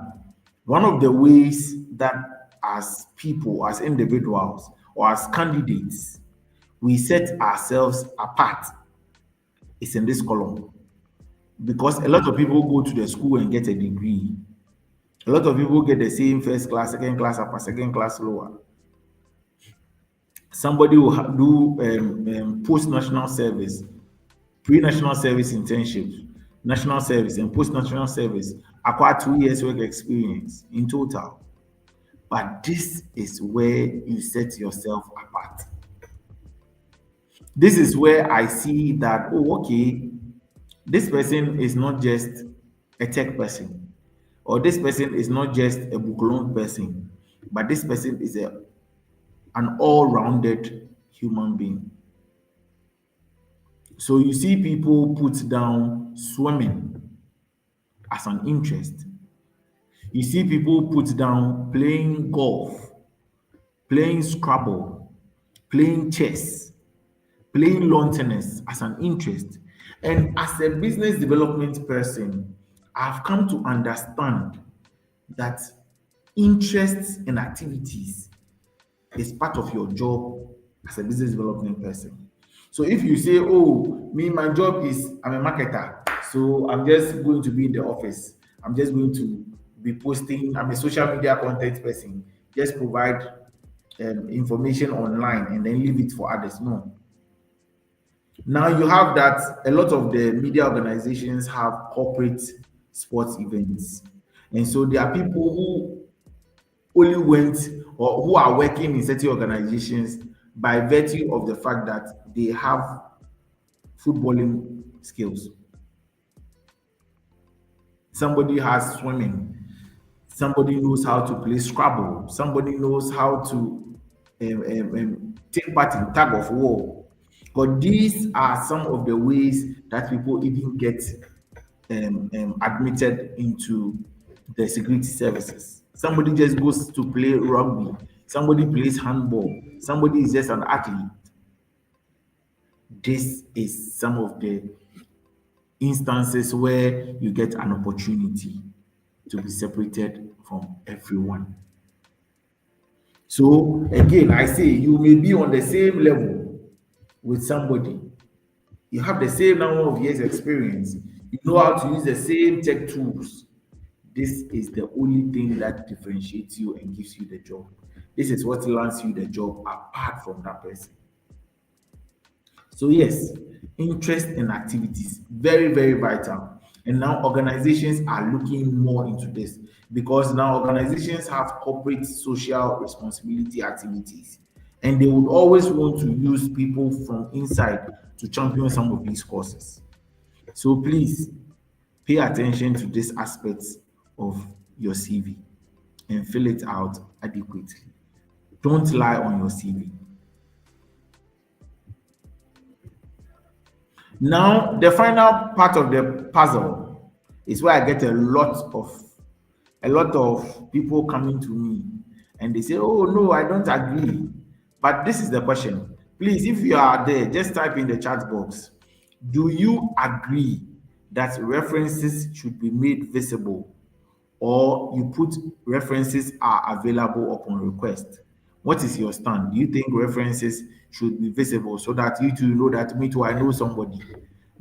O: one of the ways that as people, as individuals, or as candidates, we set ourselves apart is in this column. Because a lot of people go to the school and get a degree. A lot of people get the same first class, second class, upper, second class, lower. Somebody will do post-national service, pre-national service internships, national service, and post-national service, acquire 2 years work experience in total. But this is where you set yourself apart. This is where I see that, oh, okay, this person is not just a tech person, or this person is not just a book loan person, but this person is an all-rounded human being. So you see people put down swimming as an interest. You see people put down playing golf, playing Scrabble, playing chess, playing lawn tennis as an interest. And as a business development person, I've come to understand that interests and activities is part of your job as a business development person. So if you say, oh, me, my job is I'm a marketer, so I'm just going to be in the office, I'm just going to be posting, I'm a social media content person, just provide information online and then leave it for others. No. Now you have that a lot of the media organizations have corporate sports events. And so there are people who only went or who are working in certain organizations by virtue of the fact that they have footballing skills. Somebody has swimming, somebody knows how to play Scrabble, somebody knows how to take part in tug of war. But these are some of the ways that people even get admitted into the security services. Somebody just goes to play rugby, somebody plays handball, somebody is just an athlete. This is some of the instances where you get an opportunity to be separated from everyone. So again, I say you may be on the same level with somebody. You have the same number of years experience. You know how to use the same tech tools. This is the only thing that differentiates you and gives you the job. This is what lands you the job apart from that person. So yes, interest and activities, very, very vital. And now organizations are looking more into this because now organizations have corporate social responsibility activities. And they would always want to use people from inside to champion some of these causes. So please pay attention to this aspect of your CV and fill it out adequately. Don't lie on your CV. Now, the final part of the puzzle is where I get a lot of people coming to me and they say, oh no, I don't agree. But this is the question. Please, if you are there, just type in the chat box. Do you agree that references should be made visible, or you put references are available upon request? What is your stand? Do you think references should be visible so that you two know that me too, I know somebody,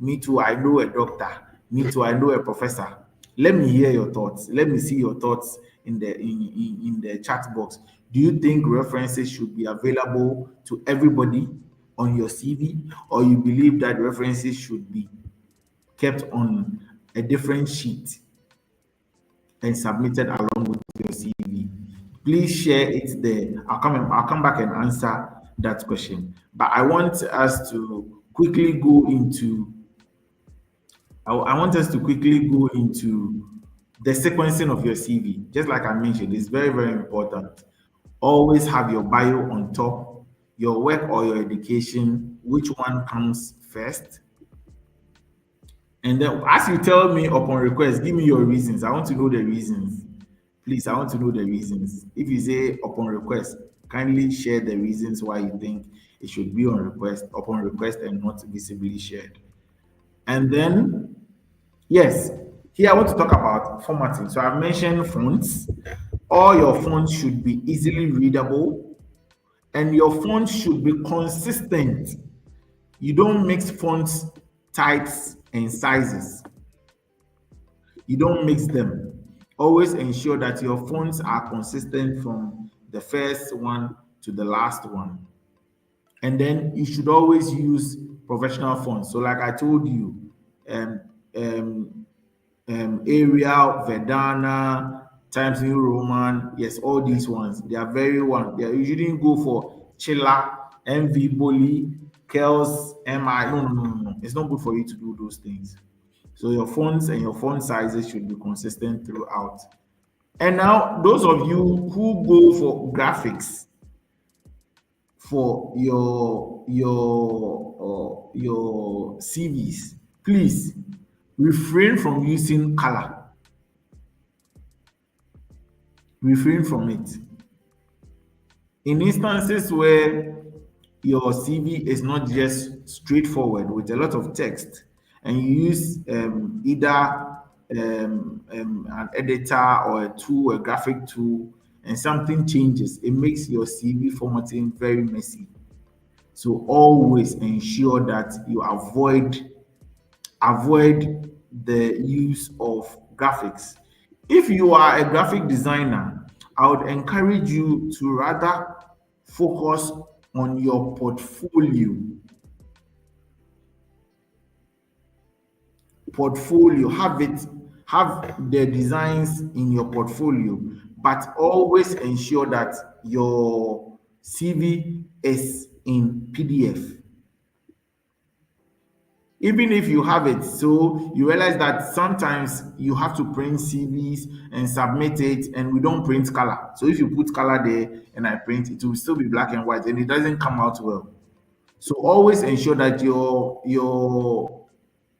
O: me too, I know a doctor, me too, I know a professor? Let me hear your thoughts. Let me see your thoughts in the chat box. Do you think references should be available to everybody on your CV, or you believe that references should be kept on a different sheet and submitted along with your CV? Please share it there. I'll come back and answer that question. But I want us to quickly go into the sequencing of your CV. Just like I mentioned, it's very, very important. Always have your bio on top, your work or your education, which one comes first. And then as you tell me upon request, give me your reasons. I want to know the reasons. Please, I want to know the reasons. If you say upon request, kindly share the reasons why you think it should be upon request and not visibly shared. And then, yes, here I want to talk about formatting. So I've mentioned fonts. All your fonts should be easily readable, and your fonts should be consistent. You don't mix fonts, types, and sizes. You don't mix them. Always ensure that your fonts are consistent from the first one to the last one. And then you should always use professional fonts. So like I told you, um, um, Arial, Verdana, Times New Roman, yes, all these ones, they are very one. You shouldn't go for Chilla, MV Bully, Kels, MI. No, no, no, no, no. It's not good for you to do those things. So your fonts and your font sizes should be consistent throughout. And now, those of you who go for graphics for your CVs, please refrain from using color. Refrain from it. In instances where your CV is not just straightforward with a lot of text, and you use either an editor or a tool, a graphic tool, and something changes, it makes your CV formatting very messy. So always ensure that you avoid the use of graphics. If you are a graphic designer, I would encourage you to rather focus on your portfolio. Have the designs in your portfolio, but always ensure that your CV is in PDF. Even if you have it, so you realize that sometimes you have to print CVs and submit it, and we don't print color. So if you put color there and I print, it will still be black and white, and it doesn't come out well. So always ensure that your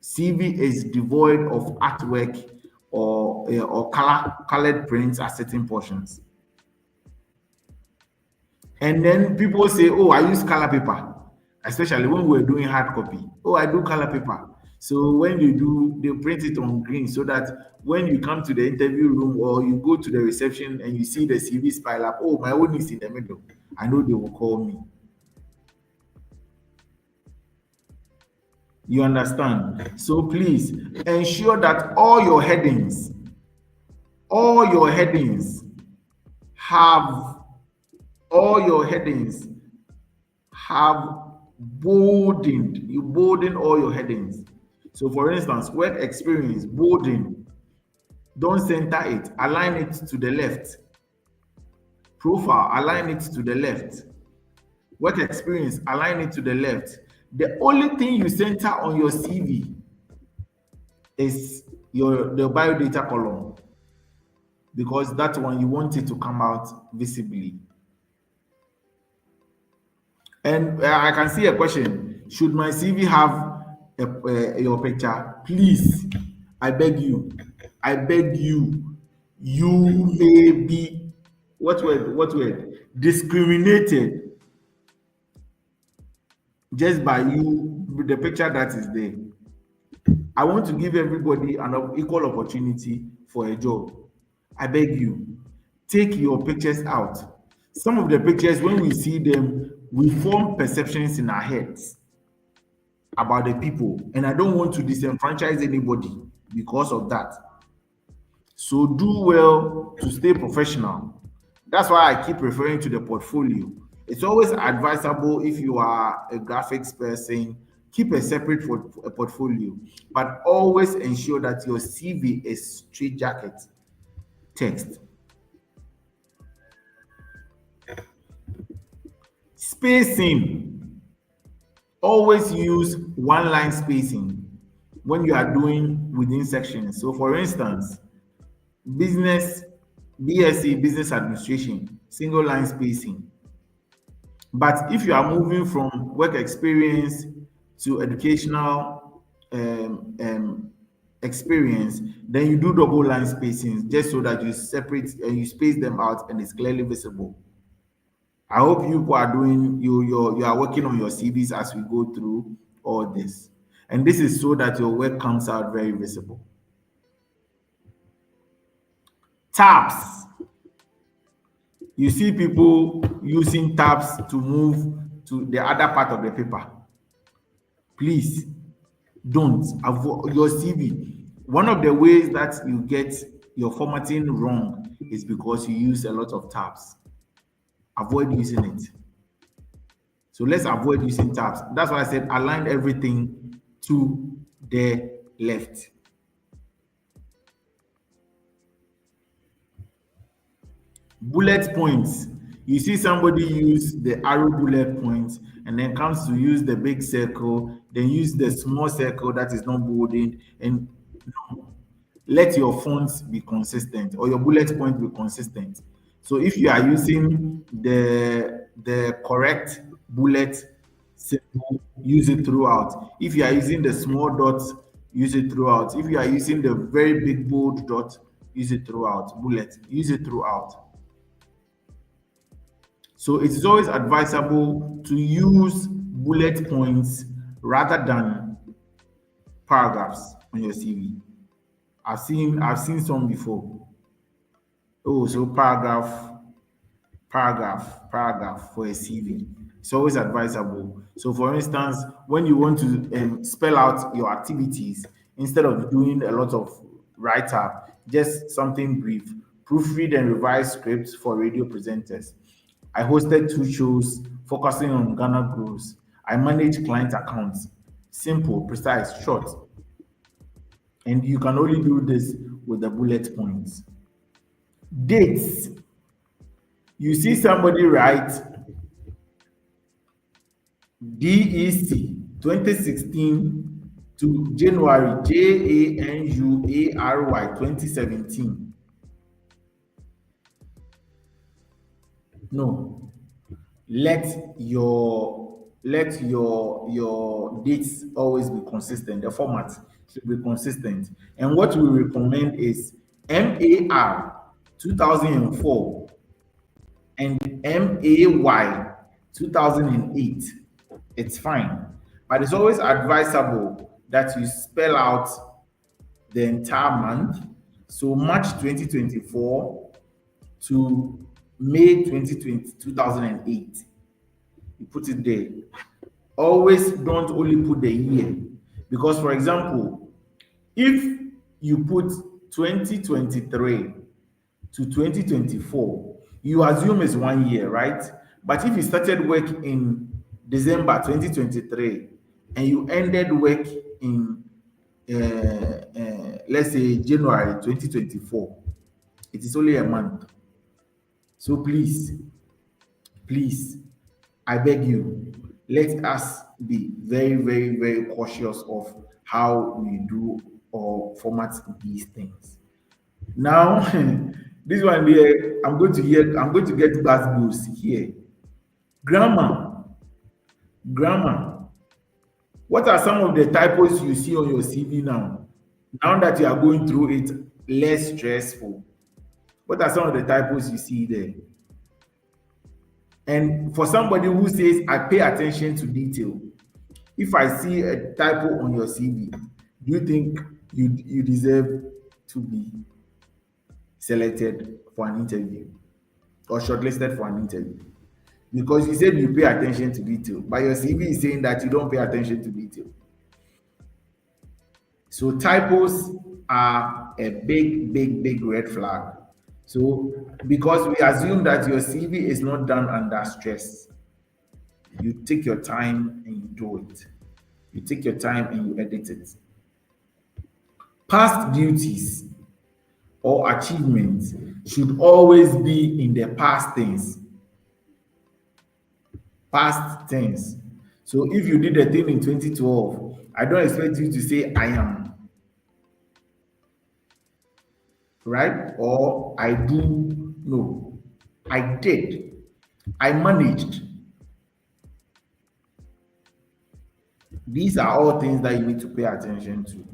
O: CV is devoid of artwork or colored prints at certain portions. And then people say, "Oh, I use color paper," especially when we're doing hard copy. "Oh, I do color paper." So when you do, they print it on green so that when you come to the interview room or you go to the reception and you see the CVs pile up, "Oh, my own is in the middle." I know they will call me. You understand? So please ensure that all your headings have bolding. You bolden all your headings. So for instance, work experience, bolding. Don't center it. Align it to the left. Profile, align it to the left. Work experience, align it to the left. The only thing you center on your CV is the biodata column, because that one you want it to come out visibly. And I can see a question: should my CV have your picture? Please, I beg you, you may be what word discriminated just by you with the picture that is there. I want to give everybody an equal opportunity for a job. I beg you, take your pictures out. Some of the pictures, when we see them, we form perceptions in our heads about the people, and I don't want to disenfranchise anybody because of that. So do well to stay professional. That's why I keep referring to the portfolio. It's always advisable, if you are a graphics person, keep a separate portfolio, but always ensure that your CV is straightjacket text. Spacing. Always use one line spacing when you are doing within sections. So for instance, BSc, business administration, single line spacing. But if you are moving from work experience to educational experience, then you do double line spacing, just so that you separate and you space them out and it's clearly visible. I hope you are doing you are working on your CVs as we go through all this, and this is so that your work comes out very visible. Tabs. You see people using tabs to move to the other part of the paper. Please don't. Avoid your CV. One of the ways that you get your formatting wrong is because you use a lot of tabs. Avoid using it. So let's avoid using tabs. That's why I said align everything to the left. Bullet points. You see somebody use the arrow bullet points and then comes to use the big circle, then use the small circle that is not bolded, and no. Let your fonts be consistent or your bullet point be consistent. So if you are using the correct bullet symbol, use it throughout. If you are using the small dots, use it throughout. If you are using the very big bold dot, use it throughout. Bullet, use it throughout. So it is always advisable to use bullet points rather than paragraphs on your CV. I've seen some before. Oh, so paragraph for a CV. It's always advisable. So for instance, when you want to spell out your activities, instead of doing a lot of write-up, just something brief. Proofread and revise scripts for radio presenters. I hosted 2 shows focusing on Ghana growth. I manage client accounts. Simple, precise, short. And you can only do this with the bullet points. Dates. You see somebody write DEC 2016 to January, January 2017. No. Let your dates always be consistent. The format should be consistent. And what we recommend is MAR 2004 and MAY 2008. It's fine. But it's always advisable that you spell out the entire month. So March 2024 to May 2008. You put it there. Always don't only put the year. Because, for example, if you put 2023 to 2024, you assume it's 1 year, right? But if you started work in December 2023 and you ended work in, let's say, January 2024, it is only a month. So please, I beg you, let us be very, very, very cautious of how we do or format these things. Now, this one here, I'm going to get buzz here. Grammar. What are some of the typos you see on your CV now? Now that you are going through it, less stressful. What are some of the typos you see there? And for somebody who says, I pay attention to detail, if I see a typo on your CV, do you think you deserve to be selected for an interview or shortlisted for an interview? Because you said you pay attention to detail, but your CV is saying that you don't pay attention to detail. So typos are a big red flag. So because we assume that your CV is not done under stress, you take your time and you do it. You take your time and you edit it. Past duties or achievements should always be in the past tense. Past tense. So if you did a thing in 2012, I don't expect you to say I am. Right? Or I do. No. I did. I managed. These are all things that you need to pay attention to.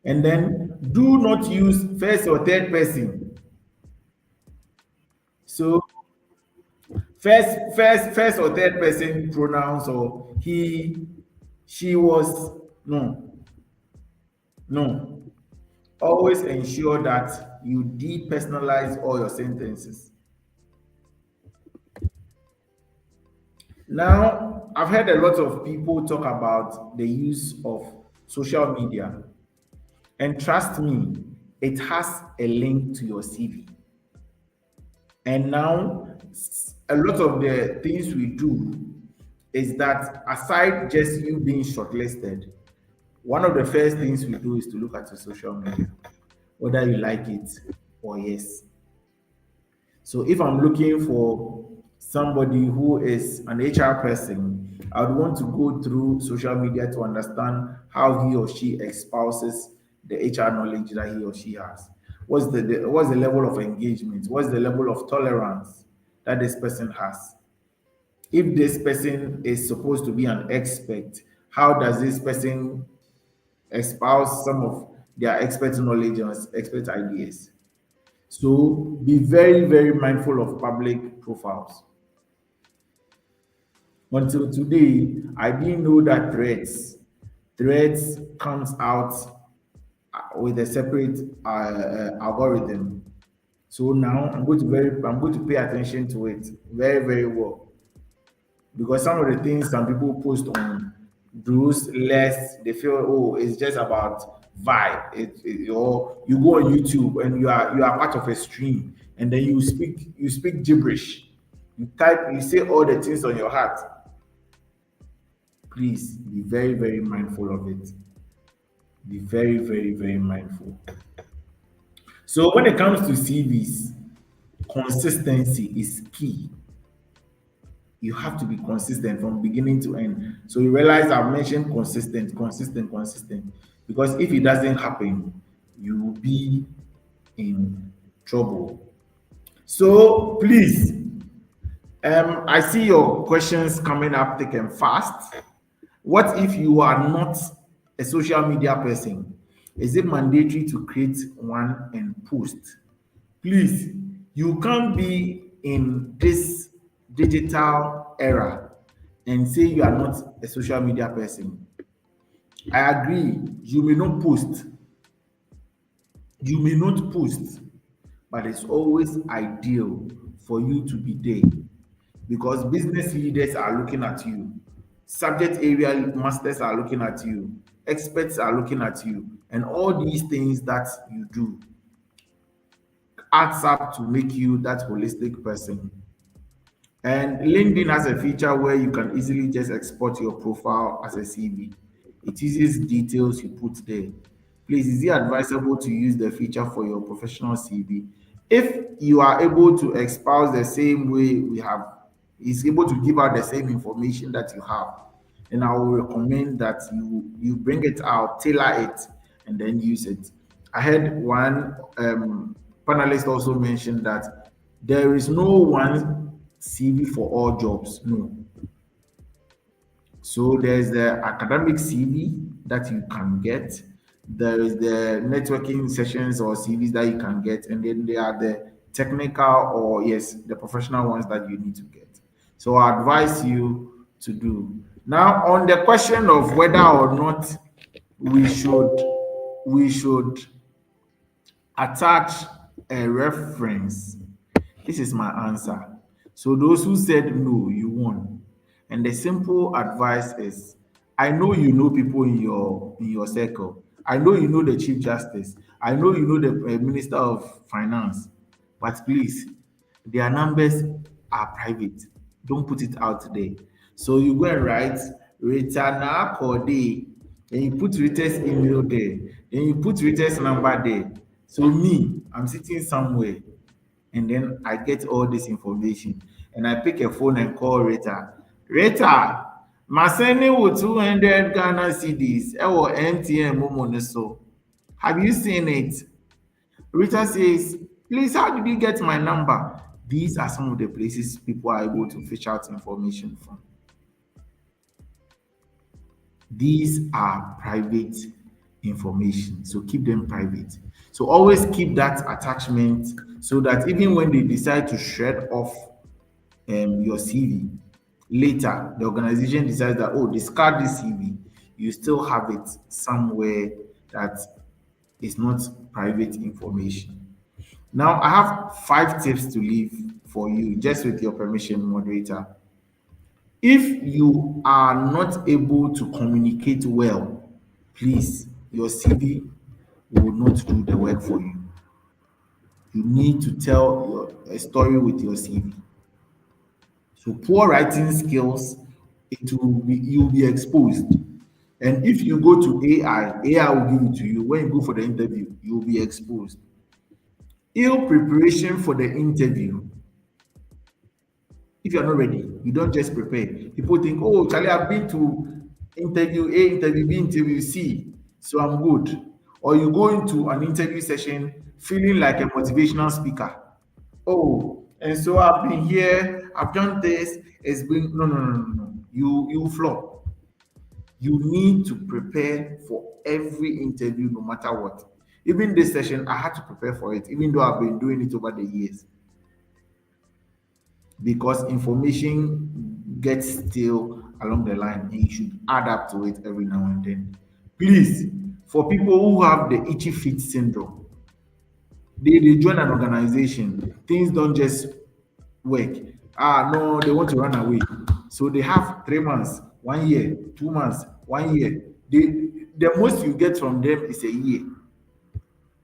O: And then do not use first or third person. So first or third person pronouns, or he, she was, no. Always ensure that you depersonalize all your sentences. Now, I've heard a lot of people talk about the use of social media. And trust me, it has a link to your CV. And now, a lot of the things we do is that aside just you being shortlisted, one of the first things we do is to look at your social media, whether you like it or yes. So if I'm looking for somebody who is an HR person, I would want to go through social media to understand how he or she espouses the HR knowledge that he or she has. What's the level of engagement? What's the level of tolerance that this person has? If this person is supposed to be an expert, how does this person espouse some of their expert knowledge and expert ideas? So be very, very mindful of public profiles. Until today, I didn't know that threads comes out with a separate algorithm. So now I'm going to pay attention to it very, very well, because some of the things some people post on those less, they feel, oh, it's just about vibe. Or you go on YouTube and you are part of a stream, and then you speak gibberish. You say all the things on your heart. Please be very, very mindful of it. Be very, very, very mindful. So when it comes to CVs, consistency is key. You have to be consistent from beginning to end. So you realize I've mentioned consistent, consistent, consistent. Because if it doesn't happen, you will be in trouble. So please, I see your questions coming up thick and fast. What if you are not a social media person? Is it mandatory to create one and post? Please, you can't be in this digital era and say you are not a social media person. I agree, you may not post. You may not post, but it's always ideal for you to be there, because business leaders are looking at you, subject area masters are looking at you, experts are looking at you, and all these things that you do adds up to make you that holistic person. And LinkedIn has a feature where you can easily just export your profile as a CV. It uses details you put there. Please, is it advisable to use the feature for your professional CV? If you are able to espouse the same way we have, is able to give out the same information that you have, then I will recommend that you bring it out, tailor it, and then use it. I heard one panelist also mention that there is no one CV for all jobs. No. So there's the academic CV that you can get. There is the networking sessions or CVs that you can get, and then there are the technical or yes, the professional ones that you need to get. So I advise you to do. Now, on the question of whether or not we should attach a reference, this is my answer. So those who said no, you won. And the simple advice is, I know you know people in your circle. I know you know the Chief Justice. I know you know the Minister of Finance. But please, their numbers are private. Don't put it out there. So you go and write Rita Nakode, and you put Rita's email there, and you put Rita's number there. So me, I'm sitting somewhere, and then I get all this information, and I pick a phone and call Rita. Rita, Maseni with 200 Ghana cedis, or MTN Momo so. Have you seen it? Rita says, please, how did you get my number? These are some of the places people are able to fish out information from. These are private information, so keep them private. So always keep that attachment so that even when they decide to shred off your CV, later the organization decides that, oh, discard this CV, you still have it somewhere that is not private information. Now, I have 5 tips to leave for you, just with your permission, moderator. If you are not able to communicate well, please, your CV will not do the work for you. You need to tell a story with your CV. So poor writing skills you'll be exposed. And if you go to AI will give it to you. When you go for the interview, you'll be exposed. Ill preparation for the interview. If you're not ready, you don't just prepare. People think, oh, Charlie, I've been to interview A, interview B, interview C, so I'm good. Or you go into an interview session feeling like a motivational speaker. Oh, and so I've been here, I've done this, it's been no. You flop. You need to prepare for every interview, no matter what. Even this session, I had to prepare for it, even though I've been doing it over the years. Because information gets stale along the line, and you should add up to it every now and then. Please, for people who have the itchy feet syndrome, they join an organization, things don't just work. No, they want to run away. So they have 3 months, 1 year, 2 months, 1 year. The most you get from them is a year.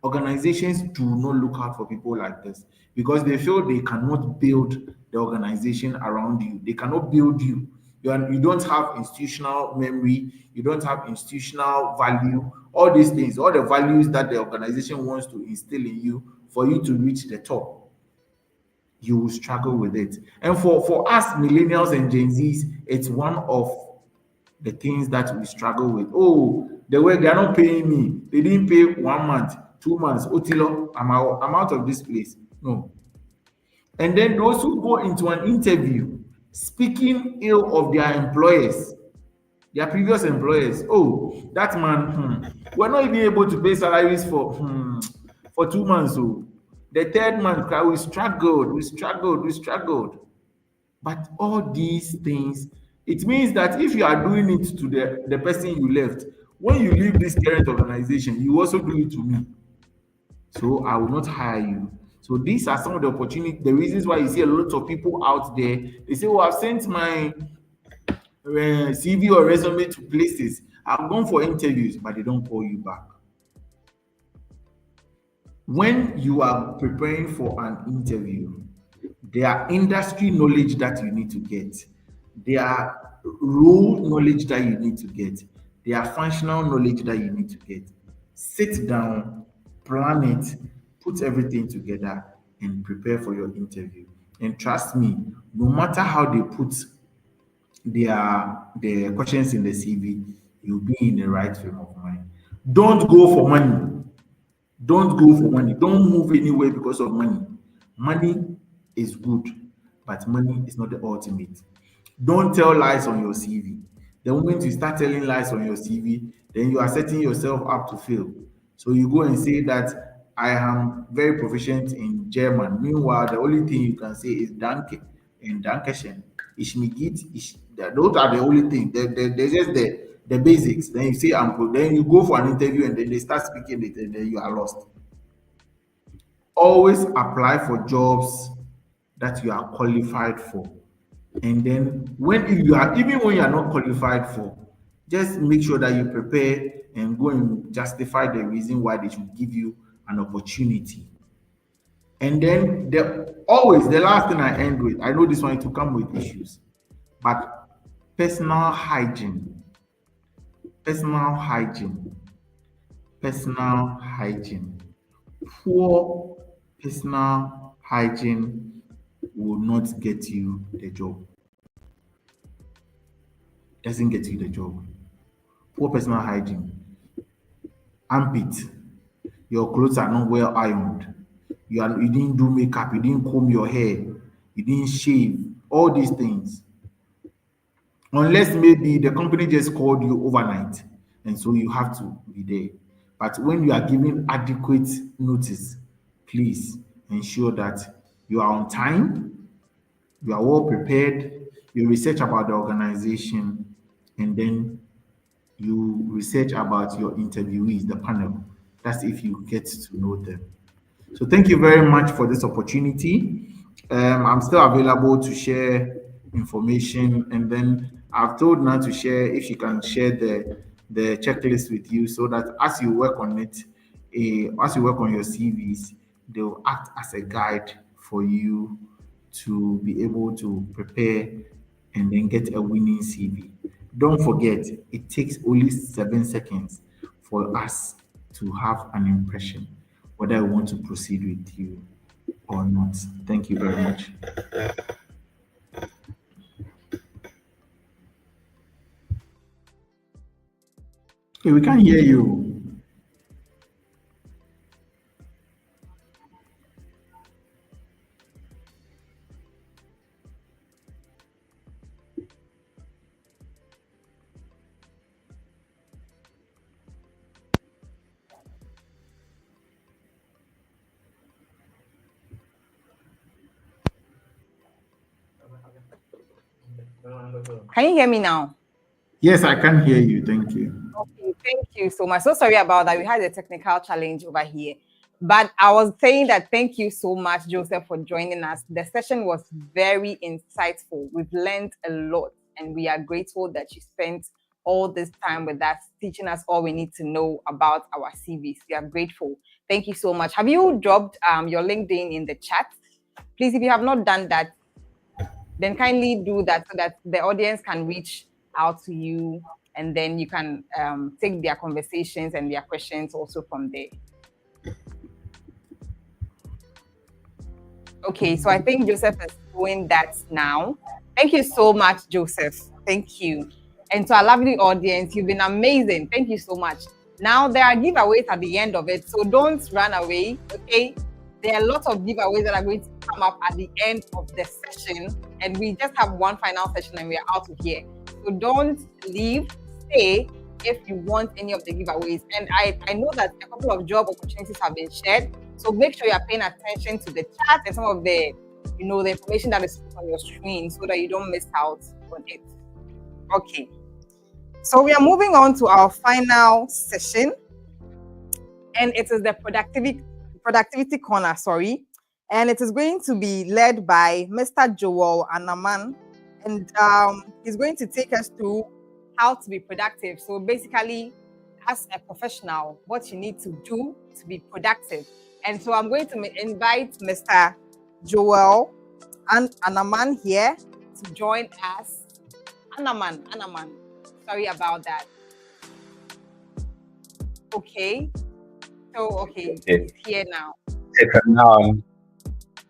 O: Organizations do not look out for people like this because they feel they cannot build the organization around you. They cannot build you. You don't have institutional memory. You don't have institutional value. All these things, all the values that the organization wants to instill in you for you to reach the top, you will struggle with it. And for us millennials and Gen Zs, it's one of the things that we struggle with. Oh, the way they are not paying me, they didn't pay 1 month, 2 months. Otilo, I'm out of this place. No. And then those who go into an interview speaking ill of their employers, their previous employers. Oh, that man, we're not even able to pay salaries for 2 months. So the third month, we struggled. But all these things, it means that if you are doing it to the person you left, when you leave this current organization, you also do it to me. So I will not hire you. So these are some of the opportunities, the reasons why you see a lot of people out there. They say, "Oh, I've sent my CV or resume to places. I've gone for interviews, but they don't call you back." When you are preparing for an interview, there are industry knowledge that you need to get. There are role knowledge that you need to get. There are functional knowledge that you need to get. Sit down, plan it, put everything together, and prepare for your interview. And trust me, no matter how they put their questions in the CV, you'll be in the right frame of mind. Don't go for money. Don't go for money. Don't move anywhere because of money. Money is good, but money is not the ultimate. Don't tell lies on your CV. The moment you start telling lies on your CV, then you are setting yourself up to fail. So you go and say that I am very proficient in German. Meanwhile, the only thing you can say is danke and dankeschön. Ich mir geht, those are the only thing. They're just the basics. Then you say I'm good. Then you go for an interview and then they start speaking it and then you are lost. Always apply for jobs that you are qualified for. And then when you are not qualified for, just make sure that you prepare and go and justify the reason why they should give you an opportunity. And then always the last thing I end with, I know this one to come with issues, but personal hygiene. Personal hygiene. Poor personal hygiene will not get you the job. Doesn't get you the job. Poor personal hygiene. Armpit. Your clothes are not well ironed. You didn't do makeup. You didn't comb your hair. You didn't shave. All these things. Unless maybe the company just called you overnight, and so you have to be there. But when you are giving adequate notice, please ensure that you are on time, you are well prepared, you research about the organization, and then you research about your interviewees, the panel. That's if you get to know them. So thank you very much for this opportunity. I'm still available to share information, and then I've told Nan to share if she can share the checklist with you so that as you work on it, as you work on your CVs, they will act as a guide for you to be able to prepare and then get a winning CV. Don't forget, it takes only 7 seconds for us to have an impression whether we want to proceed with you or not. Thank you very much. Hey, we can't hear you.
C: Can you hear me now?
O: Yes, I can hear you. Thank you.
C: Okay, thank you so much. So sorry about that. We had a technical challenge over here. But I was saying that thank you so much, Joseph, for joining us. The session was very insightful. We've learned a lot, and we are grateful that you spent all this time with us, teaching us all we need to know about our CVs. We are grateful. Thank you so much. Have you dropped your LinkedIn in the chat? Please, if you have not done that, then kindly do that so that the audience can reach out to you, and then you can take their conversations and their questions also from there. Okay, so I think Joseph is doing that now. Thank you so much, Joseph. Thank you. And to our lovely audience, you've been amazing. Thank you so much. Now, there are giveaways at the end of it, so don't run away, okay? There are lots of giveaways that are going to come up at the end of the session, and we just have one final session and we are out of here. So don't leave, stay if you want any of the giveaways. And I know that a couple of job opportunities have been shared, so make sure you're paying attention to the chat and some of the, the information that is put on your screen so that you don't miss out on it. Okay. So we are moving on to our final session, and it is the productivity corner, and it is going to be led by Mr. Joel Anaman, and he's going to take us through how to be productive. So basically, as a professional, what you need to do to be productive. And so I'm going to invite Mr. Joel Anaman here to join us. Anaman. Sorry about that. Okay. So, okay, he's here now.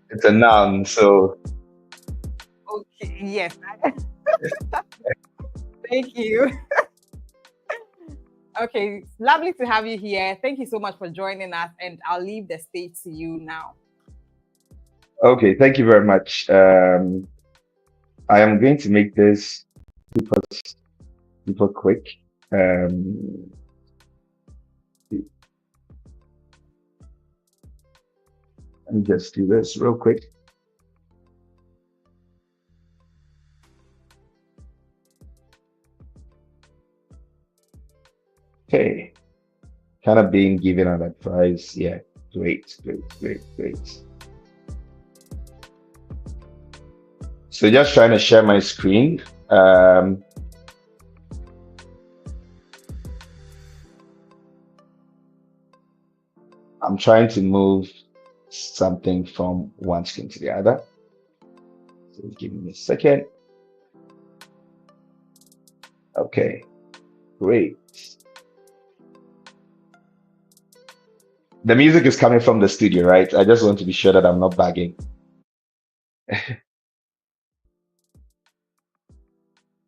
P: It's a noun, so.
C: Okay, yes. Thank you. Okay, lovely to have you here. Thank you so much for joining us, and I'll leave the stage to you now.
P: Okay, thank you very much. I am going to make this super quick. Let me just do this real quick. Okay, kind of being given an advice. Yeah, great. So just trying to share my screen. I'm trying to move something from one screen to the other. So give me a second. Okay, great. The music is coming from the studio, right? I just want to be sure that I'm not bugging.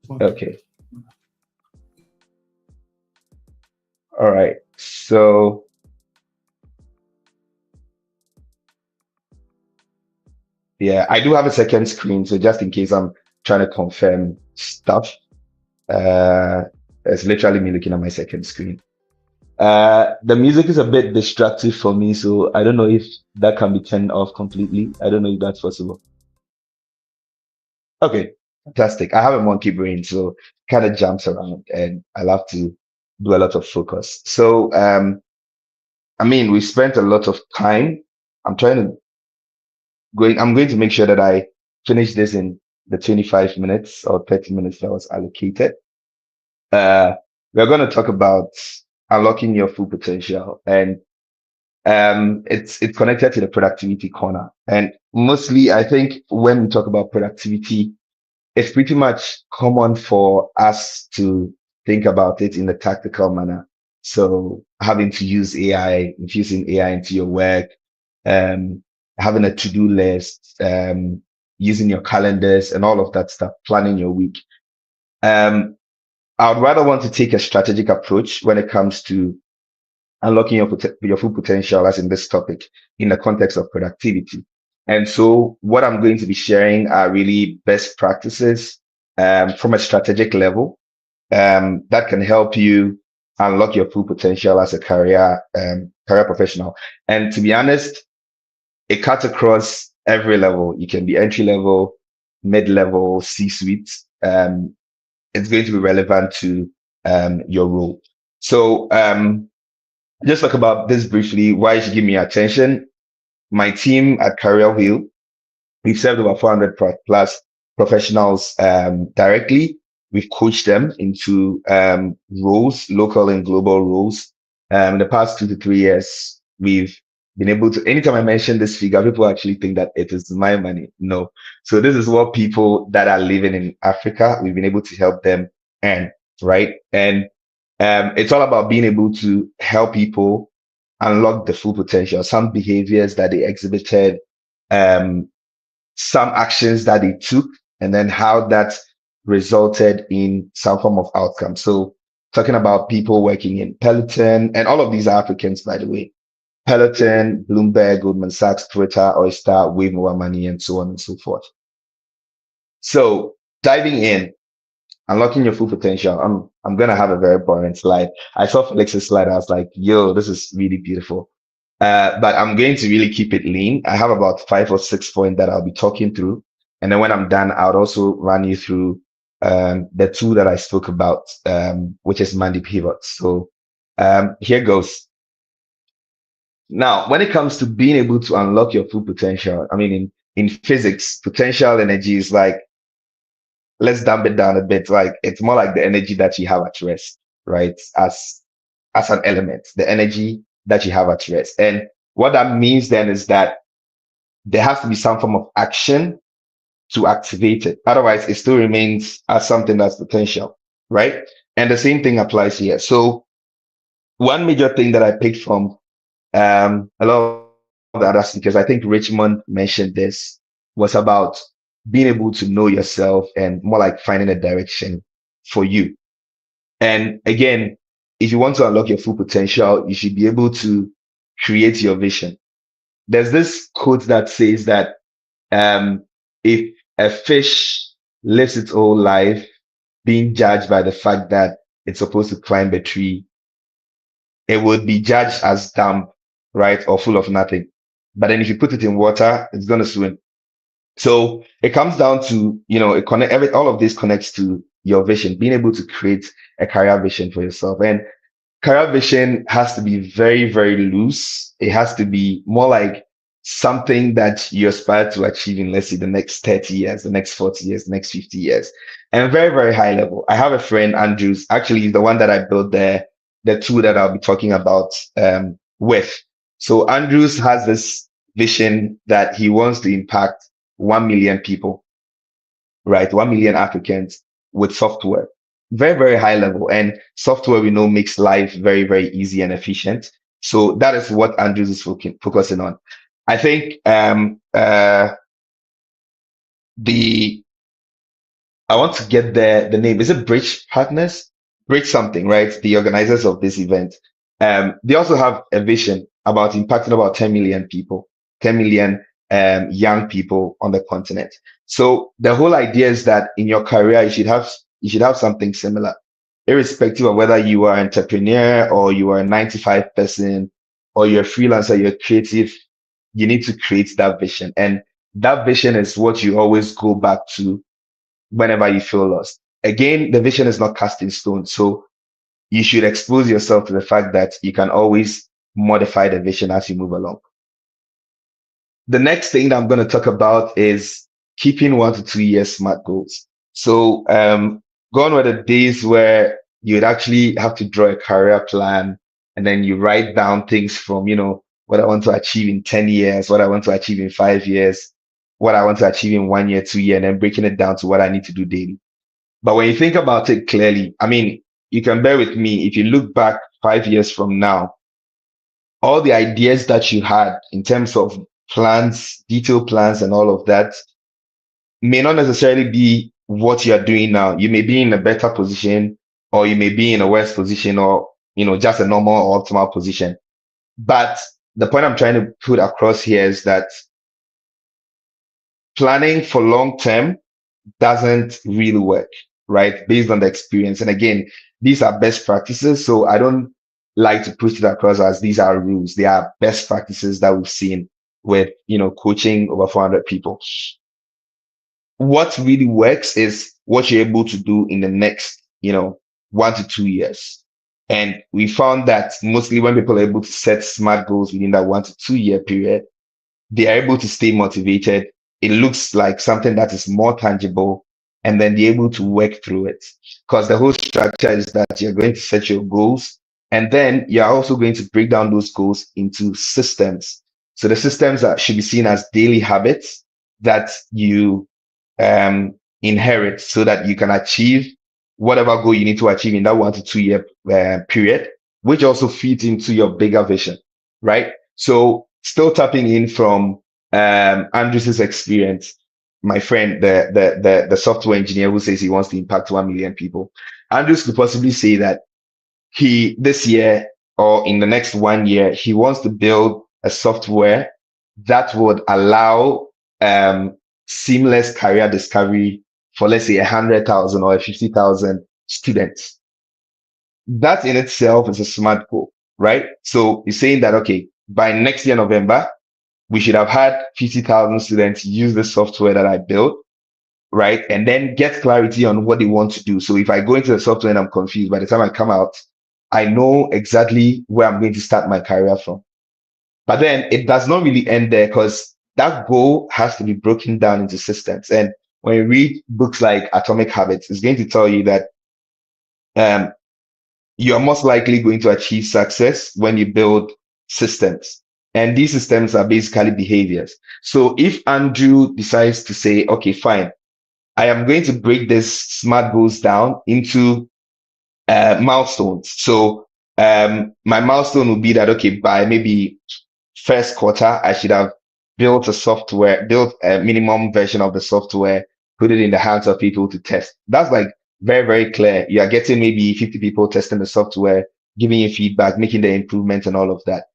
P: Okay. All right. So yeah, I do have a second screen. So just in case I'm trying to confirm stuff, it's literally me looking at my second screen. The music is a bit distractive for me, so I don't know if that can be turned off completely. I don't know if that's possible. Okay, fantastic. I have a monkey brain, so kind of jumps around, and I love to do a lot of focus. So, I mean, we spent a lot of time. I'm going to make sure that I finish this in the 25 minutes or 30 minutes that was allocated. We're going to talk about unlocking your full potential, and it's connected to the productivity corner. And mostly, I think when we talk about productivity, it's pretty much common for us to think about it in a tactical manner. So having to use AI, infusing AI into your work, um, having a to-do list, using your calendars and all of that stuff, planning your week. I would rather want to take a strategic approach when it comes to unlocking your full potential, as in this topic, in the context of productivity. And so, what I'm going to be sharing are really best practices from a strategic level that can help you unlock your full potential as a career professional. And to be honest, it cuts across every level. You can be entry level, mid level, C-suite. It's going to be relevant to your role. So just talk about this briefly, why you should give me attention. My team at Career Wheel, we've served over 400 plus professionals directly. We've coached them into roles, local and global roles. In the past 2 to 3 years, we've been able to, anytime I mention this figure, people actually think that it is my money. No. So this is what people that are living in Africa, we've been able to help them earn, right? And it's all about being able to help people unlock the full potential, some behaviors that they exhibited, some actions that they took, and then how that resulted in some form of outcome. So talking about people working in Peloton, and all of these are Africans, by the way. Peloton, Bloomberg, Goldman Sachs, Twitter, Oyster, Wave More Money, and so on and so forth. So diving in, unlocking your full potential. I'm gonna have a very boring slide. I saw Felix's slide. I was like, yo, this is really beautiful. But I'm going to really keep it lean. I have about 5 or 6 points that I'll be talking through. And then when I'm done, I'll also run you through the tool that I spoke about, which is Mandy Pivot. So here goes. Now, when it comes to being able to unlock your full potential, I mean, in physics, potential energy is like, let's dump it down a bit. Like it's more like the energy that you have at rest, right? As an element, the energy that you have at rest. And what that means then is that there has to be some form of action to activate it. Otherwise, it still remains as something that's potential, right? And the same thing applies here. So one major thing that I picked from a lot of the other speakers, I think Richmond mentioned this, was about being able to know yourself and more like finding a direction for you. And again, if you want to unlock your full potential, you should be able to create your vision. There's this quote that says that if a fish lives its whole life being judged by the fact that it's supposed to climb a tree, it would be judged as dumb, right? Or full of nothing. But then if you put it in water, it's going to swim. So it comes down to, all of this connects to your vision, being able to create a career vision for yourself. And career vision has to be very, very loose. It has to be more like something that you aspire to achieve in, let's say, the next 30 years, the next 40 years, the next 50 years, and very, very high level. I have a friend, Andrews, actually he's the one that I built the tool that I'll be talking about with. So Andrews has this vision that he wants to impact 1 million people, right? 1 million Africans with software. Very, very high level. And software, we know, makes life very, very easy and efficient. So that is what Andrews is focusing on. I think I want to get the name. Is it Bridge Partners? Bridge something, right? The organizers of this event. They also have a vision about impacting about 10 million people, 10 million young people on the continent. So the whole idea is that in your career, you should have something similar, irrespective of whether you are an entrepreneur or you are a 9-to-5 person or you're a freelancer, you're creative. You need to create that vision. And that vision is what you always go back to whenever you feel lost. Again, the vision is not cast in stone. So you should expose yourself to the fact that you can always modify the vision as you move along. The next thing that I'm going to talk about is keeping 1 to 2 year SMART goals. So gone were the days where you'd actually have to draw a career plan and then you write down things from, what I want to achieve in 10 years, what I want to achieve in 5 years. what I want to achieve in 1 year, 2 year, and then breaking it down to what I need to do daily. But when you think about it clearly, I mean, you can bear with me. If you look back 5 years from now, all the ideas that you had in terms of plans, detailed plans, and all of that may not necessarily be what you are doing now. You may be in a better position, or you may be in a worse position, or just a normal or optimal position. But the point I'm trying to put across here is that planning for long term doesn't really work, right? Based on the experience. And again, these are best practices. So I don't like to push it across as these are rules. They are best practices that we've seen with, coaching over 400 people. What really works is what you're able to do in the next, 1 to 2 years. And we found that mostly when people are able to set smart goals within that 1 to 2 year period, they are able to stay motivated. It looks like something that is more tangible, and then they're able to work through it. Because the whole structure is that you're going to set your goals, and then you're also going to break down those goals into systems. So the systems should be seen as daily habits that you inherit so that you can achieve whatever goal you need to achieve in that 1 to 2 year period, which also feeds into your bigger vision, right? So still tapping in from Andrew's experience, my friend, the software engineer who says he wants to impact 1 million people. Andrews could possibly say that this year or in the next 1 year, he wants to build a software that would allow seamless career discovery for, let's say, 100,000 or 50,000 students. That in itself is a smart goal, right? So he's saying that, okay, by next year, November, we should have had 50,000 students use the software that I built, right? And then get clarity on what they want to do. So if I go into the software and I'm confused, by the time I come out, I know exactly where I'm going to start my career from. But then it does not really end there, because that goal has to be broken down into systems. And when you read books like Atomic Habits, it's going to tell you that you're most likely going to achieve success when you build systems. And these systems are basically behaviors. So if Andrew decides to say, okay, fine, I am going to break this smart goals down into milestones. So my milestone will be that, okay, by maybe first quarter, I should have built a minimum version of the software, put it in the hands of people to test. That's like very, very clear. You are getting maybe 50 people testing the software, giving you feedback, making the improvements and all of that.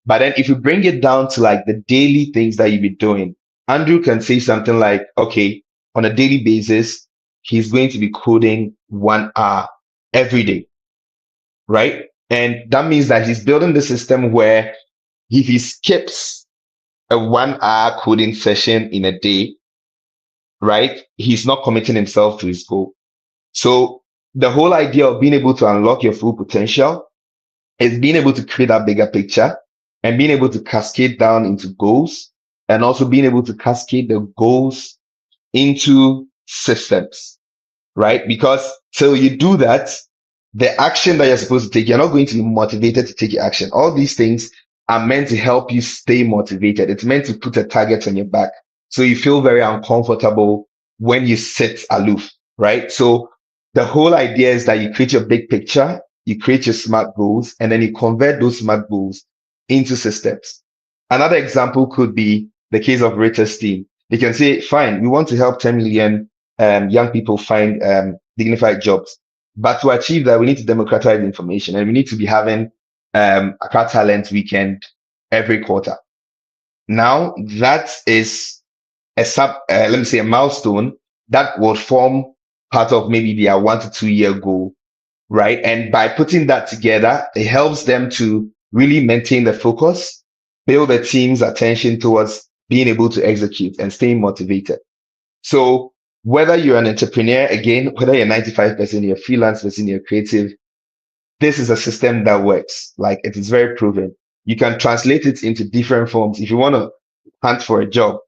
P: But then if you bring it down to like the daily things that you'll be doing, Andrew can say something like, okay, on a daily basis, he's going to be coding 1 hour every day, right? And that means that he's building the system where if he skips a 1 hour coding session in a day, right, he's not committing himself to his goal. So the whole idea of being able to unlock your full potential is being able to create that bigger picture and being able to cascade down into goals, and also being able to cascade the goals into systems, right? Because till you do that, the action that you're supposed to take, you're not going to be motivated to take action. All these things are meant to help you stay motivated. It's meant to put a target on your back, so you feel very uncomfortable when you sit aloof, right? So the whole idea is that you create your big picture, you create your smart goals, and then you convert those smart goals into systems. Another example could be the case of Curators team. They can say, fine, we want to help 10 million young people find dignified jobs. But to achieve that, we need to democratize information, and we need to be having Accra Talent Weekend every quarter. Now, that is a milestone that will form part of maybe their 1 to 2 year goal, right? And by putting that together, it helps them to really maintain the focus, build the team's attention towards being able to execute and staying motivated. So whether you're an entrepreneur, again, whether you're 95%, you're freelance person, you're creative, this is a system that works. Like, it is very proven. You can translate it into different forms. If you want to hunt for a job,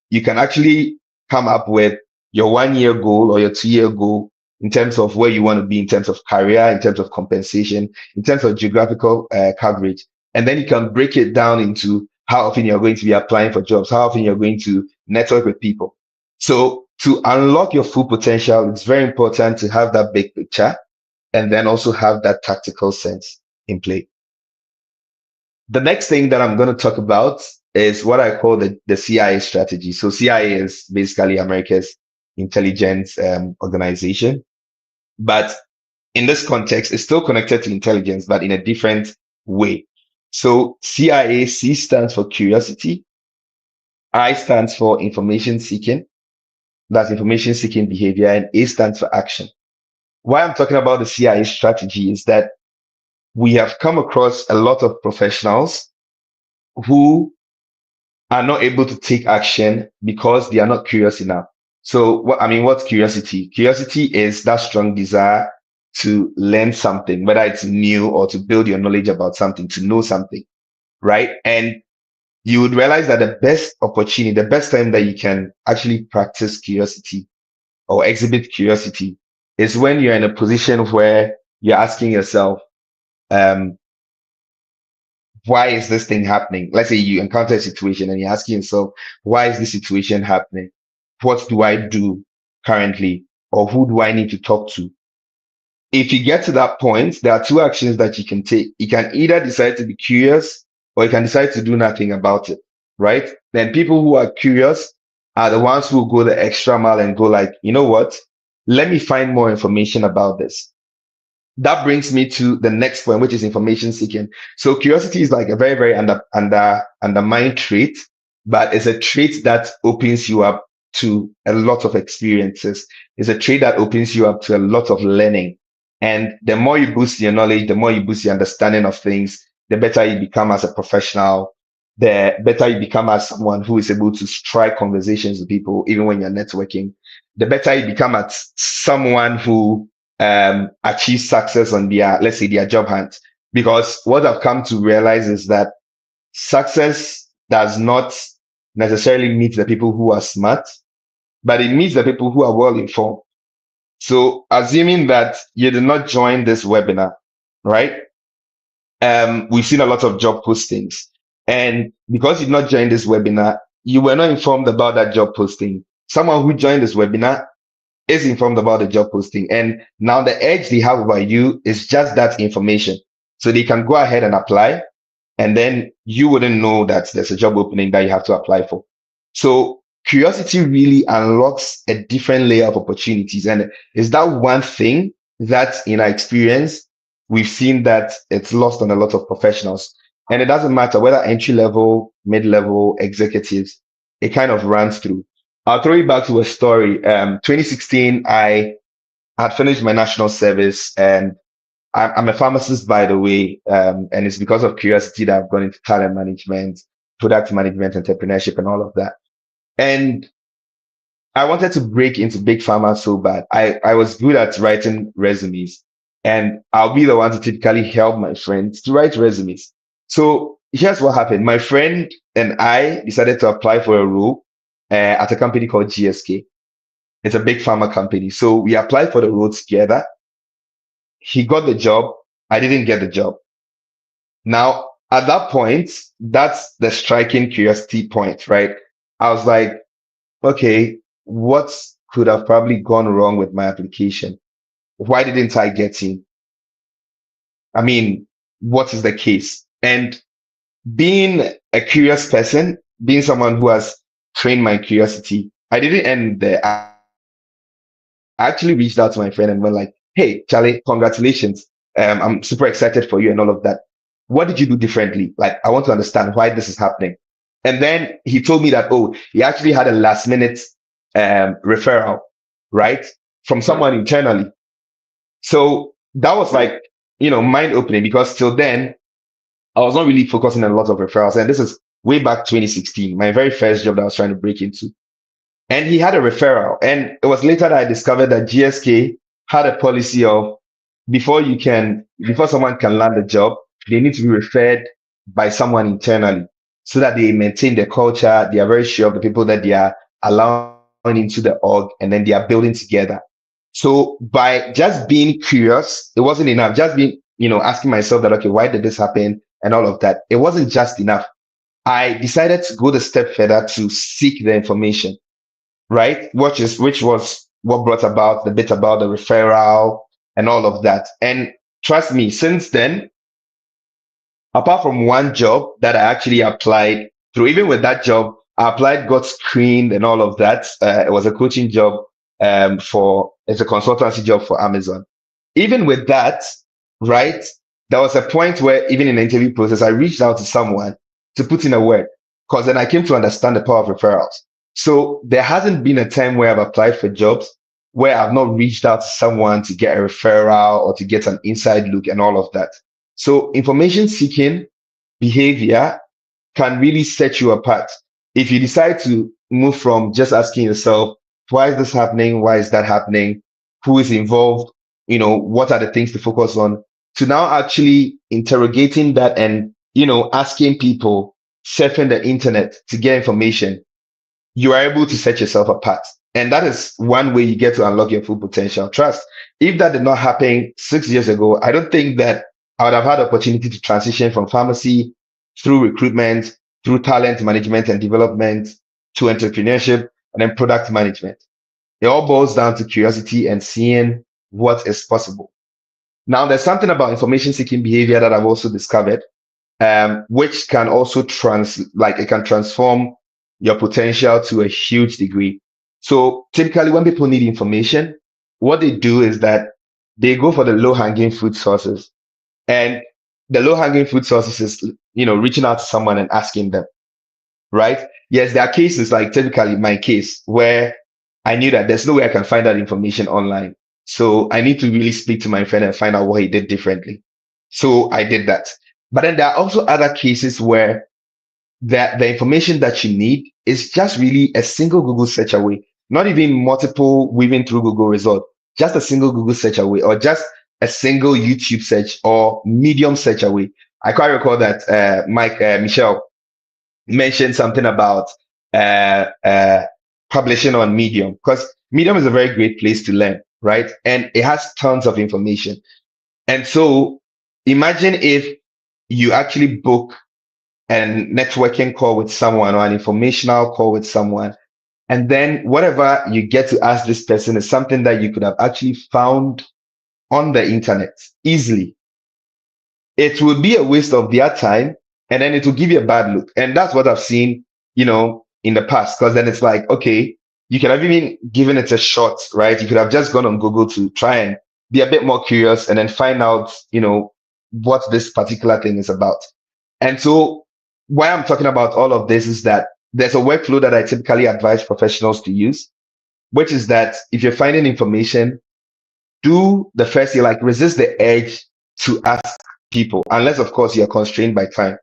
P: you can actually come up with your 1 year goal or your 2 year goal in terms of where you want to be, in terms of career, in terms of compensation, in terms of geographical coverage. And then you can break it down into how often you're going to be applying for jobs, how often you're going to network with people. So to unlock your full potential, it's very important to have that big picture and then also have that tactical sense in play. The next thing that I'm going to talk about is what I call the CIA strategy. So CIA is basically America's intelligence organization. But in this context, it's still connected to intelligence, but in a different way. So CIA, C stands for curiosity. I stands for information seeking. That's information seeking behavior. And A stands for action. Why I'm talking about the CIA strategy is that we have come across a lot of professionals who are not able to take action because they are not curious enough. So what's curiosity? Curiosity is that strong desire to learn something, whether it's new or to build your knowledge about something, to know something, right? And you would realize that the best opportunity, the best time that you can actually practice curiosity or exhibit curiosity is when you're in a position where you're asking yourself, why is this thing happening? Let's say you encounter a situation and you're asking yourself, why is this situation happening? What do I do currently? Or who do I need to talk to? If you get to that point, there are two actions that you can take. You can either decide to be curious or you can decide to do nothing about it, right? Then people who are curious are the ones who go the extra mile and go like, you know what? Let me find more information about this. That brings me to the next point, which is information seeking. So curiosity is like a very, very undermined trait, but it's a trait that opens you up to a lot of experiences. It's a trait that opens you up to a lot of learning. And the more you boost your knowledge, the more you boost your understanding of things, the better you become as a professional, the better you become as someone who is able to strike conversations with people, even when you're networking, the better you become as someone who achieve success on their, let's say, their job hunt. Because what I've come to realize is that success does not necessarily meet the people who are smart, but it meets the people who are well informed. So assuming that you did not join this webinar, right? We've seen a lot of job postings. And because you did not join this webinar, you were not informed about that job posting. Someone who joined this webinar is informed about the job posting. And now the edge they have over you is just that information. So they can go ahead and apply, and then you wouldn't know that there's a job opening that you have to apply for. So curiosity really unlocks a different layer of opportunities. And is that one thing that in our experience, we've seen that it's lost on a lot of professionals. And it doesn't matter whether entry level, mid-level, executives, it kind of runs through. I'll throw you back to a story. 2016, I had finished my national service, and I'm a pharmacist, by the way, and it's because of curiosity that I've gone into talent management, product management, entrepreneurship, and all of that. And I wanted to break into big pharma so bad. I was good at writing resumes, and I'll be the one to typically help my friends to write resumes. So here's what happened. My friend and I decided to apply for a role at a company called GSK. It's a big pharma company. So we applied for the role together. He got the job. I didn't get the job. Now, at that point, that's the striking curiosity point, right? I was like, okay, what could have probably gone wrong with my application? Why didn't I get in? I mean, what is the case? And being a curious person, being someone who has trained my curiosity, I didn't end there. I actually reached out to my friend and went like, hey, Charlie, congratulations. I'm super excited for you and all of that. What did you do differently? Like, I want to understand why this is happening. And then he told me that, oh, he actually had a last minute referral, right? From someone internally. So that was like, mind opening, because till then I was not really focusing on a lot of referrals. And this is way back 2016, my very first job that I was trying to break into. And he had a referral. And it was later that I discovered that GSK had a policy of before someone can land a job, they need to be referred by someone internally so that they maintain their culture. They are very sure of the people that they are allowing into the org, and then they are building together. So by just being curious, it wasn't enough. Just being, asking myself that, okay, why did this happen? And all of that. It wasn't just enough. I decided to go the step further to seek the information, right? Which was what brought about the bit about the referral and all of that. And trust me, since then, apart from one job that I actually applied through, even with that job, I applied, got screened, and all of that. It was a coaching job it's a consultancy job for Amazon. Even with that, right, there was a point where even in the interview process, I reached out to someone to put in a word because then I came to understand the power of referrals. So there hasn't been a time where I've applied for jobs where I've not reached out to someone to get a referral or to get an inside look and all of that. So information seeking behavior can really set you apart. If you decide to move from just asking yourself, why is this happening? Why is that happening? Who is involved? What are the things to focus on? To now actually interrogating that and, asking people, surfing the internet to get information, you are able to set yourself apart. And that is one way you get to unlock your full potential. Trust. If that did not happen 6 years ago, I don't think that I would have had the opportunity to transition from pharmacy through recruitment, through talent management and development to entrepreneurship and then product management. It all boils down to curiosity and seeing what is possible. Now, there's something about information seeking behavior that I've also discovered, which can also it can transform your potential to a huge degree. So typically when people need information, what they do is that they go for the low-hanging fruit sources. And the low-hanging fruit sources is, reaching out to someone and asking them, right? Yes, there are cases like typically my case where I knew that there's no way I can find that information online. So I need to really speak to my friend and find out what he did differently. So I did that. But then there are also other cases where the information that you need is just really a single Google search away, not even multiple weaving through Google result, just a single Google search away, or just a single YouTube search or Medium search away. I quite recall that Michelle mentioned something about publishing on Medium, because Medium is a very great place to learn, right? And it has tons of information. And so imagine if you actually book a networking call with someone or an informational call with someone, and then whatever you get to ask this person is something that you could have actually found on the internet easily. It would be a waste of their time, and then it will give you a bad look. And that's what I've seen, in the past, because then it's like, okay, you could have even given it a shot, right? You could have just gone on Google to try and be a bit more curious and then find out, what this particular thing is about. And so why I'm talking about all of this is that there's a workflow that I typically advise professionals to use, which is that if you're finding information, do the first thing, like resist the urge to ask people, unless of course you're constrained by time,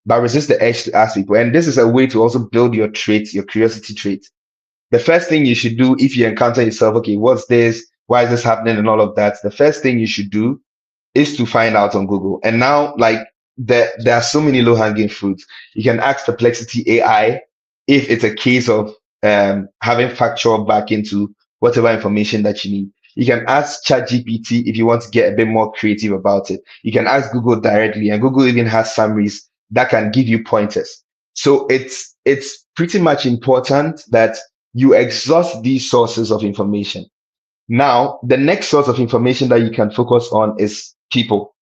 P: but resist the urge to ask people. And this is a way to also build your traits, your curiosity traits. The first thing you should do if you encounter yourself, okay, what's this? Why is this happening? And all of that. The first thing you should do is to find out on Google. And now, like, there are so many low-hanging fruits. You can ask Perplexity AI if it's a case of having factual back into whatever information that you need. You can ask ChatGPT if you want to get a bit more creative about it. You can ask Google directly, and Google even has summaries that can give you pointers. So it's pretty much important that you exhaust these sources of information. Now, the next source of information that you can focus on is people,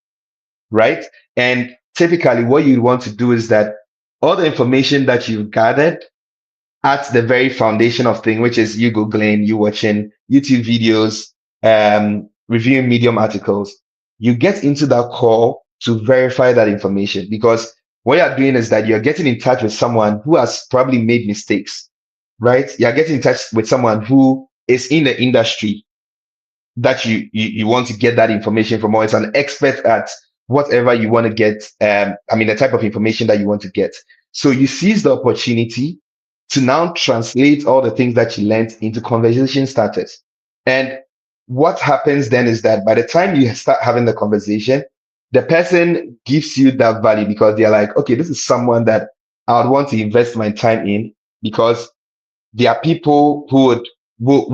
P: right? And typically what you want to do is that all the information that you've gathered at the very foundation of thing, which is you Googling, you watching YouTube videos, reviewing Medium articles, you get into that call to verify that information, because what you're doing is that you're getting in touch with someone who has probably made mistakes, right? You're getting in touch with someone who is in the industry that you want to get that information from, or is an expert at whatever you want to get, the type of information that you want to get. So you seize the opportunity to now translate all the things that you learned into conversation starters. And what happens then is that by the time you start having the conversation, the person gives you that value because they're like, okay, this is someone that I would want to invest my time in, because there are people who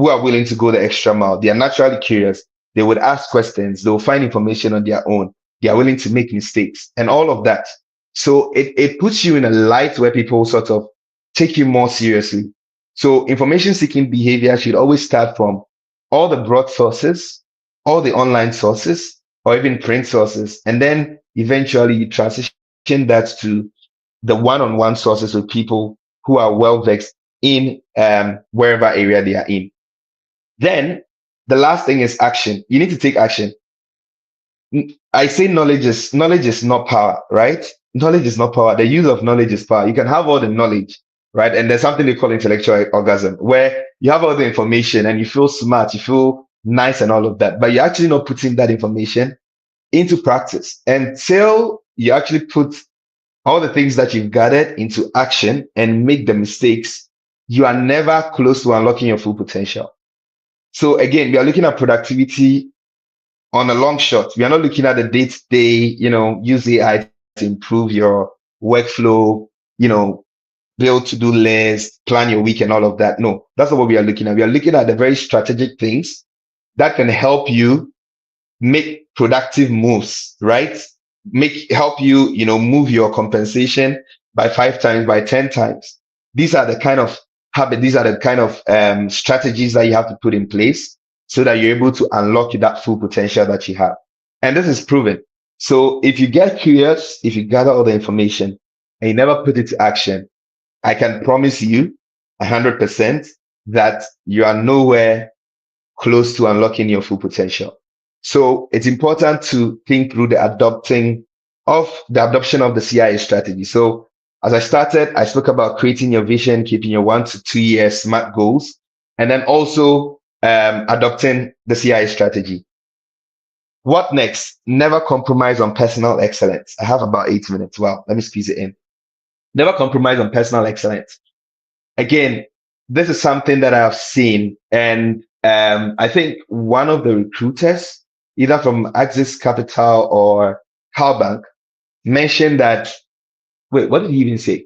P: are willing to go the extra mile. They are naturally curious. They would ask questions. They will find information on their own. They are willing to make mistakes and all of that. So it puts you in a light where people sort of take you more seriously. So information seeking behavior should always start from all the broad sources, all the online sources, or even print sources. And then eventually you transition that to the one-on-one sources with people who are well vexed in wherever area they are in. Then the last thing is action. You need to take action. I say knowledge is not power, right? Knowledge is not power. The use of knowledge is power. You can have all the knowledge, right? And there's something they call intellectual orgasm, where you have all the information and you feel smart, you feel nice and all of that, but you're actually not putting that information into practice until you actually put all the things that you've gathered into action and make the mistakes. You are never close to unlocking your full potential. So again, we are looking at productivity on a long shot. We are not looking at the day-to-day, use AI to improve your workflow, build to-do list, plan your week and all of that. No, that's not what we are looking at. We are looking at the very strategic things that can help you make productive moves, right? Help you, move your compensation by 5 times, by 10 times. These are the kind of these are the kind of strategies that you have to put in place so that you're able to unlock that full potential that you have. And this is proven. So if you get curious, if you gather all the information and you never put it to action, I can promise you 100% that you are nowhere close to unlocking your full potential. So it's important to think through the adoption of the CIA strategy. So as I started, I spoke about creating your vision, keeping your 1 to 2 year SMART goals, and then also adopting the CIA strategy. What next? Never compromise on personal excellence. I have about 8 minutes. Wow, let me squeeze it in. Never compromise on personal excellence. Again, this is something that I've seen, and I think one of the recruiters, either from Axis Capital or Cowbank, mentioned that. Wait, what did he even say?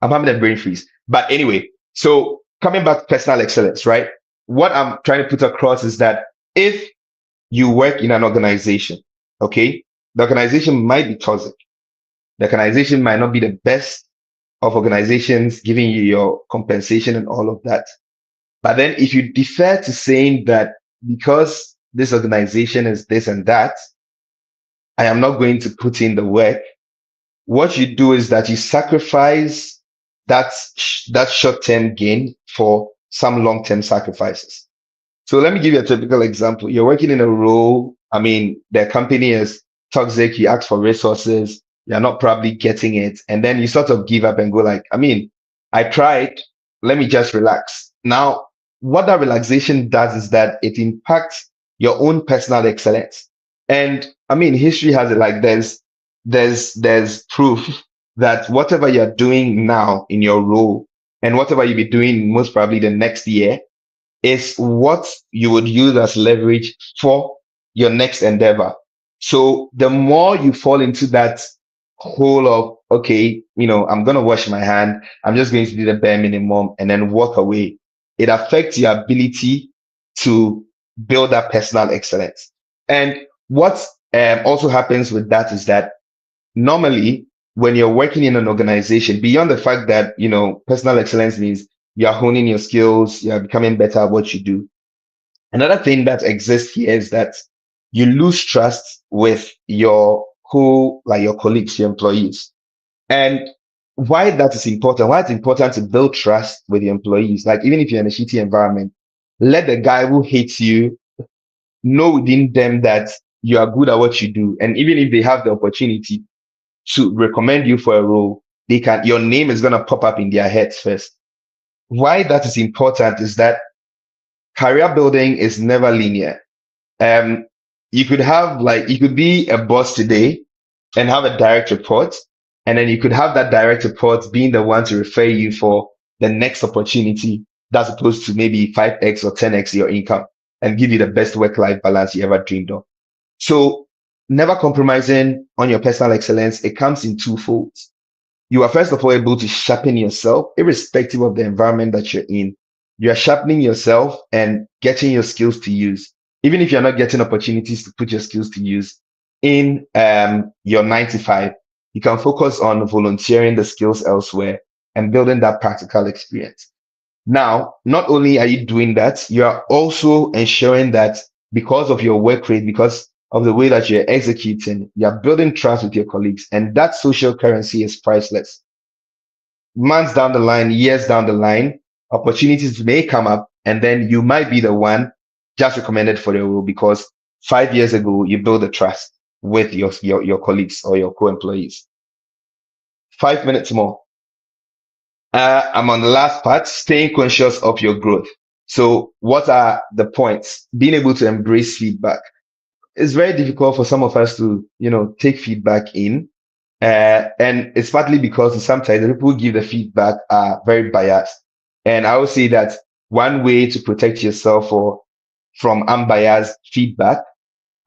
P: I'm having a brain freeze. But anyway, so coming back to personal excellence, right? What I'm trying to put across is that if you work in an organization, okay, the organization might be toxic. The organization might not be the best of organizations giving you your compensation and all of that. But then if you defer to saying that because this organization is this and that, I am not going to put in the work, what you do is that you sacrifice that short-term gain for some long-term sacrifices. So let me give you a typical example. You're working in a role, the company is toxic, you ask for resources, you're not probably getting it, and then you sort of give up and go like, I tried, let me just relax. Now, what that relaxation does is that it impacts your own personal excellence. And history has it like there's proof that whatever you're doing now in your role and whatever you'll be doing most probably the next year is what you would use as leverage for your next endeavor. So the more you fall into that hole of, okay, I'm going to wash my hand, I'm just going to do the bare minimum and then walk away, it affects your ability to build that personal excellence. And what also happens with that is that normally when you're working in an organization, beyond the fact that, personal excellence means you're honing your skills, you're becoming better at what you do. Another thing that exists here is that you lose trust with your colleagues, your employees. And why that is important, why it's important to build trust with your employees, like even if you're in a shitty environment, let the guy who hates you know within them that you are good at what you do. And even if they have the opportunity to recommend you for a role, your name is going to pop up in their heads first. Why that is important is that career building is never linear. You could be a boss today and have a direct report, and then you could have that direct report being the one to refer you for the next opportunity that's opposed to maybe 5x or 10x your income and give you the best work-life balance you ever dreamed of. So never compromising on your personal excellence, it comes in two folds. You are first of all able to sharpen yourself, irrespective of the environment that you're in. You are sharpening yourself and getting your skills to use. Even if you're not getting opportunities to put your skills to use, in your 9 to 5, you can focus on volunteering the skills elsewhere and building that practical experience. Now, not only are you doing that, you are also ensuring that because of your work rate, because of the way that you're executing, you're building trust with your colleagues, and that social currency is priceless. Months down the line, years down the line, opportunities may come up, and then you might be the one just recommended for the role because 5 years ago you built a trust with your colleagues or your co-employees. 5 minutes more. I'm on the last part, staying conscious of your growth. So what are the points? Being able to embrace feedback. It's very difficult for some of us to, take feedback in. And it's partly because sometimes the people who give the feedback are very biased. And I would say that one way to protect yourself from unbiased feedback,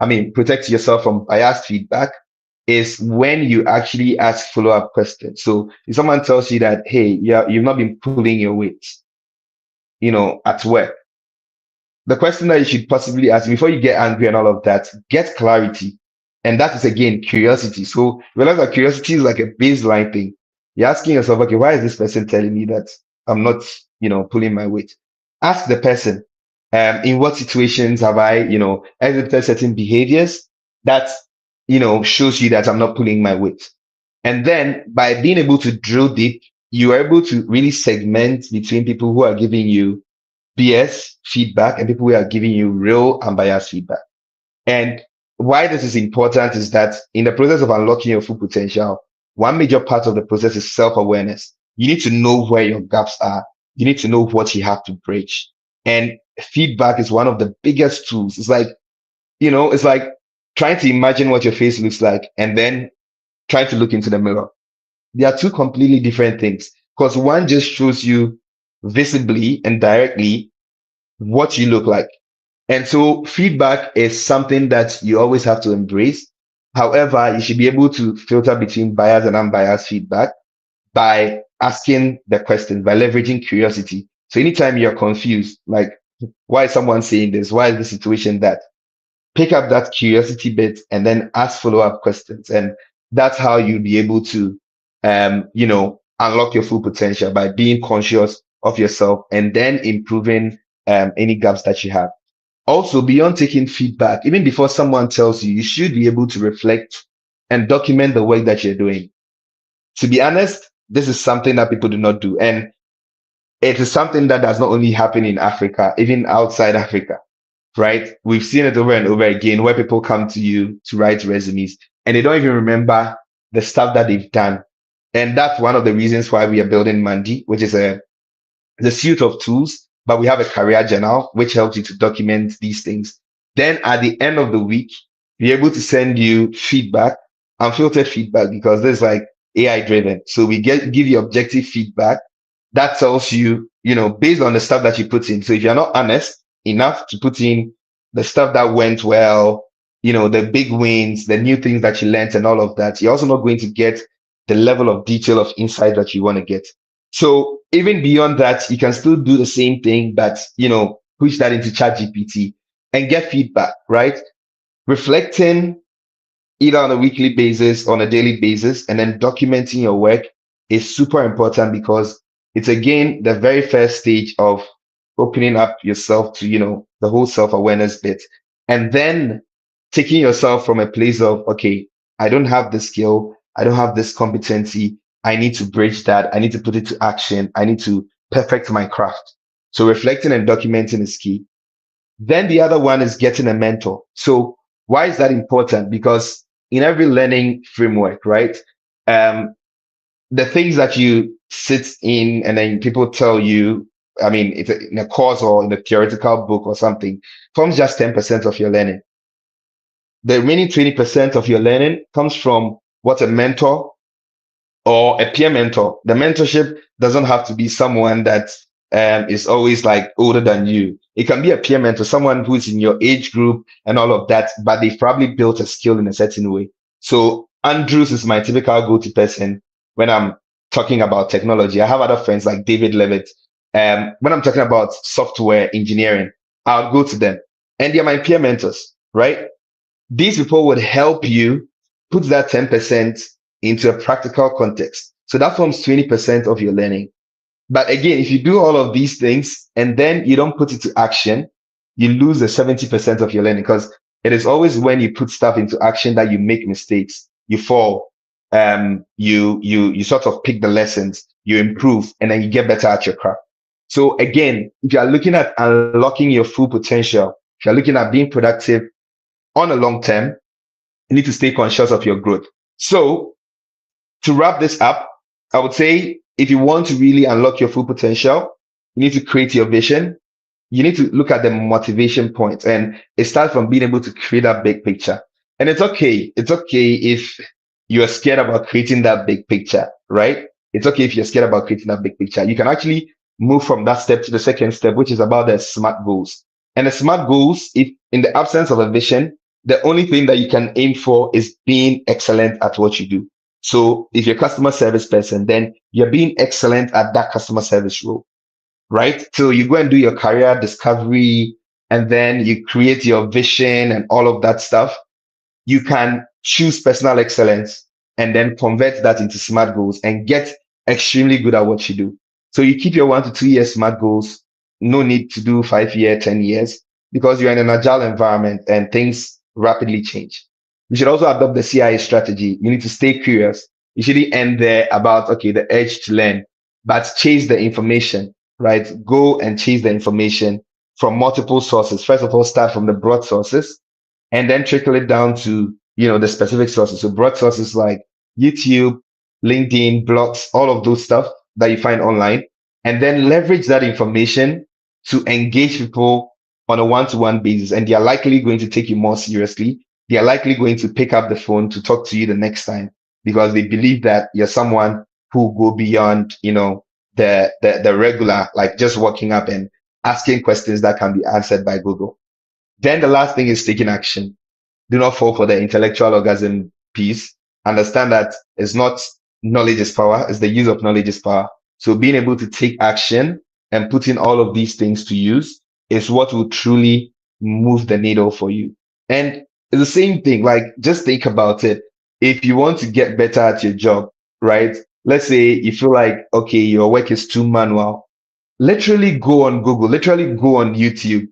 P: protect yourself from biased feedback is when you actually ask follow-up questions. So if someone tells you that, hey, you've not been pulling your weight, at work, the question that you should possibly ask before you get angry and all of that, get clarity. And that is again curiosity. So realize that curiosity is like a baseline thing. You're asking yourself, okay, why is this person telling me that I'm not, pulling my weight? Ask the person, in what situations have I, exhibited certain behaviors that, shows you that I'm not pulling my weight. And then by being able to drill deep, you are able to really segment between people who are giving you BS feedback and people who are giving you real unbiased feedback. And why this is important is that in the process of unlocking your full potential, one major part of the process is self-awareness. You need to know where your gaps are. You need to know what you have to bridge. And feedback is one of the biggest tools. It's like, it's like trying to imagine what your face looks like and then trying to look into the mirror. They are two completely different things because one just shows you visibly and directly what you look like. And so feedback is something that you always have to embrace. However, you should be able to filter between biased and unbiased feedback by asking the questions, by leveraging curiosity. So anytime you're confused, like, why is someone saying this? Why is the situation that? Pick up that curiosity bit and then ask follow-up questions. And that's how you'll be able to, unlock your full potential by being conscious of yourself and then improving any gaps that you have. Also, beyond taking feedback, even before someone tells you, you should be able to reflect and document the work that you're doing. To be honest, this is something that people do not do. And it is something that does not only happen in Africa, even outside Africa, right? We've seen it over and over again where people come to you to write resumes and they don't even remember the stuff that they've done. And that's one of the reasons why we are building Mandi, which is the suite of tools, but we have a career journal which helps you to document these things. Then at the end of the week, be able to send you feedback, unfiltered feedback, because this is like AI driven. So we give you objective feedback that tells you, based on the stuff that you put in. So if you're not honest enough to put in the stuff that went well, the big wins, the new things that you learned and all of that, you're also not going to get the level of detail of insight that you want to get. So even beyond that, you can still do the same thing, but, push that into ChatGPT and get feedback, right? Reflecting either on a weekly basis, on a daily basis, and then documenting your work is super important because it's again the very first stage of opening up yourself to, the whole self-awareness bit. And then taking yourself from a place of, okay, I don't have the skill, I don't have this competency, I need to bridge that, I need to put it to action, I need to perfect my craft. So reflecting and documenting is key. Then the other one is getting a mentor. So why is that important? Because in every learning framework, right? The things that you sit in and then people tell you, it's in a course or in a theoretical book or something, forms just 10% of your learning. The remaining 20% of your learning comes from what a mentor or a peer mentor. The mentorship doesn't have to be someone that is always like older than you. It can be a peer mentor, someone who's in your age group and all of that, but they've probably built a skill in a certain way. So Andrews is my typical go-to person when I'm talking about technology. I have other friends like David Levitt. When I'm talking about software engineering, I'll go to them and they're my peer mentors, right? These people would help you put that 10% into a practical context. So that forms 20% of your learning. But again, if you do all of these things and then you don't put it to action, you lose the 70% of your learning, because it is always when you put stuff into action that you make mistakes, you fall, you sort of pick the lessons, you improve, and then you get better at your craft. So again, if you are looking at unlocking your full potential, if you're looking at being productive on a long term, you need to stay conscious of your growth. So to wrap this up, I would say if you want to really unlock your full potential, you need to create your vision. You need to look at the motivation points, and it starts from being able to create that big picture. And it's okay. It's okay if you're scared about creating that big picture, right? It's okay if you're scared about creating that big picture. You can actually move from that step to the second step, which is about the SMART goals. And the SMART goals, if in the absence of a vision, the only thing that you can aim for is being excellent at what you do. So if you're a customer service person, then you're being excellent at that customer service role, right? So you go and do your career discovery, and then you create your vision and all of that stuff. You can choose personal excellence and then convert that into SMART goals and get extremely good at what you do. So you keep your 1 to 2 year SMART goals. No need to do 5 year, 10 years, because you're in an agile environment and things rapidly change. You should also adopt the CIA strategy. You need to stay curious. You shouldn't end there about, okay, the urge to learn, but chase the information, right? Go and chase the information from multiple sources. First of all, start from the broad sources and then trickle it down to, the specific sources. So broad sources like YouTube, LinkedIn, blogs, all of those stuff that you find online, and then leverage that information to engage people on a one-to-one basis. And they are likely going to take you more seriously. They are likely going to pick up the phone to talk to you the next time, because they believe that you're someone who go beyond, the regular, like just walking up and asking questions that can be answered by Google. Then the last thing is taking action. Do not fall for the intellectual orgasm piece. Understand that it's not knowledge is power, it's the use of knowledge is power. So being able to take action and putting all of these things to use is what will truly move the needle for you. And it's the same thing, like just think about it. If you want to get better at your job, right? Let's say you feel like, okay, your work is too manual. Literally go on Google, literally go on YouTube,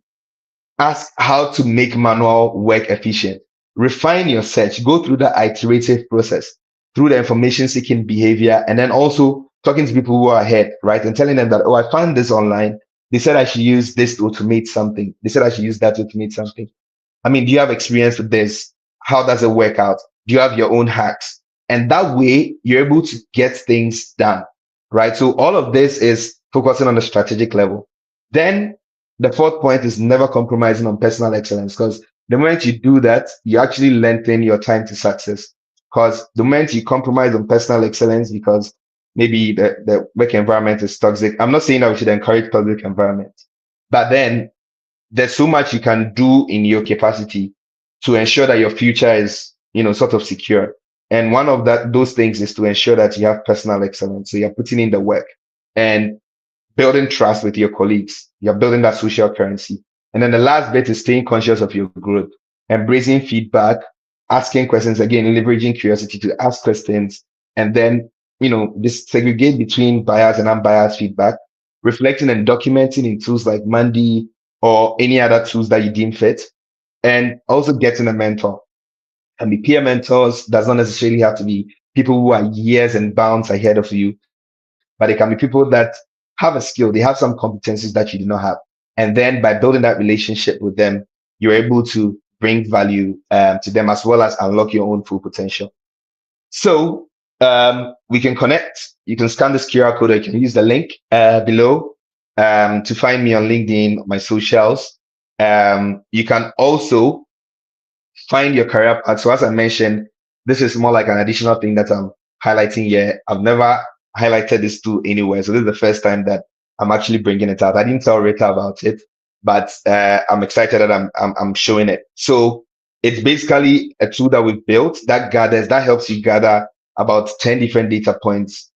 P: ask how to make manual work efficient. Refine your search, go through the iterative process, through the information seeking behavior, and then also talking to people who are ahead, right? And telling them that, oh, I found this online. They said I should use this to automate something. They said I should use that to automate something. I mean, do you have experience with this? How does it work out? Do you have your own hacks? And that way you're able to get things done, right? So all of this is focusing on the strategic level. Then the fourth point is never compromising on personal excellence, because the moment you do that, you actually lengthen your time to success. Because the moment you compromise on personal excellence because maybe the work environment is toxic, I'm not saying that we should encourage toxic environment, but then there's so much you can do in your capacity to ensure that your future is, sort of secure. And one of those things is to ensure that you have personal excellence. So you're putting in the work and building trust with your colleagues. You're building that social currency. And then the last bit is staying conscious of your growth, embracing feedback, asking questions, again, leveraging curiosity to ask questions, and then, segregate between biased and unbiased feedback, reflecting and documenting in tools like Mandy or any other tools that you deem fit, and also getting a mentor. And the peer mentors does not necessarily have to be people who are years and bounds ahead of you, but it can be people that have a skill, they have some competencies that you do not have. And then by building that relationship with them, you're able to bring value to them as well as unlock your own full potential. So we can connect. You can scan this QR code, or you can use the link below to find me on LinkedIn, my socials. You can also find your career path. So as I mentioned, this is more like an additional thing that I'm highlighting here. I've never highlighted this tool anywhere. So this is the first time that I'm actually bringing it out. I didn't tell Rita about it, but I'm excited that I'm showing it. So it's basically a tool that we've built that helps you gather about 10 different data points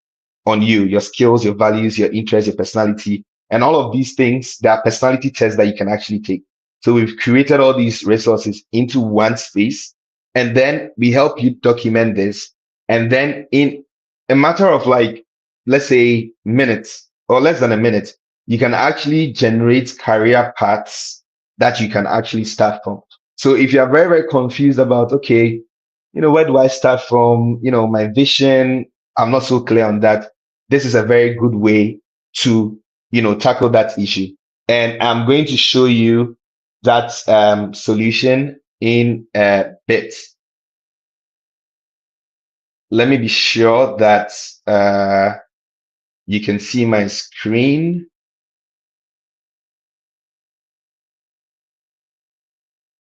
P: on you, your skills, your values, your interests, your personality, and all of these things. There are personality tests that you can actually take. So we've created all these resources into one space, and then we help you document this. And then in a matter of like, let's say minutes or less than a minute, you can actually generate career paths that you can actually start from. So if you are very, very confused about, okay, where do I start from? My vision, I'm not so clear on that. This is a very good way to, tackle that issue. And I'm going to show you that solution in a bit. Let me be sure that you can see my screen.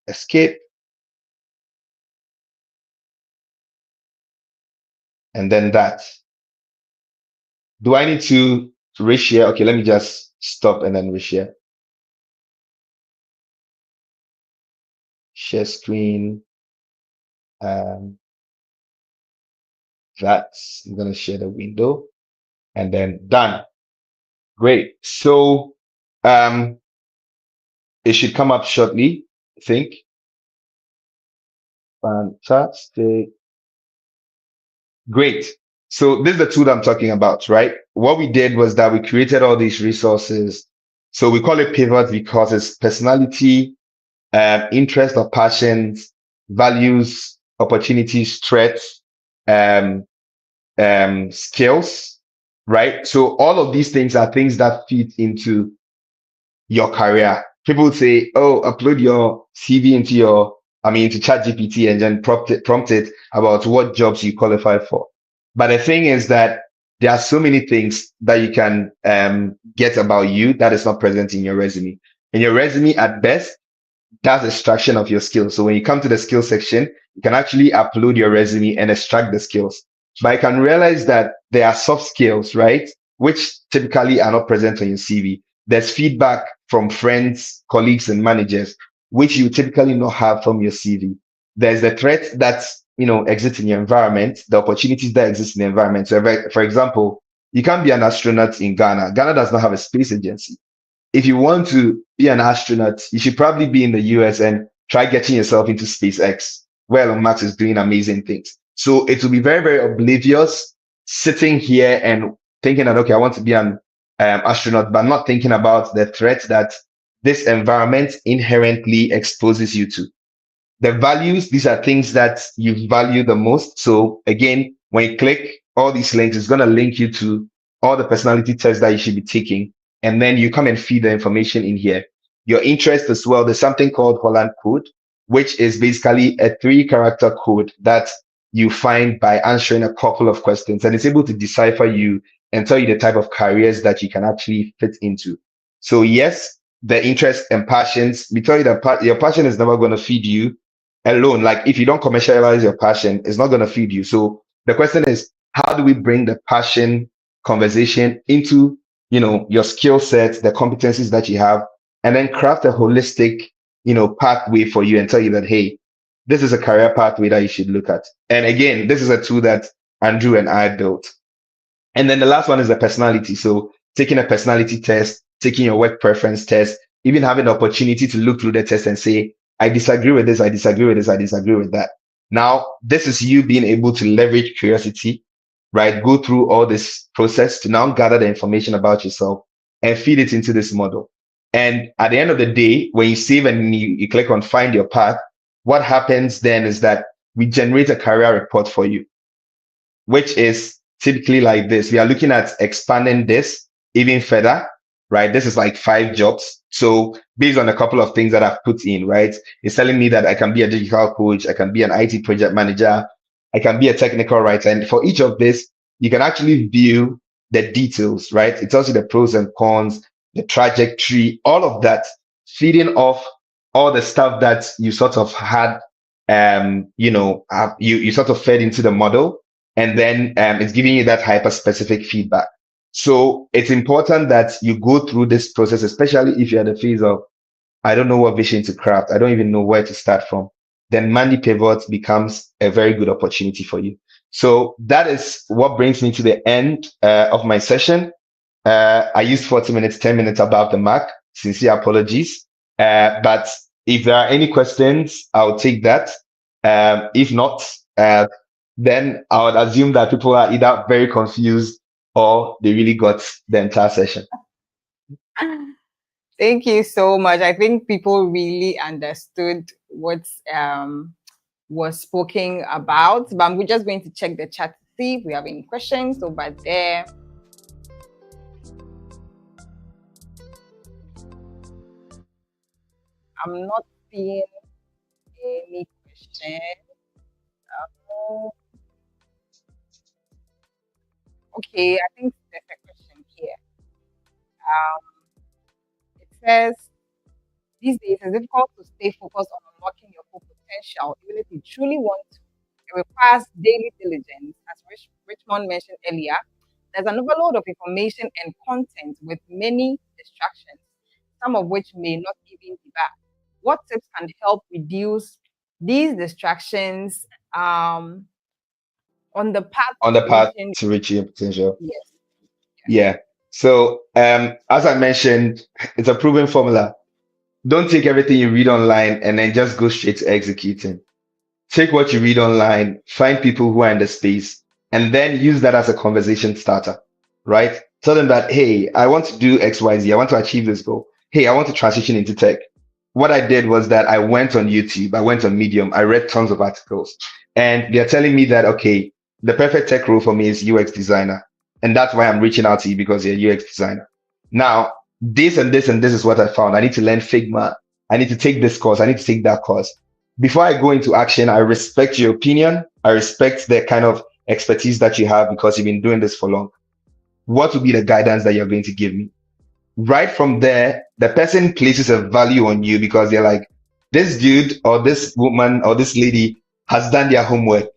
P: Escape. And then that. Do I need to reshare? Okay, let me just stop and then reshare. Share screen. That. I'm going to share the window and then done. Great. So it should come up shortly, I think. Fantastic. Great. So this is the tool I'm talking about, right? What we did was that we created all these resources. So we call it pivot because it's personality, interest or passions, values, opportunities, threats, skills, right? So all of these things are things that fit into your career. People would say, oh, upload your CV into into ChatGPT and then prompt it about what jobs you qualify for. But the thing is that there are so many things that you can get about you that is not present in your resume. In your resume, at best, that's extraction of your skills. So when you come to the skills section, you can actually upload your resume and extract the skills. But I can realize that there are soft skills, right? Which typically are not present on your CV. There's feedback from friends, colleagues, and managers, which you typically not have from your CV. There's the threats that exist in your environment, the opportunities that exist in the environment. So, for example, you can't be an astronaut in Ghana. Ghana does not have a space agency. If you want to be an astronaut, you should probably be in the US and try getting yourself into SpaceX, where Elon Musk is doing amazing things. So it will be very, very oblivious sitting here and thinking that, okay, I want to be an astronaut, but not thinking about the threat that this environment inherently exposes you to. The values, these are things that you value the most. So again, when you click all these links, it's going to link you to all the personality tests that you should be taking. And then you come and feed the information in here. Your interest as well, there's something called Holland code, which is basically a 3-character code that you find by answering a couple of questions, and it's able to decipher you and tell you the type of careers that you can actually fit into. So yes, the interest and passions, we tell you that your passion is never going to feed you alone. Like if you don't commercialize your passion, it's not going to feed you. So the question is, how do we bring the passion conversation into your skill sets, the competencies that you have, and then craft a holistic pathway for you and tell you that, hey, this is a career pathway that you should look at. And again, this is a tool that Andrew and I built. And then the last one is the personality. So taking a personality test, taking your work preference test, even having the opportunity to look through the test and say, I disagree with this, I disagree with this, I disagree with that. Now, this is you being able to leverage curiosity, right? Go through all this process to now gather the information about yourself and feed it into this model. And at the end of the day, when you save and you click on find your path, what happens then is that we generate a career report for you, which is typically like this. We are looking at expanding this even further, right? This is like 5 jobs. So based on a couple of things that I've put in, right? It's telling me that I can be a digital coach, I can be an IT project manager, I can be a technical writer. And for each of this, you can actually view the details, right? It tells you the pros and cons, the trajectory, all of that, feeding off all the stuff that you sort of had, you sort of fed into the model. And then it's giving you that hyper specific feedback. So it's important that you go through this process, especially if you're at the phase of, I don't know what vision to craft. I don't even know where to start from. Then Mandy Pivot becomes a very good opportunity for you. So that is what brings me to the end of my session. I used 40 minutes, 10 minutes above the mark. Sincere apologies. But if there are any questions, I'll take that. If not, then I would assume that people are either very confused or they really got the entire session.
C: Thank you so much. I think people really understood what was spoken about. But we're just going to check the chat to see if we have any questions over there. I'm not seeing any question. Okay, I think there's a question here. It says, these days it's difficult to stay focused on unlocking your full potential, even if you truly want to. It requires daily diligence, as Richmond mentioned earlier. There's an overload of information and content with many distractions, some of which may not even be bad. What tips can help reduce these distractions on the path
P: to reaching your potential?
C: Yes.
P: Yeah. So as I mentioned, it's a proven formula. Don't take everything you read online and then just go straight to executing. Take what you read online, find people who are in the space, and then use that as a conversation starter, right? Tell them that, hey, I want to do X, Y, Z. I want to achieve this goal. Hey, I want to transition into tech. What I did was that I went on YouTube, I went on Medium, I read tons of articles, and they're telling me that, okay, the perfect tech role for me is UX designer. And that's why I'm reaching out to you, because you're a UX designer. Now, this and this and this is what I found. I need to learn Figma. I need to take this course. I need to take that course. Before I go into action, I respect your opinion. I respect the kind of expertise that you have because you've been doing this for long. What would be the guidance that you're going to give me? Right from there, the person places a value on you because they're like, this dude or this woman or this lady has done their homework,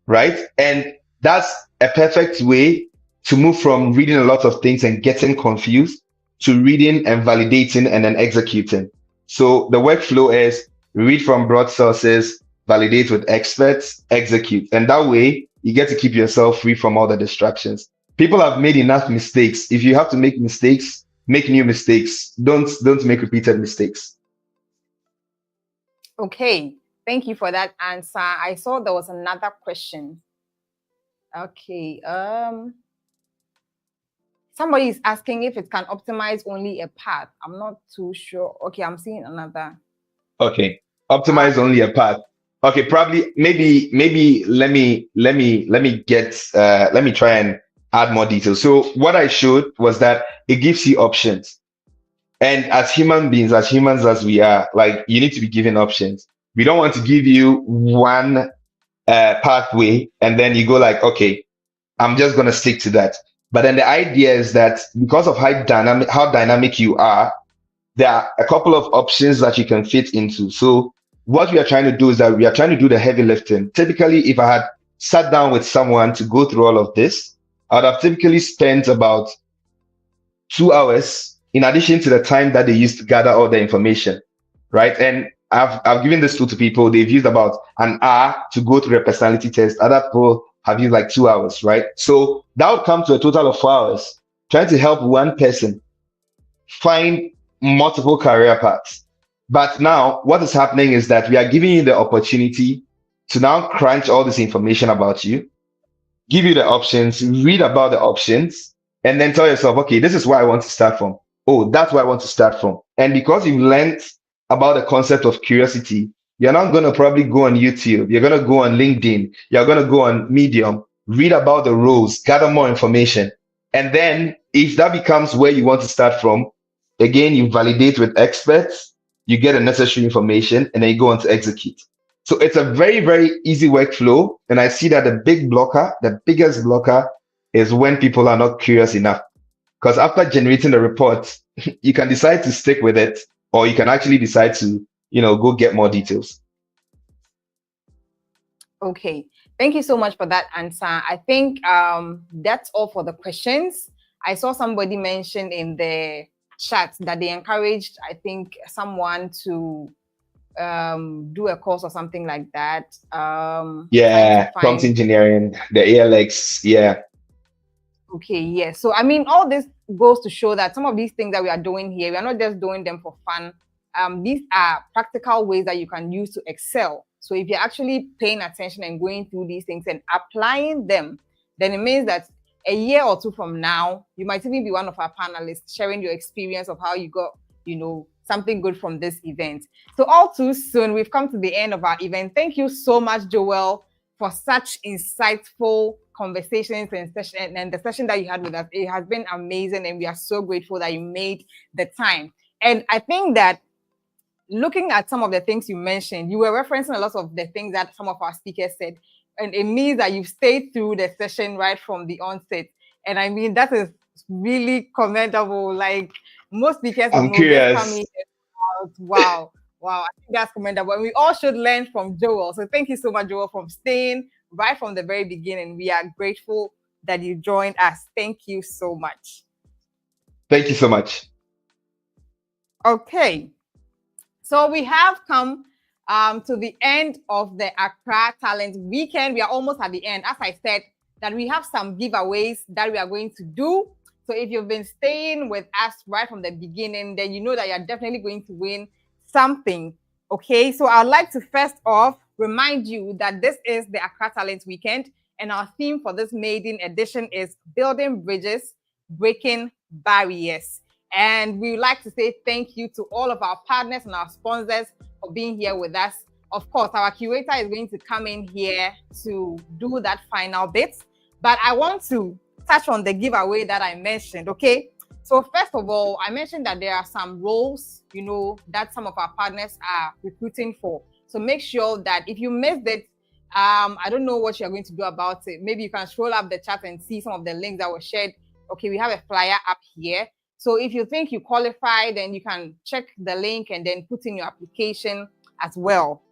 P: right? And that's a perfect way to move from reading a lot of things and getting confused to reading and validating and then executing. So the workflow is read from broad sources, validate with experts, execute. And that way you get to keep yourself free from all the distractions. People have made enough mistakes. If you have to make mistakes, make new mistakes. Don't make repeated mistakes.
C: Okay, thank you for that answer. I saw there was another question. Okay, somebody is asking if it can optimize only a path. I'm not too sure. Okay, I'm seeing another.
P: Okay, optimize only a path. Okay, probably maybe let me try and add more details. So what I showed was that it gives you options. And as human beings, as humans as we are, like, you need to be given options. We don't want to give you one pathway and then you go like, okay, I'm just going to stick to that. But then the idea is that because of how dynamic you are, there are a couple of options that you can fit into. So what we are trying to do is that we are trying to do the heavy lifting. Typically, if I had sat down with someone to go through all of this, I would have typically spent about 2 hours in addition to the time that they used to gather all the information, right? And I've given this tool to people. They've used about an hour to go through a personality test. Other people have used like 2 hours, right? So that would come to a total of 4 hours trying to help one person find multiple career paths. But now what is happening is that we are giving you the opportunity to now crunch all this information about you, give you the options, read about the options, and then tell yourself, okay, this is where I want to start from. Oh, that's where I want to start from. And because you've learned about the concept of curiosity, you're not going to probably go on YouTube. You're going to go on LinkedIn. You're going to go on Medium, read about the roles, gather more information. And then if that becomes where you want to start from, again, you validate with experts, you get the necessary information, and then you go on to execute. So it's a very, very easy workflow. And I see that the biggest blocker is when people are not curious enough. Because after generating the report, you can decide to stick with it, or you can actually decide to, go get more details.
C: Okay, thank you so much for that answer. I think that's all for the questions. I saw somebody mention in the chat that they encouraged, I think, someone to do a course or something like that.
P: Prompt engineering, the ALX, yeah.
C: Okay, yeah. So I mean, all this goes to show that some of these things that we are doing here, we are not just doing them for fun these are practical ways that you can use to excel. So if you're actually paying attention and going through these things and applying them, then it means that a year or two from now, you might even be one of our panelists sharing your experience of how you got, something good from this event. So all too soon, we've come to the end of our event. Thank you so much, Joel, for such insightful conversations and the session that you had with us. It has been amazing, and we are so grateful that you made the time. And I think that looking at some of the things you mentioned, you were referencing a lot of the things that some of our speakers said. And it means that you've stayed through the session right from the onset. And I mean, that is really commendable. Like most speakers will
P: I'm
C: know, just come in
P: curious.
C: and out. Wow. Wow. I think that's commendable. And we all should learn from Joel. So thank you so much, Joel, for staying right from the very beginning. We are grateful that you joined us. Thank you so much.
P: Thank you so much.
C: Okay. So we have come to the end of the Accra Talent Weekend. We are almost at the end. As I said, that we have some giveaways that we are going to do. So if you've been staying with us right from the beginning, then you know that you're definitely going to win something. Okay, so I'd like to first off remind you that this is the Accra Talent Weekend, and our theme for this maiden edition is Building Bridges, Breaking Barriers. And we would like to say thank you to all of our partners and our sponsors for being here with us. Of course, our curator is going to come in here to do that final bit. But I want to touch on the giveaway that I mentioned, okay? So first of all, I mentioned that there are some roles, that some of our partners are recruiting for. So make sure that if you missed it, I don't know what you're going to do about it. Maybe you can scroll up the chat and see some of the links that were shared. Okay, we have a flyer up here. So if you think you qualify, then you can check the link and then put in your application as well.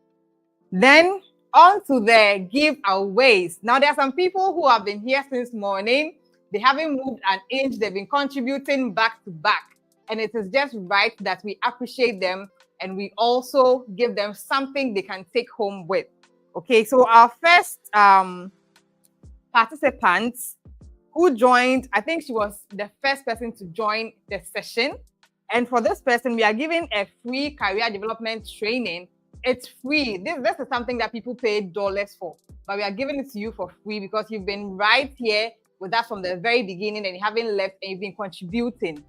C: Then on to the giveaways. Now, there are some people who have been here since morning. They haven't moved an inch. They've been contributing back to back. And it is just right that we appreciate them and we also give them something they can take home with. Okay, so our first participants who joined, I think she was the first person to join the session. And for this person, we are giving a free career development training. It's free. This is something that people pay dollars for, but we are giving it to you for free because you've been right here with us from the very beginning and you haven't left and you've been contributing.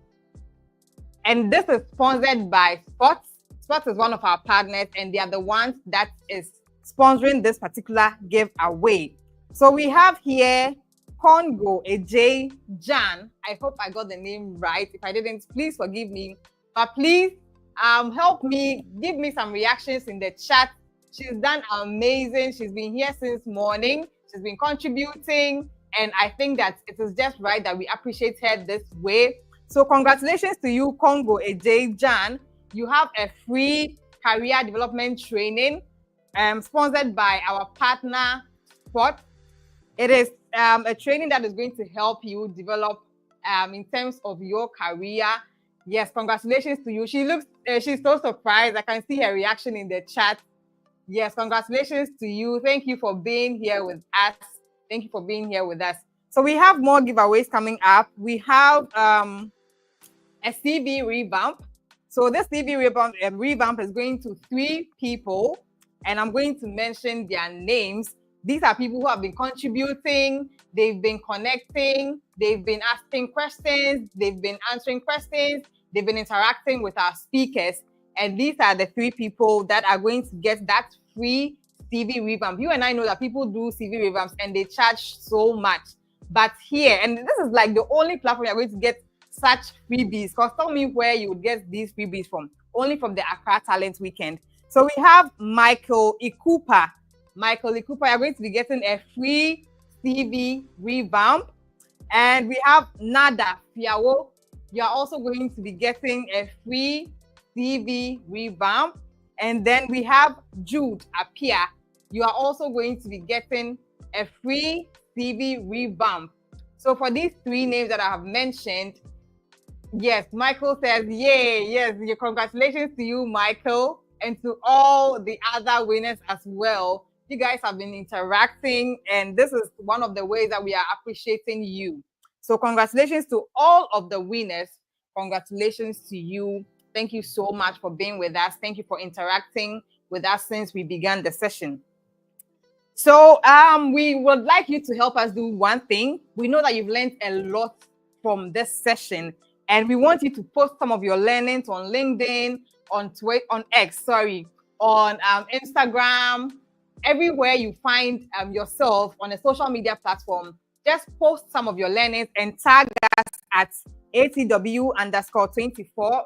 C: And this is sponsored by Sports. Sports is one of our partners and they are the ones that is sponsoring this particular giveaway. So we have here Congo Ej Jan. I hope I got the name right. If I didn't, please forgive me. But please help me, give me some reactions in the chat. She's done amazing. She's been here since morning. She's been contributing. And I think that it is just right that we appreciate her this way. So congratulations to you, Congo Ej Jan. You have a free career development training sponsored by our partner, Sport. It is a training that is going to help you develop in terms of your career. Yes, congratulations to you. She's so surprised. I can see her reaction in the chat. Yes, congratulations to you. Thank you for being here with us. Thank you for being here with us. So we have more giveaways coming up. We have a CV revamp. So this CV revamp is going to 3 people, and I'm going to mention their names. These are people who have been contributing, they've been connecting, they've been asking questions, they've been answering questions, they've been interacting with our speakers. And these are the 3 people that are going to get that free CV revamp. You and I know that people do CV revamps and they charge so much. But here, and this is like the only platform you're going to get such freebies. Because tell me where you would get these freebies from. Only from the Accra Talent Weekend. So we have Michael Ikupa. Michael Ikupa, you're going to be getting a free CV revamp. And we have Nada Fiawo. You're also going to be getting a free CV revamp. And then we have Jude Apia. You are also going to be getting a free CV revamp. So for these 3 names that I have mentioned, yes, Michael says, yay, yes, congratulations to you, Michael, and to all the other winners as well. You guys have been interacting, and this is one of the ways that we are appreciating you. So congratulations to all of the winners. Congratulations to you Thank you so much for being with us. Thank you for interacting with us since we began the session. So we would like you to help us do one thing. We know that you've learned a lot from this session, and we want you to post some of your learnings on LinkedIn, on Twitter, on X, on Instagram, everywhere you find yourself on a social media platform. Just post some of your learnings and tag us at ATW_24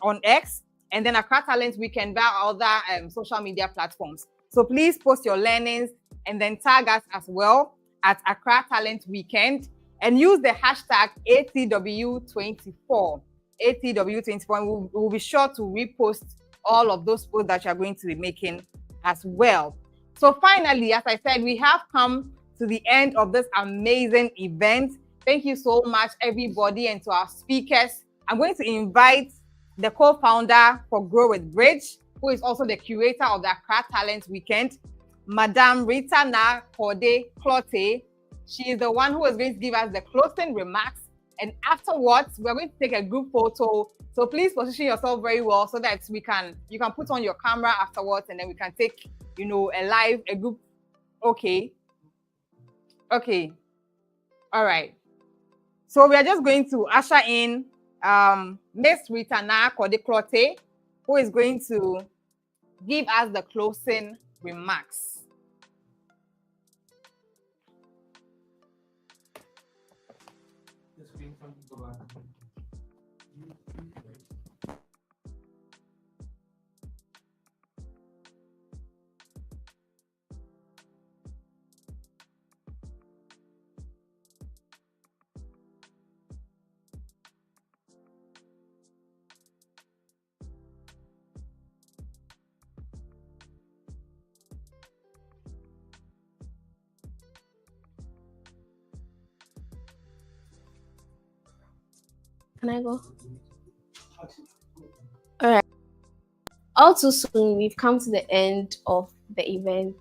C: on X, and then Accra Talent Weekend via other social media platforms. So please post your learnings and then tag us as well at Accra Talent Weekend and use the hashtag ATW24. ATW24. We'll be sure to repost all of those posts that you're going to be making as well. So finally, as I said, we have come to the end of this amazing event. Thank you so much, everybody, and to our speakers. I'm going to invite the co-founder for Grow with Bridge, who is also the curator of the Accra Talent Weekend, Madame Rita Na Kode Clotte. She is the one who is going to give us the closing remarks. And afterwards, we're going to take a group photo. So please position yourself very well so that you can put on your camera afterwards, and then we can take, a group. Okay. All right. So we are just going to usher in Miss Rita Na Kode Clotte, who is going to give us the closing remarks.
A: Can I go? All right. All too soon, we've come to the end of the event.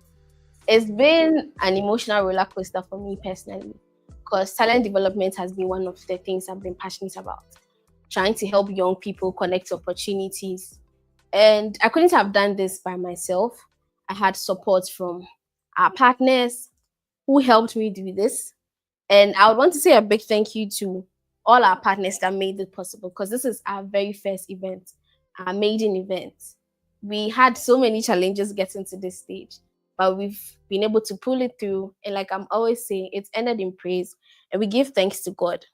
A: It's been an emotional roller coaster for me personally, because talent development has been one of the things I've been passionate about, trying to help young people connect opportunities. And I couldn't have done this by myself. I had support from our partners who helped me do this. And I would want to say a big thank you to all our partners that made it possible, because this is our very first event, our maiden event. We had so many challenges getting to this stage, but we've been able to pull it through. And like I'm always saying, it's ended in praise, and we give thanks to God.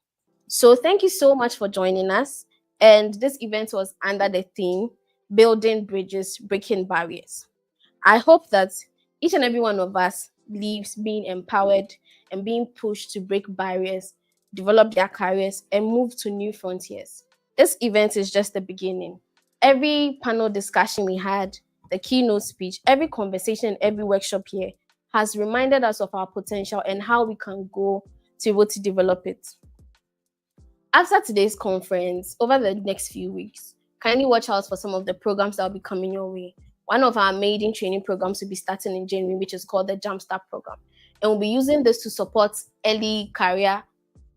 A: So thank you so much for joining us. And this event was under the theme, Building Bridges, Breaking Barriers. I hope that each and every one of us leaves being empowered and being pushed to break barriers, develop their careers, and move to new frontiers. This event is just the beginning. Every panel discussion we had, the keynote speech, every conversation, every workshop here has reminded us of our potential and how we can go to be able to develop it. After today's conference, over the next few weeks, kindly watch out for some of the programs that will be coming your way. One of our maiden training programs will be starting in January, which is called the Jumpstart Program. And we'll be using this to support early career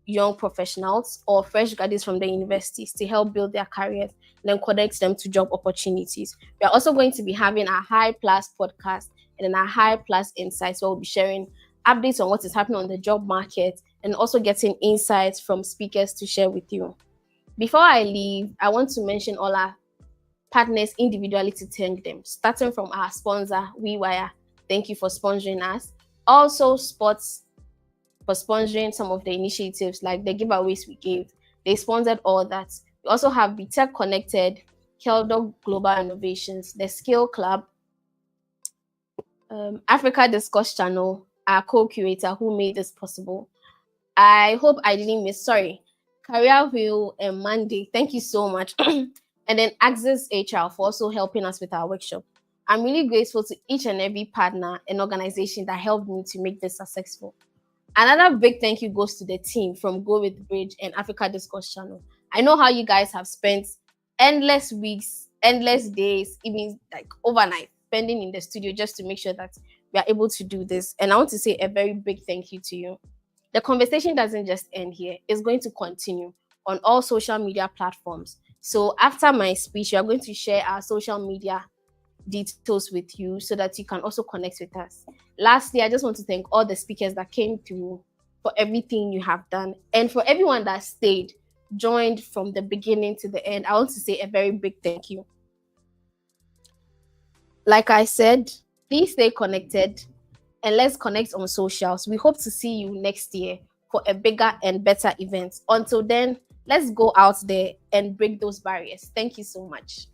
A: young professionals or fresh graduates from the universities to help build their careers and then connect them to job opportunities. We are also going to be having a High Plus podcast and then a High Plus Insights, where we'll be sharing updates on what is happening on the job market and also getting insights from speakers to share with you. Before I leave, I want to mention all our partners individually to thank them, starting from our sponsor, WeWire. Thank you for sponsoring us. Also, Sports for sponsoring some of the initiatives like the giveaways we gave. They sponsored all that. We also have BTech Connected, Keldo Global Innovations, the Skill Club, Africa Discourse Channel, our co-curator who made this possible. I hope I didn't miss, Career Wheel and Monday. Thank you so much. And then Axis HR for also helping us with our workshop. I'm really grateful to each and every partner and organization that helped me to make this successful. Another big thank you goes to the team from Go With Bridge and Africa Discourse Channel. I know how you guys have spent endless weeks, endless days, even like overnight, spending in the studio just to make sure that we are able to do this. And I want to say a very big thank you to you. The conversation doesn't just end here. It's going to continue on all social media platforms. So after my speech, we are going to share our social media details with you so that you can also connect with us. Lastly, I just want to thank all the speakers that came through for everything you have done, and for everyone that stayed, joined from the beginning to the end. I want to say a very big thank you. Like I said, please stay connected and let's connect on socials. We hope to see you next year for a bigger and better event. Until then, let's go out there and break those barriers. Thank you so much.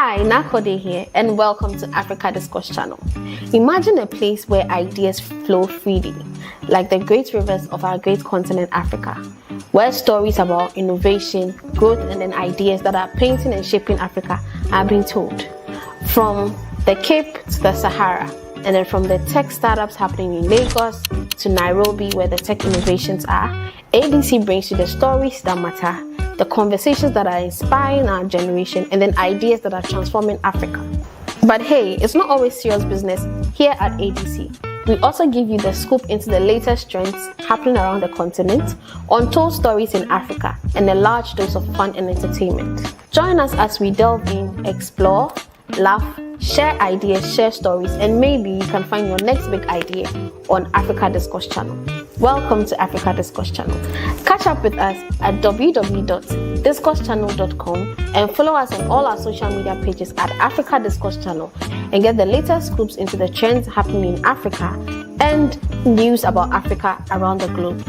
A: Hi, Nakode here, and welcome to Africa Discourse Channel. Imagine a place where ideas flow freely, like the great rivers of our great continent Africa, where stories about innovation, growth, and then ideas that are painting and shaping Africa are being told. From the Cape to the Sahara, and then from the tech startups happening in Lagos to Nairobi, where the tech innovations are, ADC brings you the stories that matter, the conversations that are inspiring our generation, and then ideas that are transforming Africa. But hey, it's not always serious business here at ADC. We also give you the scoop into the latest trends happening around the continent, untold stories in Africa, and a large dose of fun and entertainment. Join us as we delve in, explore, laugh, share ideas, share stories, and maybe you can find your next big idea on Africa Discourse Channel. Welcome to Africa Discourse Channel. Catch up with us at www.discoursechannel.com and follow us on all our social media pages at Africa Discourse Channel and get the latest scoops into the trends happening in Africa and news about Africa around the globe.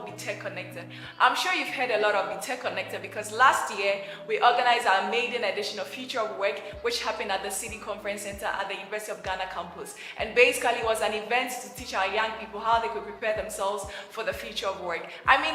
B: for Be Tech Connected. I'm sure you've heard a lot of Be Tech Connected because last year we organized our maiden edition of Future of Work, which happened at the City Conference Center at the University of Ghana campus. And basically it was an event to teach our young people how they could prepare themselves for the future of work. I mean,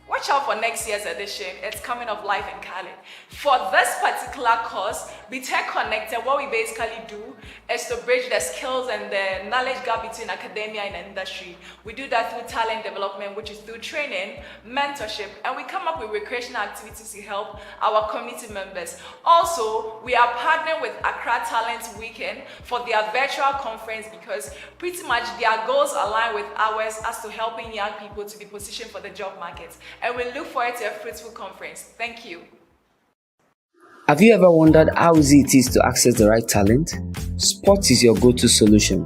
B: watch out for next year's edition. It's coming up live in Cali. For this particular course, Be Tech Connected, what we basically do is to bridge the skills and the knowledge gap between academia and industry. We do that through talent development, which is through training, mentorship, and we come up with recreational activities to help our community members. Also, we are partnering with Accra Talent Weekend for their virtual conference because pretty much their goals align with ours as to helping young people to be positioned for the job market. And we look forward to a fruitful conference. Thank you.
D: Have you ever wondered how easy it is to access the right talent? Spot is your go-to solution.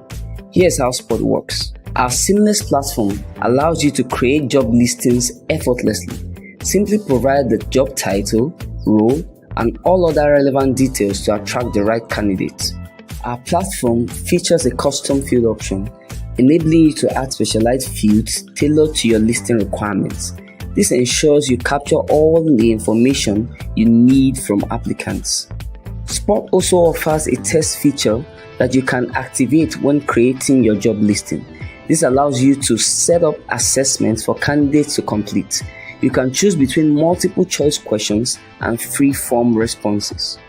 D: Here's how Spot works. Our seamless platform allows you to create job listings effortlessly. Simply provide the job title, role, and all other relevant details to attract the right candidates. Our platform features a custom field option, enabling you to add specialized fields tailored to your listing requirements. This ensures you capture all the information you need from applicants. Spot also offers a test feature that you can activate when creating your job listing. This allows you to set up assessments for candidates to complete. You can choose between multiple choice questions and free-form responses.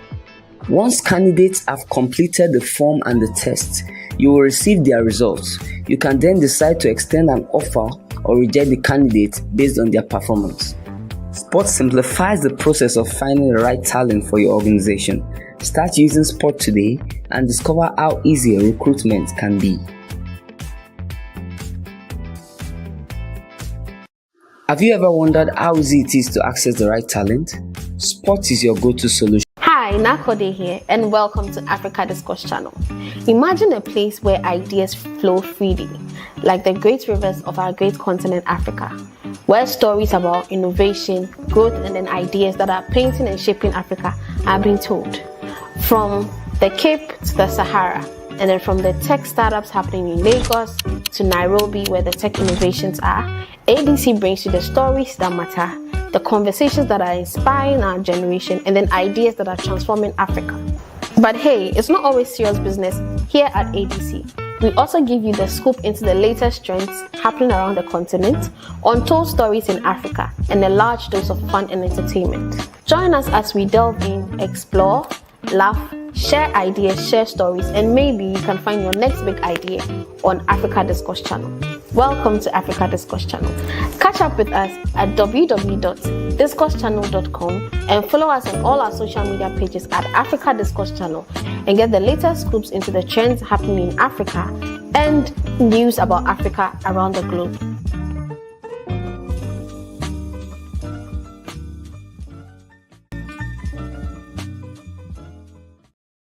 D: Once candidates have completed the form and the test, you will receive their results. You can then decide to extend an offer or reject the candidate based on their performance. Spot simplifies the process of finding the right talent for your organization. Start using Spot today and discover how easy a recruitment can be. Have you ever wondered how easy it is to access the right talent? Spot is your go-to solution.
A: Hi, Nakode here, and welcome to Africa Discourse Channel. Imagine a place where ideas flow freely, like the great rivers of our great continent, Africa, where stories about innovation, growth, and then ideas that are painting and shaping Africa are being told. From the Cape to the Sahara, and then from the tech startups happening in Lagos to Nairobi, where the tech innovations are, ADC brings you the stories that matter, the conversations that are inspiring our generation, and then ideas that are transforming Africa. But hey, it's not always serious business here at ADC. We also give you the scoop into the latest trends happening around the continent, untold stories in Africa, and a large dose of fun and entertainment. Join us as we delve in, explore, laugh, share ideas, share stories, and maybe you can find your next big idea on Africa Discourse Channel. Welcome to Africa Discourse Channel. Catch up with us at www.discoursechannel.com and follow us on all our social media pages at Africa Discourse Channel and get the latest scoops into the trends happening in Africa and news about Africa around the globe.